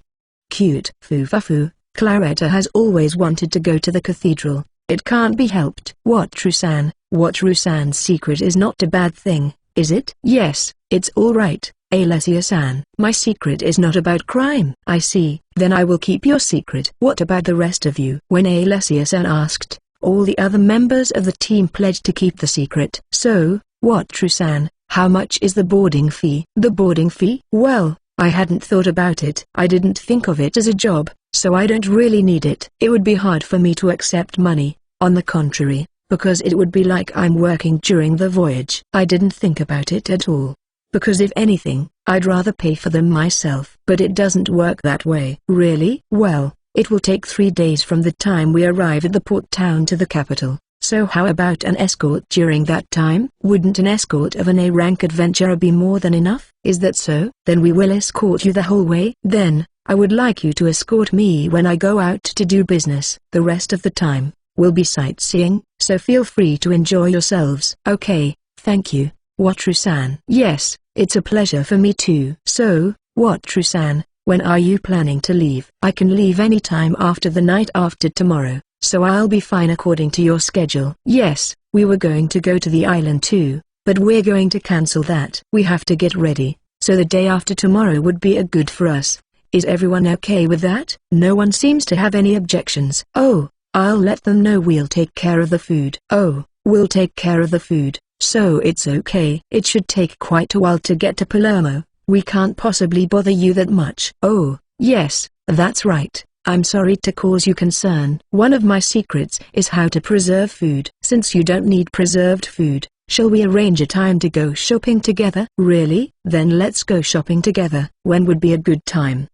Cute. Fufafu, Claretta has always wanted to go to the cathedral. It can't be helped. Wataru-san's secret is not a bad thing, is it? "Yes, it's all right, Alessia-san. My secret is not about crime." "I see. Then I will keep your secret." "What about the rest of you?" When Alessia-san asked, all the other members of the team pledged to keep the secret. "So, Wataru-san, how much is the boarding fee?" "The boarding fee? Well, I hadn't thought about it. I didn't think of it as a job, so I don't really need it. It would be hard for me to accept money, on the contrary, because it would be like I'm working during the voyage." I didn't think about it at all, because if anything, I'd rather pay for them myself. "But it doesn't work that way." "Really?" "Well, it will take 3 days from the time we arrive at the port town to the capital. So how about an escort during that time?" "Wouldn't an escort of an A-rank adventurer be more than enough?" "Is that so?" "Then we will escort you the whole way." "Then, I would like you to escort me when I go out to do business. The rest of the time, we'll be sightseeing, so feel free to enjoy yourselves. Okay, thank you, Wataru-san. Yes, it's a pleasure for me too. So, Wataru-san, when are you planning to leave? I can leave any time after the night after tomorrow, so I'll be fine according to your schedule. Yes, we were going to go to the island too, but we're going to cancel that. We have to get ready, so the day after tomorrow would be a good for us. Is everyone okay with that? No one seems to have any objections. Oh, I'll let them know we'll take care of the food. Oh, we'll take care of the food, so it's okay. It should take quite a while to get to Palermo. We can't possibly bother you that much. Oh, yes, that's right. I'm sorry to cause you concern. One of my secrets is how to preserve food. Since you don't need preserved food, shall we arrange a time to go shopping together? Really? Then let's go shopping together. When would be a good time?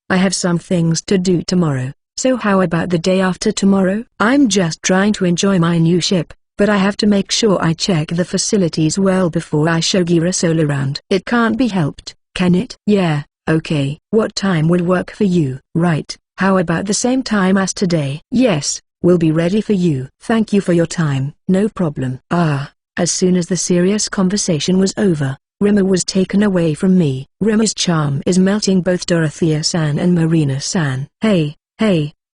I have some things to do tomorrow, so how about the day after tomorrow? I'm just trying to enjoy my new ship, but I have to make sure I check the facilities well before I show Girasol around. It can't be helped, can it? Yeah, okay. What time would work for you? Right, how about the same time as today? Yes, we'll be ready for you. Thank you for your time. No problem. As soon as the serious conversation was over, Rima was taken away from me. Rima's charm is melting both Dorothea-san and Marina-san. Hey,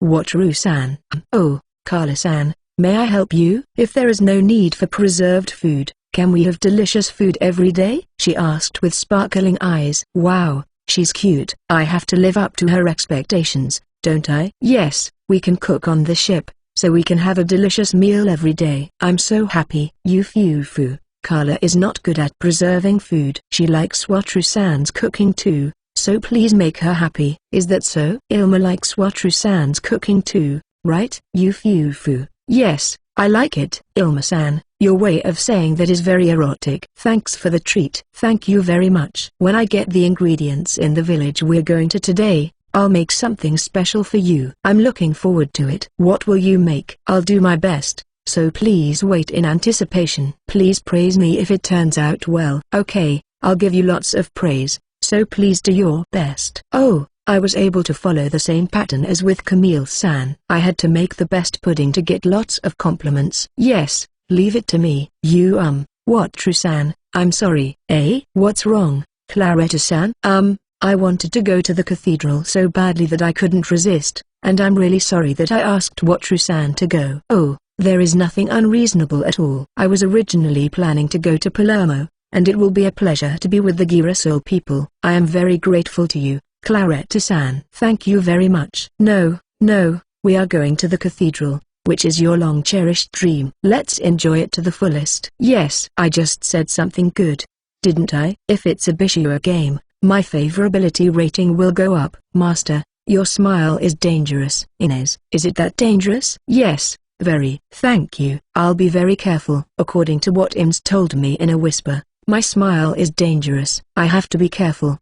Wataru-san. Oh, Carla-san, may I help you? If there is no need for preserved food, can we have delicious food every day? She asked with sparkling eyes. Wow, she's cute. I have to live up to her expectations, don't I? Yes, we can cook on the ship, so we can have a delicious meal every day. I'm so happy. Yufufu, Carla is not good at preserving food. She likes Wataru-san's cooking too, so please make her happy. Is that so? Ilma likes Wataru-san's cooking too, right? Yufufu, yes, I like it. Ilma-san, your way of saying that is very erotic. Thanks for the treat. Thank you very much. When I get the ingredients in the village we're going to today, I'll make something special for you. I'm looking forward to it. What will you make? I'll do my best, so please wait in anticipation. Please praise me if it turns out well. Okay, I'll give you lots of praise, so please do your best. Oh, I was able to follow the same pattern as with Camille-san. I had to make the best pudding to get lots of compliments. Yes, leave it to me. Wataru-san, I'm sorry. What's wrong, Claretta-san? I wanted to go to the cathedral so badly that I couldn't resist, and I'm really sorry that I asked Wataru-san to go. Oh, there is nothing unreasonable at all. I was originally planning to go to Palermo, and it will be a pleasure to be with the Girasol people. I am very grateful to you, Claretta-san. Thank you very much. No, we are going to the cathedral, which is your long-cherished dream. Let's enjoy it to the fullest. Yes, I just said something good, didn't I? If it's a Bishua game, my favorability rating will go up. Master, your smile is dangerous. Inez, is it that dangerous? Yes, very. Thank you. I'll be very careful. According to what Ims told me in a whisper, my smile is dangerous. I have to be careful.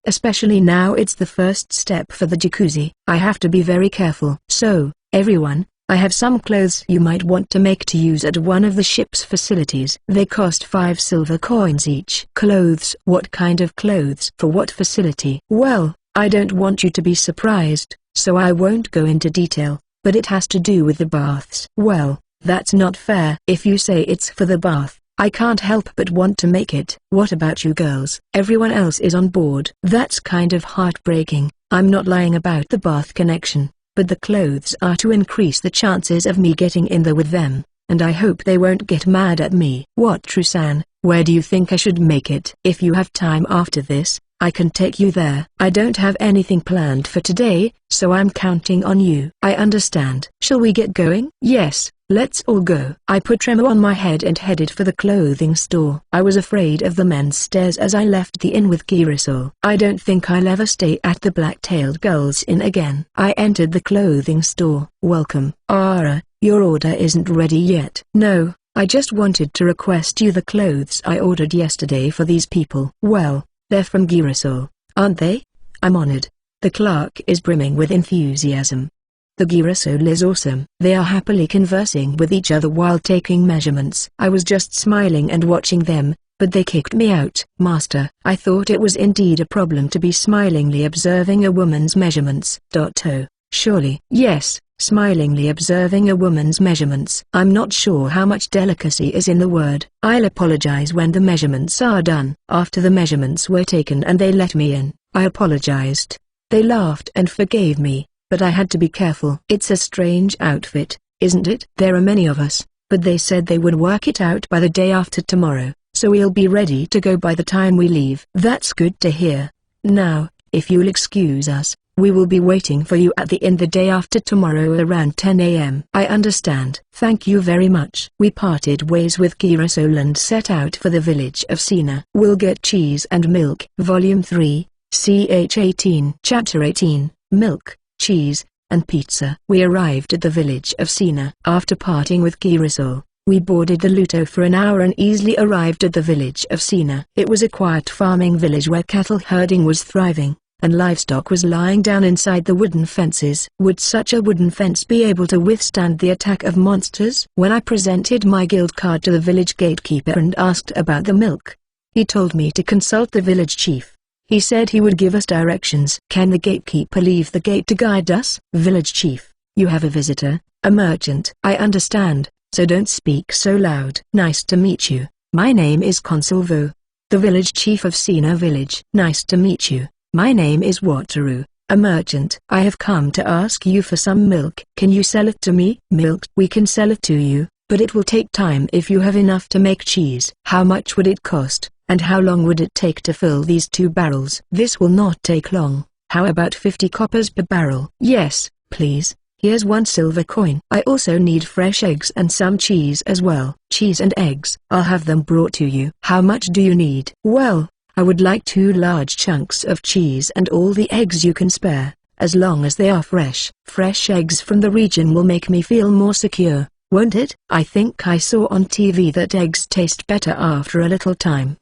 Especially now it's the first step for the jacuzzi. I have to be very careful. So, everyone, I have some clothes you might want to make to use at one of the ship's facilities. They cost 5 silver coins each. Clothes? What kind of clothes? For what facility? Well, I don't want you to be surprised, so I won't go into detail, but it has to do with the baths. Well, that's not fair. If you say it's for the bath, I can't help but want to make it. What about you girls? Everyone else is on board. That's kind of heartbreaking. I'm not lying about the bath connection, but the clothes are to increase the chances of me getting in there with them, and I hope they won't get mad at me. Wataru-san, where do you think I should make it? If you have time after this, I can take you there. I don't have anything planned for today, so I'm counting on you. I understand. Shall we get going? Yes, let's all go. I put tremor on my head and headed for the clothing store. I was afraid of the men's stares as I left the inn with Girasol. I don't think I'll ever stay at the Black-Tailed Girls Inn again. I entered the clothing store. Welcome. Ara, your order isn't ready yet. No, I just wanted to request you the clothes I ordered yesterday for these people. Well, they're from Girasol, aren't they? I'm honored. The clerk is brimming with enthusiasm. The Girasol is awesome. They are happily conversing with each other while taking measurements. I was just smiling and watching them, but they kicked me out. Master, I thought it was indeed a problem to be smilingly observing a woman's measurements. Surely. Yes, smilingly observing a woman's measurements. I'm not sure how much delicacy is in the word. I'll apologize when the measurements are done. After the measurements were taken and they let me in, I apologized. They laughed and forgave me, but I had to be careful. It's a strange outfit, isn't it? There are many of us, but they said they would work it out by the day after tomorrow, so we'll be ready to go by the time we leave. That's good to hear. Now, if you'll excuse us, we will be waiting for you at the inn the day after tomorrow around 10 a.m. I understand. Thank you very much. We parted ways with Girasol and set out for the village of Sina. We'll get cheese and milk. Volume 3, ch 18. Chapter 18, Milk, Cheese, and Pizza. We arrived at the village of Sina. After parting with Girasol, we boarded the Luto for an hour and easily arrived at the village of Sina. It was a quiet farming village where cattle herding was thriving, and livestock was lying down inside the wooden fences. Would such a wooden fence be able to withstand the attack of monsters? When I presented my guild card to the village gatekeeper and asked about the milk, he told me to consult the village chief. He said he would give us directions. Can the gatekeeper leave the gate to guide us? Village chief, you have a visitor, a merchant. I understand, so don't speak so loud. Nice to meet you. My name is Consalvo, the village chief of Sina village. Nice to meet you. My name is Wataru, a merchant. I have come to ask you for some milk. Can you sell it to me? Milk? We can sell it to you, but it will take time if you have enough to make cheese. How much would it cost, and how long would it take to fill these 2 barrels? This will not take long. How about 50 coppers per barrel? Yes, please. Here's 1 silver coin. I also need fresh eggs and some cheese as well. Cheese and eggs. I'll have them brought to you. How much do you need? Well, I would like 2 large chunks of cheese and all the eggs you can spare, as long as they are fresh. Fresh eggs from the region will make me feel more secure, won't it? I think I saw on TV that eggs taste better after a little time.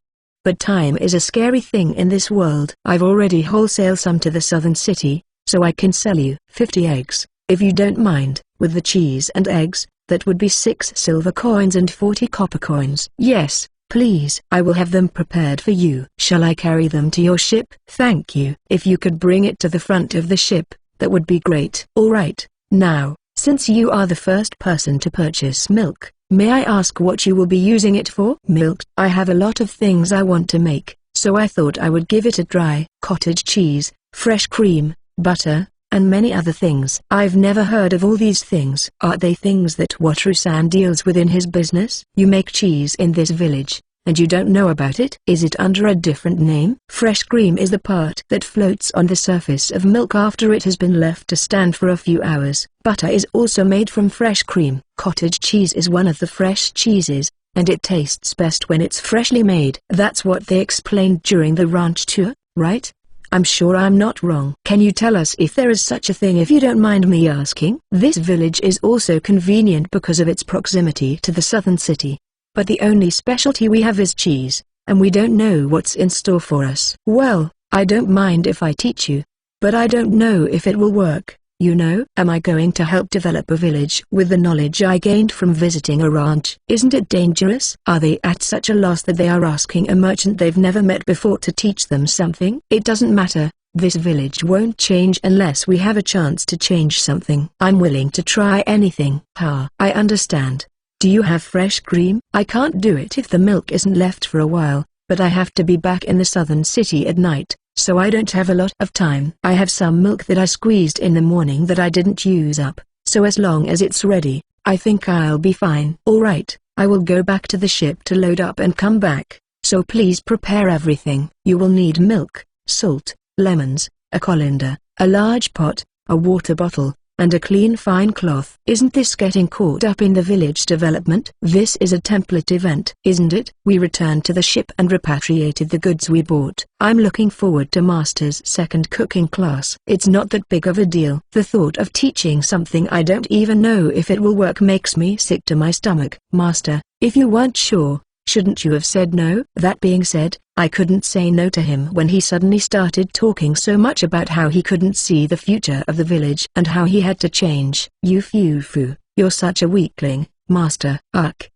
But time is a scary thing in this world. I've already wholesale some to the southern city, so I can sell you 50 eggs, if you don't mind. With the cheese and eggs, that would be 6 silver coins and 40 copper coins. Yes. Please. I will have them prepared for you. Shall I carry them to your ship? Thank you. If you could bring it to the front of the ship, that would be great. Alright, now, since you are the first person to purchase milk, may I ask what you will be using it for? Milk. I have a lot of things I want to make, so I thought I would give it a try. Cottage cheese, fresh cream, butter, and many other things. I've never heard of all these things. Are they things that Wataru-san deals with in his business? You make cheese in this village, and you don't know about it? Is it under a different name? Fresh cream is the part that floats on the surface of milk after it has been left to stand for a few hours. Butter is also made from fresh cream. Cottage cheese is one of the fresh cheeses, and it tastes best when it's freshly made. That's what they explained during the ranch tour, right? I'm sure I'm not wrong. Can you tell us if there is such a thing, if you don't mind me asking? This village is also convenient because of its proximity to the southern city. But the only specialty we have is cheese, and we don't know what's in store for us. Well, I don't mind if I teach you, but I don't know if it will work. You know, am I going to help develop a village with the knowledge I gained from visiting a ranch? Isn't it dangerous? Are they at such a loss that they are asking a merchant they've never met before to teach them something? It doesn't matter. This village won't change unless we have a chance to change something. I'm willing to try anything. I understand. Do you have fresh cream? I can't do it if the milk isn't left for a while, but I have to be back in the southern city at night, so I don't have a lot of time. I have some milk that I squeezed in the morning that I didn't use up, so as long as it's ready, I think I'll be fine. Alright, I will go back to the ship to load up and come back, so please prepare everything. You will need milk, salt, lemons, a colander, a large pot, a water bottle, and a clean fine cloth. Isn't this getting caught up in the village development? This is a template event, isn't it? We returned to the ship and repatriated the goods we bought. I'm looking forward to Master's second cooking class. It's not that big of a deal. The thought of teaching something I don't even know if it will work makes me sick to my stomach. Master, if you weren't sure, shouldn't you have said no? That being said, I couldn't say no to him when he suddenly started talking so much about how he couldn't see the future of the village and how he had to change. Yufufu, you're such a weakling, Master.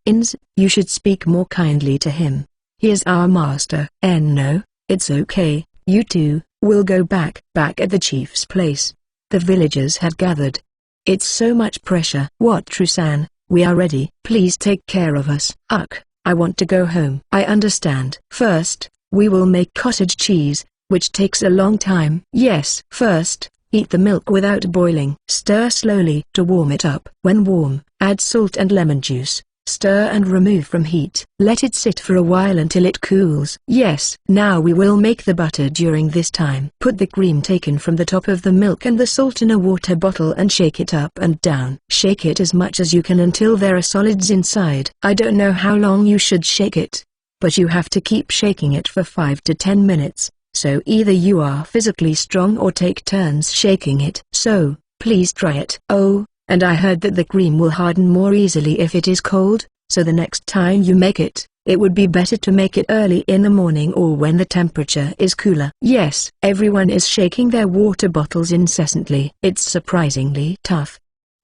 Ins, you should speak more kindly to him. He is our master. No, it's okay, you two, we'll go back at the chief's place. The villagers had gathered. It's so much pressure. What, Trusan? We are ready. Please take care of us. Ugh, I want to go home. I understand. First, we will make cottage cheese, which takes a long time. Yes. First, heat the milk without boiling. Stir slowly to warm it up. When warm, add salt and lemon juice. Stir and remove from heat. Let it sit for a while until it cools. Yes. Now we will make the butter. During this time, put the cream taken from the top of the milk and the salt in a water bottle and shake it up and down. Shake it as much as you can until there are solids inside. I don't know how long you should shake it, but you have to keep shaking it for 5 to 10 minutes, so either you are physically strong or take turns shaking it. So, please try it. Oh, and I heard that the cream will harden more easily if it is cold, so the next time you make it, it would be better to make it early in the morning or when the temperature is cooler. Yes. Everyone is shaking their water bottles incessantly. It's surprisingly tough.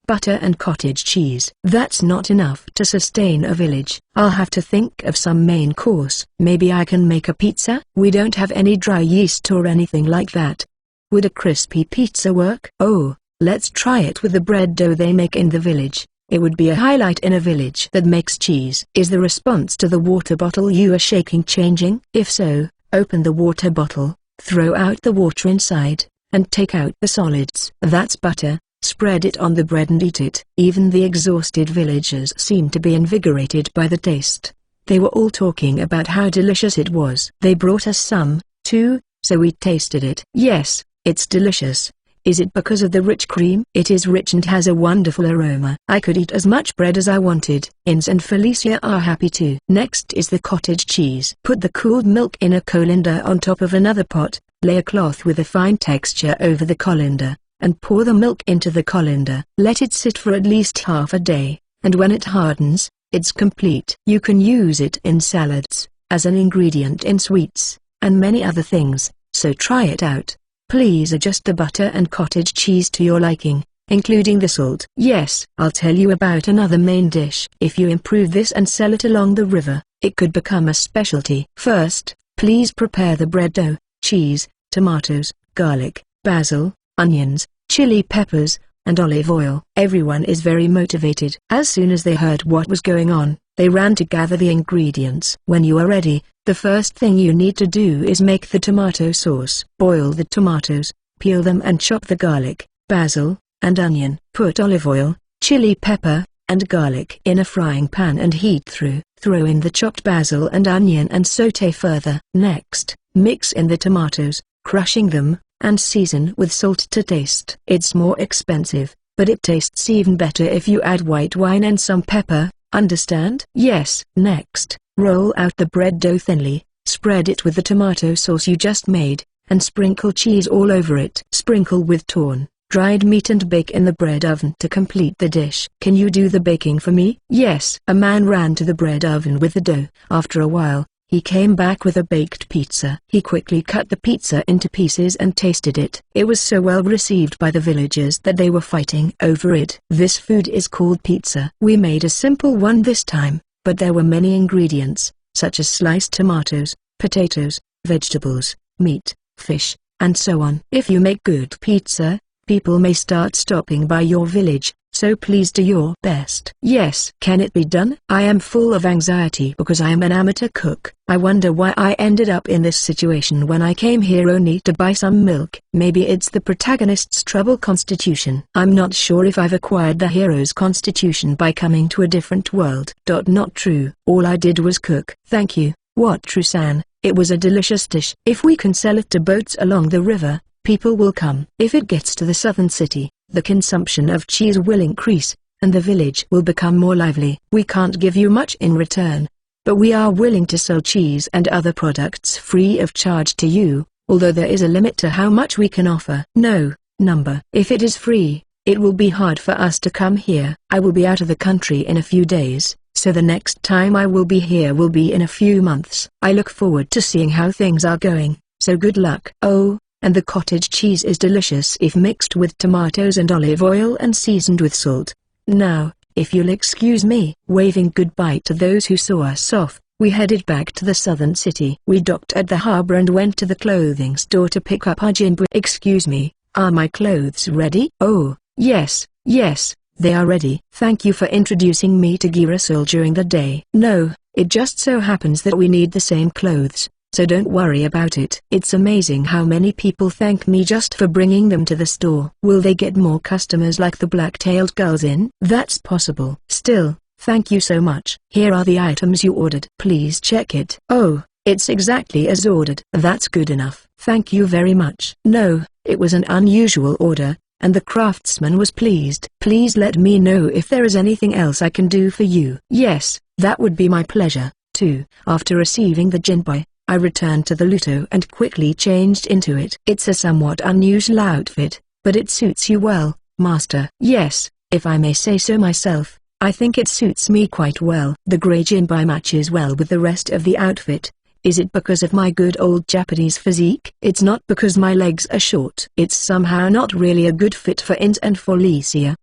Butter and cottage cheese. That's not enough to sustain a village. I'll have to think of some main course. Maybe I can make a pizza? We don't have any dry yeast or anything like that. Would a crispy pizza work? Oh, let's try it with the bread dough they make in the village. It would be a highlight in a village that makes cheese. Is the response to the water bottle you are shaking changing? If so, open the water bottle, throw out the water inside, and take out the solids. That's butter. Spread it on the bread and eat it. Even the exhausted villagers seemed to be invigorated by the taste. They were all talking about how delicious it was. They brought us some, too, so we tasted it. Yes, it's delicious. Is it because of the rich cream? It is rich and has a wonderful aroma. I could eat as much bread as I wanted. Inz and Felicia are happy too. Next is the cottage cheese. Put the cooled milk in a colander on top of another pot, lay a cloth with a fine texture over the colander, and pour the milk into the colander. Let it sit for at least half a day, and when it hardens, it's complete. You can use it in salads, as an ingredient in sweets, and many other things, so try it out. Please adjust the butter and cottage cheese to your liking, including the salt. Yes, I'll tell you about another main dish. If you improve this and sell it along the river, it could become a specialty. First, please prepare the bread dough, cheese, tomatoes, garlic, basil, onions, chili peppers, and olive oil. Everyone is very motivated. As soon as they heard what was going on, they ran to gather the ingredients. When you are ready, the first thing you need to do is make the tomato sauce. Boil the tomatoes, peel them and chop the garlic, basil, and onion. Put olive oil, chili pepper, and garlic in a frying pan and heat through. Throw in the chopped basil and onion and sauté further. Next, mix in the tomatoes, crushing them, and season with salt to taste. It's more expensive, but it tastes even better if you add white wine and some pepper. Understand? Yes. Next, roll out the bread dough thinly, spread it with the tomato sauce you just made, and sprinkle cheese all over it. Sprinkle with torn, dried meat and bake in the bread oven to complete the dish. Can you do the baking for me? Yes. A man ran to the bread oven with the dough. After a while, he came back with a baked pizza. He quickly cut the pizza into pieces and tasted it. It was so well received by the villagers that they were fighting over it. This food is called pizza. We made a simple one this time, but there were many ingredients, such as sliced tomatoes, potatoes, vegetables, meat, fish, and so on. If you make good pizza, people may start stopping by your village, so please do your best. Yes. Can it be done? I am full of anxiety because I am an amateur cook. I wonder why I ended up in this situation when I came here only to buy some milk. Maybe it's the protagonist's trouble constitution. I'm not sure if I've acquired the hero's constitution by coming to a different world. Not true. All I did was cook. Thank you. What, Trusan? It was a delicious dish. If we can sell it to boats along the river, people will come. If it gets to the southern city, the consumption of cheese will increase, and the village will become more lively. We can't give you much in return, but we are willing to sell cheese and other products free of charge to you, although there is a limit to how much we can offer. No, number. If it is free, it will be hard for us to come here. I will be out of the country in a few days, so the next time I will be here will be in a few months. I look forward to seeing how things are going, so good luck. Oh, and the cottage cheese is delicious if mixed with tomatoes and olive oil and seasoned with salt. Now, if you'll excuse me. Waving goodbye to those who saw us off, we headed back to the southern city. We docked at the harbor and went to the clothing store to pick up our jinbu. Excuse me, Are my clothes ready? Oh, yes, yes, they are ready. Thank you for introducing me to Girasol during the day. No, it just so happens that we need the same clothes, so don't worry about it. It's amazing how many people thank me just for bringing them to the store. Will they get more customers like the black-tailed girls in? That's possible. Still, thank you so much. Here are the items you ordered. Please check it. Oh, it's exactly as ordered. That's good enough. Thank you very much. No, it was an unusual order, and the craftsman was pleased. Please let me know if there is anything else I can do for you. Yes, that would be my pleasure, too. After receiving the jinbai, I returned to the Luto and quickly changed into it. It's a somewhat unusual outfit, but it suits you well, master. Yes, if I may say so myself, I think it suits me quite well. The grey jinbai matches well with the rest of the outfit. Is it because of my good old Japanese physique? It's not because my legs are short. It's somehow not really a good fit for Ins and Felicia.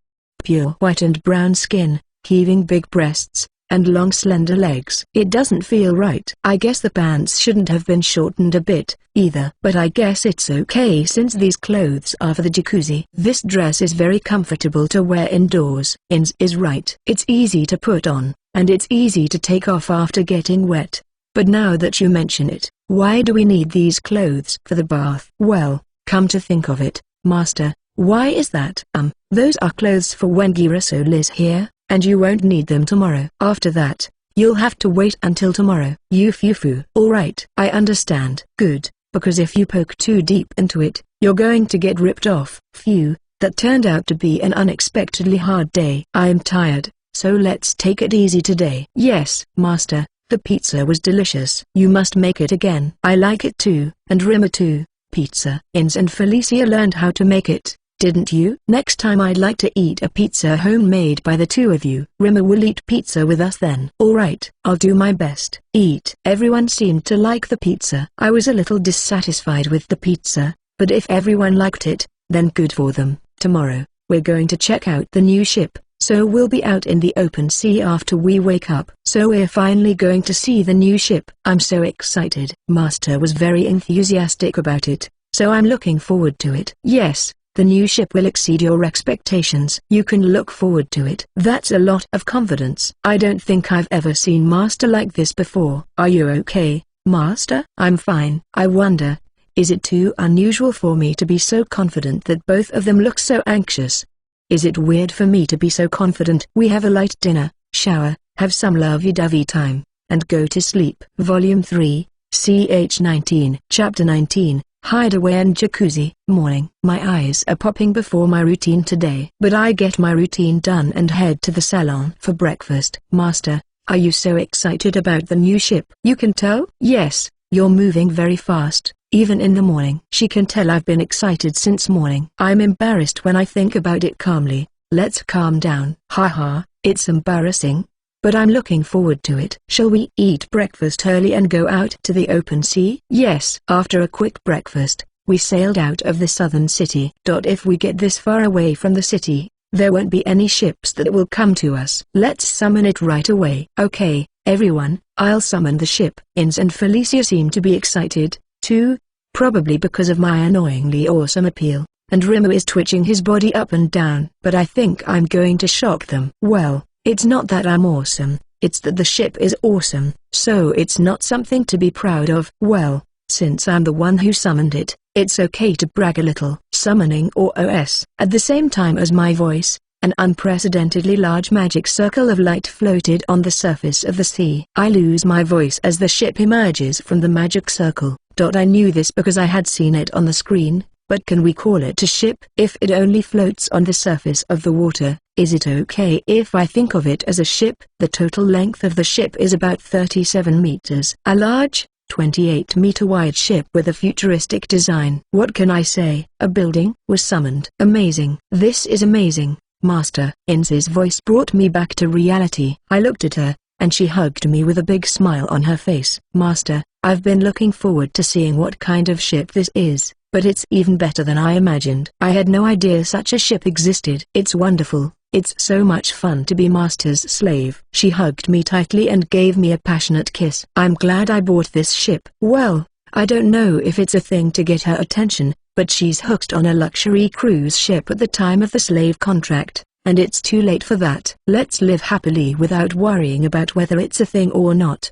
Pure white and brown skin, heaving big breasts, and long slender legs. It doesn't feel right. I guess the pants shouldn't have been shortened a bit, either. But I guess it's okay since these clothes are for the jacuzzi. This dress is very comfortable to wear indoors. Ins is right. It's easy to put on, and it's easy to take off after getting wet. But now that you mention it, why do we need these clothes for the bath? Well, come to think of it, master, why is that? Those are clothes for when Girasol is here, and you won't need them tomorrow. After that, you'll have to wait until tomorrow. Yufufu. Alright. I understand. Good, because if you poke too deep into it, you're going to get ripped off. Phew, that turned out to be an unexpectedly hard day. I'm tired, so let's take it easy today. Yes, master. The pizza was delicious. You must make it again. I like it too, and Rima too. Pizza. Ins and Felicia learned how to make it, didn't you? Next time I'd like to eat a pizza homemade by the two of you. Rima will eat pizza with us then. Alright, I'll do my best. Eat. Everyone seemed to like the pizza. I was a little dissatisfied with the pizza, but if everyone liked it, then good for them. Tomorrow, we're going to check out the new ship. So we'll be out in the open sea after we wake up. So we're finally going to see the new ship. I'm so excited. Master was very enthusiastic about it, so I'm looking forward to it. Yes, the new ship will exceed your expectations. You can look forward to it. That's a lot of confidence. I don't think I've ever seen Master like this before. Are you okay, Master? I'm fine. I wonder, is it too unusual for me to be so confident that both of them look so anxious? Is it weird for me to be so confident? We have a light dinner, shower, have some lovey-dovey time, and go to sleep. Volume 3, ch 19. Chapter 19, Hideaway and Jacuzzi. Morning. My eyes are popping before my routine today. But I get my routine done and head to the salon for breakfast. Master, are you so excited about the new ship? You can tell? Yes, you're moving very fast. Even in the morning. She can tell I've been excited since morning. I'm embarrassed when I think about it calmly. Let's calm down. Haha, it's embarrassing, but I'm looking forward to it. Shall we eat breakfast early and go out to the open sea? Yes. After a quick breakfast, we sailed out of the southern city. If we get this far away from the city, there won't be any ships that will come to us. Let's summon it right away. Okay, everyone, I'll summon the ship. Ins and Felicia seem to be excited too, probably because of my annoyingly awesome appeal, and Rimo is twitching his body up and down. But I think I'm going to shock them. Well, it's not that I'm awesome, it's that the ship is awesome, so it's not something to be proud of. Well, since I'm the one who summoned it, it's okay to brag a little. Summoning or OS. At the same time as my voice, an unprecedentedly large magic circle of light floated on the surface of the sea. I lose my voice as the ship emerges from the magic circle. I knew this because I had seen it on the screen, but can we call it a ship? If it only floats on the surface of the water, is it okay if I think of it as a ship? The total length of the ship is about 37 meters. A large, 28-meter-wide ship with a futuristic design. What can I say? A building was summoned. Amazing. This is amazing, Master. Ins's voice brought me back to reality. I looked at her, and she hugged me with a big smile on her face. Master, I've been looking forward to seeing what kind of ship this is, but it's even better than I imagined. I had no idea such a ship existed. It's wonderful. It's so much fun to be Master's slave. She hugged me tightly and gave me a passionate kiss. I'm glad I bought this ship. Well, I don't know if it's a thing to get her attention, but she's hooked on a luxury cruise ship at the time of the slave contract, and it's too late for that. Let's live happily without worrying about whether it's a thing or not.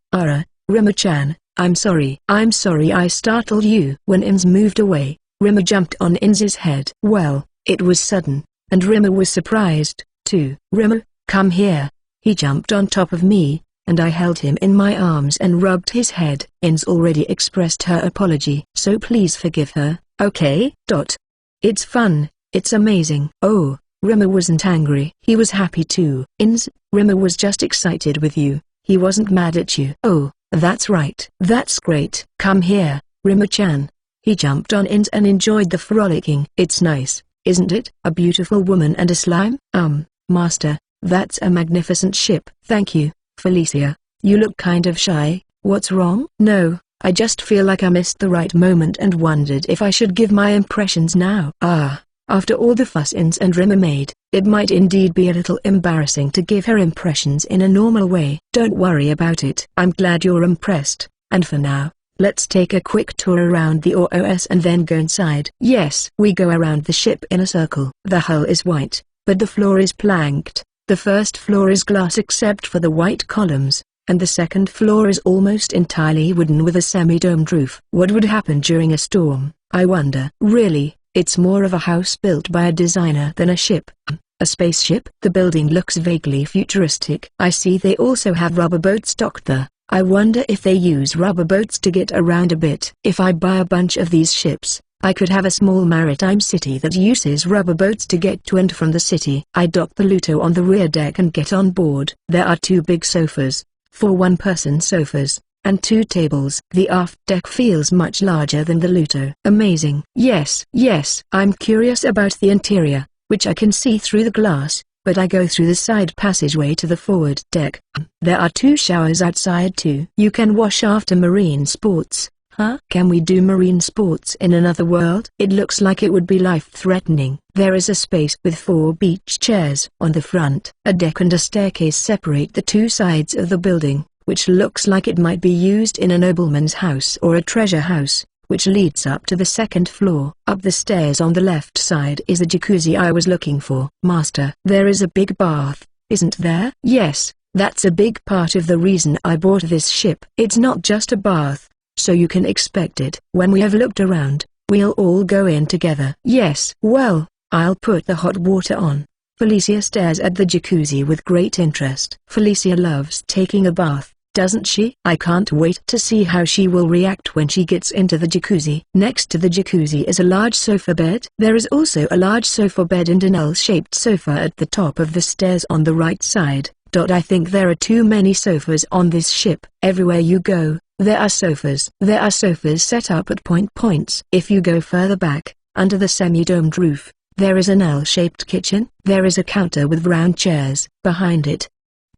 Rima-chan, I'm sorry I startled you. When Ins moved away, Rima jumped on Ins's head. Well, it was sudden, and Rima was surprised, too. Rima, come here. He jumped on top of me, and I held him in my arms and rubbed his head. Ins already expressed her apology, so please forgive her, okay? It's fun, it's amazing. Oh, Rima wasn't angry. He was happy too. Ins, Rima was just excited with you. He wasn't mad at you. Oh, that's right. That's great. Come here, Rima-chan. He jumped on Ins and enjoyed the frolicking. It's nice, isn't it? A beautiful woman and a slime? Master, that's a magnificent ship. Thank you, Felicia. You look kind of shy. What's wrong? No, I just feel like I missed the right moment and wondered if I should give my impressions now. After all the fuss Ins and Rima made, it might indeed be a little embarrassing to give her impressions in a normal way. Don't worry about it. I'm glad you're impressed, and for now, let's take a quick tour around the OOS and then go inside. Yes. We go around the ship in a circle. The hull is white, but the floor is planked. The first floor is glass except for the white columns, and the second floor is almost entirely wooden with a semi-domed roof. What would happen during a storm, I wonder? Really, it's more of a house built by a designer than a ship. A spaceship? The building looks vaguely futuristic. I see they also have rubber boats docked there. I wonder if they use rubber boats to get around a bit. If I buy a bunch of these ships, I could have a small maritime city that uses rubber boats to get to and from the city. I dock the Luto on the rear deck and get on board. There are 2 big sofas, 4 one-person sofas, and 2 tables. The aft deck feels much larger than the Luto. Amazing. Yes. I'm curious about the interior, which I can see through the glass, but I go through the side passageway to the forward deck. There are 2 showers outside too. You can wash after marine sports. Can we do marine sports in another world? It looks like it would be life-threatening. There is a space with 4 beach chairs. On the front, a deck and a staircase separate the 2 sides of the building, which looks like it might be used in a nobleman's house or a treasure house, which leads up to the 2nd floor. Up the stairs on the left side is the jacuzzi I was looking for. Master, there is a big bath, isn't there? Yes, that's a big part of the reason I bought this ship. It's not just a bath, so you can expect it. When we have looked around, we'll all go in together. Yes. Well, I'll put the hot water on. Felicia stares at the jacuzzi with great interest. Felicia loves taking a bath, doesn't she? I can't wait to see how she will react when she gets into the jacuzzi. Next to the jacuzzi is a large sofa bed. There is also a large sofa bed and an L-shaped sofa at the top of the stairs on the right side. I think there are too many sofas on this ship. Everywhere you go, there are sofas. There are sofas set up at points. If you go further back, under the semi-domed roof, there is an L-shaped kitchen. There is a counter with round chairs. Behind it,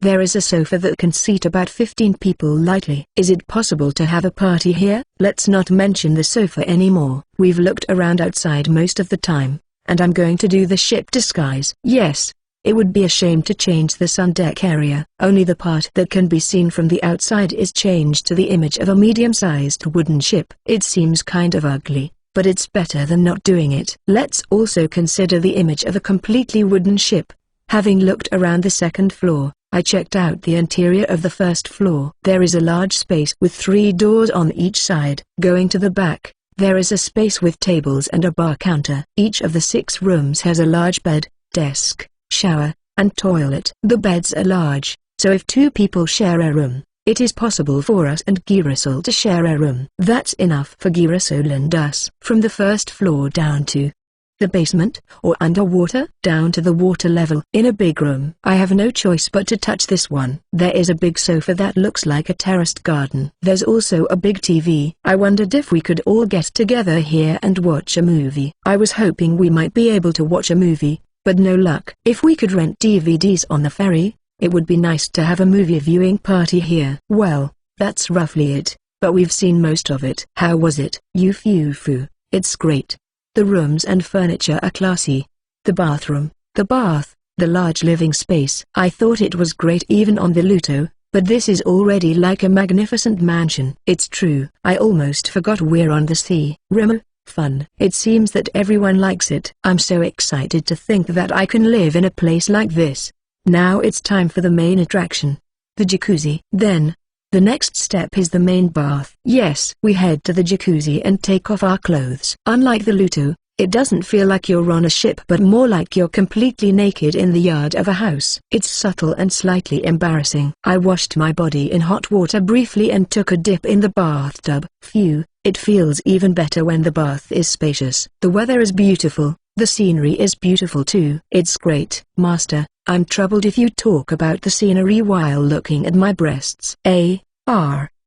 there is a sofa that can seat about 15 people lightly. Is it possible to have a party here? Let's not mention the sofa anymore. We've looked around outside most of the time, and I'm going to do the ship disguise. Yes. It would be a shame to change the sun deck area. Only the part that can be seen from the outside is changed to the image of a medium-sized wooden ship. It seems kind of ugly, but it's better than not doing it. Let's also consider the image of a completely wooden ship. Having looked around the 2nd floor, I checked out the interior of the 1st floor. There is a large space with 3 doors on each side. Going to the back, there is a space with tables and a bar counter. Each of the 6 rooms has a large bed, desk, shower, and toilet. The beds are large, so if 2 people share a room, it is possible for us and Girasol to share a room. That's enough for Girasol and us. From the 1st floor down to the basement, or underwater, down to the water level, in a big room. I have no choice but to touch this one. There is a big sofa that looks like a terraced garden. There's also a big TV. I wondered if we could all get together here and watch a movie. I was hoping we might be able to watch a movie, but no luck. If we could rent DVDs on the ferry, it would be nice to have a movie viewing party here. Well, that's roughly it, but we've seen most of it. How was it? Yufu. It's great. The rooms and furniture are classy. The bathroom, the bath, the large living space. I thought it was great even on the Luto, but this is already like a magnificent mansion. It's true. I almost forgot we're on the sea. Rimmer, fun. It seems that everyone likes it. I'm so excited to think that I can live in a place like this. Now it's time for the main attraction. The jacuzzi. Then, the next step is the main bath. Yes, we head to the jacuzzi and take off our clothes. Unlike the Luto, it doesn't feel like you're on a ship but more like you're completely naked in the yard of a house. It's subtle and slightly embarrassing. I washed my body in hot water briefly and took a dip in the bathtub. Phew, it feels even better when the bath is spacious. The weather is beautiful, the scenery is beautiful too. It's great. Master, I'm troubled if you talk about the scenery while looking at my breasts.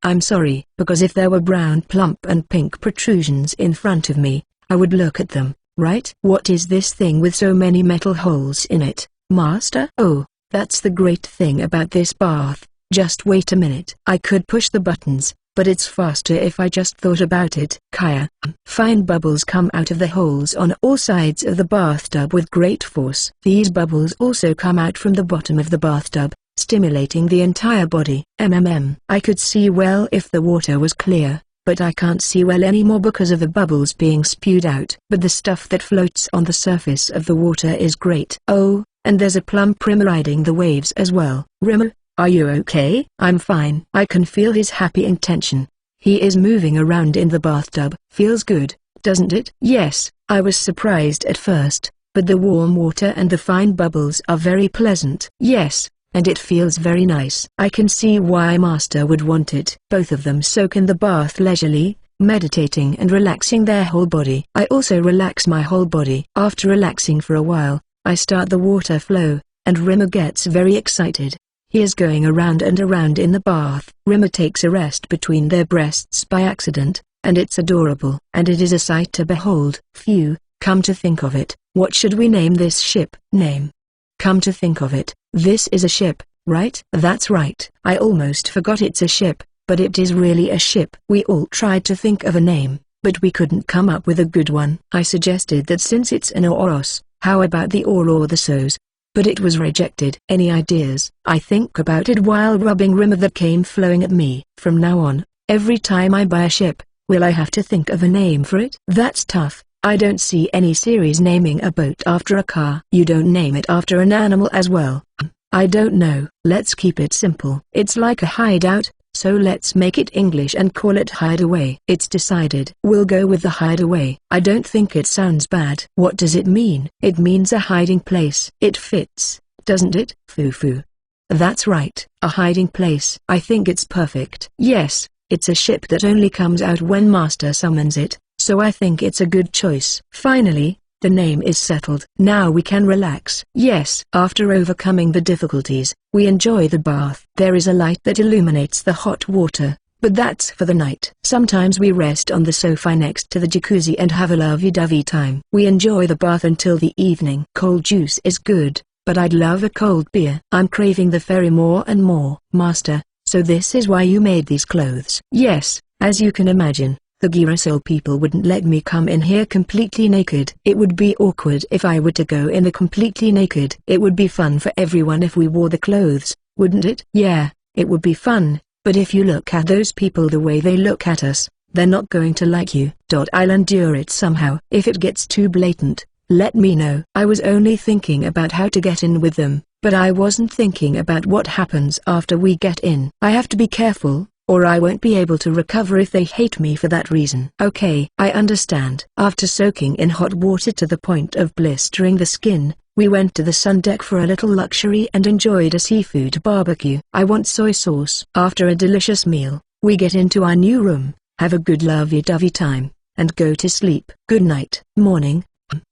I'm sorry, because if there were brown plump and pink protrusions in front of me, I would look at them, right? What is this thing with so many metal holes in it, Master? Oh, that's the great thing about this bath. Just wait a minute. I could push the buttons, but it's faster if I just thought about it. Kaya. Fine bubbles come out of the holes on all sides of the bathtub with great force. These bubbles also come out from the bottom of the bathtub, stimulating the entire body. I could see well if the water was clear, but I can't see well anymore because of the bubbles being spewed out. But the stuff that floats on the surface of the water is great. Oh, and there's a plump Rimmer riding the waves as well. Rimmer, are you okay? I'm fine. I can feel his happy intention. He is moving around in the bathtub. Feels good, doesn't it? Yes, I was surprised at first, but the warm water and the fine bubbles are very pleasant. Yes, and it feels very nice. I can see why Master would want it. Both of them soak in the bath leisurely, meditating and relaxing their whole body. I also relax my whole body. After relaxing for a while, I start the water flow, and Rimmer gets very excited. He is going around and around in the bath. Rimmer takes a rest between their breasts by accident, and it's adorable. And it is a sight to behold. Phew, come to think of it, what should we name this ship? Name. Come to think of it, this is a ship, right? That's right. I almost forgot it's a ship, but it is really a ship. We all tried to think of a name, but we couldn't come up with a good one. I suggested that since it's an Oros, how about the or the Sos? But it was rejected. Any ideas? I think about it while rubbing Rimmer that came flowing at me. From now on, every time I buy a ship, will I have to think of a name for it? That's tough. I don't see any series naming a boat after a car. You don't name it after an animal as well. I don't know. Let's keep it simple. It's like a hideout, so let's make it English and call it Hideaway. It's decided. We'll go with the Hideaway. I don't think it sounds bad. What does it mean? It means a hiding place. It fits, doesn't it? Foo-foo. That's right, a hiding place. I think it's perfect. Yes, it's a ship that only comes out when Master summons it. So I think it's a good choice. Finally, the name is settled. Now we can relax. Yes. After overcoming the difficulties, we enjoy the bath. There is a light that illuminates the hot water, but that's for the night. Sometimes we rest on the sofa next to the jacuzzi and have a lovey-dovey time. We enjoy the bath until the evening. Cold juice is good, but I'd love a cold beer. I'm craving the ferry more and more. Master, so this is why you made these clothes? Yes, as you can imagine. The Girasol people wouldn't let me come in here completely naked. It would be awkward if I were to go in the completely naked. It would be fun for everyone if we wore the clothes, wouldn't it? Yeah, it would be fun, but if you look at those people the way they look at us, they're not going to like you. I'll endure it somehow. If it gets too blatant, let me know. I was only thinking about how to get in with them, but I wasn't thinking about what happens after we get in. I have to be careful, or I won't be able to recover if they hate me for that reason. Okay, I understand. After soaking in hot water to the point of blistering the skin, we went to the sun deck for a little luxury and enjoyed a seafood barbecue. I want soy sauce. After a delicious meal, we get into our new room, have a good lovey-dovey time, and go to sleep. Good night. Morning.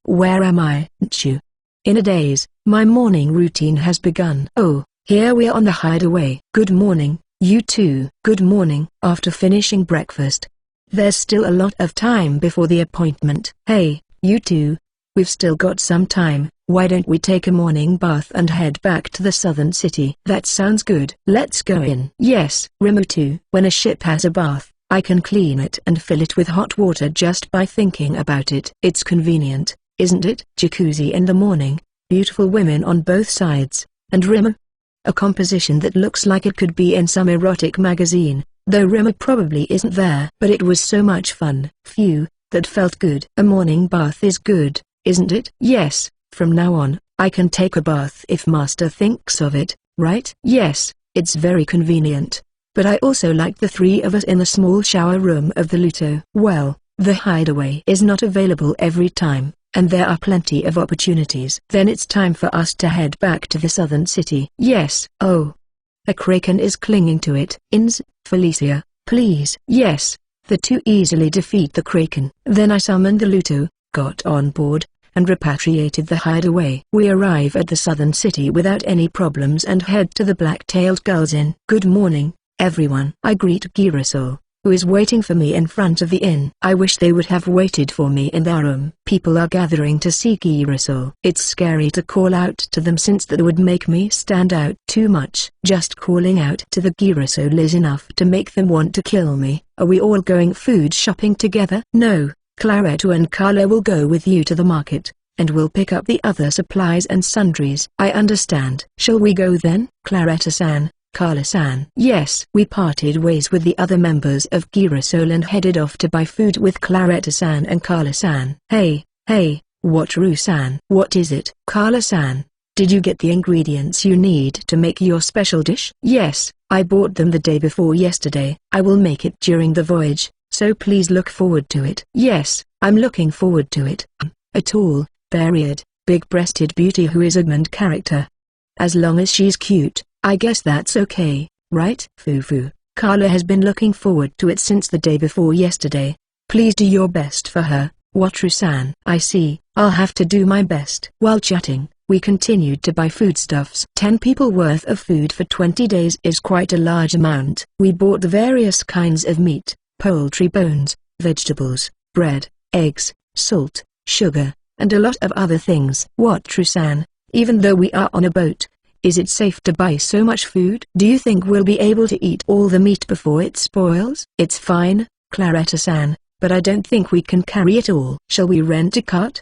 Where am I? Chu. In a daze, my morning routine has begun. Oh, here we are on the Hideaway. Good morning. You too. Good morning. After finishing breakfast, there's still a lot of time before the appointment. Hey, you two. We've still got some time. Why don't we take a morning bath and head back to the southern city? That sounds good. Let's go in. Yes, Rimmer too. When a ship has a bath, I can clean it and fill it with hot water just by thinking about it. It's convenient, isn't it? Jacuzzi in the morning, beautiful women on both sides, and Rimmer. A composition that looks like it could be in some erotic magazine, though Rimmer probably isn't there. But it was so much fun. Phew, that felt good. A morning bath is good, isn't it? Yes, from now on, I can take a bath if Master thinks of it, right? Yes, it's very convenient. But I also like the three of us in the small shower room of the Luto. Well, the hideaway is not available every time, and there are plenty of opportunities. Then it's time for us to head back to the southern city. Yes. Oh. A kraken is clinging to it. Ins, Felicia, please. Yes. The two easily defeat the kraken. Then I summoned the Luto, got on board, and repatriated the hideaway. We arrive at the southern city without any problems and head to the Black-tailed Gull's Inn. Good morning, everyone. I greet Girasol, who is waiting for me in front of the inn. I wish they would have waited for me in their room. People are gathering to see Girasol. It's scary to call out to them since that would make me stand out too much. Just calling out to the Girasol is enough to make them want to kill me. Are we all going food shopping together? No, Claretta and Carla will go with you to the market, and we'll pick up the other supplies and sundries. I understand. Shall we go then? Claretta-san, Carla-san. Yes. We parted ways with the other members of Girasol and headed off to buy food with Claretta-san and Carla-san. Hey, Wataru-san. What is it? Carla-san, did you get the ingredients you need to make your special dish? Yes, I bought them the day before yesterday. I will make it during the voyage, so please look forward to it. Yes, I'm looking forward to it. A tall, bare-eared, big-breasted beauty who is a Gmund character. As long as she's cute, I guess that's okay, right? Fufu. Carla has been looking forward to it since the day before yesterday. Please do your best for her, Wataru-san. I see, I'll have to do my best. While chatting, we continued to buy foodstuffs. 10 people worth of food for 20 days is quite a large amount. We bought the various kinds of meat, poultry bones, vegetables, bread, eggs, salt, sugar, and a lot of other things. Wataru-san, even though we are on a boat, is it safe to buy so much food? Do you think we'll be able to eat all the meat before it spoils? It's fine, Claretta-san, but I don't think we can carry it all. Shall we rent a cart?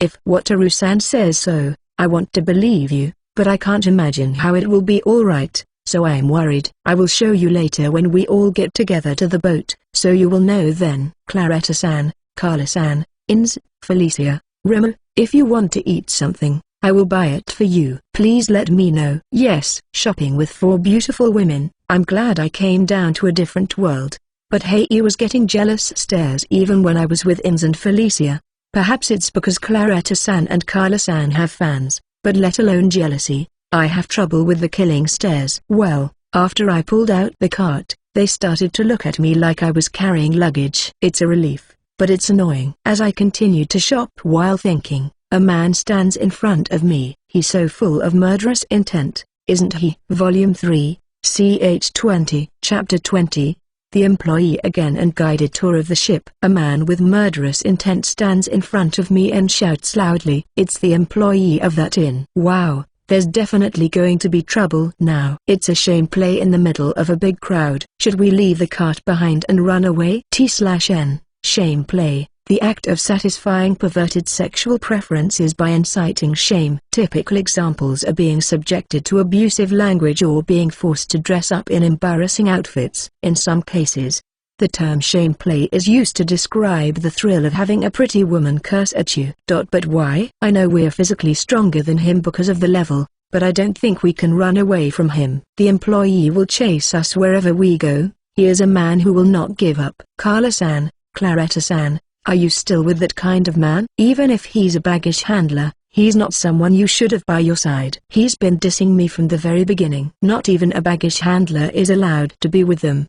If Wataru-san says so, I want to believe you, but I can't imagine how it will be all right, so I am worried. I will show you later when we all get together to the boat, so you will know then. Claretta-san, Carla-san, Ins, Felicia, Rimmer, if you want to eat something, I will buy it for you. Please let me know. Yes. Shopping with 4 beautiful women. I'm glad I came down to a different world. But Hei was getting jealous stares even when I was with Ins and Felicia. Perhaps it's because Claretta-san and Carla-san have fans, but let alone jealousy, I have trouble with the killing stares. Well, after I pulled out the cart, they started to look at me like I was carrying luggage. It's a relief, but it's annoying. As I continued to shop while thinking, a man stands in front of me. He's so full of murderous intent, isn't he? Volume 3, ch 20. Chapter 20. The employee again and guided tour of the ship. A man with murderous intent stands in front of me and shouts loudly. It's the employee of that inn. Wow, there's definitely going to be trouble now. It's a shame play in the middle of a big crowd. Should we leave the cart behind and run away? T/N. Shame play. The act of satisfying perverted sexual preferences by inciting shame. Typical examples are being subjected to abusive language or being forced to dress up in embarrassing outfits. In some cases, the term shame play is used to describe the thrill of having a pretty woman curse at you. But why? I know we're physically stronger than him because of the level, but I don't think we can run away from him. The employee will chase us wherever we go. He is a man who will not give up. Carla-san, Claretta-san, are you still with that kind of man? Even if he's a baggage handler, he's not someone you should have by your side. He's been dissing me from the very beginning. Not even a baggage handler is allowed to be with them.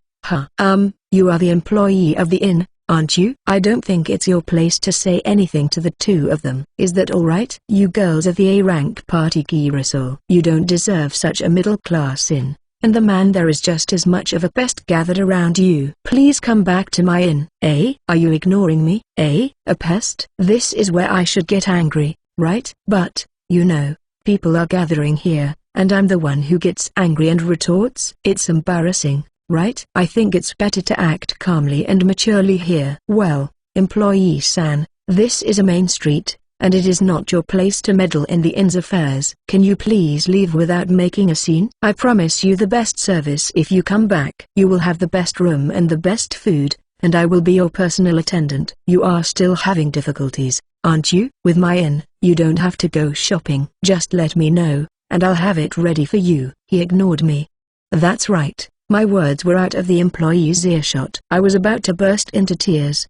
You are the employee of the inn, aren't you? I don't think it's your place to say anything to the two of them. Is that alright? You girls of the A-rank party Girasol. You don't deserve such a middle-class inn. And the man there is just as much of a pest gathered around you. Please come back to my inn. Are you ignoring me? A pest? This is where I should get angry, right? But, you know, people are gathering here, and I'm the one who gets angry and retorts. It's embarrassing, right? I think it's better to act calmly and maturely here. Well, employee-san, this is a main street, and it is not your place to meddle in the inn's affairs. Can you please leave without making a scene? I promise you the best service if you come back. You will have the best room and the best food, and I will be your personal attendant. You are still having difficulties, aren't you? With my inn, you don't have to go shopping. Just let me know, and I'll have it ready for you. He ignored me. That's right. My words were out of the employee's earshot. I was about to burst into tears.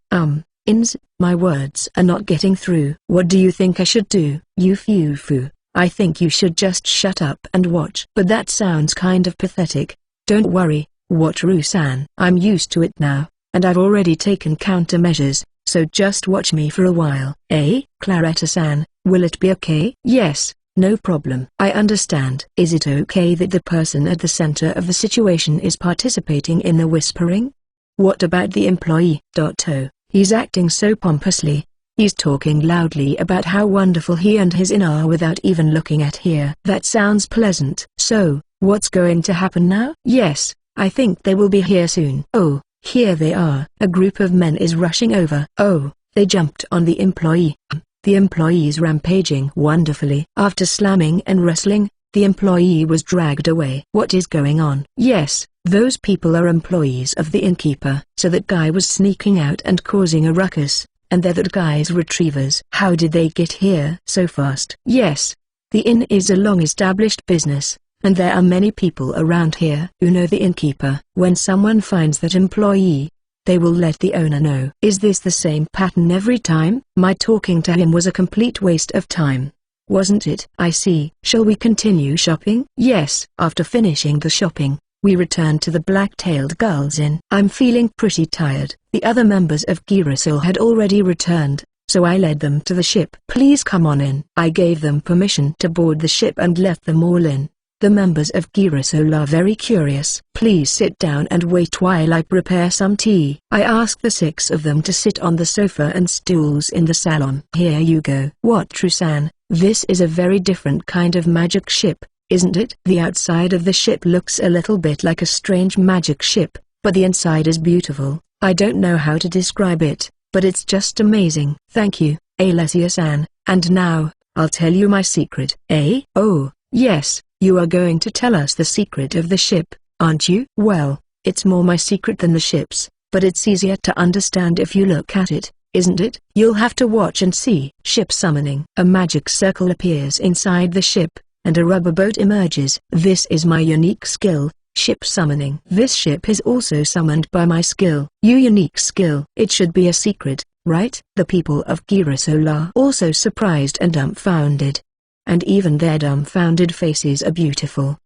Inns, my words are not getting through. What do you think I should do? You foo-foo. I think you should just shut up and watch. But that sounds kind of pathetic. Don't worry, Wataru-san. I'm used to it now, and I've already taken countermeasures, so just watch me for a while. Claretta-san, will it be okay? Yes, no problem. I understand. Is it okay that the person at the center of the situation is participating in the whispering? What about the employee? He's acting so pompously. He's talking loudly about how wonderful he and his inn are without even looking at here. That sounds pleasant. So, what's going to happen now? Yes, I think they will be here soon. Oh, here they are. A group of men is rushing over. Oh, they jumped on the employee. The employee's rampaging wonderfully. After slamming and wrestling, the employee was dragged away. What is going on? Yes, those people are employees of the innkeeper. So that guy was sneaking out and causing a ruckus, and they're that guy's retrievers. How did they get here so fast? Yes, the inn is a long-established business, and there are many people around here who know the innkeeper. When someone finds that employee, they will let the owner know. Is this the same pattern every time? My talking to him was a complete waste of time, wasn't it? I see. Shall we continue shopping? Yes. After finishing the shopping, we returned to the Black-Tailed Gull's Inn. I'm feeling pretty tired. The other members of Girasol had already returned, so I led them to the ship. Please come on in. I gave them permission to board the ship and left them all in. The members of Girasol are very curious. Please sit down and wait while I prepare some tea. I asked the 6 of them to sit on the sofa and stools in the salon. Here you go. Wataru-san, this is a very different kind of magic ship, isn't it? The outside of the ship looks a little bit like a strange magic ship, but the inside is beautiful. I don't know how to describe it, but it's just amazing. Thank you, Alessia-san, and now, I'll tell you my secret. Oh, yes. You are going to tell us the secret of the ship, aren't you? Well, it's more my secret than the ship's, but it's easier to understand if you look at it, isn't it? You'll have to watch and see. Ship summoning. A magic circle appears inside the ship, and a rubber boat emerges. This is my unique skill, ship summoning. This ship is also summoned by my skill. Your unique skill. It should be a secret, right? The people of Girasol are also surprised and dumbfounded. And even their dumbfounded faces are beautiful.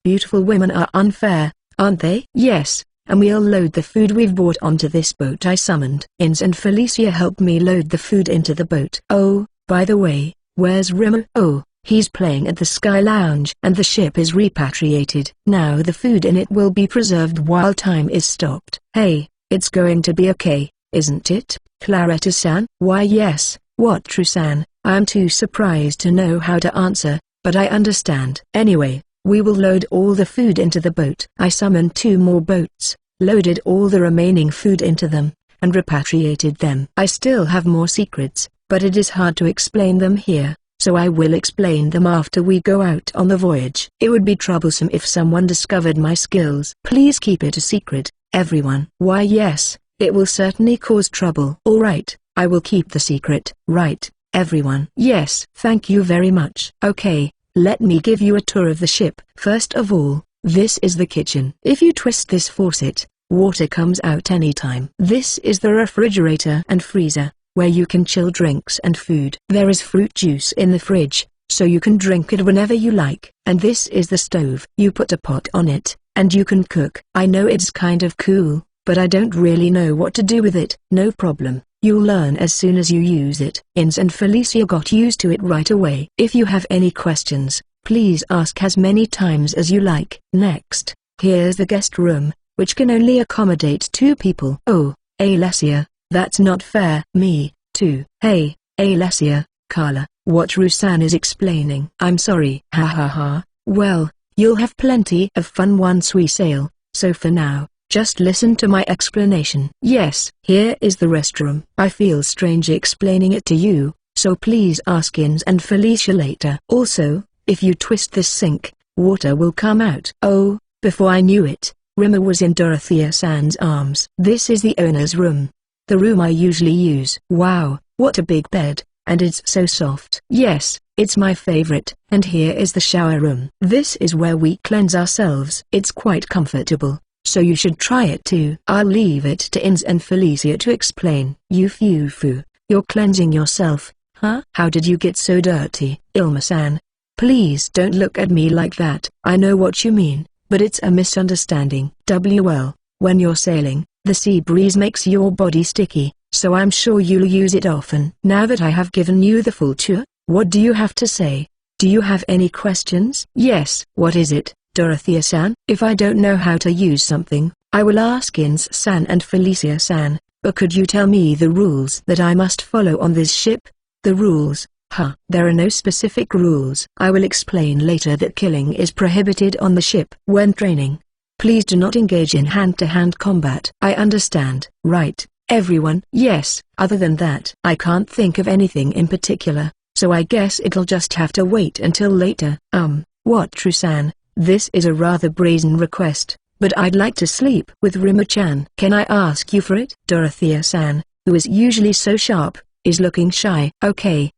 Beautiful women are unfair, aren't they? Yes, and we'll load the food we've bought onto this boat I summoned. Ins and Felicia helped me load the food into the boat. Oh, by the way, where's Remo? Oh, he's playing at the Sky Lounge. And the ship is repatriated. Now the food in it will be preserved while time is stopped. Hey, it's going to be okay, isn't it, Claretta-san? Why yes, Wataru-san. I'm too surprised to know how to answer, but I understand. Anyway, we will load all the food into the boat. I summoned 2 more boats, loaded all the remaining food into them, and repatriated them. I still have more secrets, but it is hard to explain them here, so I will explain them after we go out on the voyage. It would be troublesome if someone discovered my skills. Please keep it a secret, everyone. Why yes, it will certainly cause trouble. Alright, I will keep the secret. Right. Everyone. Yes. Thank you very much. Okay, let me give you a tour of the ship. First of all, this is the kitchen. If you twist this faucet, water comes out anytime. This is the refrigerator and freezer, where you can chill drinks and food. There is fruit juice in the fridge, so you can drink it whenever you like. And this is the stove. You put a pot on it, and you can cook. I know it's kind of cool, but I don't really know what to do with it. No problem. You'll learn as soon as you use it. Ins and Felicia got used to it right away. If you have any questions, please ask as many times as you like. Next, here's the guest room, which can only accommodate 2 people. Oh, Alessia, that's not fair. Me, too. Hey, Alessia, Carla, Wataru-san is explaining. I'm sorry. Ha ha ha. Well, you'll have plenty of fun once we sail, so for now, just listen to my explanation. Yes, here is the restroom. I feel strange explaining it to you, so please ask Ins and Felicia later. Also, if you twist this sink, water will come out. Oh, before I knew it, Rimmer was in Dorothea-san's arms. This is the owner's room. The room I usually use. Wow, what a big bed, and it's so soft. Yes, it's my favorite. And here is the shower room. This is where we cleanse ourselves. It's quite comfortable, so you should try it too. I'll leave it to Ins and Felicia to explain. You Fufu, you're cleansing yourself, huh? How did you get so dirty? Ilma-san, please don't look at me like that. I know what you mean, but it's a misunderstanding. Well, when you're sailing, the sea breeze makes your body sticky, so I'm sure you'll use it often. Now that I have given you the full tour, what do you have to say? Do you have any questions? Yes. What is it, Dorothea-san? If I don't know how to use something, I will ask Ins-san and Felicia-san, but could you tell me the rules that I must follow on this ship? The rules? Huh. There are no specific rules. I will explain later that killing is prohibited on the ship. When training, please do not engage in hand-to-hand combat. I understand. Right, everyone? Yes. Other than that, I can't think of anything in particular, so I guess it'll just have to wait until later. What Trusan? This is a rather brazen request, but I'd like to sleep with Rimmer-chan. Can I ask you for it? Dorothea-san, who is usually so sharp, is looking shy. Okay,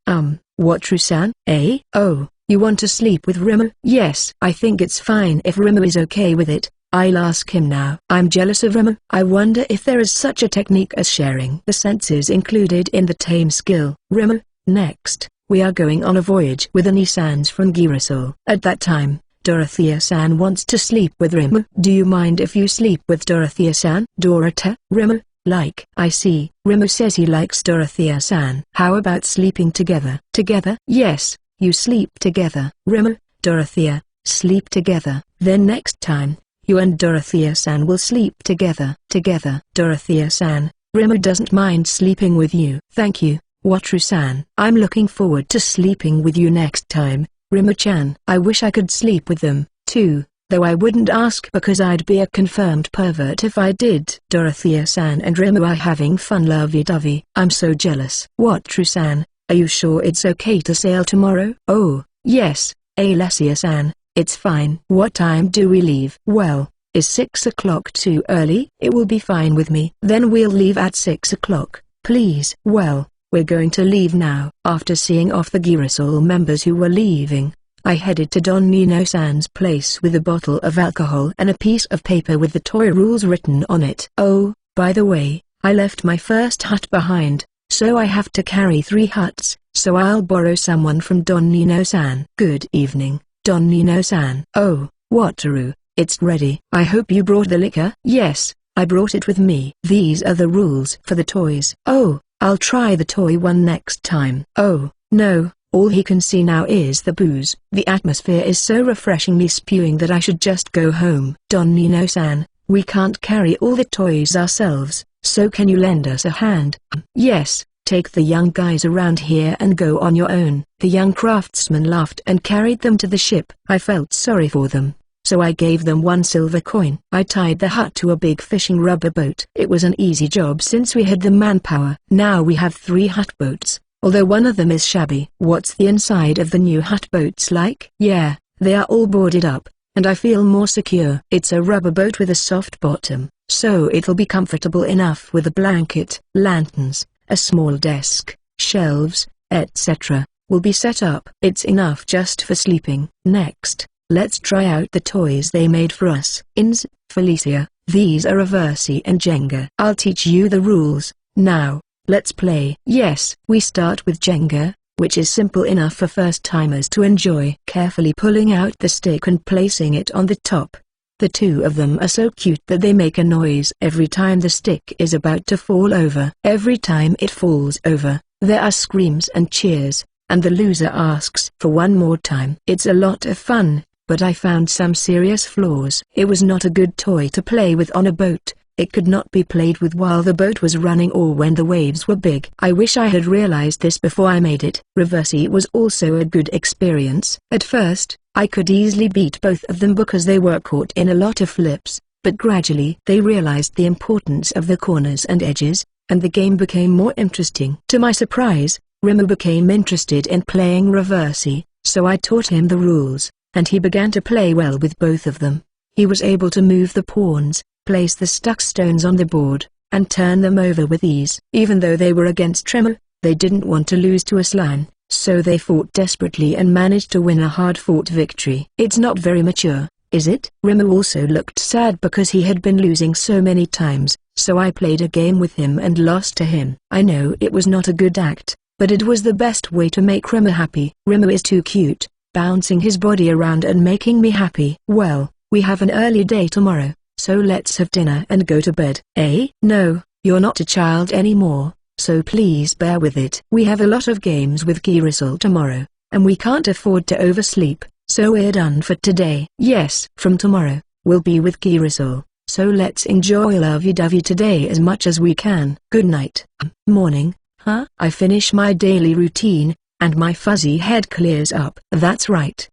what Trusan? Eh? Oh, you want to sleep with Rimmer? Yes. I think it's fine if Rimmer is okay with it. I'll ask him now. I'm jealous of Rimmer. I wonder if there is such a technique as sharing the senses included in the tame skill. Rimmer, next, we are going on a voyage with the Nisans from Girasol. At that time, Dorothea-san wants to sleep with Rimmer. Do you mind if you sleep with Dorothea-san? Dorota? Rimmer? Like. I see. Rimmer says he likes Dorothea-san. How about sleeping together? Together? Yes, you sleep together. Rimmer, Dorothea, sleep together. Then next time, you and Dorothea-san will sleep together. Together. Dorothea-san, Rimmer doesn't mind sleeping with you. Thank you, Wataru-san. I'm looking forward to sleeping with you next time, Rimmer-chan. I wish I could sleep with them, too. Though I wouldn't ask because I'd be a confirmed pervert if I did. Dorothea-san and Rimmer are having fun lovey-dovey. I'm so jealous. Wataru-san, are you sure it's okay to sail tomorrow? Oh, yes, Alessia-san, it's fine. What time do we leave? Well, is 6 o'clock too early? It will be fine with me. Then we'll leave at 6 o'clock, please. Well, we're going to leave now. After seeing off the Girasol members who were leaving, I headed to Don Nino-san's place with a bottle of alcohol and a piece of paper with the toy rules written on it. Oh, by the way, I left my first hut behind, so I have to carry 3 huts, so I'll borrow someone from Don Nino-san. Good evening, Don Nino-san. Oh, Wataru, it's ready. I hope you brought the liquor? Yes, I brought it with me. These are the rules for the toys. Oh, I'll try the toy one next time. Oh, no. All he can see now is the booze. The atmosphere is so refreshingly spewing that I should just go home. Don Nino-san, we can't carry all the toys ourselves, so can you lend us a hand? Yes, take the young guys around here and go on your own. The young craftsman laughed and carried them to the ship. I felt sorry for them, so I gave them 1 silver coin. I tied the hut to a big fishing rubber boat. It was an easy job since we had the manpower. Now we have 3 hut boats, although one of them is shabby. What's the inside of the new hut boats like? Yeah, they are all boarded up, and I feel more secure. It's a rubber boat with a soft bottom, so it'll be comfortable enough with a blanket, lanterns, a small desk, shelves, etc. will be set up. It's enough just for sleeping. Next, let's try out the toys they made for us. Ins, Felicia, these are Reversi and Jenga. I'll teach you the rules. Now, let's play. Yes, we start with Jenga, which is simple enough for first-timers to enjoy. Carefully pulling out the stick and placing it on the top. The 2 of them are so cute that they make a noise every time the stick is about to fall over. Every time it falls over, there are screams and cheers, and the loser asks for one more time. It's a lot of fun, but I found some serious flaws. It was not a good toy to play with on a boat. It could not be played with while the boat was running or when the waves were big. I wish I had realized this before I made it. Reversi was also a good experience. At first, I could easily beat both of them because they were caught in a lot of flips, but gradually they realized the importance of the corners and edges, and the game became more interesting. To my surprise, Rimmer became interested in playing reversi, so I taught him the rules, and he began to play well with both of them. He was able to move the pawns, place the stuck stones on the board, and turn them over with ease. Even though they were against Tremor, they didn't want to lose to a slime, so they fought desperately and managed to win a hard-fought victory. It's not very mature, is it? Rimmer also looked sad because he had been losing so many times, so I played a game with him and lost to him. I know it was not a good act, but it was the best way to make Rimmer happy. Rimmer is too cute, bouncing his body around and making me happy. Well, we have an early day tomorrow, so let's have dinner and go to bed. Eh? No, you're not a child anymore, so please bear with it. We have a lot of games with Girasol tomorrow, and we can't afford to oversleep, so we're done for today. Yes, from tomorrow, we'll be with Girasol, so let's enjoy lovey-dovey today as much as we can. Good night. Morning, huh? I finish my daily routine, and my fuzzy head clears up. That's right.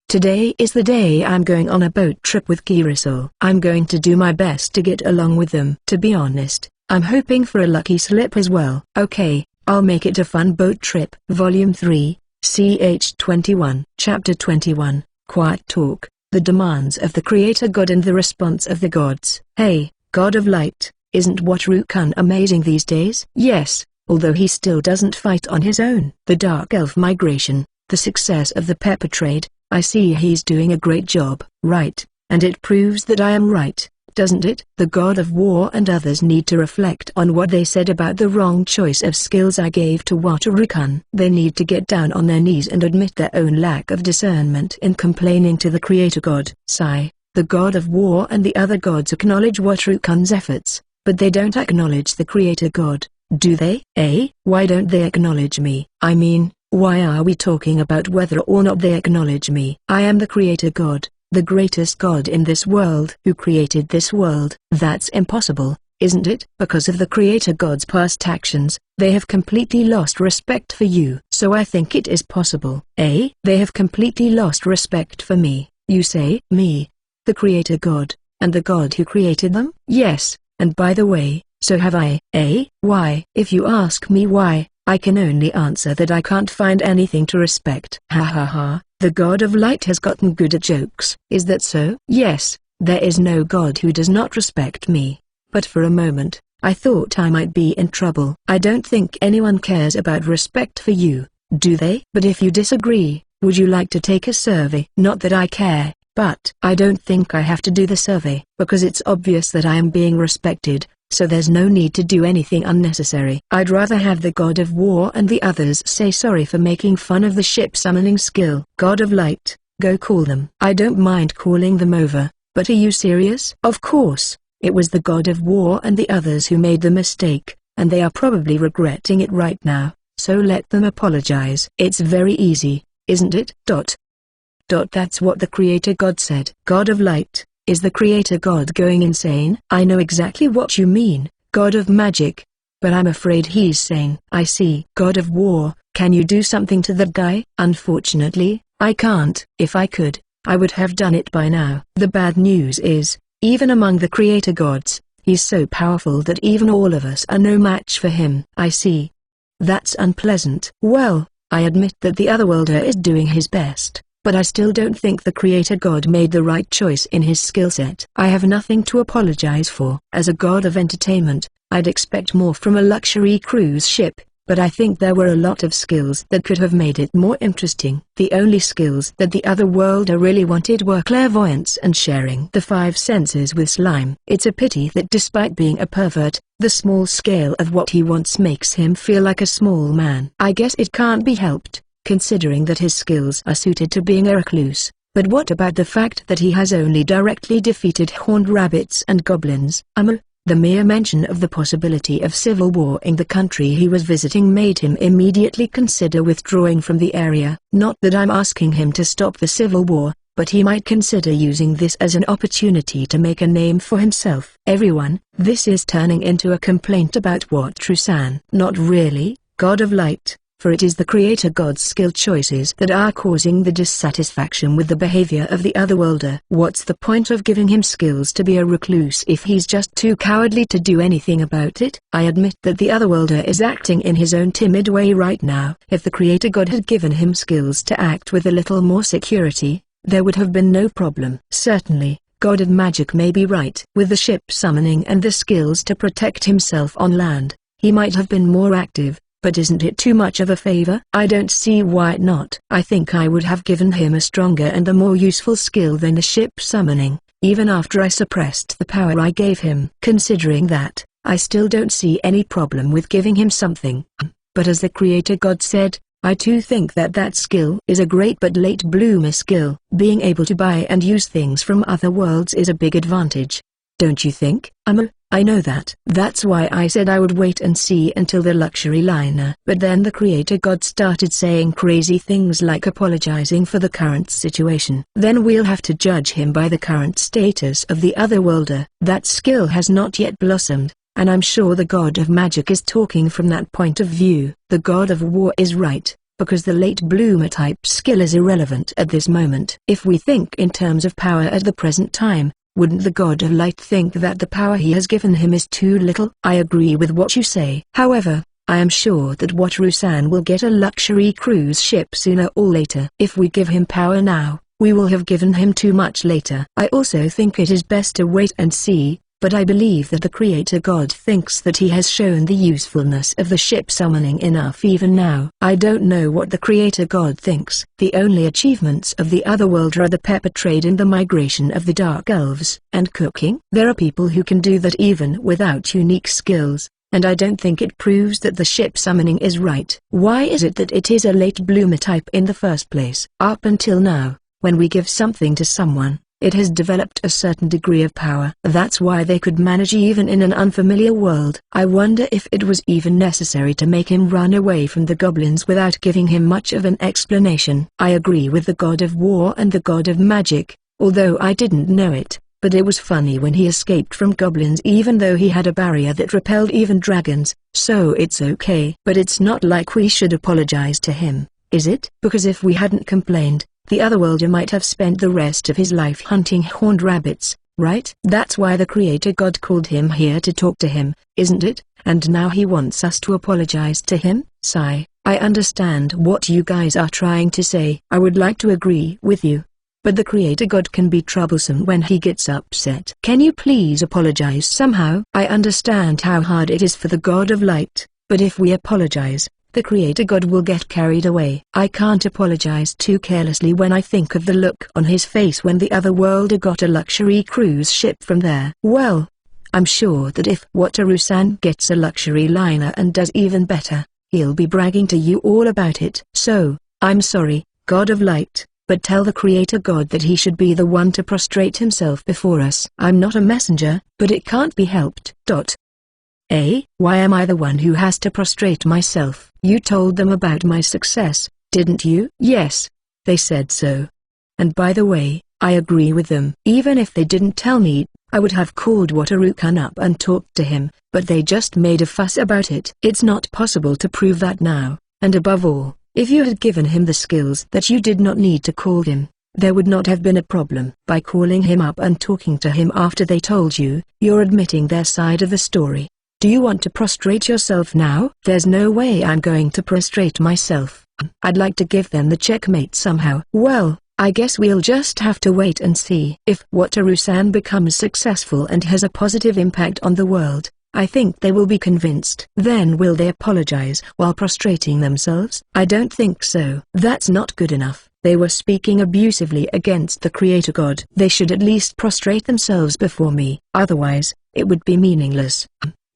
Today is the day I'm going on a boat trip with Girasol. I'm going to do my best to get along with them. To be honest, I'm hoping for a lucky slip as well. Okay, I'll make it a fun boat trip. Volume 3, CH 21. Chapter 21, Quiet Talk, the demands of the Creator God and the response of the gods. Hey, God of Light, isn't Wataru-kun amazing these days? Yes, although he still doesn't fight on his own. The Dark Elf migration, the success of the pepper trade, I see he's doing a great job. Right, and it proves that I am right, doesn't it? The God of War and others need to reflect on what they said about the wrong choice of skills I gave to Wataru-kun. They need to get down on their knees and admit their own lack of discernment in complaining to the Creator God. Sigh. The God of War and the other gods acknowledge Wataru-kun's efforts, but they don't acknowledge the Creator God, do they? Eh? Why don't they acknowledge me? I mean, why are we talking about whether or not they acknowledge me? I am the Creator God, the greatest God in this world. Who created this world? That's impossible, isn't it? Because of the Creator God's past actions, they have completely lost respect for you. So I think it is possible. Eh? They have completely lost respect for me, you say? Me, the Creator God, and the God who created them? Yes, and by the way, so have I. Eh? Why? If you ask me why, I can only answer that I can't find anything to respect. Ha ha ha, the God of Light has gotten good at jokes. Is that so? Yes, there is no God who does not respect me. But for a moment, I thought I might be in trouble. I don't think anyone cares about respect for you, do they? But if you disagree, would you like to take a survey? Not that I care, but I don't think I have to do the survey, because it's obvious that I am being respected. So there's no need to do anything unnecessary. I'd rather have the God of War and the others say sorry for making fun of the ship summoning skill. God of Light, go call them. I don't mind calling them over, but are you serious? Of course, it was the God of War and the others who made the mistake, and they are probably regretting it right now, so let them apologize. It's very easy, isn't it? That's what the Creator God said. God of Light. Is the Creator God going insane? I know exactly what you mean, God of Magic. But I'm afraid he's sane. I see. God of War, can you do something to that guy? Unfortunately, I can't. If I could, I would have done it by now. The bad news is, even among the Creator Gods, he's so powerful that even all of us are no match for him. I see. That's unpleasant. Well, I admit that the Otherworlder is doing his best. But I still don't think the Creator God made the right choice in his skill set. I have nothing to apologize for. As a god of entertainment, I'd expect more from a luxury cruise ship, but I think there were a lot of skills that could have made it more interesting. The only skills that the Otherworlder really wanted were clairvoyance and sharing the 5 senses with slime. It's a pity that despite being a pervert, the small scale of what he wants makes him feel like a small man. I guess it can't be helped, considering that his skills are suited to being a recluse. But what about the fact that he has only directly defeated horned rabbits and goblins? The mere mention of the possibility of civil war in the country he was visiting made him immediately consider withdrawing from the area. Not that I'm asking him to stop the civil war, but he might consider using this as an opportunity to make a name for himself. Everyone, this is turning into a complaint about Wataru-san. Not really, God of Light. for it is the Creator God's skill choices that are causing the dissatisfaction with the behavior of the otherworlder. What's the point of giving him skills to be a recluse if he's just too cowardly to do anything about it? I admit that the otherworlder is acting in his own timid way right now. If the Creator God had given him skills to act with a little more security, there would have been no problem. Certainly, God of Magic may be right. With the ship summoning and the skills to protect himself on land, he might have been more active, but isn't it too much of a favor? I don't see why not. I think I would have given him a stronger and a more useful skill than the ship summoning, even after I suppressed the power I gave him. Considering that, I still don't see any problem with giving him something. But as the Creator God said, I too think that that skill is a great but late bloomer skill. Being able to buy and use things from other worlds is a big advantage. Don't you think? I know that. That's why I said I would wait and see until the luxury liner. But then the Creator God started saying crazy things like apologizing for the current situation. Then we'll have to judge him by the current status of the otherworlder. That skill has not yet blossomed, and I'm sure the God of Magic is talking from that point of view. The God of War is right, because the late bloomer type skill is irrelevant at this moment. If we think in terms of power at the present time, wouldn't the God of Light think that the power he has given him is too little? I agree with what you say. However, I am sure that Wataru-san will get a luxury cruise ship sooner or later. If we give him power now, we will have given him too much later. I also think it is best to wait and see, but I believe that the Creator God thinks that he has shown the usefulness of the ship summoning enough even now. I don't know what the Creator God thinks. The only achievements of the otherworld are the pepper trade and the migration of the Dark Elves. And cooking? There are people who can do that even without unique skills, and I don't think it proves that the ship summoning is right. Why is it that it is a late bloomer type in the first place? Up until now, when we give something to someone, it has developed a certain degree of power. That's why they could manage even in an unfamiliar world. I wonder if it was even necessary to make him run away from the goblins without giving him much of an explanation. I agree with the God of War and the God of Magic, although I didn't know it, but it was funny when he escaped from goblins even though he had a barrier that repelled even dragons, so it's okay. But it's not like we should apologize to him, is it? Because if we hadn't complained, the otherworlder might have spent the rest of his life hunting horned rabbits, right? That's why the Creator God called him here to talk to him, isn't it? And now he wants us to apologize to him? Sigh. I understand what you guys are trying to say. I would like to agree with you, but the Creator God can be troublesome when he gets upset. Can you please apologize somehow? I understand how hard it is for the God of Light, but if we apologize, the Creator God will get carried away. I can't apologize too carelessly when I think of the look on his face when the otherworlder got a luxury cruise ship from there. Well, I'm sure that if Wataru-san gets a luxury liner and does even better, he'll be bragging to you all about it. So, I'm sorry, God of Light, but tell the Creator God that he should be the one to prostrate himself before us. I'm not a messenger, but it can't be helped. Why am I the one who has to prostrate myself? You told them about my success, didn't you? Yes, they said so. And by the way, I agree with them. Even if they didn't tell me, I would have called Wataru-kun up and talked to him, but they just made a fuss about it. It's not possible to prove that now, and above all, if you had given him the skills that you did not need to call him, there would not have been a problem. By calling him up and talking to him after they told you, you're admitting their side of the story. Do you want to prostrate yourself now? There's no way I'm going to prostrate myself. I'd like to give them the checkmate somehow. Well, I guess we'll just have to wait and see. If Wataru-san becomes successful and has a positive impact on the world, I think they will be convinced. Then will they apologize while prostrating themselves? I don't think so. That's not good enough. They were speaking abusively against the Creator God. They should at least prostrate themselves before me. Otherwise, it would be meaningless.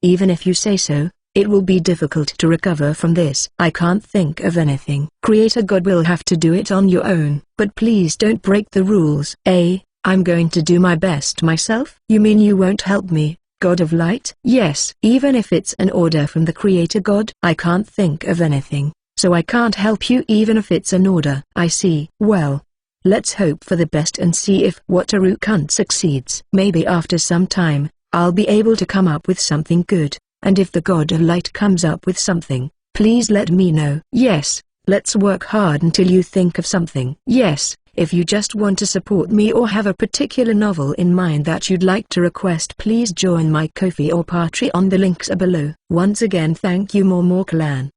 Even if you say so, it will be difficult to recover from this. I can't think of anything. Creator God will have to do it on your own. But please don't break the rules. I'm going to do my best myself. You mean you won't help me, God of Light? Yes. Even if it's an order from the Creator God? I can't think of anything, so I can't help you even if it's an order. I see. Well, let's hope for the best and see if Wataru-kun succeeds. Maybe after some time, I'll be able to come up with something good, and if the God of Light comes up with something Please let me know. Yes, let's work hard until you think of something. Yes, if you just want to support me or have a particular novel in mind that you'd like to request, please join my Ko-fi or Patreon. The links are below. Once again, thank you Momo Clan.